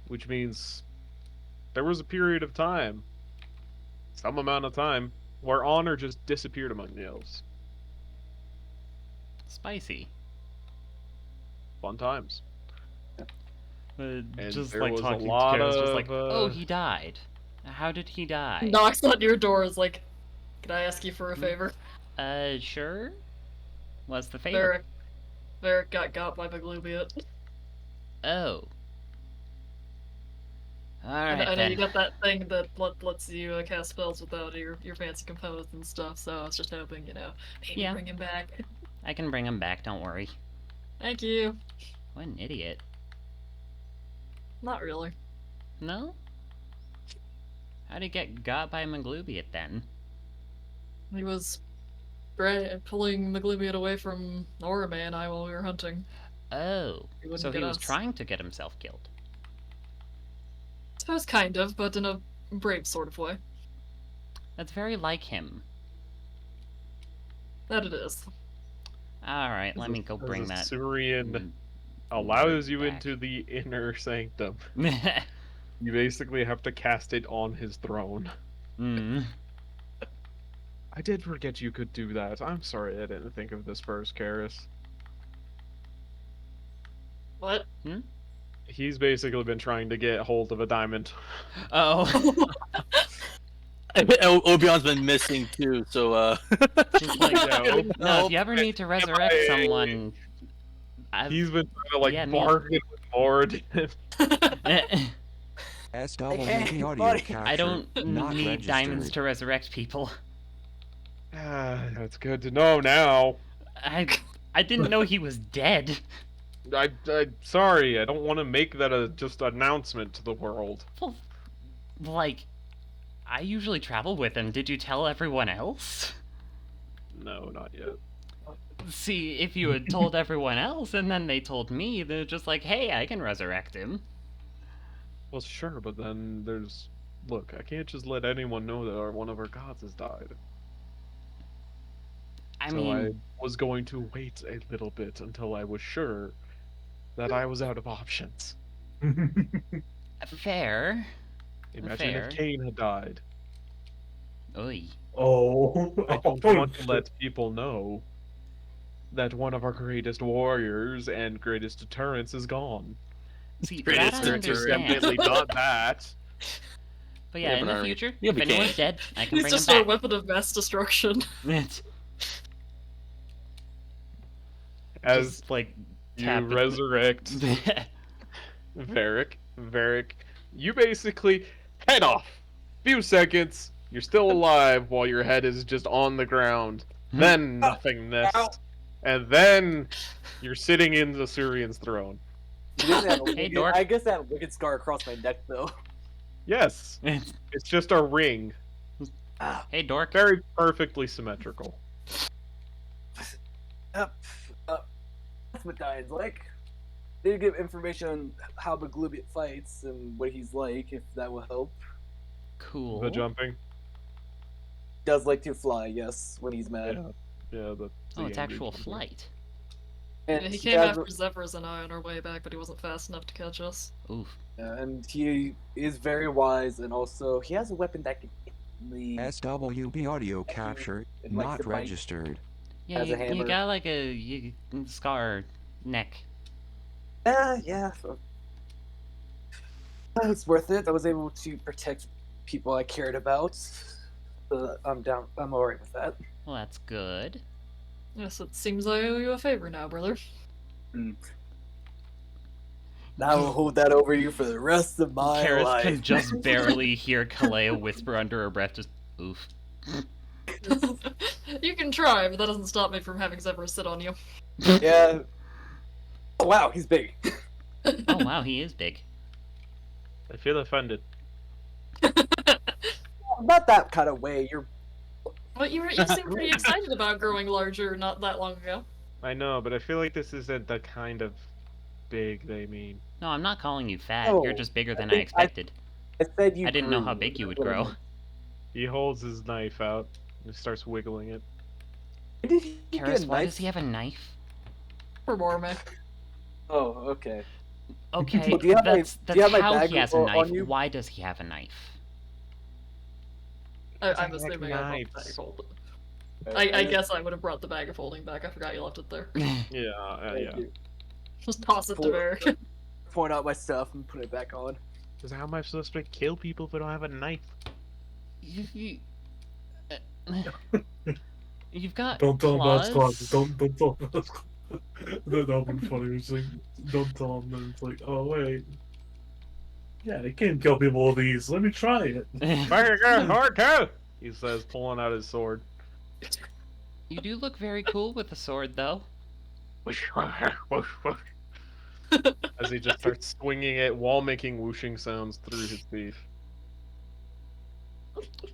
Which means there was a period of time, some amount of time, where honor just disappeared among the elves. Spicy. Fun times. Just there like was a talking lot to Karis, just like, of, oh, he died. How did he die? Knocks on your door, is like, can I ask you for a favor? Sure. What's the favor? Varric got by Maglubiot. Oh. I Alright know you then. got that thing that lets you cast spells without your fancy components and stuff, so I was just hoping, maybe Yeah. bring him back. I can bring him back, don't worry. Thank you. What an idiot. Not really. No? How'd he get got by Maglubiot then? He was pulling Maglubiot away from Aura Man while we were hunting. Oh. He wouldn't So he get was us. trying to get himself killed. I suppose kind of, but in a brave sort of way. That's very like him. That it is. Alright, let me go bring that. Surian mm, allows you back. into the inner sanctum. mm. You basically have to cast it on his throne. I did forget you could do that. I'm sorry I didn't think of this first, Karis. What? He's basically been trying to get hold of a diamond. Oh. Obion's been missing too, so Just like, Yeah, no, if you ever need to resurrect MIA. someone, He's been trying to like Yeah, me- bargain with Mord. SWB Hey, audio buddy. capture I don't not need registered. diamonds to resurrect people. That's good to know now. I didn't know he was dead. I'm sorry. I don't want to make that a just announcement to the world. Well, like, I usually travel with him. Did you tell everyone else? No, not yet. See, if you had told everyone else and then they told me, they're just like, hey, I can resurrect him. Well, sure, but then there's. Look, I can't just let anyone know that one of our gods has died. I So mean, I was going to wait a little bit until I was sure that I was out of options. fair. Imagine Fair. if Cain had died. Oy. Oh, I don't want to let people know that one of our greatest warriors and greatest deterrents is gone. See, Greatest that I deterrent. It's understand. definitely not that. But Yeah, yeah, in the Bernard, future, you'll if be anyone's king. dead, I can He's bring him just our back. weapon of mass destruction. As Just, like, you tap it. resurrect Varric, you basically head off. Few seconds, you're still alive while your head is just on the ground. Then nothingness. Ow. And then you're sitting in the Surian's throne. He doesn't have a Hey, wicked, dork. I guess I have a wicked scar across my neck though. Yes, it's just a ring. Ah, Hey, dork. Very perfectly symmetrical. that's what Dian's like. They give information on how Maglubiet fights and what he's like, if that will help. Cool. The jumping. Does like to fly, yes, when he's mad. Yeah, the Oh, it's angry actual jumping. flight. And He he came has- after Zephyrs and I on our way back, but he wasn't fast enough to catch us. Oof. and he is very wise, and also he has a weapon that can hit the. SWB audio capture It likes not to bite. registered. Yeah, Has a you hammer. got like a scar neck. Yeah. So. It's worth it. I was able to protect people I cared about. I'm down. I'm alright with that. Well, that's good. Yes, it seems I owe you a favor now, brother. Now I'll hold that over you for the rest of my Karis life. can just barely hear Kalea whisper under her breath, just oof. You can try, but that doesn't stop me from having Zephyrs sit on you. Yeah. Oh wow, he's big. Oh wow, he is big. I feel offended. Not that kind of way. You're. But you seemed pretty excited about growing larger not that long ago. I know, but I feel like this isn't the kind of big they mean. No, I'm not calling you fat. No, You're just bigger I than I think expected. I said you. I didn't know grew. how big you would grow. He holds his knife out and starts wiggling it. When did he get Karis, a why knife? does he have a knife? For Morme. Oh, okay. Okay, Well, do you have that's do you have my how bag he has a on knife. you? Why does he have a knife? I'm like assuming I brought the knives. bag of holding. I guess I would have brought the bag of holding back. I forgot you left it there. Yeah, Thank yeah. you. Just toss it to Cool. Varric. Point out my stuff and put it back on. Because how am I supposed to kill people if I don't have a knife? You've got Don't tell him claws. that's claws. Don't tell him that's claws. That would be funny. It's like, don't tell him that it's like, oh wait. Yeah, they can't kill people with these. Let me try it. He says, pulling out his sword. You do look very cool with the sword, though. As he just starts swinging it while making whooshing sounds through his teeth.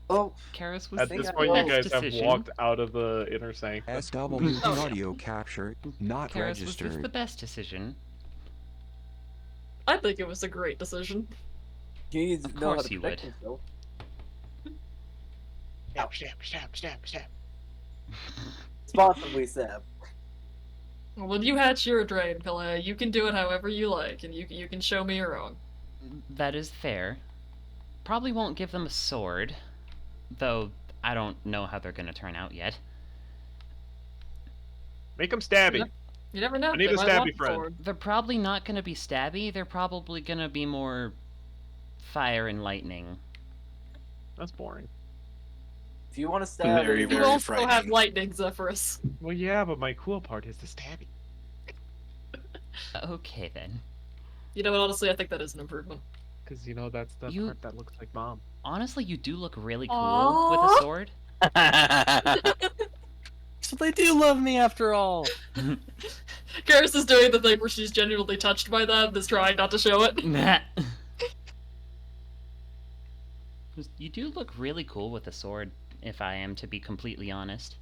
Oh, Karis was At the this best point, you guys decision. have walked out of the inner sanctum. SWB audio capture not Karis, was this the registered. best decision? I think it was a great decision. you need to Of know how course to you protect would. yourself. Responsibly, Sam. When you hatch your drain, Kalea, you can do it however you like, and you can show me your own. That is fair. Probably won't give them a sword, though I don't know how they're gonna turn out yet. Make him stabby. Yeah. You never know. I need they a might stabby want the friend. sword. They're probably not gonna be stabby, they're probably gonna be more fire and lightning. That's boring. If you want to stab, Very, You very also have frightening. lightning, Zephyrus. Well, yeah, but my cool part is the stabby. Okay then. You know what? Honestly, I think that is an improvement. Because, you know, that's the You- part that looks like mom. Honestly, you do look really cool with a sword. So they do love me after all. Karis is doing the thing where she's genuinely touched by them, is trying not to show it. You do look really cool with a sword, if I am to be completely honest.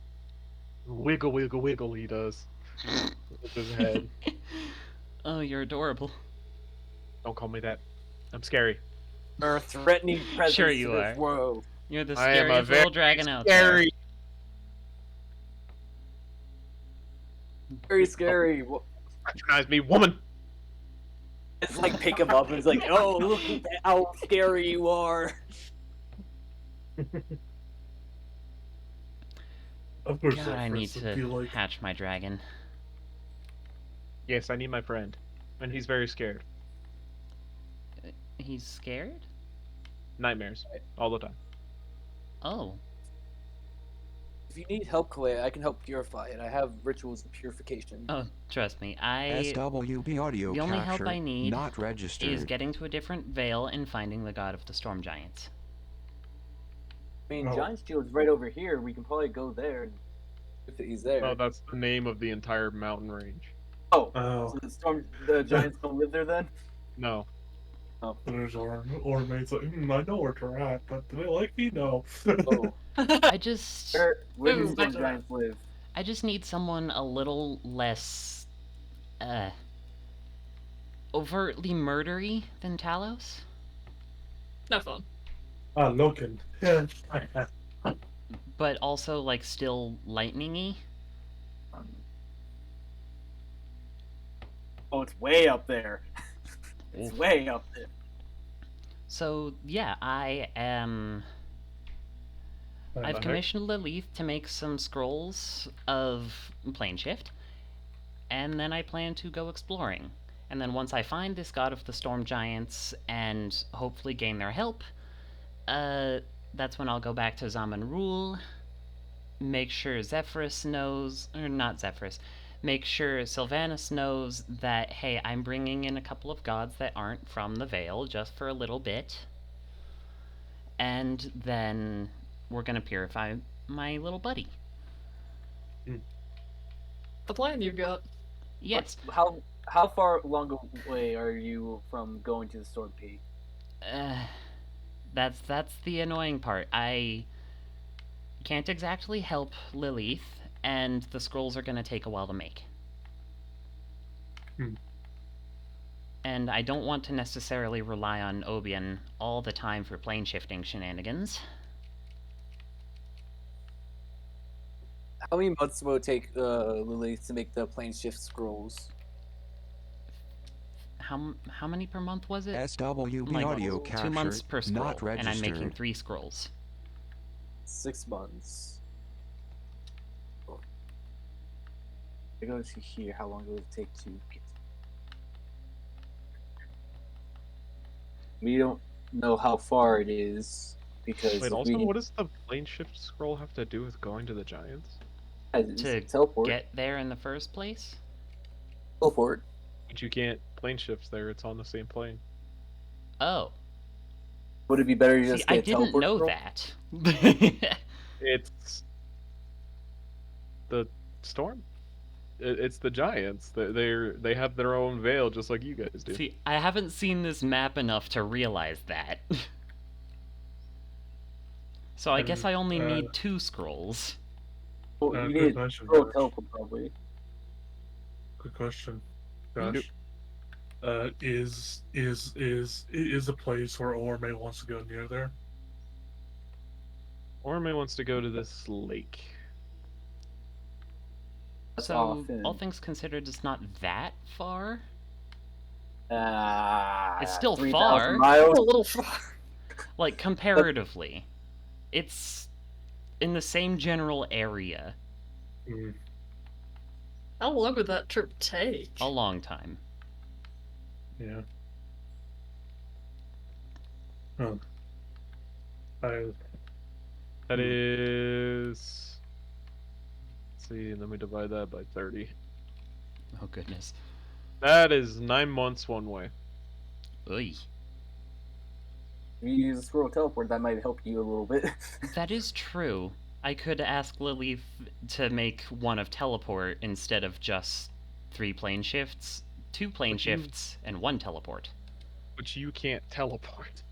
Wiggle, wiggle, wiggle. He does with his head. Oh, you're adorable. Don't call me that. I'm scary. Our threatening presence Sure to you this are. world. You're the I am a scariest little very dragon out there. Scary. Very scary. Patronize me, woman. It's like pick him up and it's like, oh, look how scary you are. Of course, God, I need Zephyrus would be to like, hatch my dragon. Yes, I need my friend, and he's very scared. He's scared? Nightmares all the time. Oh. If you need help, Clay, I can help purify it. I have rituals of purification. Oh, trust me. SWB audio The only help captured, I need not registered. is getting to a different veil and finding the god of the storm giants. I mean, Oh. Giant Shield's right over here. We can probably go there if he's there. Oh, that's the name of the entire mountain range. Oh, oh, so the giants don't live there then? No. there's Ormate's like, I know where to at, but do they like me? No. Oh, I just where do Ooh, storm back to that. giants live? I just need someone a little less overtly murdery than Talos. No fun. Ah, Loken. Yeah. But also like still lightning-y. Oh, it's way up there. It's Oof. way up there. So yeah, I've heck? commissioned Lilith to make some scrolls of plane shift, and then I plan to go exploring. And then once I find this god of the storm giants and hopefully gain their help, that's when I'll go back to Zaman Rule, make sure Zephyrus knows, or not Zephyrus, make sure Sylvanus knows that, hey, I'm bringing in a couple of gods that aren't from the Vale just for a little bit. And then we're gonna purify my little buddy. The plan you've got. Yes. How far long away are you from going to the Storm Peak? That's the annoying part. I can't exactly help Lilith, and the scrolls are gonna take a while to make. And I don't want to necessarily rely on Obian all the time for plane shifting shenanigans. How many months will it take Lilith to make the plane shift scrolls? How many per month was it? SWB Like, audio 2 months captured, per scroll, not and I'm making registered. 3 scrolls. 6 months. Oh. I go to here. How long it would take to get? We don't know how far it is because Wait, if also, we what does the plane shift scroll have to do with going to the Giants? To teleport. Get there in the first place? Teleport. But you can't plane shift there. It's on the same plane. Oh. Would it be better to See, just I get a didn't teleport know scroll? that. It's the storm. It's the Giants. They have their own veil, just like you guys do. See, I haven't seen this map enough to realize that. So I guess I only need 2 scrolls. Oh, you good need a question, scroll Josh. teleport probably. Good question, Josh. Is a place where Orme wants to go near there? Orme wants to go to this lake. That's So, often. all things considered, it's not that far. It's still 3,000 far. miles. A little far. Like, comparatively. It's in the same general area. Mm. How long would that trip take? A long time. Yeah. Huh. That is. Let's see. Let me divide that by 30. Oh, goodness. That is 9 months one way. Oy. If you use a scroll teleport, that might help you a little bit. That is true. I could ask Lilith to make one of teleport instead of just 3 plane shifts, 2 plane But you- shifts, and 1 teleport. But you can't teleport.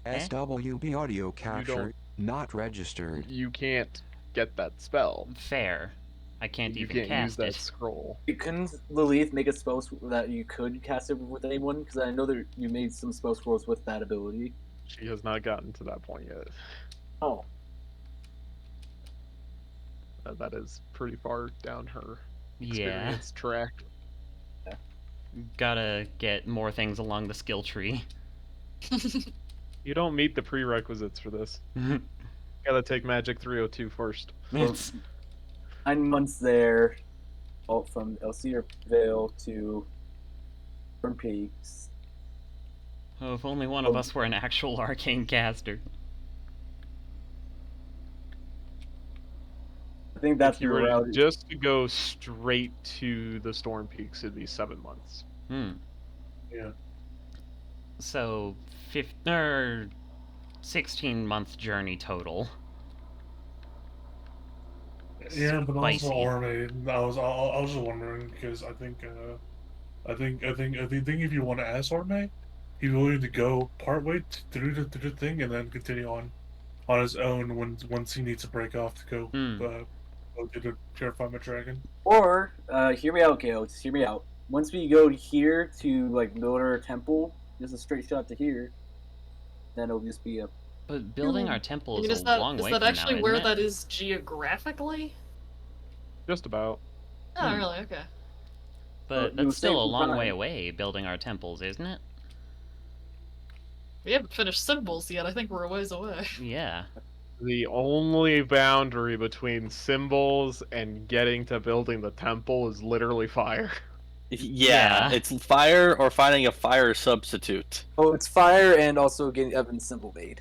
Eh? SWB audio captured, not registered. You can't get that spell. Fair. I can't You even can't use cast that it. scroll. Couldn't Lilith make a spell that you could cast it with anyone? Because I know that you made some spell scrolls with that ability. She has not gotten to that point yet. Oh, That is pretty far down her Yeah. experience track. Gotta get more things along the skill tree. You don't meet the prerequisites for this. Gotta take Magic 302 first. It's 9 months there, all from Elcir Vale to Storm Peaks. oh, if only one of us were an actual arcane caster. I think that's If you the were route. just to go straight to the Storm Peaks, it'd be 7 months. Hmm. Yeah. So, 16-month journey total. Yeah, but also Spicy. Orme. I was just wondering because I think if you want to ask Orme, he's willing to go partway through the thing and then continue on his own once he needs to break off to go go to purify my dragon. Or, hear me out, Gale. Just hear me out. Once we go here to like build our temple, just a straight shot to here. Then it'll just be a. But building our temple is Is a that long way that from actually now, where isn't it? that is geographically? Just about. Oh, really? Okay. But you that's still a saved long time. way away, building our temples, isn't it? We haven't finished symbols yet. I think we're a ways away. Yeah. The only boundary between symbols and getting to building the temple is literally fire. Yeah, Yeah. it's fire or finding a fire substitute. Oh, it's fire and also getting Evan's symbol made.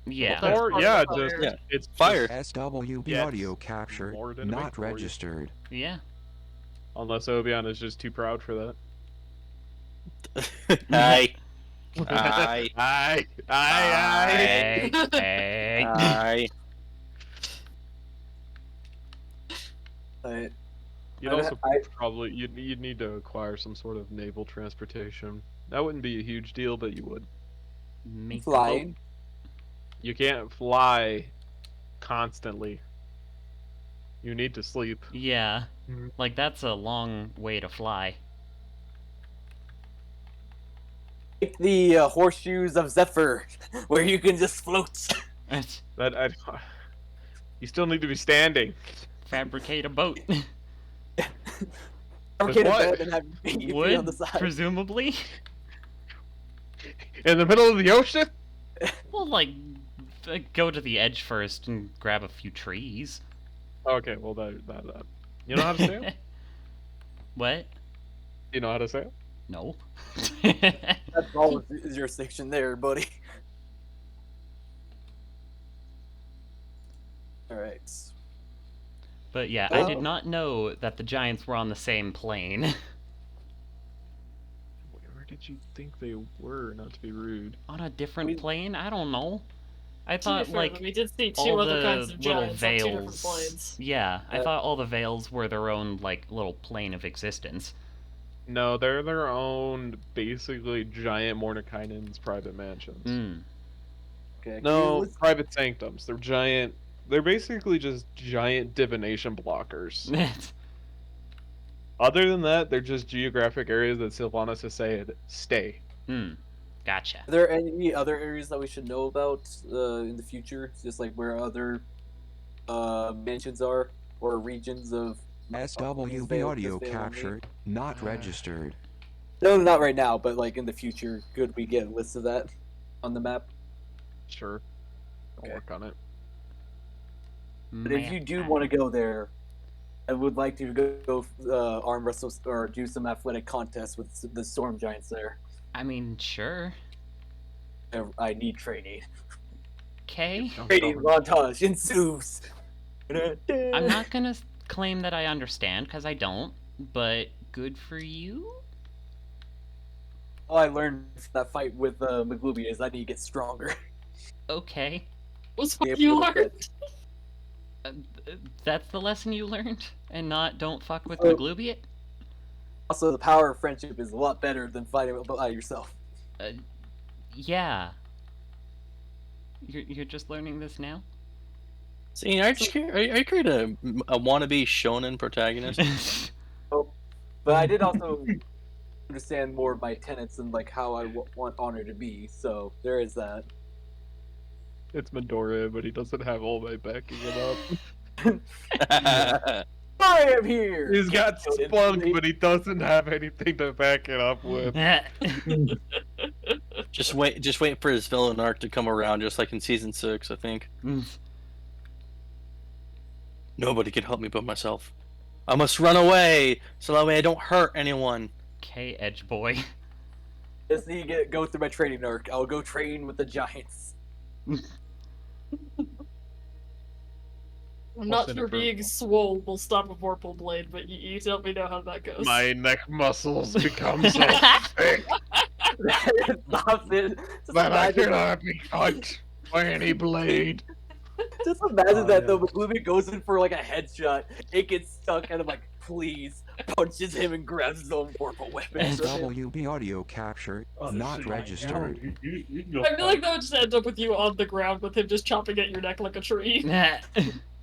Yeah. That's Or part of yeah, the just fire. Yeah. it's Fire. SWB Yes. audio captured, More than a not victory. registered. Yeah. Unless Obion is just too proud for that. Aye. Aye. Aye. Hey, hey. Aye. But You'd I- also I- probably you'd need to acquire some sort of naval transportation. That wouldn't be a huge deal, but you would. Make flying. You can't fly constantly. You need to sleep. Yeah. Mhm. Like, that's a long way to fly. Like the horseshoes of Zephyr, where you can just float. That you still need to be standing. Fabricate a boat. Fabricate a what? bed and have your feet on Wood, the side. presumably? In the middle of the ocean? Well, like, go to the edge first and grab a few trees. Okay, well that. You know how to sail? What? You know how to sail? No. That's all of the jurisdiction there, buddy. Alright. But yeah, I did Oh. not know that the giants were on the same plane. Where did you think they were? Not to be rude. On a different We- plane? I don't know. I To be thought, fair, like, we did see two all other the kinds of little giants on two different veils. planes. Yeah, I Uh, thought all the veils were their own, like, little plane of existence. No, they're their own, basically giant Mordekainen's private mansions. Hmm. Okay. No, Let's- private sanctums. They're giant. They're basically just giant divination blockers. Other than that, they're just geographic areas that Sylvanas has said stay. Gotcha. Are there any other areas that we should know about in the future? Just like where other mansions are or regions of SWB Vale- audio Vale only? captured, not registered. No, not right now, but like in the future, could we get a list of that on the map? Sure, I'll Okay. work on it. But if you do want to go there, I would like to go arm wrestle or do some athletic contests with the storm giants there. I mean, sure. I need training. Okay. Training montage ensues. I'm not gonna claim that I understand, because I don't, but good for you? All I learned from that fight with Maglubia is I need to get stronger. Okay. What's Yeah, what you but- learned? That's the lesson you learned? And not don't fuck with Oh. Maglubiet? Also, the power of friendship is a lot better than fighting by yourself. Yeah. You're just learning this now? See, are you create a wannabe shonen protagonist? But I did also understand more of my tenets and like how I want honor to be. So there is that. It's Midoriya, but he doesn't have all my backing him up. I am here. He's got Killed Splunk, instantly. but he doesn't have anything to back it up with. Just wait for his villain arc to come around, just like in season 6, I think. Nobody can help me but myself. I must run away, so that way I don't hurt anyone. Okay, Edge Boy. Just need to go through my training arc. I'll go train with the Giants. I'm not What's in sure it for- being swole will stop a Vorpal Blade, but you let me know how that goes. My neck muscles become so thick Stops it. Just that I imagine, cannot be cut by any blade. just imagine Oh, that yeah. though. McLuby goes in for like a headshot. It gets stuck, and I'm like, please, punches him and grabs his own Vorpal weapon. SWB audio capture Oh, not shit. registered. You can go I feel like fight. that would just end up with you on the ground with him just chopping at your neck like a tree.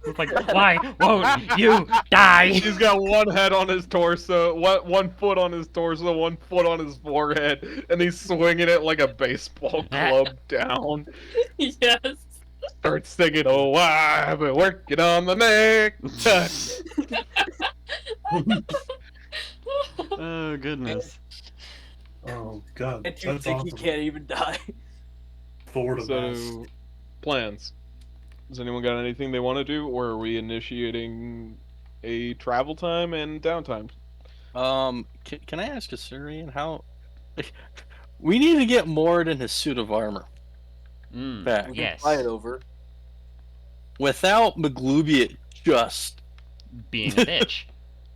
It's like, why won't you die? He's got one head on his torso, one foot on his torso, 1 foot on his forehead, and he's swinging it like a baseball club down. Yes. Starts singing, "Oh, I've been working on the neck." Oh goodness. Oh god, And you that's think awesome. he can't even die? Forward of us. So, plans. Does anyone got anything they want to do, or are we initiating a travel time and downtime? Can I ask Assyrian how? We need to get Mord in his suit of armor back. We can Yes. fly it over. Without Maglubiet just Being a bitch.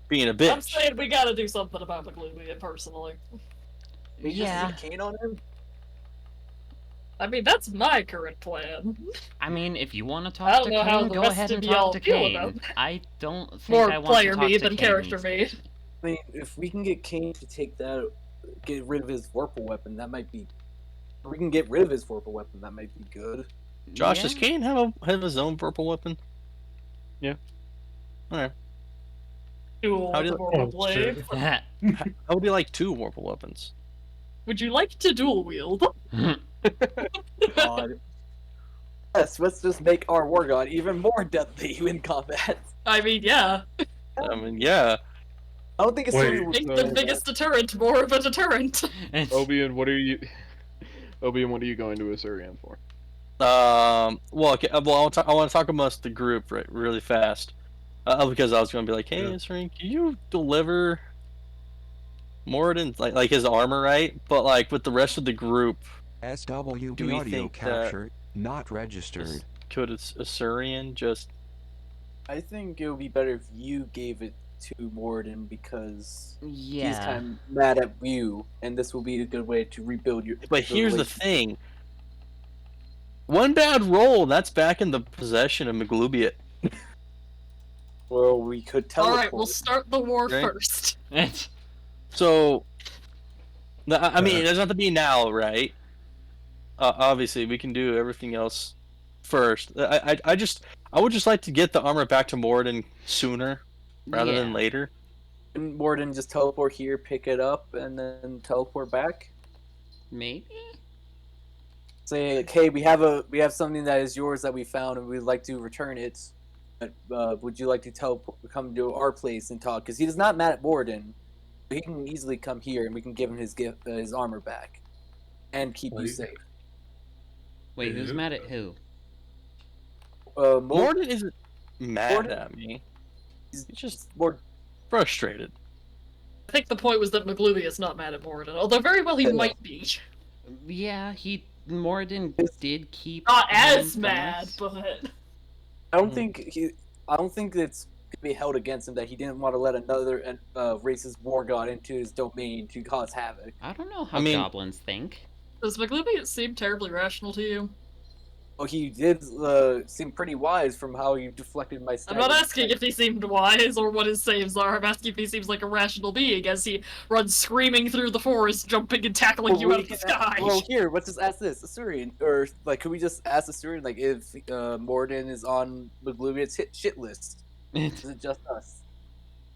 being a I'm bitch. saying we gotta do something about McLuby personally. We just Yeah. need a cane on him. I mean, that's my current plan. I mean, if you want to I talk don't to know how Kane, the go rest ahead of and y'all talk to feel Kane. about that. I don't think More I want player to talk me to than Kane. character me. I mean, if we can get Kane to take that, get rid of his Vorpal weapon, that might be. Or we can get rid of his Vorpal weapon, that might be good. Josh, Yeah. does Kane have his own purple weapon? Yeah. Alright. Duel How with do the you- Vorpal Oh, Blade. shit. How would you like 2 Warple weapons? Would you like to dual wield? God. Yes, let's just make our War God even more deadly in combat. I mean, yeah. I mean, yeah. I don't think it's Wait. something Make we the biggest deterrent more of a deterrent. Obian, what are you? Obian, what are you going to Assyrian for? Well, okay, well, I want to talk amongst the group really fast. Because I was going to be like, hey, Yeah. Assyrian, can you deliver Morden, like his armor, right? But, like, with the rest of the group, SWB Do we audio think that- capture not registered. could Assyrian just... I think it would be better if you gave it to Morden because he's Yeah. kind of mad at you, and this will be a good way to rebuild your. But here's the relationship. thing. One bad roll, that's back in the possession of Maglubiet. Well, we could teleport. Alright, we'll start the war Right. first. So, I mean, it doesn't have to be now, right? Obviously, we can do everything else first. I would just like to get the armor back to Morden sooner rather than Yeah. later. Can Morden just teleport here, pick it up, and then teleport back. Maybe? Say, okay, we have something that is yours that we found, and we'd like to return it. But, would you like to come to our place and talk? Because he is not mad at Morden. He can easily come here, and we can give him his gift, his armor back, and keep you Wait. safe. Wait, who's mad at who? Morden isn't mad Morden- at me. He's He's just more. frustrated. I think the point was that McLuby is not mad at Morden, although very well he Yeah. might be. Yeah, Morden did keep. Not him as from mad, us. but I don't think I don't think it's gonna be held against him that he didn't want to let another racist war god into his domain to cause havoc. I don't know how I mean- goblins think. does McLuby seem terribly rational to you? Well, he did seem pretty wise from how he deflected my. I'm not asking if he seemed wise or what his saves are. I'm asking if he seems like a rational being as he runs screaming through the forest, jumping and tackling you out of the sky. Well, here, let's just ask this, Asurian, or like, could we just ask Asurian, like, if Morden is on McGluviat's shit list? Is it just us?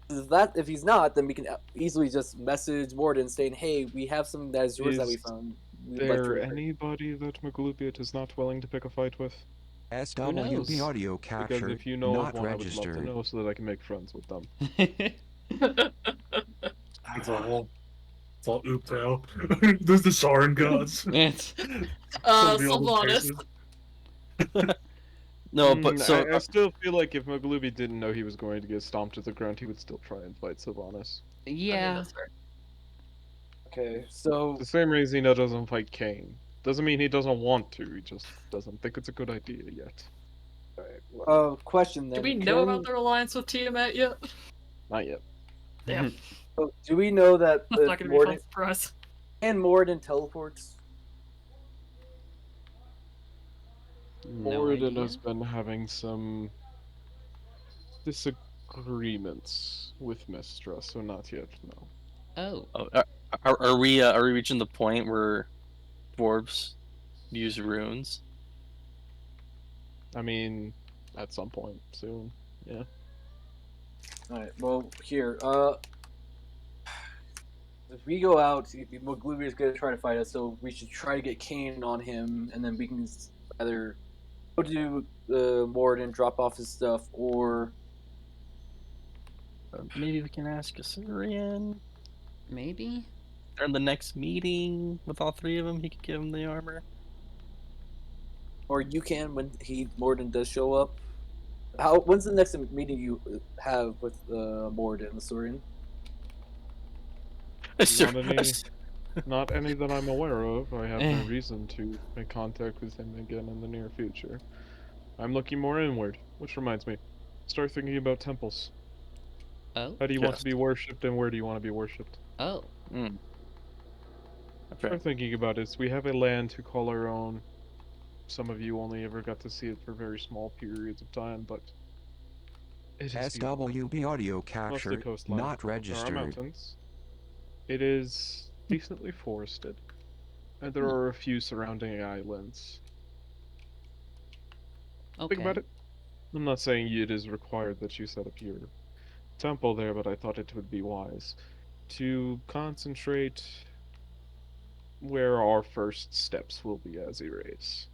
If he's not, then we can easily just message Morden saying, "Hey, we have something that is yours that we Is found." there anybody that Maglubiot is not willing to pick a fight with? SWB knows? audio Because captured, if you know not of one, I would love to registered. know so that I can make friends with them. It's all ooped out. There's the Sarin gods. It's Some of the old Sylvanas. faces. No, but so I still feel like if Maglubi didn't know he was going to get stomped to the ground, he would still try and fight Sylvanas. I mean, yeah. that's fair. Okay, so The same reason he doesn't fight Kane. Doesn't mean he doesn't want to, he just doesn't think it's a good idea yet. question then. Do we know about their alliance with Tiamat yet? Not yet. Damn, Do we know that that's not gonna be a Morden fun surprise. and Morden teleports? No Moradin idea. has been having some disagreements with Mistra, so not yet, no. Oh. are we reaching the point where dwarves use runes? I mean, at some point soon, yeah. Alright, well, here, if we go out, Magluvia is going to try to fight us, so we should try to get Kane on him, and then we can either go to Morden, drop off his stuff, or... Maybe we can ask Asurian. Maybe? During the next meeting with all three of them, he could give him the armor. Or you can when Morden does show up. When's the next meeting you have with Morden, the Saurian? Not any that I'm aware of. I have no reason to make contact with him again in the near future. I'm looking more inward, which reminds me. Start thinking about temples. Oh. How do you want to be worshipped, and where do you want to be worshipped? Oh. Okay. Start thinking about it. We have a land to call our own. Some of you only ever got to see it for very small periods of time, but it is beautiful. SWB audio Mostly captured, coastline. not There are registered. mountains. It is decently forested, and there are a few surrounding islands. Okay. Think about it. I'm not saying it is required that you set up your temple there, but I thought it would be wise to concentrate where our first steps will be as a race.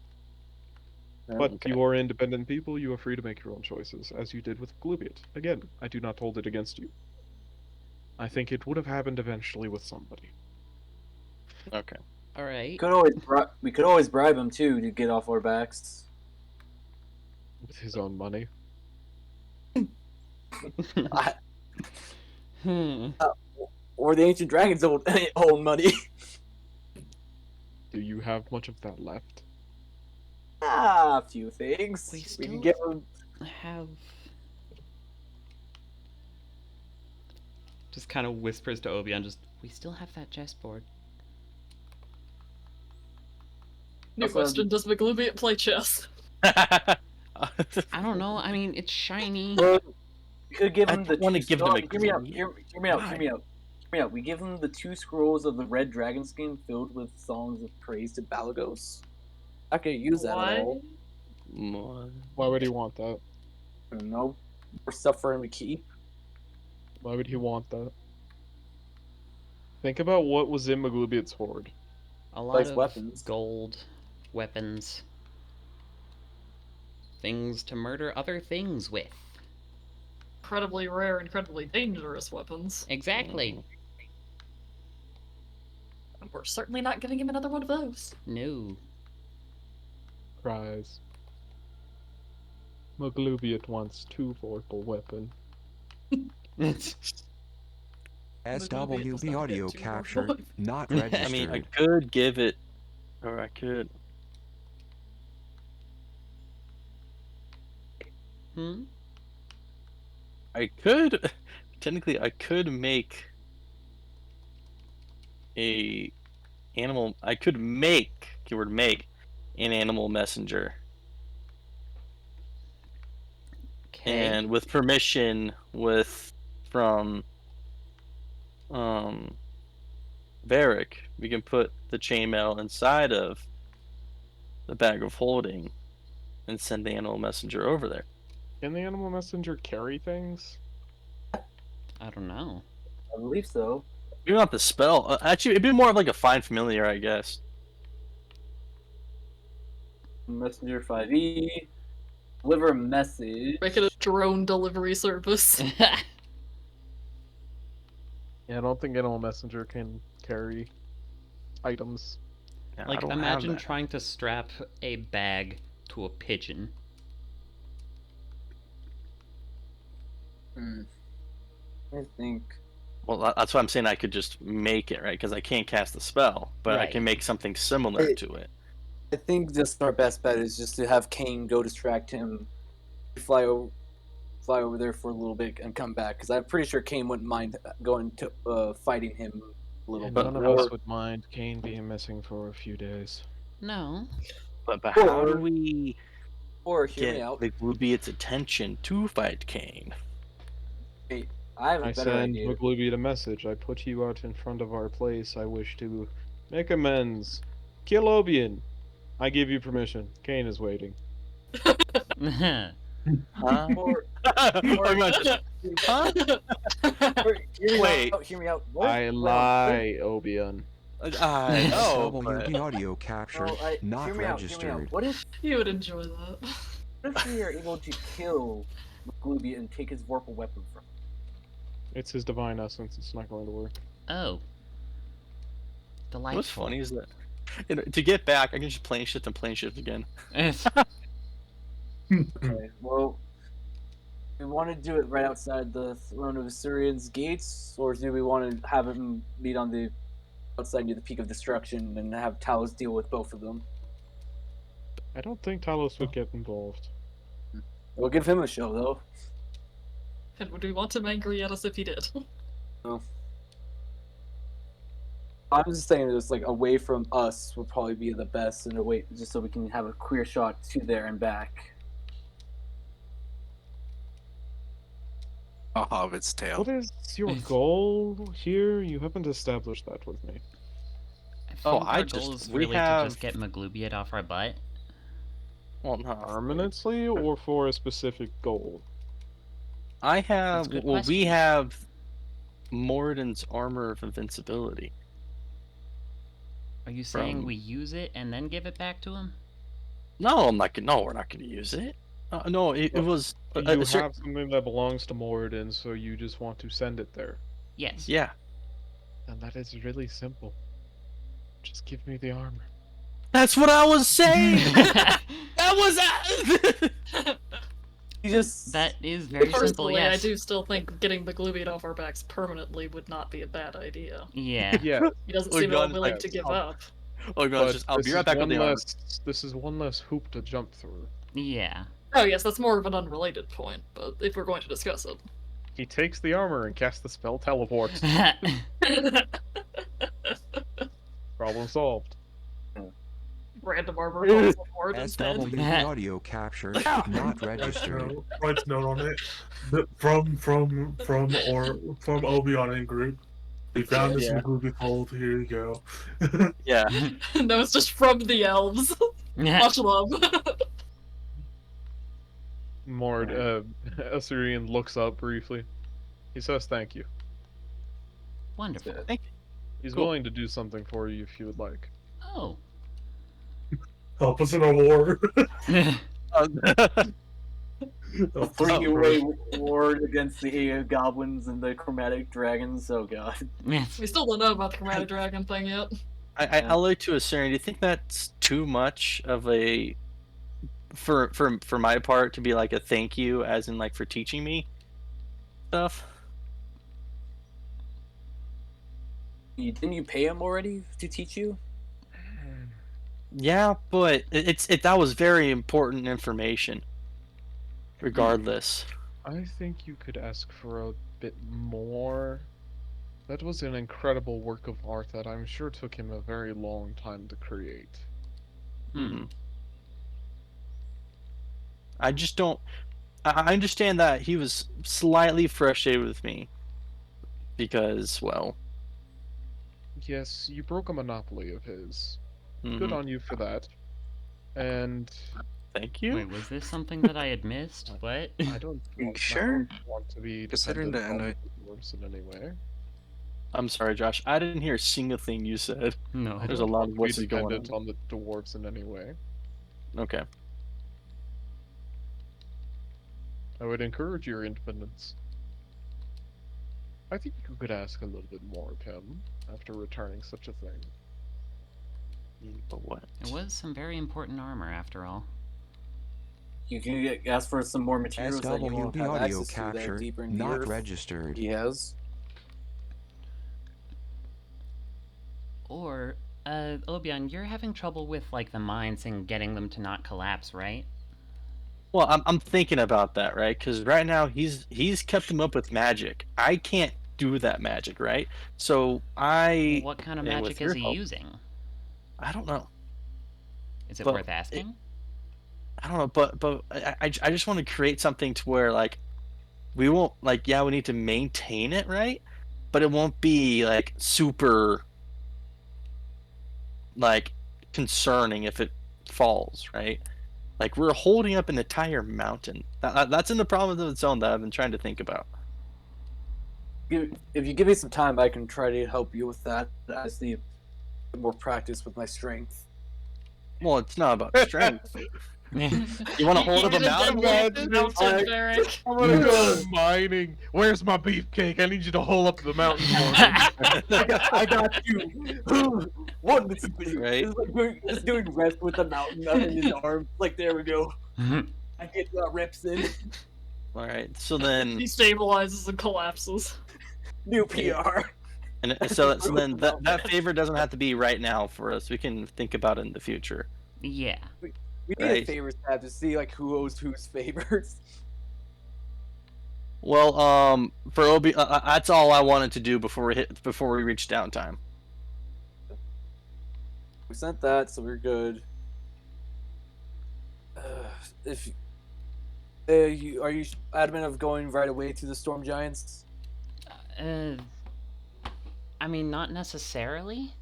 But you are independent people, you are free to make your own choices, as you did with Glubiot. Again, I do not hold it against you. I think it would have happened eventually with somebody. Okay. Alright. We could always bribe him too to get off our backs. With his own money. Or the ancient dragon's own money. Do you have much of that left? A few things. We We still can give him. have... Just kind of whispers to Obion, we still have that chessboard. New Also, question: does Maglubiot play chess? I don't know, I mean, it's shiny. We could give I him the. wanna two- give them no, a Hear me out. clue. Hear me out. Hear me out. Hear me out. We give him the 2 scrolls of the Red Dragon skin filled with songs of praise to Balagos. I could use that at all. Why would he want that? I don't know. More stuff for him to keep. Why would he want that? Think about what was in Maglubiot's hoard. A lot Nice of weapons. gold, weapons, things to murder other things with. Incredibly rare, incredibly dangerous weapons. Exactly. And we're certainly not giving him another one of those. No. Cries. Maglubiot wants 2 vorpal weapon. SWB audio Too captured, powerful. not I registered. mean, I could give it, or I could. I could, technically, I could make a animal. I could make keyword make an animal messenger and with permission from Varric, we can put the chainmail inside of the bag of holding and send the animal messenger over there. Can the animal messenger carry things? I don't know. I believe so. Maybe not the spell. Actually, it'd be more of like a find familiar, I guess. Messenger 5e. Deliver a message. Make it a drone delivery service. Yeah, I don't think animal messenger can carry items. Yeah, I Like, don't have imagine that. trying to strap a bag to a pigeon. I think. Well, that's why I'm saying I could just make it, right? Because I can't cast the spell, but I Right. can make something similar Hey. to it. I think just our best bet is just to have Kane go distract him, fly over there for a little bit and come back. Because I'm pretty sure Kane wouldn't mind going to fighting him a little And bit. none of Or- us would mind Kane being missing for a few days. No. But how do Or- we Or hear me get out. the Glubiot's attention to fight Kane? I have a I better send idea. Maglubiot a message. I put you out in front of our place. I wish to make amends. Kill Obion. I give you permission. Kane is waiting. Huh? Or, I'm not just- huh? or hear me Wait. out. Hear me out. What? I Well, lie, Obion. I know, but WP audio captured, not hear me out. Hear me registered. out. What if You would enjoy that. we are able to kill Glooby and take his Vorpal weapon from him? It's his divine essence. It's not going to work. Oh. Delightful. what's funny is that to get back, I can just plane shift and plane shift again. Okay, well, we want to do it right outside the throne of Assyrian's gates, or do we want to have him meet on the outside near the Peak of Destruction and have Talos deal with both of them? I don't think Talos would get involved. We'll give him a show, though. And would we want him angry at us if he did? I'm just saying, just like away from us would probably be the best, and away just so we can have a clear shot to there and back. A hobbit's tail. What is your goal here? You haven't established that with me. I Oh, think I our just- goal is we really to have- just get Maglubiot off our butt. Well, no. Permanently or for a specific goal? I That's a have. good Well, we question. have Moradin's armor of invincibility. Are you saying From- we use it and then give it back to him? No, I'm not. No, we're not going to use it. No, it was. You a cer- have something that belongs to Moradin, so you just want to send it there. Yes. Yeah. And that is really simple. Just give me the armor. That's what I was saying. That was. You just That is very simple, Personally, I yes. do still think getting the Gloobiot off our backs permanently would not be a bad idea. Yeah. Yeah, He doesn't Oh, seem at all God, willing like, to give oh. up. Oh god, but just I'll this be is right back with one the armor. less. This is one less hoop to jump through. Yeah. Oh yes, that's more of an unrelated point, but if we're going to discuss it. He takes the armor and casts the spell teleport. Problem solved. Random armor falls forward instead. SWP audio captured, not registered. Write note on it. From Obion and group. We found this Yeah. in Google Hold. Here you go. Yeah. No, it's just from the elves. Much love. Mord, Assyrian looks up briefly. He says thank you. Wonderful. He's Cool. willing to do something for you if you would like. Oh. Help us in a war. a three-way war against the goblins and the chromatic dragons. Oh god. We still don't know about the chromatic dragon thing yet. I like to assume. Do you think that's too much of a for my part to be like a thank you, as in like for teaching me stuff? Didn't you pay him already to teach you? Yeah, but that was very important information. Regardless. I think you could ask for a bit more. That was an incredible work of art that I'm sure took him a very long time to create. Hmm. Mhm. I just don't. I understand that he was slightly frustrated with me because, well, Yes, you broke a monopoly of his. Good mhm, on you for that. And thank you. Wait, was this something that I had missed? What? I don't You want, I sure? don't want to be Considering dependent the on end, the dwarves in any way. I'm sorry, Josh. I didn't hear a single thing you said. No. I There's a don't lot want of to be voices going dependent on. on the dwarves in any way. Okay. I would encourage your independence. I think you could ask a little bit more of him after returning such a thing. But what? It was some very important armor, after all. You can ask for some more materials that you won't SWB have audio access to that are captured, deeper in the not earth. registered. He has. Or, Obion, you're having trouble with, like, the mines and getting them to not collapse, right? Well, I'm thinking about that, right? Because right now he's kept him up with magic. I can't do that magic, right? So What kind of and with magic your is he help- using? I don't know. Is it But worth asking? I don't know, but I just want to create something to where like we won't like we need to maintain it, right? But it won't be like super like concerning if it falls, right? Like we're holding up an entire mountain. That's in the province of its own that I've been trying to think about. If you give me some time, I can try to help you with that. I just need more practice with my strength. Well, it's not about strength. You want to hold up a mountain? Mountain, Varric. I'm gonna go mining. Where's my beefcake? I need you to hold up the mountain for me. I got you. One, it's Right. it's doing reps with the mountain up in his arm. Like there we go. I get reps in. All right. So then, He stabilizes and collapses. New PR. and so then that favor doesn't have to be right now for us. We can think about it in the future. Yeah. We need Right. a favors tab to see like who owes whose favors. Well, for Obi, that's all I wanted to do before we reach downtime. We sent that, so we're good. If are you adamant of going right away to the Storm Giants? I mean, not necessarily.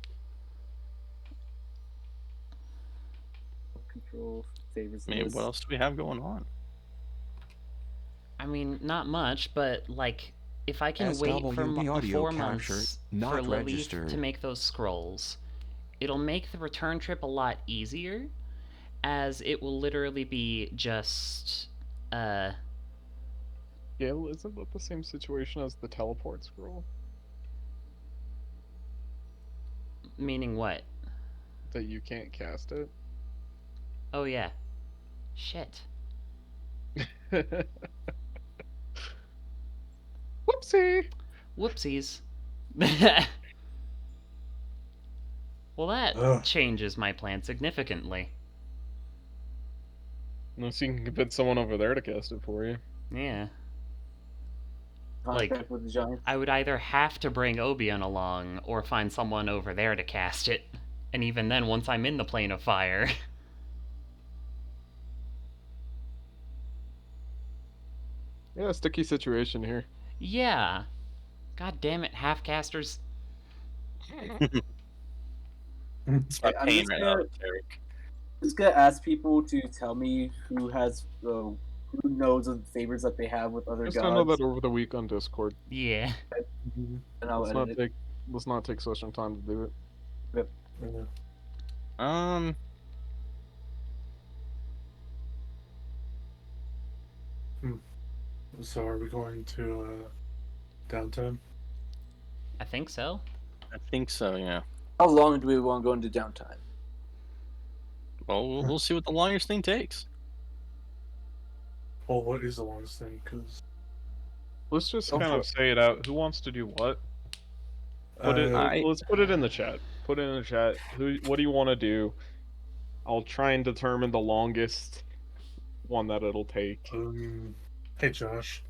Control favors. I mean, what else do we have going on? I mean, not much, but, like, if I can wait for SWB audio 4 captured, months not for Lilith registered. to make those scrolls, it'll make the return trip a lot easier, as it will literally be just, Gale, isn't that the same situation as the teleport scroll? meaning what? That you can't cast it? Oh, yeah. Shit. Whoopsie! Whoopsies. Well, that Ugh. changes my plan significantly. Unless you can convince someone over there to cast it for you. Yeah. Contact with the Giants. I would either have to bring Obion along or find someone over there to cast it. And even then, once I'm in the plane of fire. Yeah, sticky situation here. Yeah. God damn it, half-casters. It's my I'm pain just right gonna- now, Eric. Just gonna ask people to tell me who has who knows of favors that they have with other Just don't know gods, that over the week on Discord. Yeah. and I'll Let's not edit it. take such some time to do it. Yeah. So are we going to downtown? I think so. I think so. Yeah. How long do we want to go into downtime? Well, we'll see what the longest thing takes. Well, what is the longest thing? Because Let's just Go kind for of it. say it out. Who wants to do what? Let's put it in the chat. Put it in the chat. What do you want to do? I'll try and determine the longest one that it'll take. hey Josh.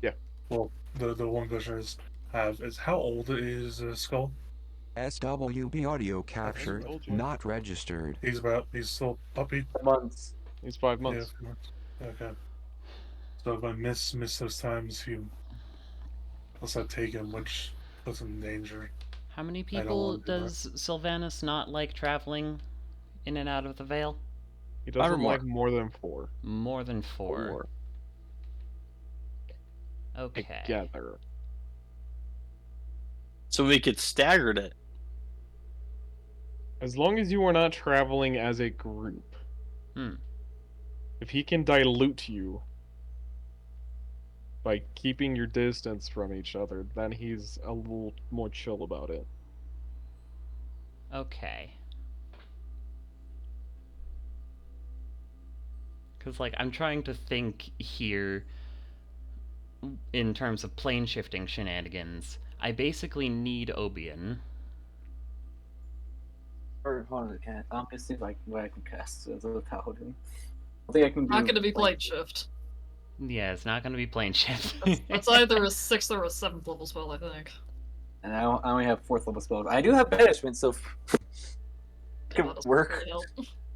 Yeah. Well, the one question I have is how old is Skull? SWB audio captured, told you. not registered. He's still puppy. Months. He's 5 months. Yeah. Okay. So if I miss those times, unless I take him, which puts him in danger. How many I don't people wanna do that. does Sylvanus not like traveling in and out of the Vale? He Five or doesn't more. like more than 4. More than 4. 4 Okay. together. So we could stagger it. As long as you are not traveling as a group. Hmm. If he can dilute you by keeping your distance from each other, then he's a little more chill about it. Okay. Because, like, I'm trying to think here in terms of plane shifting shenanigans. I basically need Obion. Or hold on, can I'm gonna see what I can cast as a paladin. I think I can do. Not gonna be like, plane shift. Yeah, it's not going to be plane shift. That's either a 6th or a 7th level spell, I think. And I only have 4th level spells. I do have banishment, so could that doesn't work. really help.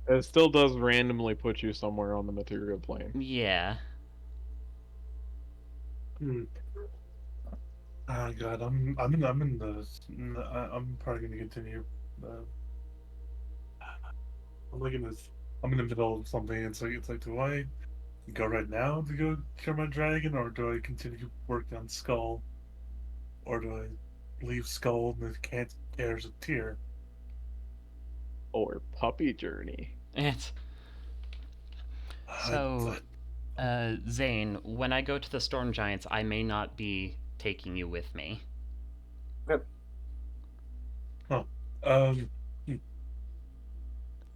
It still does randomly put you somewhere on the material plane. Yeah. Oh god, I'm probably gonna continue. I'm like I'm in the middle of something. It's like, do I go right now to go kill my dragon, or do I continue working on Skull, or do I leave Skull and the can't cares a tear? Or puppy journey. It's... So, Zane, when I go to the Storm Giants, I may not be taking you with me. Well, in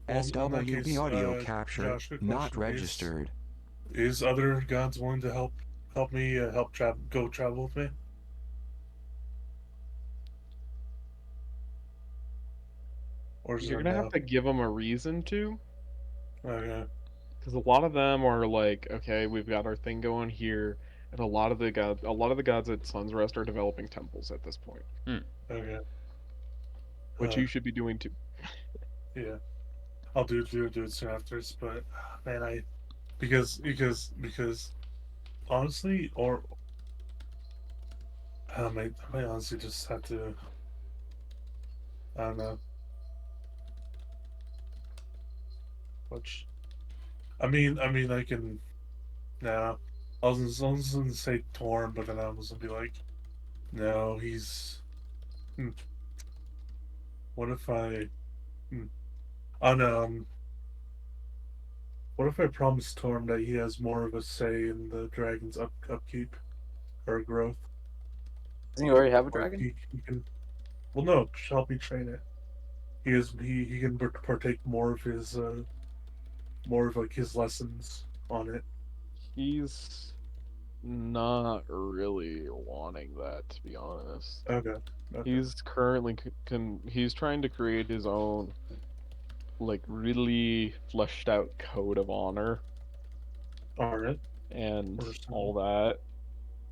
that SWB case, audio capture Josh, good not question. registered. Is other gods willing to help me go travel with me? Or is You're there gonna no? have to give them a reason to. Okay. Because a lot of them are like, okay, we've got our thing going here, and a lot of the gods at Sun's Rest are developing temples at this point, Okay. which you should be doing too. Yeah. I'll do it soon after. But man, because honestly, or I might honestly just have to. I don't know. Which, I mean, I can. No, I was gonna say Torm, but then I was gonna be like, no, he's. What if I? Oh no. What if I promise Torm that he has more of a say in the dragon's upkeep or growth? Doesn't he already have a Or dragon? he can. Well, no, help me train it. He can partake more of his more of like his lessons on it. He's not really wanting that, to be honest. Okay. He's currently he's trying to create his own, like, really fleshed out code of honor Alright. and Understandable. all that,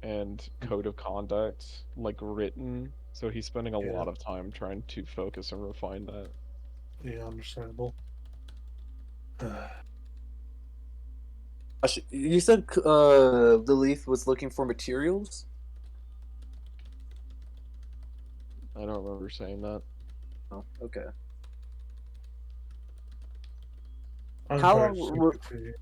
and code of conduct, like, written. So he's spending a Yeah. lot of time trying to focus and refine that. Yeah, understandable. You said Lilith was looking for materials? I don't remember saying that. Oh, okay. I'm How sorry, long just will- continue,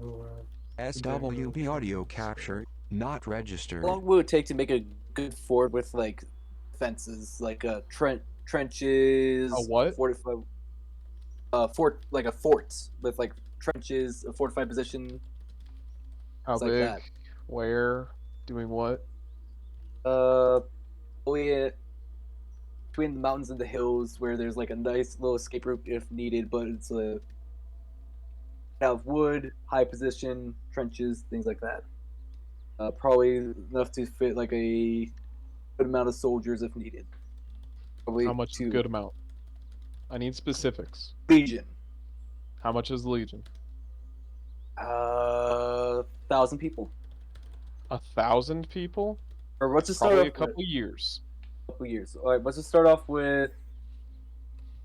SWB audio capture not registered. How long will it take to make a good fort with like fences, like trenches? A what? Fortified. Like a fort with like trenches, a fortified position. How It's like big? that. Where? Doing what? Probably between the mountains and the hills, where there's like a nice little escape route if needed, but it's a have wood, high position, trenches, things like that. Probably enough to fit like a good amount of soldiers if needed. Probably How much is a 2 good amount? I need specifics. Legion. How much is the Legion? 1,000 people. 1,000 people? Or let's just start Probably off a couple with years. a couple years. All right, let's just start off with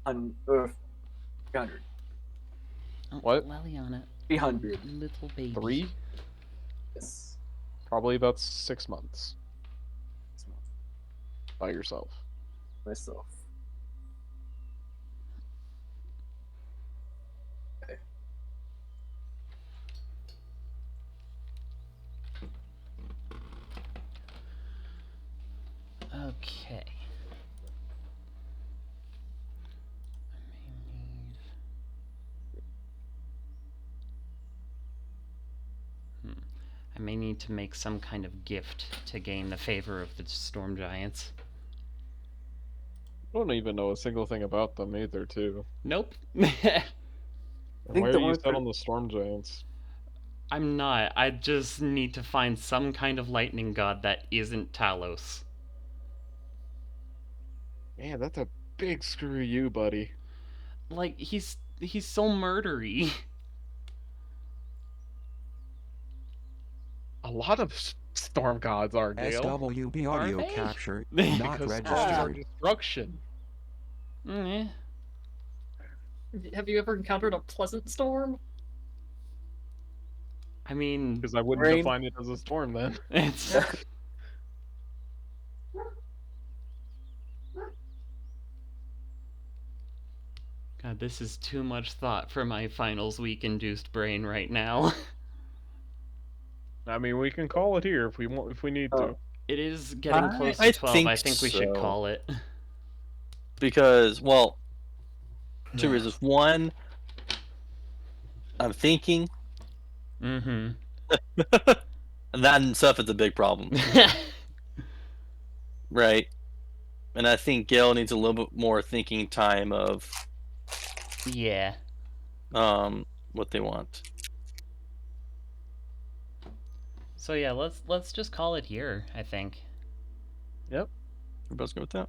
300. What? Leliana, 300. little baby. 3? Yes. Probably about 6 months by yourself. Myself. Okay. I may need to make some kind of gift to gain the favor of the storm giants. I don't even know a single thing about them either, too. Nope. And think why the are you only set per- on the storm giants? I'm not. I just need to find some kind of lightning god that isn't Talos. Man, that's a big screw you, buddy. Like, he's so murdery. A lot of storm gods are, Gale. SWB Are audio they? capture Because not Because storms are registered. destruction. Eh. Have you ever encountered a pleasant storm? I mean, Because I wouldn't Rain. define it as a storm then. it's... God, this is too much thought for my finals week-induced brain right now. I mean, we can call it here if we want, if we need to. It is getting close to I 12. think I think we should so. call it. Because, well, 2 reasons. One, I'm thinking, Mm-hmm. and that in itself is a big problem, right? And I think Gale needs a little bit more thinking time of Yeah. what they want. So yeah, let's just call it here, I think. Everybody's good with that?